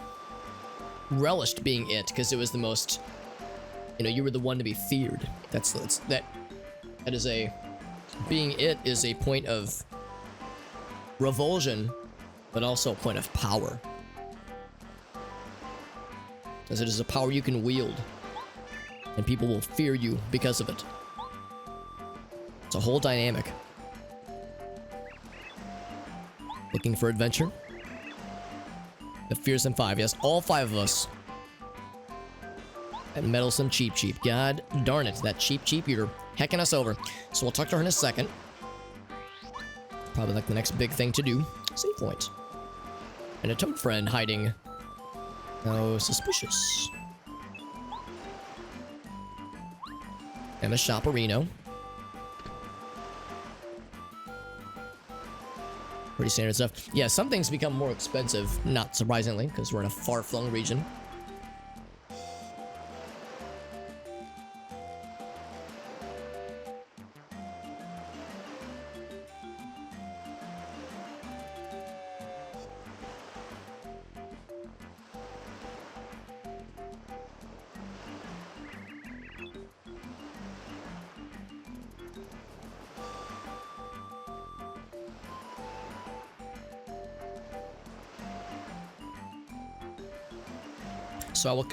relished being it because it was the most, you know, you were the one to be feared. That is a, being it is a point of revulsion, but also a point of power, as it is a power you can wield, and people will fear you because of it. It's a whole dynamic. Looking for adventure? The Fearsome 5. Yes, all 5 of us. That meddlesome Cheep. God darn it. That Cheep, you're hecking us over. So we'll talk to her in a second. Probably like the next big thing to do. Save point. And a toad friend hiding. Oh, suspicious. And a Shopperino. Pretty standard stuff. Yeah, some things become more expensive, not surprisingly, because we're in a far-flung region.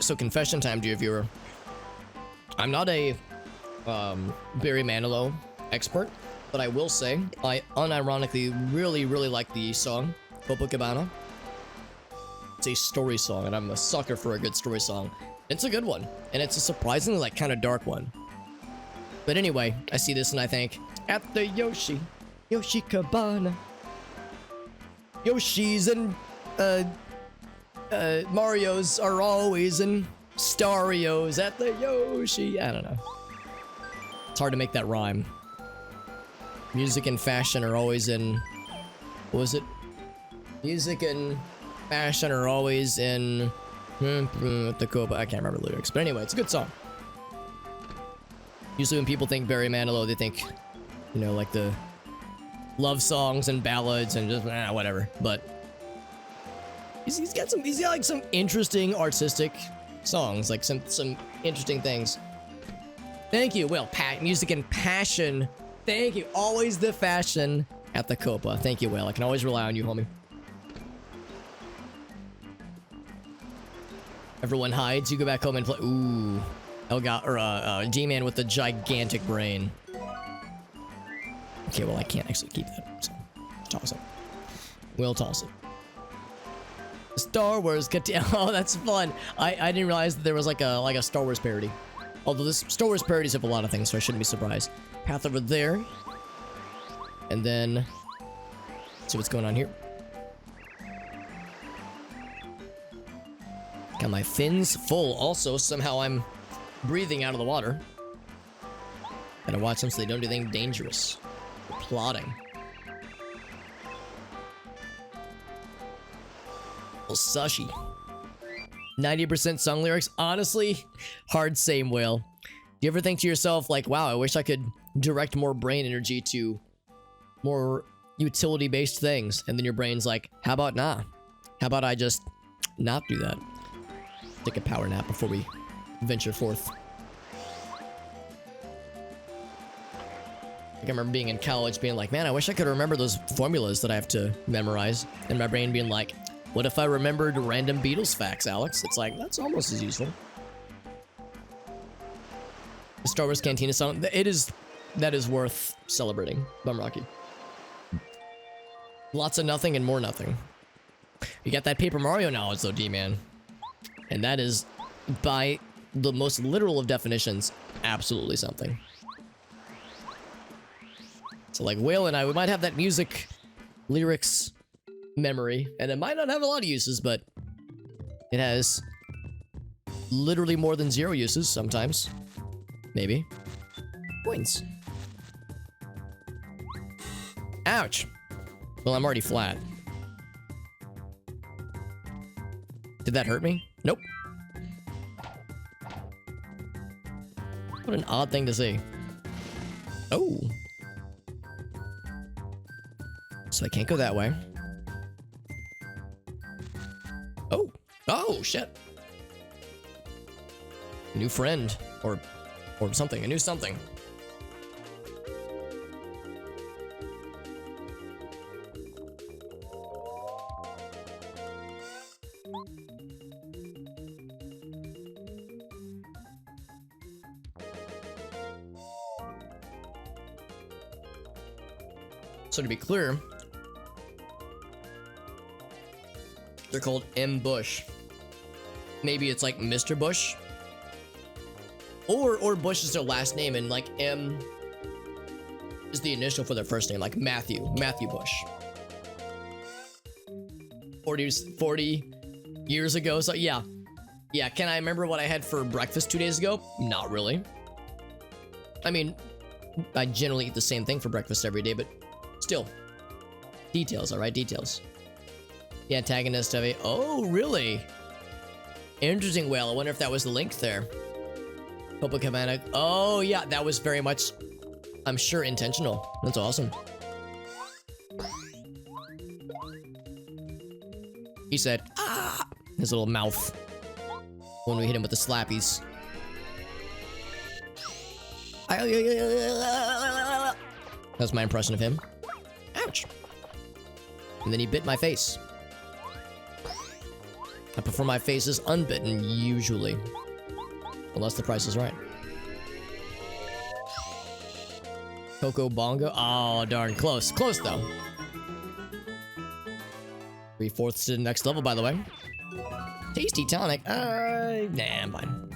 So confession time, dear viewer. I'm not a Barry Manilow expert, but I will say I unironically really like the song Copacabana. It's a story song, and I'm a sucker for a good story song. It's a good one, and it's a surprisingly like kind of dark one. But anyway, I see this and I think, at the Yoshi Cabana. Yoshis and Marios are always in Starios at the Yoshi. I don't know. It's hard to make that rhyme. Music and fashion are always in... What was it? Music and fashion are always in... the Copa. I can't remember the lyrics. But anyway, it's a good song. Usually when people think Barry Manilow, they think, you know, like the love songs and ballads and just whatever. But he's got like some interesting artistic songs, like some interesting things. Thank you. Well, music and passion. Thank you. Always the fashion at the Copa. Thank you, Will. I can always rely on you, homie. Everyone hides. You go back home and play. Ooh. D-Man with the gigantic brain. Okay, well, I can't actually keep that. So, toss it. We'll toss it. Star Wars. Oh, that's fun. I didn't realize that there was like a Star Wars parody. Although this Star Wars parodies have a lot of things, so I shouldn't be surprised. Path over there. And then... Let's see what's going on here. Got my fins full. Also, somehow I'm breathing out of the water. Gotta watch them so they don't do anything dangerous. They're plotting. Well, sushi. 90% song lyrics. Honestly, hard same, Whale. Do you ever think to yourself, like, wow, I wish I could direct more brain energy to more utility-based things? And then your brain's like, how about nah? How about I just not do that? Take a power nap before we venture forth. I remember being in college being like, man, I wish I could remember those formulas that I have to memorize. And my brain being like, what if I remembered random Beatles facts, Alex? It's like, that's almost as useful. The Star Wars Cantina song, that is worth celebrating. Bum Rocky. Lots of nothing and more nothing. You got that Paper Mario knowledge though, D-Man. And that is, by the most literal of definitions, absolutely something. So like Whale and I, we might have that music, lyrics, memory, and it might not have a lot of uses, but it has literally more than 0 uses sometimes. Maybe. Points. Ouch. Well, I'm already flat. Did that hurt me? Nope. What an odd thing to say. Oh. So I can't go that way. Oh. Oh, shit. New friend. Or something. A new something. So to be clear, they're called M. Bush. Maybe it's like Mr. Bush. Or Bush is their last name and like M is the initial for their first name, like Matthew Bush. 40 years ago, so yeah. Yeah, can I remember what I had for breakfast 2 days ago? Not really. I mean, I generally eat the same thing for breakfast every day, but still. Details, alright? Details. The antagonist of a... Oh, really? Interesting, Whale. I wonder if that was the link there. Copacabana. Oh, yeah, that was very much, I'm sure, intentional. That's awesome. He said, ah! His little mouth. When we hit him with the slappies. That's my impression of him. Ouch. And then he bit my face. I prefer my faces unbitten, usually. Unless the price is right. Coco Bongo. Oh, darn. Close. Close, though. 3/4 to the next level, by the way. Tasty tonic. Nah, I'm fine.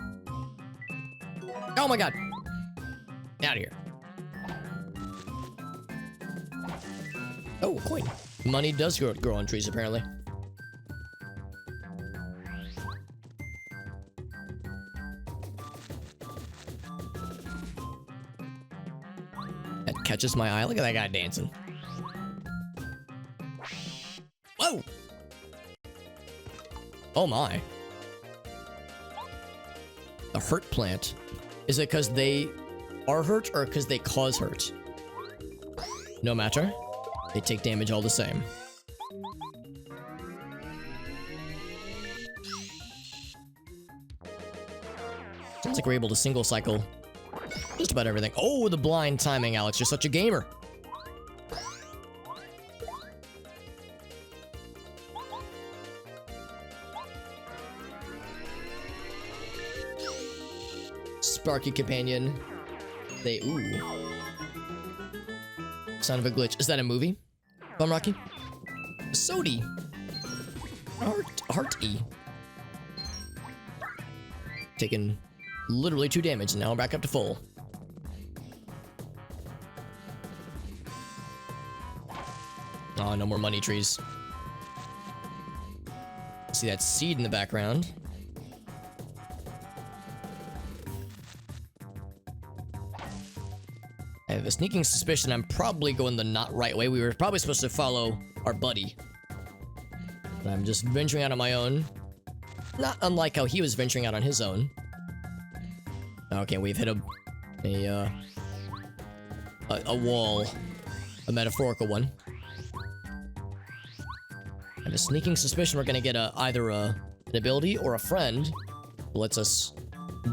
Oh my god. Out of here. Oh, a coin. Money does grow on trees, apparently. That catches my eye. Look at that guy dancing. Whoa! Oh my. A hurt plant. Is it because they are hurt or because they cause hurt? No matter. They take damage all the same. Sounds like we're able to single cycle just about everything. Oh, the blind timing, Alex. You're such a gamer. Sparky companion. Ooh. Sound of a glitch. Is that a movie? Bum Rocky? Sody. Heart-y. Taking literally 2 damage, and now I'm back up to full. Oh, no more money trees. See that seed in the background. I have a sneaking suspicion I'm probably going the not right way. We were probably supposed to follow our buddy. But I'm just venturing out on my own. Not unlike how he was venturing out on his own. Okay, we've hit a wall. A metaphorical one. I have a sneaking suspicion we're gonna get either an ability or a friend who lets us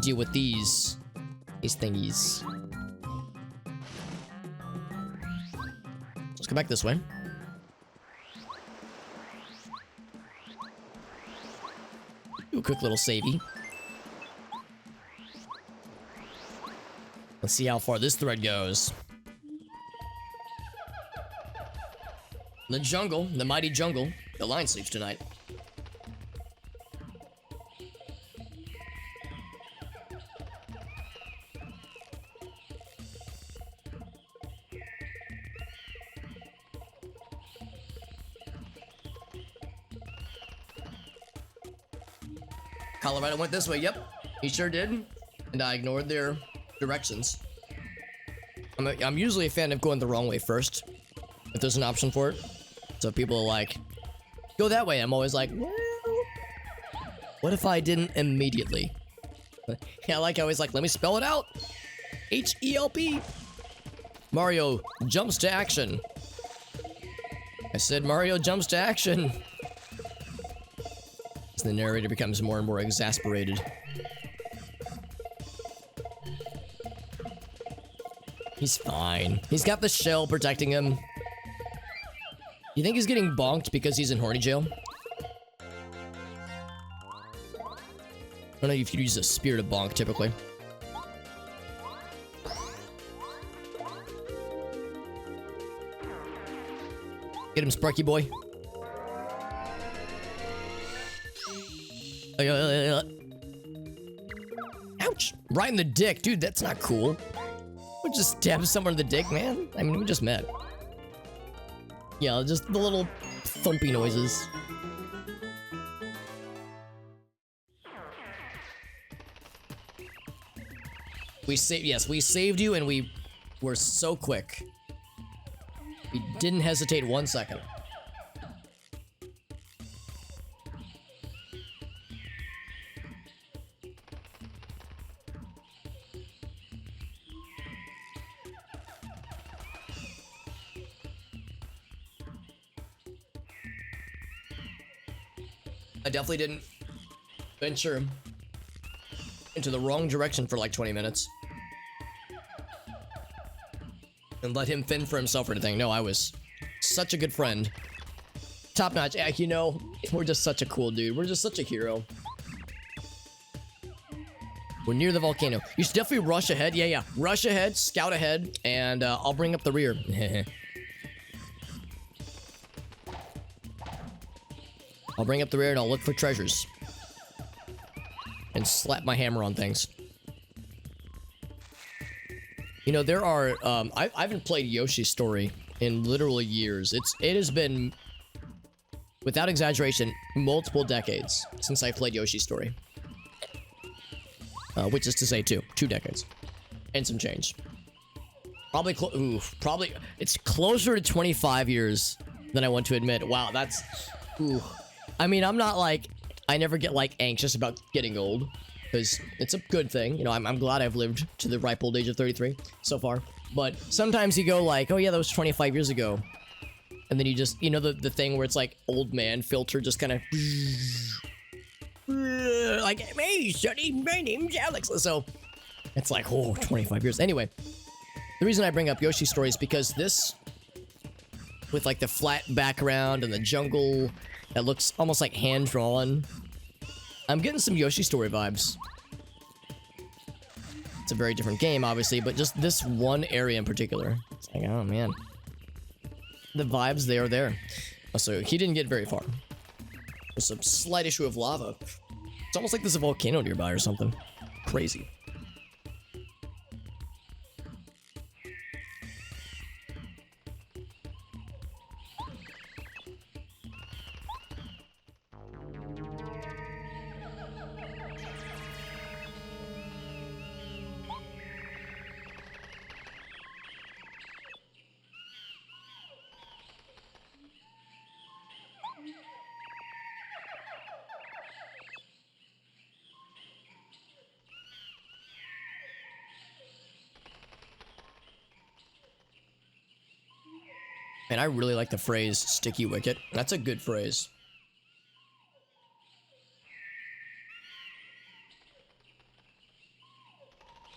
deal with these thingies. Let's go back this way. Do a quick little savey. Let's see how far this thread goes. The jungle, the mighty jungle. The lion sleeps tonight. Colorado went this way, yep. He sure did. And I ignored their directions. I'm usually a fan of going the wrong way first, if there's an option for it. So if people are like, go that way, I'm always like, well, what if I didn't immediately? Yeah, like I always like, let me spell it out. H-E-L-P. Mario jumps to action. I said Mario jumps to action. As the narrator becomes more and more exasperated. He's fine. He's got the shell protecting him. You think he's getting bonked because he's in horny jail? I don't know if you use a spear to bonk, typically. Get him, Sparky boy. Ouch! Right in the dick. Dude, that's not cool. We just stab someone in the dick, man. I mean, we just met. Yeah, just the little thumpy noises. We saved you, and we were so quick. We didn't hesitate 1 second. I definitely didn't venture into the wrong direction for like 20 minutes. And let him fend for himself or anything. No, I was such a good friend. Top notch. Yeah, you know, we're just such a cool dude. We're just such a hero. We're near the volcano. You should definitely rush ahead. Yeah, yeah. Rush ahead, scout ahead, and I'll bring up the rear. I'll bring up the rear and I'll look for treasures. And slap my hammer on things. You know, there are, I haven't played Yoshi's Story in literally years. It has been, without exaggeration, multiple decades since I played Yoshi's Story. Which is to say 2 decades. And some change. Probably, probably, it's closer to 25 years than I want to admit. Wow, that's, ooh. I mean, I'm not like, I never get like anxious about getting old. Because it's a good thing. You know, I'm glad I've lived to the ripe old age of 33 so far. But sometimes you go like, oh yeah, that was 25 years ago. And then you just, you know, the thing where it's like old man filter just kind of like, hey, Sonny, my name's Alex. So it's like, oh, 25 years. Anyway, the reason I bring up Yoshi's Story is because this, with like the flat background and the jungle that looks almost like hand-drawn, I'm getting some Yoshi Story vibes. It's a very different game, obviously, but just this one area in particular. It's like, oh man. The vibes, they are there. So he didn't get very far. There's a slight issue of lava. It's almost like there's a volcano nearby or something. Crazy. Man, I really like the phrase, sticky wicket. That's a good phrase.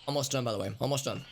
Almost done, by the way. Almost done.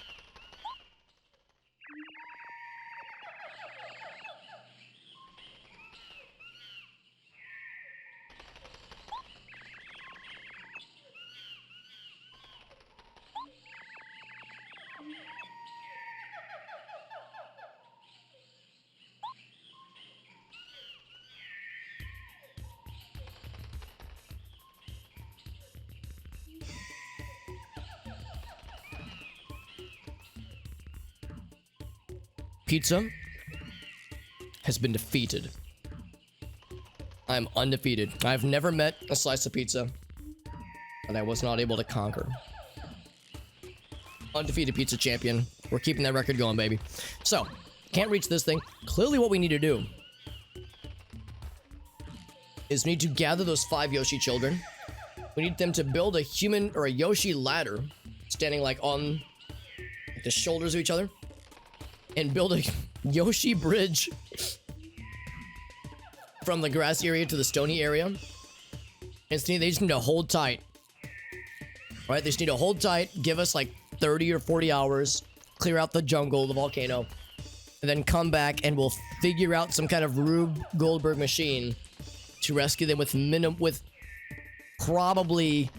Pizza has been defeated. I'm undefeated. I've never met a slice of pizza that I was not able to conquer. Undefeated pizza champion. We're keeping that record going, baby. So, can't reach this thing. Clearly what we need to do is we need to gather those 5 Yoshi children. We need them to build a human or a Yoshi ladder standing like on the shoulders of each other. And build a Yoshi bridge from the grassy area to the stony area. And they just need to hold tight. Right? They just need to hold tight, give us like 30 or 40 hours, clear out the jungle, the volcano, and then come back and we'll figure out some kind of Rube Goldberg machine to rescue them with probably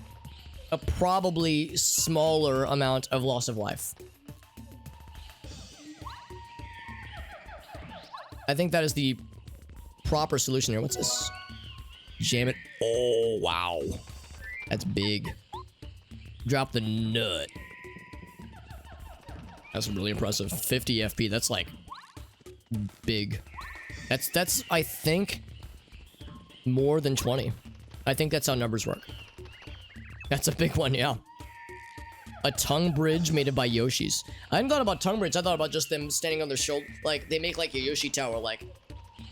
a smaller amount of loss of life. I think that is the proper solution here. What's this? Jam it. Oh, wow. That's big. Drop the nut. That's really impressive. 50 FP. That's like big. That's I think more than 20. I think that's how numbers work. That's a big one, yeah. A tongue bridge made by Yoshis. I hadn't thought about tongue bridge. I thought about just them standing on their shoulder. Like, they make like a Yoshi tower. Like,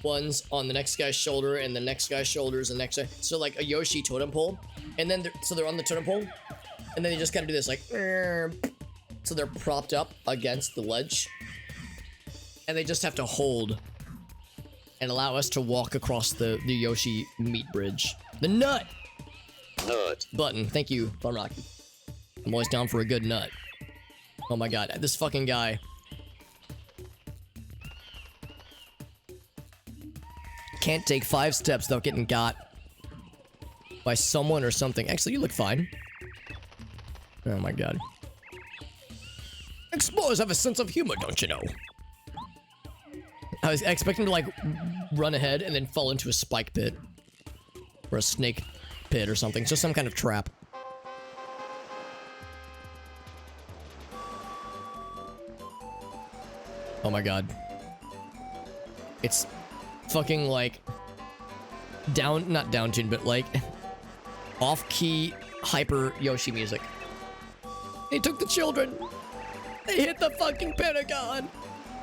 one's on the next guy's shoulder and the next guy's shoulders and the next guy. So like a Yoshi totem pole. And then they're on the totem pole. And then they just kind of do this like. So they're propped up against the ledge. And they just have to hold. And allow us to walk across the Yoshi meat bridge. The nut! Nut. Button. Thank you, Farmaki. I'm always down for a good nut. Oh my god, this fucking guy. Can't take 5 steps without getting got by someone or something. Actually, you look fine. Oh my god. Explorers have a sense of humor, don't you know? I was expecting to, like, run ahead and then fall into a spike pit. Or a snake pit or something. Just some kind of trap. Oh my god. It's fucking, like, not down tuned, but, like, off-key hyper Yoshi music. They took the children. They hit the fucking Pentagon.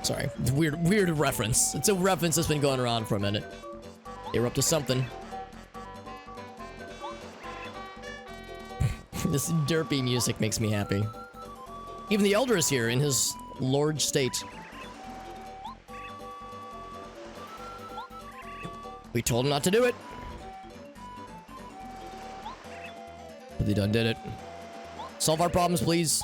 Sorry, weird reference. It's a reference that's been going around for a minute. They were up to something. This derpy music makes me happy. Even the Elder is here in his lord state. We told him not to do it. But they done did it. Solve our problems, please.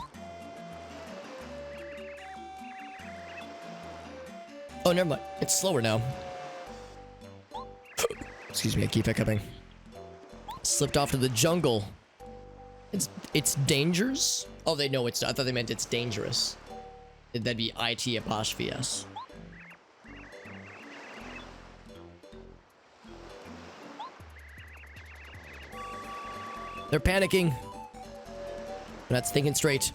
Oh, never mind. It's slower now. Excuse me, I keep hiccuping. Slipped off to the jungle. It's dangers? Oh, they know it's... I thought they meant it's dangerous. That'd be IT''S. They're panicking. They're not thinking straight.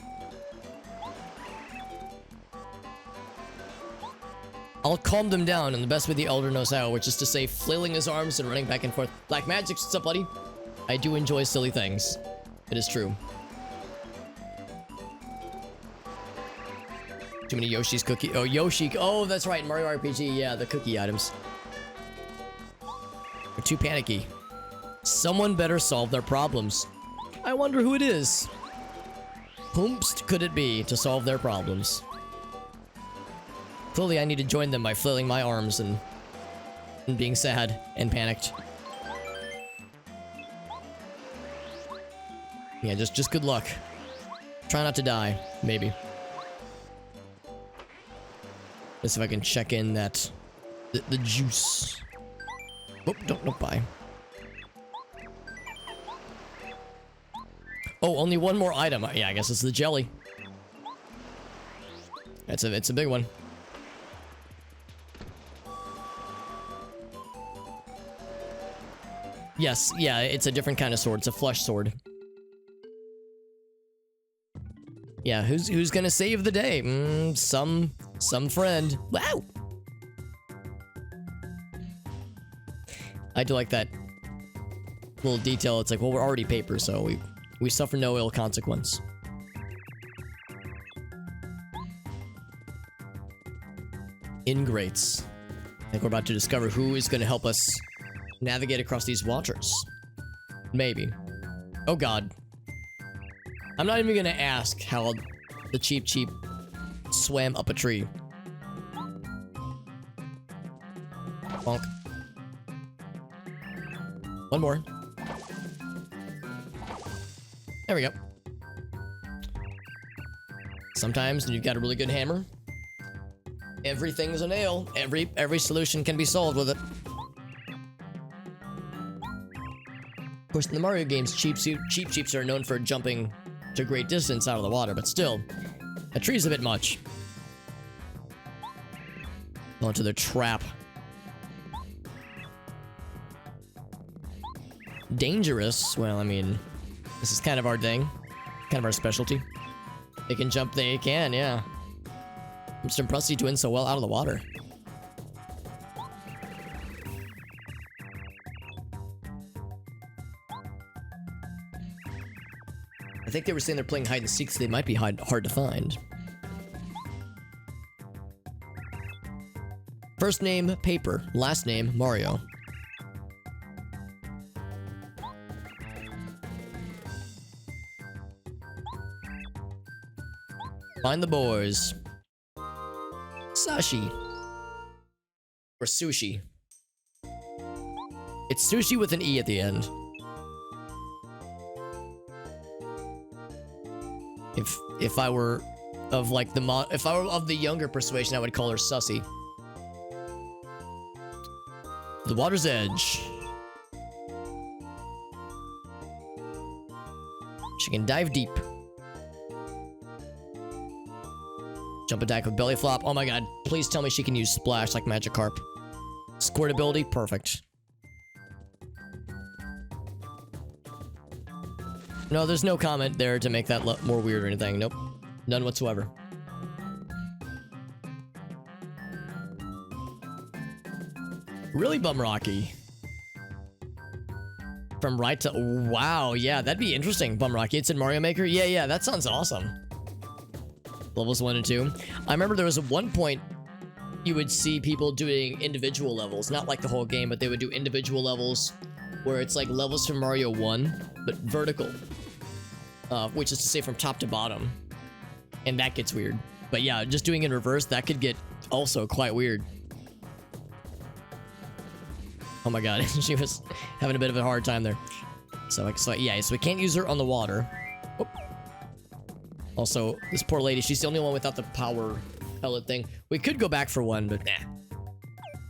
I'll calm them down in the best way the Elder knows how, which is to say flailing his arms and running back and forth. Black Magic, what's up, buddy? I do enjoy silly things. It is true. Too many Yoshi's cookie. Oh, Yoshi. Oh, that's right. Mario RPG. Yeah, the cookie items. They're too panicky. Someone better solve their problems. I wonder who it is. Whomst could it be to solve their problems? Clearly, I need to join them by flailing my arms and being sad and panicked. Yeah, just good luck. Try not to die, maybe. Let's see if I can check in that the juice. Oh, don't buy. Oh, only one more item. Yeah, I guess it's the jelly. It's a big one. Yes, yeah, it's a different kind of sword. It's a flesh sword. Yeah, who's gonna save the day? Some friend. Wow! I do like that little detail. It's like, well, we're already paper, so we suffer no ill consequence. Ingrates. I think we're about to discover who is gonna help us navigate across these waters. Maybe. Oh god. I'm not even gonna ask how the Cheep swam up a tree. Bonk. One more. There we go. Sometimes when you've got a really good hammer, everything's a nail. Every solution can be solved with it. Of course, in the Mario games, Cheeps are known for jumping to great distance out of the water, but still, a tree's a bit much. Go into the trap. Dangerous? Well, I mean, this is kind of our thing. Kind of our specialty. They can jump, they can, yeah. I'm just impressed he's doing so well out of the water. I think they were saying they're playing hide and seek, so they might be hard to find. First name, Paper. Last name, Mario. Find the boys. Sashi. Or sushi. It's sushi with an E at the end. If I were of like if I were of the younger persuasion, I would call her Sussy. The water's edge. She can dive deep. Jump attack with belly flop. Oh my god, please tell me she can use splash like Magikarp. Squirt ability, perfect. No, there's no comment there to make that more weird or anything. Nope. None whatsoever. Really bum rocky. From right to... Wow, yeah, that'd be interesting, bum rocky. It's in Mario Maker? Yeah, that sounds awesome. Levels 1 and 2. I remember there was at one point you would see people doing individual levels. Not like the whole game, but they would do individual levels where it's like levels from Mario 1, but vertical. Which is to say from top to bottom. And that gets weird. But yeah, just doing in reverse, that could get also quite weird. Oh my god, she was having a bit of a hard time there. So we can't use her on the water. Oop. Also, this poor lady, she's the only one without the power pellet thing. We could go back for one, but nah.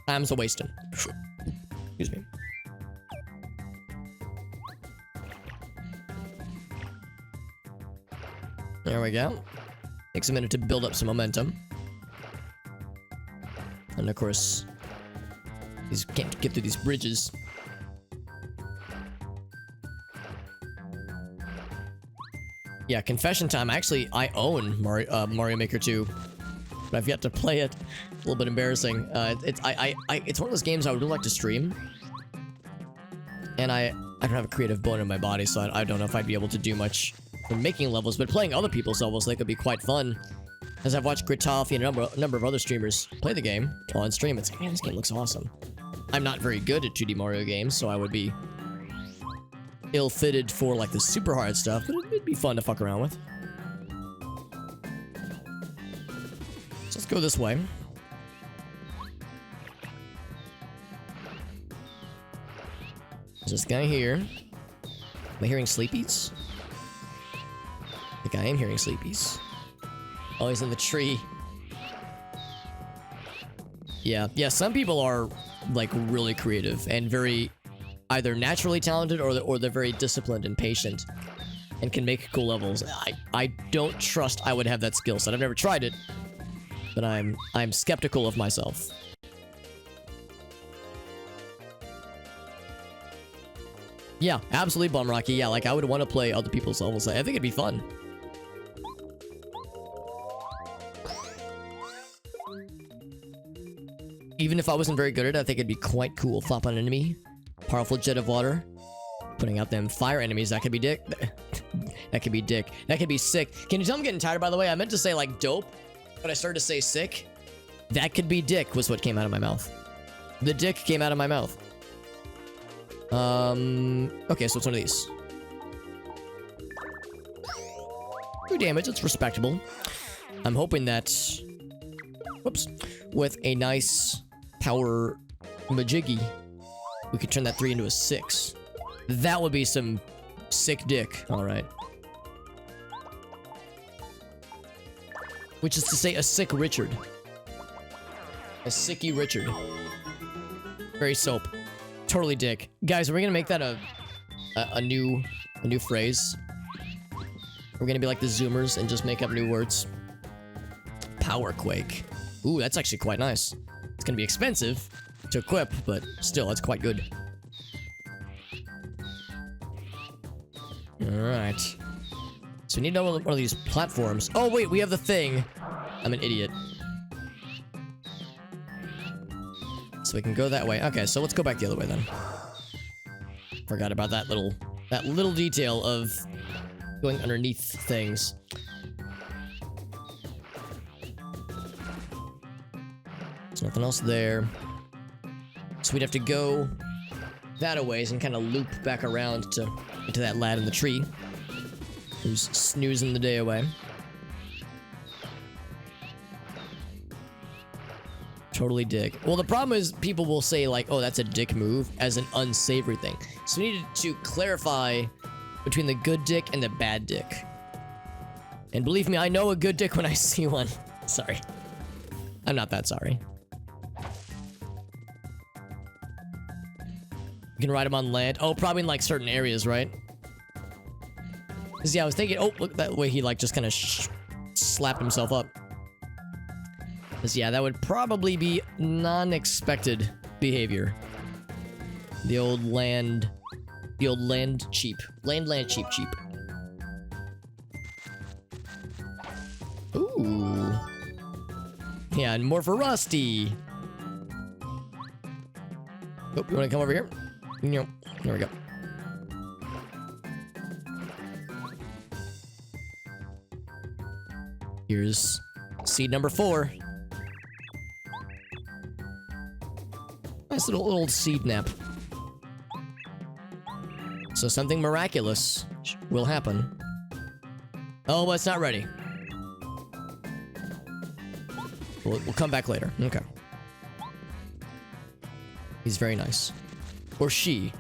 Time's a wasting. Excuse me. There we go. Takes a minute to build up some momentum. And of course, these can't get through these bridges. Yeah, confession time. Actually, I own Mario Maker 2, but I've yet to play it. A little bit embarrassing. It's one of those games I would really like to stream, and I don't have a creative bone in my body, so I don't know if I'd be able to do much for making levels. But playing other people's levels, they could be quite fun. As I've watched Gritoff and a number of other streamers play the game on stream, it's like, man, this game looks awesome. I'm not very good at 2D Mario games, so I would be ill-fitted for like the super hard stuff, but it'd be fun to fuck around with. So let's go this way. There's this guy here. Am I hearing sleepies? I think I am hearing sleepies. Oh, he's in the tree. Yeah, some people are like really creative and very either naturally talented or they're very disciplined and patient and can make cool levels. I don't trust I would have that skill set. I've never tried it, but I'm skeptical of myself. Yeah, absolutely bum rocky. Yeah, like I would want to play other people's levels. I think it'd be fun. Even if I wasn't very good at it, I think it'd be quite cool. Flop on an enemy. Powerful jet of water. Putting out them fire enemies. That could be dick. That could be dick. That could be sick. Can you tell I'm getting tired, by the way? I meant to say, like, dope, but I started to say sick. That could be dick was what came out of my mouth. The dick came out of my mouth. Okay, so it's one of these. 2 damage. It's respectable. I'm hoping that... Whoops. With a nice power majiggy, we could turn that 3 into a 6. That would be some sick dick. Alright. Which is to say a sick Richard. A sicky Richard. Very soap. Totally dick. Guys, are we gonna make that a new phrase? We're gonna be like the Zoomers and just make up new words. Power Quake. Ooh, that's actually quite nice. It's gonna be expensive to equip, but still, it's quite good. Alright. So we need to know one of these platforms. Oh, wait, we have the thing. I'm an idiot. So we can go that way. Okay, so let's go back the other way then. Forgot about that little detail of going underneath things. There's nothing else there. So we'd have to go that a ways and kind of loop back around into that lad in the tree who's snoozing the day away. Totally dick. Well, the problem is people will say like, oh, that's a dick move as an unsavory thing. So we needed to clarify between the good dick and the bad dick. And believe me, I know a good dick when I see one. Sorry. I'm not that sorry. You can ride him on land. Oh, probably in like certain areas, right? Because yeah, I was thinking, oh, look that way he like just kind of slapped himself up. Because, yeah, that would probably be non-expected behavior. The old land cheap. Land cheap. Ooh. Yeah, and more for Rusty. Oh, you want to come over here? No. There we go. Here's seed number 4. Nice little seed nap. So something miraculous will happen. Oh, but it's not ready. We'll come back later. Okay. He's very nice. Or she.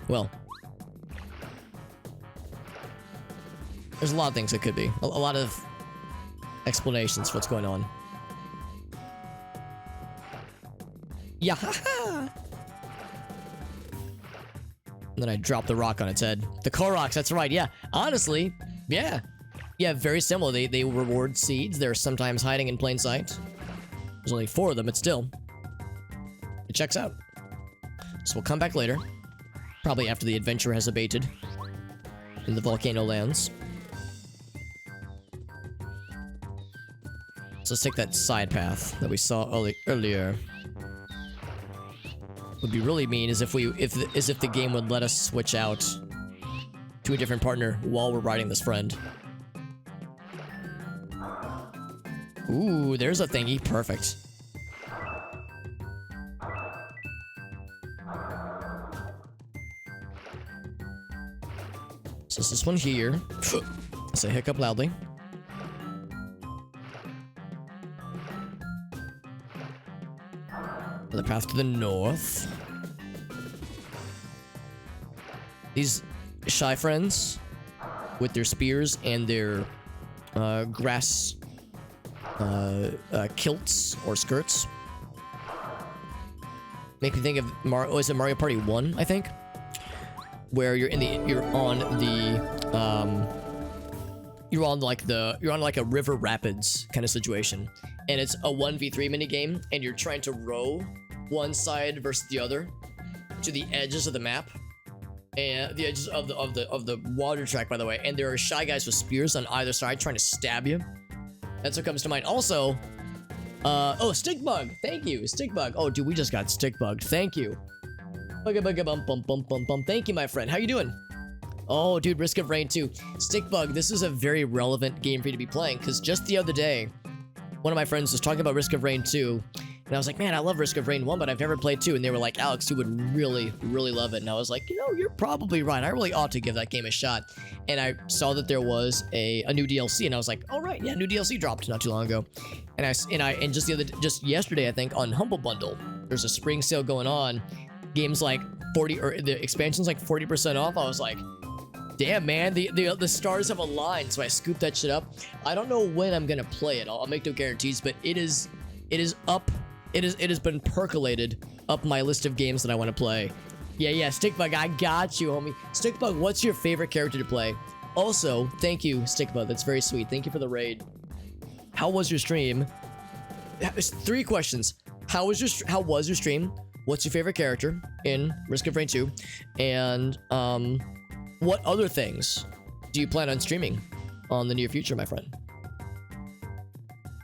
Well. There's a lot of things it could be. A lot of explanations for what's going on. Yeah. And then I drop the rock on its head. The Koroks, that's right, yeah. Honestly, yeah. Yeah, very similar. They reward seeds. They're sometimes hiding in plain sight. There's only 4 of them, but still. It checks out. So we'll come back later. Probably after the adventure has abated. In the volcano lands. So let's take that side path that we saw earlier. Would be really mean is if the game would let us switch out to a different partner while we're riding this friend. Ooh, there's a thingy. Perfect. So it's this one here. Let's say hiccup loudly. The path to the north. These shy friends with their spears and their grass kilts or skirts make me think of Mario. Oh, is it Mario Party 1? I think, where you're on like a river rapids kind of situation, and it's a 1v3 mini game, and you're trying to row one side versus the other to the edges of the map, and the edges of the water track, by the way. And there are shy guys with spears on either side trying to stab you. That's what comes to mind. Also, oh, stick bug. Thank you, stick bug. Oh, dude, we just got stick bugged. Thank you. Bugga bum bum bum bum bum. Thank you, my friend. How you doing? Oh, dude, Risk of Rain 2. Stick bug. This is a very relevant game for you to be playing, because just the other day, one of my friends was talking about Risk of Rain 2, and I was like, man, I love Risk of Rain 1, but I've never played 2, and they were like, Alex, you would really, really love it. And I was like, you know, you're probably right. I really ought to give that game a shot. And I saw that there was a new DLC, and I was like, all right, yeah, new DLC dropped not too long ago. And just yesterday, I think, on Humble Bundle, there's a spring sale going on. Games like 40, or the expansion's like 40% off. I was like, damn, man, the stars have aligned. So I scooped that shit up. I don't know when I'm gonna play it. I'll make no guarantees, but it is up. It has been percolated up my list of games that I want to play. Yeah, Stickbug, I got you, homie. Stickbug, what's your favorite character to play? Also, thank you, Stickbug. That's very sweet. Thank you for the raid. How was your stream? 3 questions. How was your stream? What's your favorite character in Risk of Rain 2? And what other things do you plan on streaming on the near future, my friend?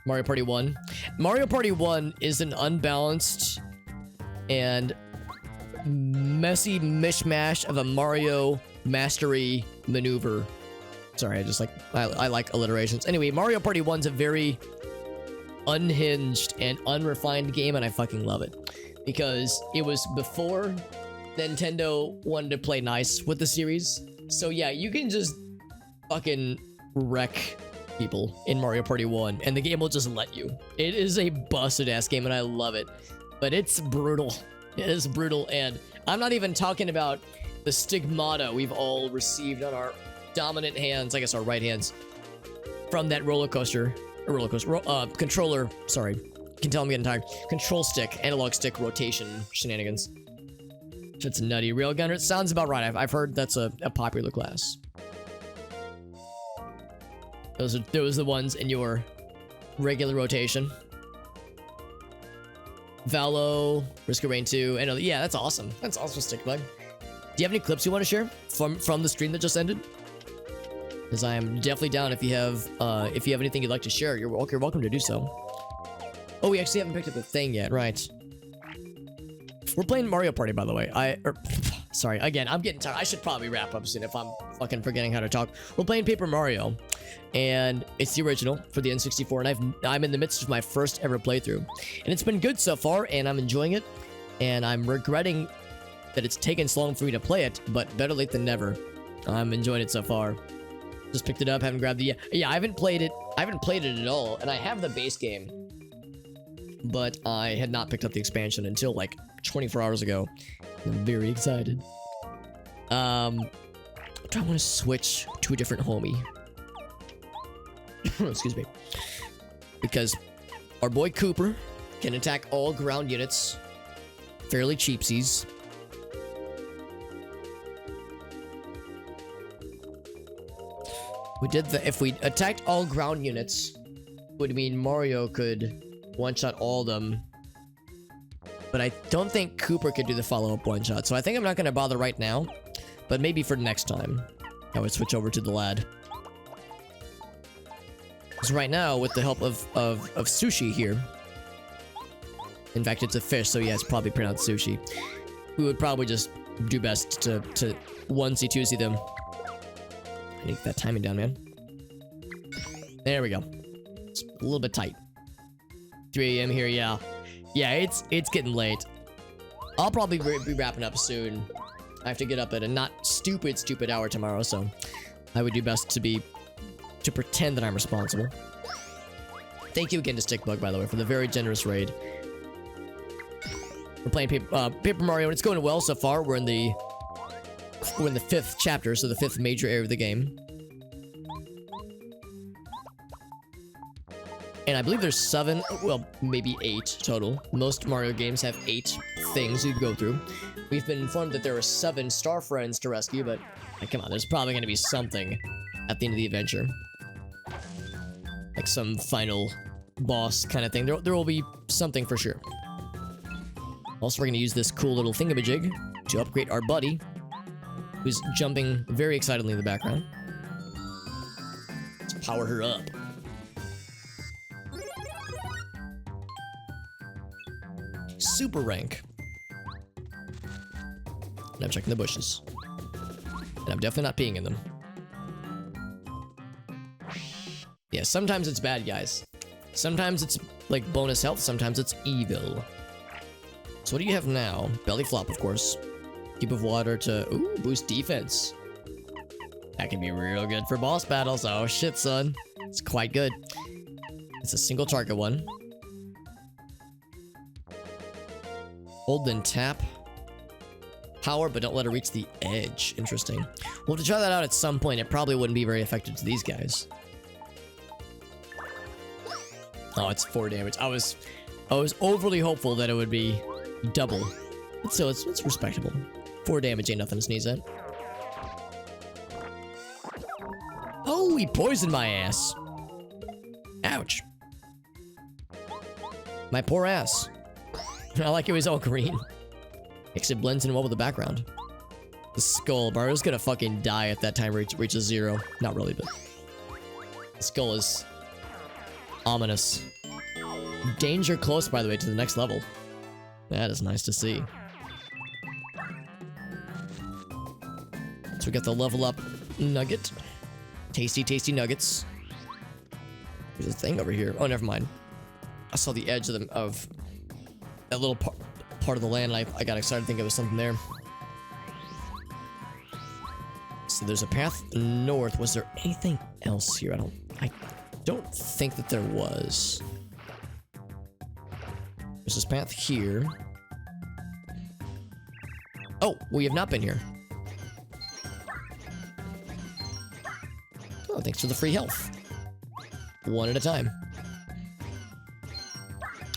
Mario Party 1. Mario Party 1 is an unbalanced and messy mishmash of a Mario mastery maneuver. Sorry, I like alliterations. Anyway, Mario Party 1's a very unhinged and unrefined game, and I fucking love it. Because it was before Nintendo wanted to play nice with the series. So yeah, you can just fucking wreck people in Mario Party 1, and the game will just let you. It is a busted-ass game, and I love it. But it's brutal. It is brutal, and I'm not even talking about the stigmata we've all received on our dominant hands, I guess our right hands, from that controller, sorry. You can tell I'm getting tired. Control stick, analog stick rotation shenanigans. It's nutty. Railgunner, it sounds about right. I've heard that's a popular class. Those are the ones in your regular rotation. Valo, Risk of Rain 2, and yeah, that's awesome. That's awesome, Stickbug. Do you have any clips you want to share from the stream that just ended? Because I am definitely down if you have anything you'd like to share. You're welcome to do so. Oh, we actually haven't picked up the thing yet, right? We're playing Mario Party, by the way. Sorry, again, I'm getting tired. I should probably wrap up soon if I'm fucking forgetting how to talk. We're playing Paper Mario, and it's the original for the N64, and I'm in the midst of my first ever playthrough, and it's been good so far, and I'm enjoying it, and I'm regretting that it's taken so long for me to play it, but better late than never. I'm enjoying it so far. Just picked it up, haven't grabbed the... Yeah, I haven't played it at all, and I have the base game, but I had not picked up the expansion until like 24 hours ago. I'm very excited. Do I want to switch to a different homie? Excuse me. Because our boy Cooper can attack all ground units fairly cheapsies. If we attacked all ground units, it would mean Mario could one-shot all of them. But I don't think Cooper could do the follow-up one-shot, so I think I'm not going to bother right now. But maybe for next time, I would switch over to the lad. Because right now, with the help of Sushi here... In fact, it's a fish, so yeah, it's probably pronounced Sushi. We would probably just do best to onesie, twosie them. I need that timing down, man. There we go. It's a little bit tight. 3 a.m. here, yeah. Yeah, it's getting late. I'll probably be wrapping up soon. I have to get up at a not stupid hour tomorrow, so I would do best to pretend that I'm responsible. Thank you again to Stickbug, by the way, for the very generous raid. We're playing Paper Mario, and it's going well so far. We're in the 5th chapter, so the 5th major area of the game. And I believe there's 7, well, maybe 8 total. Most Mario games have 8 things you go through. We've been informed that there are 7 star friends to rescue, but come on, there's probably going to be something at the end of the adventure. Like some final boss kind of thing. There will be something for sure. Also, we're going to use this cool little thingamajig to upgrade our buddy, who's jumping very excitedly in the background. Let's power her up. Super rank. And I'm checking the bushes. And I'm definitely not peeing in them. Yeah, sometimes it's bad, guys. Sometimes it's like bonus health, sometimes it's evil. So what do you have now? Belly flop, of course. Cube of water to boost defense. That can be real good for boss battles. Oh shit, son. It's quite good. It's a single target one. Hold then tap. Power, but don't let it reach the edge. Interesting. We'll have to try that out at some point. It probably wouldn't be very effective to these guys. Oh, it's 4 damage. I was overly hopeful that it would be double. But still, it's respectable. 4 damage ain't nothing to sneeze at. Oh, he poisoned my ass. Ouch. My poor ass. I like it was all green. Except blends in well with the background. The skull. Mario's gonna fucking die if that time reaches 0. Not really, but... The skull is... ominous. Danger close, by the way, to the next level. That is nice to see. So we got the level up nugget. Tasty, tasty nuggets. There's a thing over here. Oh, never mind. I saw the edge of that little part of the land, and I got excited thinking there was something there. So there's a path north. Was there anything else here? I don't think that there was. There's this path here. Oh, we have not been here. Oh, thanks for the free health. One at a time.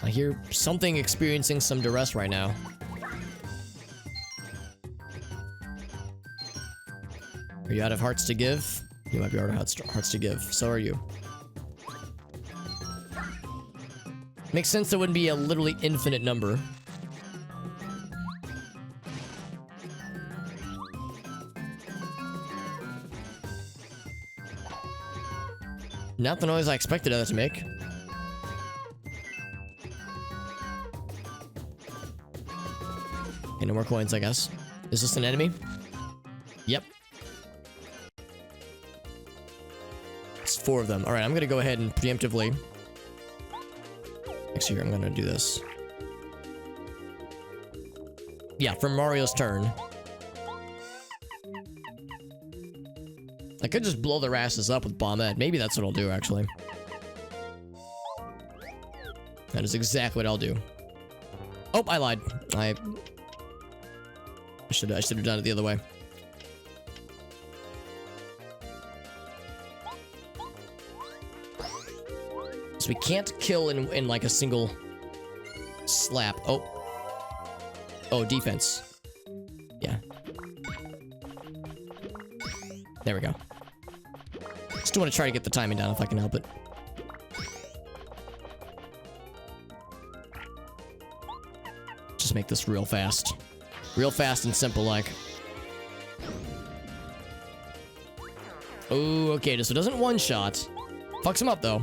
I hear something experiencing some duress right now. Are you out of hearts to give? You might be out of hearts to give. So are you. Makes sense there wouldn't be a literally infinite number. Not the noise I expected it to make. Okay, no more coins, I guess. Is this an enemy? Yep. It's 4 of them. Alright, I'm gonna go ahead and preemptively... Actually, here, I'm gonna do this. Yeah, for Mario's turn. I could just blow their asses up with Bombette. Maybe that's what I'll do, actually. That is exactly what I'll do. Oh, I lied. I should have done it the other way. So we can't kill in like a single slap. Oh. Oh, defense. Yeah. There we go. Still want to try to get the timing down if I can help it. Just make this real fast. Real fast and simple like. Oh, okay, so it doesn't one-shot. Fucks him up, though.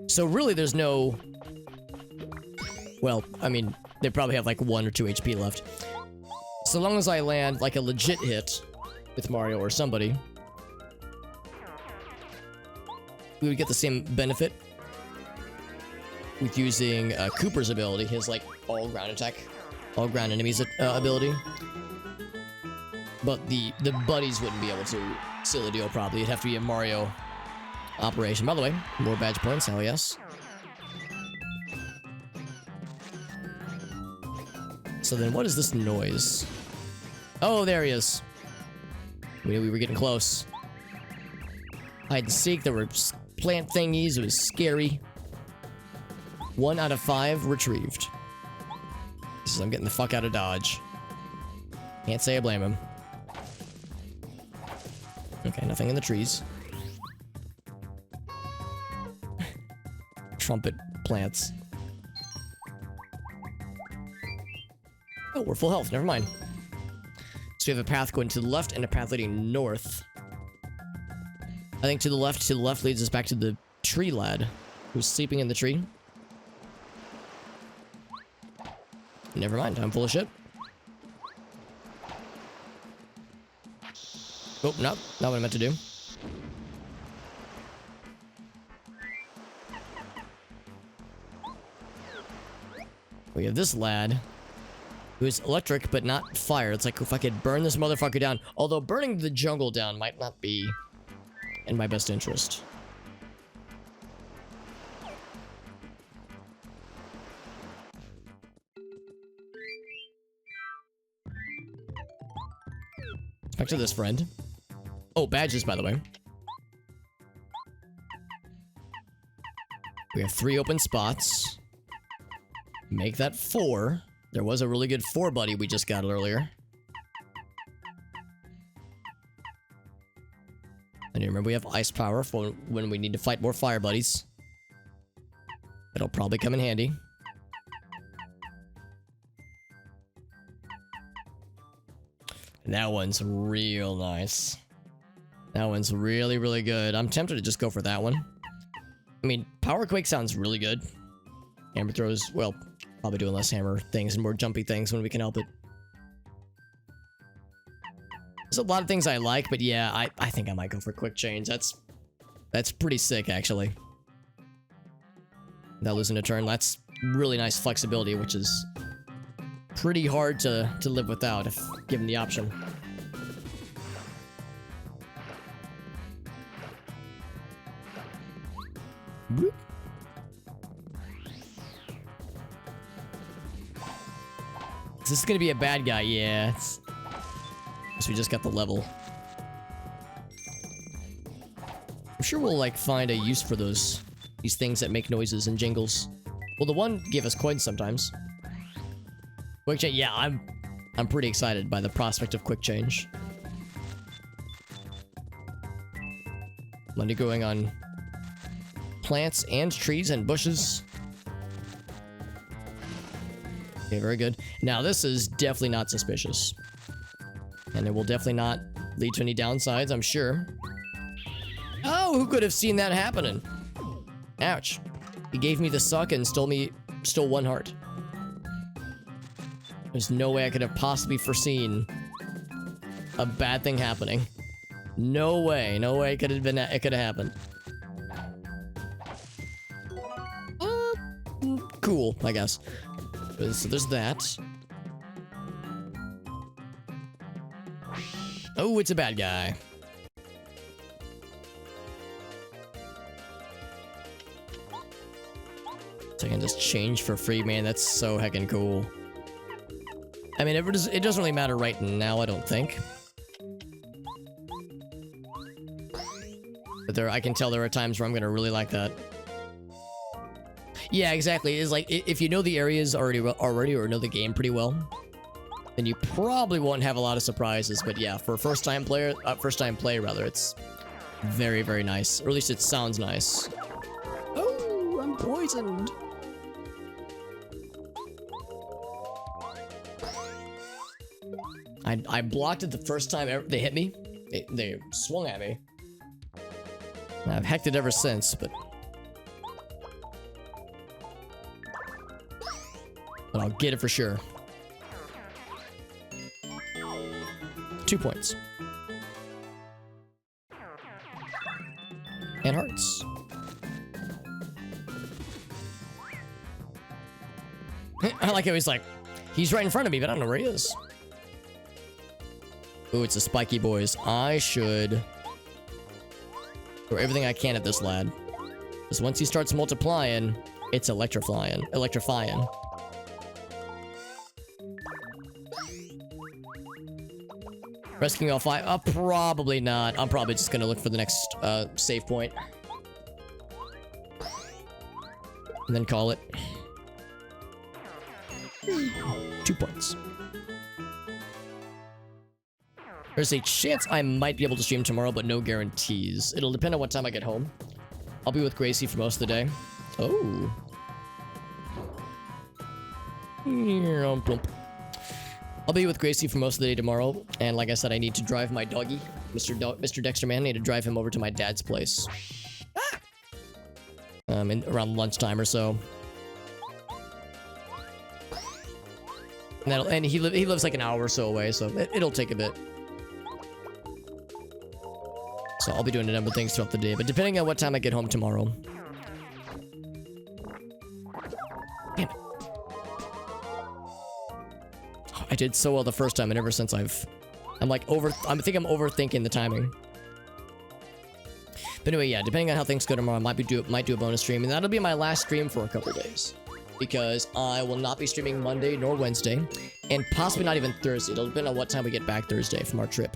So really, there's no... Well, I mean, they probably have like 1 or 2 HP left. So long as I land like a legit hit with Mario or somebody, we would get the same benefit with using Cooper's ability, his like all-ground attack, all-ground enemies ability. But the buddies wouldn't be able to seal the deal probably. It'd have to be a Mario operation. By the way, more badge points, hell yes. So then what is this noise? Oh, there he is. We knew we were getting close. Hide and seek, there were plant thingies, it was scary. 1 out of 5 retrieved. He says, I'm getting the fuck out of Dodge. Can't say I blame him. Okay, nothing in the trees. Trumpet plants. Oh, we're full health, never mind. So we have a path going to the left and a path leading north. I think to the left leads us back to the tree lad who's sleeping in the tree. Never mind, I'm full of shit. Oh, no, not what I meant to do. We have this lad who is electric but not fire. It's like if I could burn this motherfucker down. Although burning the jungle down might not be in my best interest. Back to this friend. Oh, badges, by the way. We have 3 open spots. Make that 4. There was a really good 4 buddy we just got earlier. And remember, we have ice power for when we need to fight more fire buddies. It'll probably come in handy. And that one's real nice. That one's really, really good. I'm tempted to just go for that one. I mean, Power Quake sounds really good. Hammer throws, well, probably doing less hammer things and more jumpy things when we can help it. There's a lot of things I like, but yeah, I think I might go for Quick Change. That's pretty sick, actually. Not losing a turn, that's really nice flexibility, which is pretty hard to live without if given the option. Boop. Is this gonna be a bad guy? Yeah. So we just got the level. I'm sure we'll like find a use for these things that make noises and jingles. Well, the one gave us coins sometimes. Quick change, yeah, I'm pretty excited by the prospect of quick change. Money growing on plants and trees and bushes. Okay, very good. Now, this is definitely not suspicious. And it will definitely not lead to any downsides, I'm sure. Oh, who could have seen that happening? Ouch. He gave me the suck and stole 1 heart. There's no way I could have possibly foreseen a bad thing happening. No way. No way it could have happened. Cool, I guess. So there's that. Oh, it's a bad guy. So I can just change for free, man. That's so heckin' cool. I mean, it doesn't really matter right now, I don't think. But I can tell there are times where I'm gonna really like that. Yeah, exactly. It's like, if you know the areas already or know the game pretty well, then you probably won't have a lot of surprises. But yeah, for first time play rather, it's very, very nice. Or at least it sounds nice. Oh, I'm poisoned. I blocked it the first time they hit me. They swung at me. I've hacked it ever since, but I'll get it for sure. 2 points. And hearts. I like how he's like, he's right in front of me, but I don't know where he is. Ooh, it's a spiky boys. I should throw everything I can at this lad. Because once he starts multiplying, it's electrifying. Rescuing all 5? Probably not. I'm probably just gonna look for the next save point. And then call it. 2 points. There's a chance I might be able to stream tomorrow, but no guarantees. It'll depend on what time I get home. I'll be with Gracie for most of the day. Oh. I'll be with Gracie for most of the day tomorrow, and like I said, I need to drive my doggy, Mr. Dexter Man. I need to drive him over to my dad's place. Around lunchtime or so. And he lives like an hour or so away, so it'll take a bit. So I'll be doing a number of things throughout the day, but depending on what time I get home tomorrow. Damn it. Oh, I did so well the first time, and ever since I think I'm overthinking the timing. But anyway, yeah, depending on how things go tomorrow, I might do a bonus stream, and that'll be my last stream for a couple days. Because I will not be streaming Monday nor Wednesday, and possibly not even Thursday. It'll depend on what time we get back Thursday from our trip.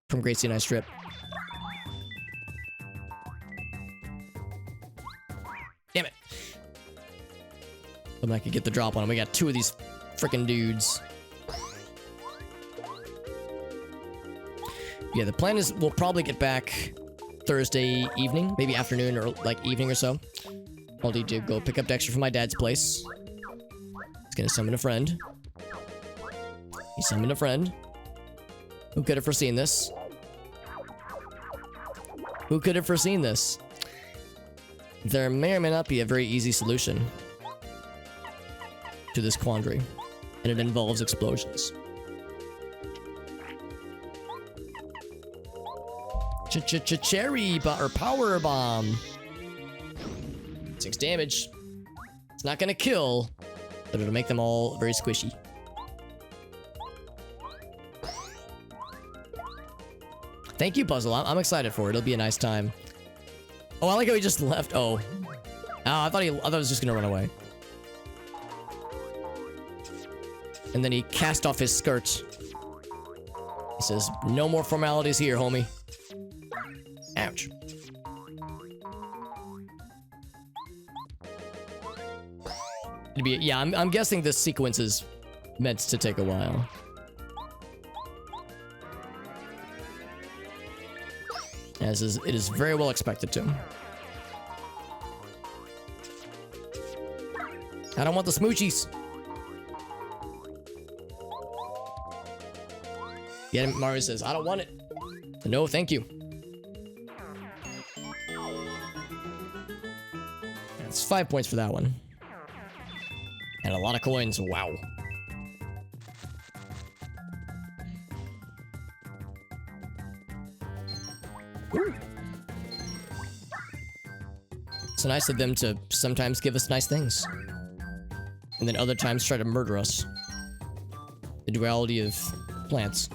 From Gracie and I's trip. Damn it. I'm not gonna get the drop on him. We got 2 of these freaking dudes. Yeah, the plan is we'll probably get back Thursday evening, maybe afternoon or like evening or so. I'll need to go pick up Dexter from my dad's place. He's gonna summon a friend. He summoned a friend. Who could have foreseen this? Who could have foreseen this? There may or may not be a very easy solution to this quandary, and it involves explosions. Cherry or power bomb. 6 damage. It's not gonna kill, but it'll make them all very squishy. Thank you, Puzzle. I'm excited for it. It'll be a nice time. Oh, I like how he just left. Oh. I thought he was just gonna run away. And then he cast off his skirt. He says, "No more formalities here, homie." Ouch. Yeah, I'm guessing this sequence is meant to take a while. As is, it is very well expected to. I don't want the smoochies. Yeah, Mario says, I don't want it. No, thank you. That's 5 points for that one. And a lot of coins, wow. Ooh. So nice of them to sometimes give us nice things. And then other times try to murder us. The duality of plants.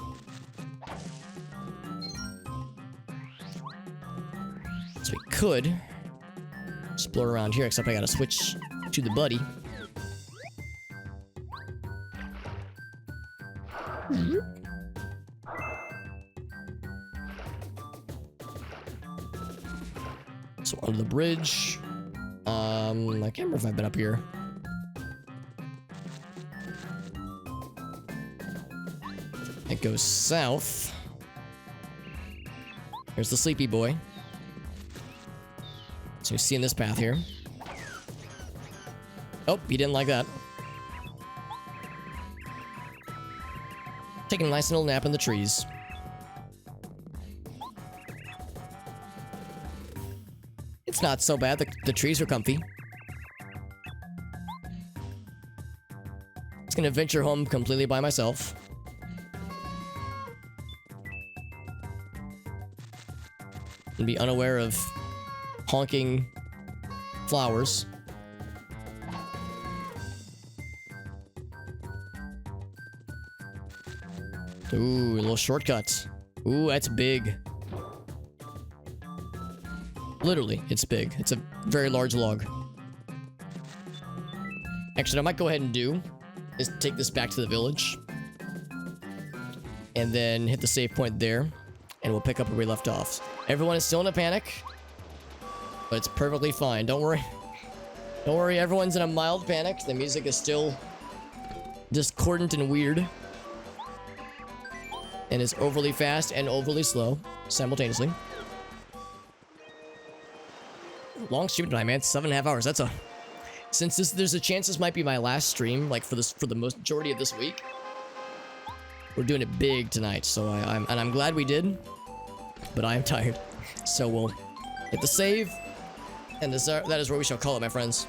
So we could explore around here, except I gotta switch to the buddy. So under the bridge. I can't remember if I've been up here. It goes south. There's the sleepy boy. So you see in this path here. Oh, he didn't like that. Taking a nice little nap in the trees. It's not so bad. The trees are comfy. Just gonna venture home completely by myself. And be unaware of honking flowers. Ooh, a little shortcut. Ooh, that's big. Literally, it's big. It's a very large log. Actually, what I might go ahead and do is take this back to the village. And then hit the save point there. And we'll pick up where we left off. Everyone is still in a panic. But it's perfectly fine. Don't worry. Don't worry, everyone's in a mild panic. The music is still discordant and weird. And is overly fast and overly slow simultaneously. Long stream tonight, man. 7.5 hours. That's a... Since there's a chance this might be my last stream, like for the most majority of this week. We're doing it big tonight, so I'm glad we did. But I am tired. So we'll hit the save. And that is where we shall call it, my friends.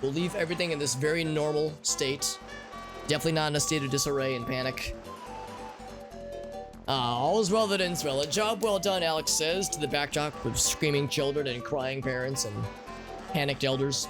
We'll leave everything in this very normal state. Definitely not in a state of disarray and panic. All is well that ends well. A job well done, Alex says, to the backdrop of screaming children and crying parents and panicked elders.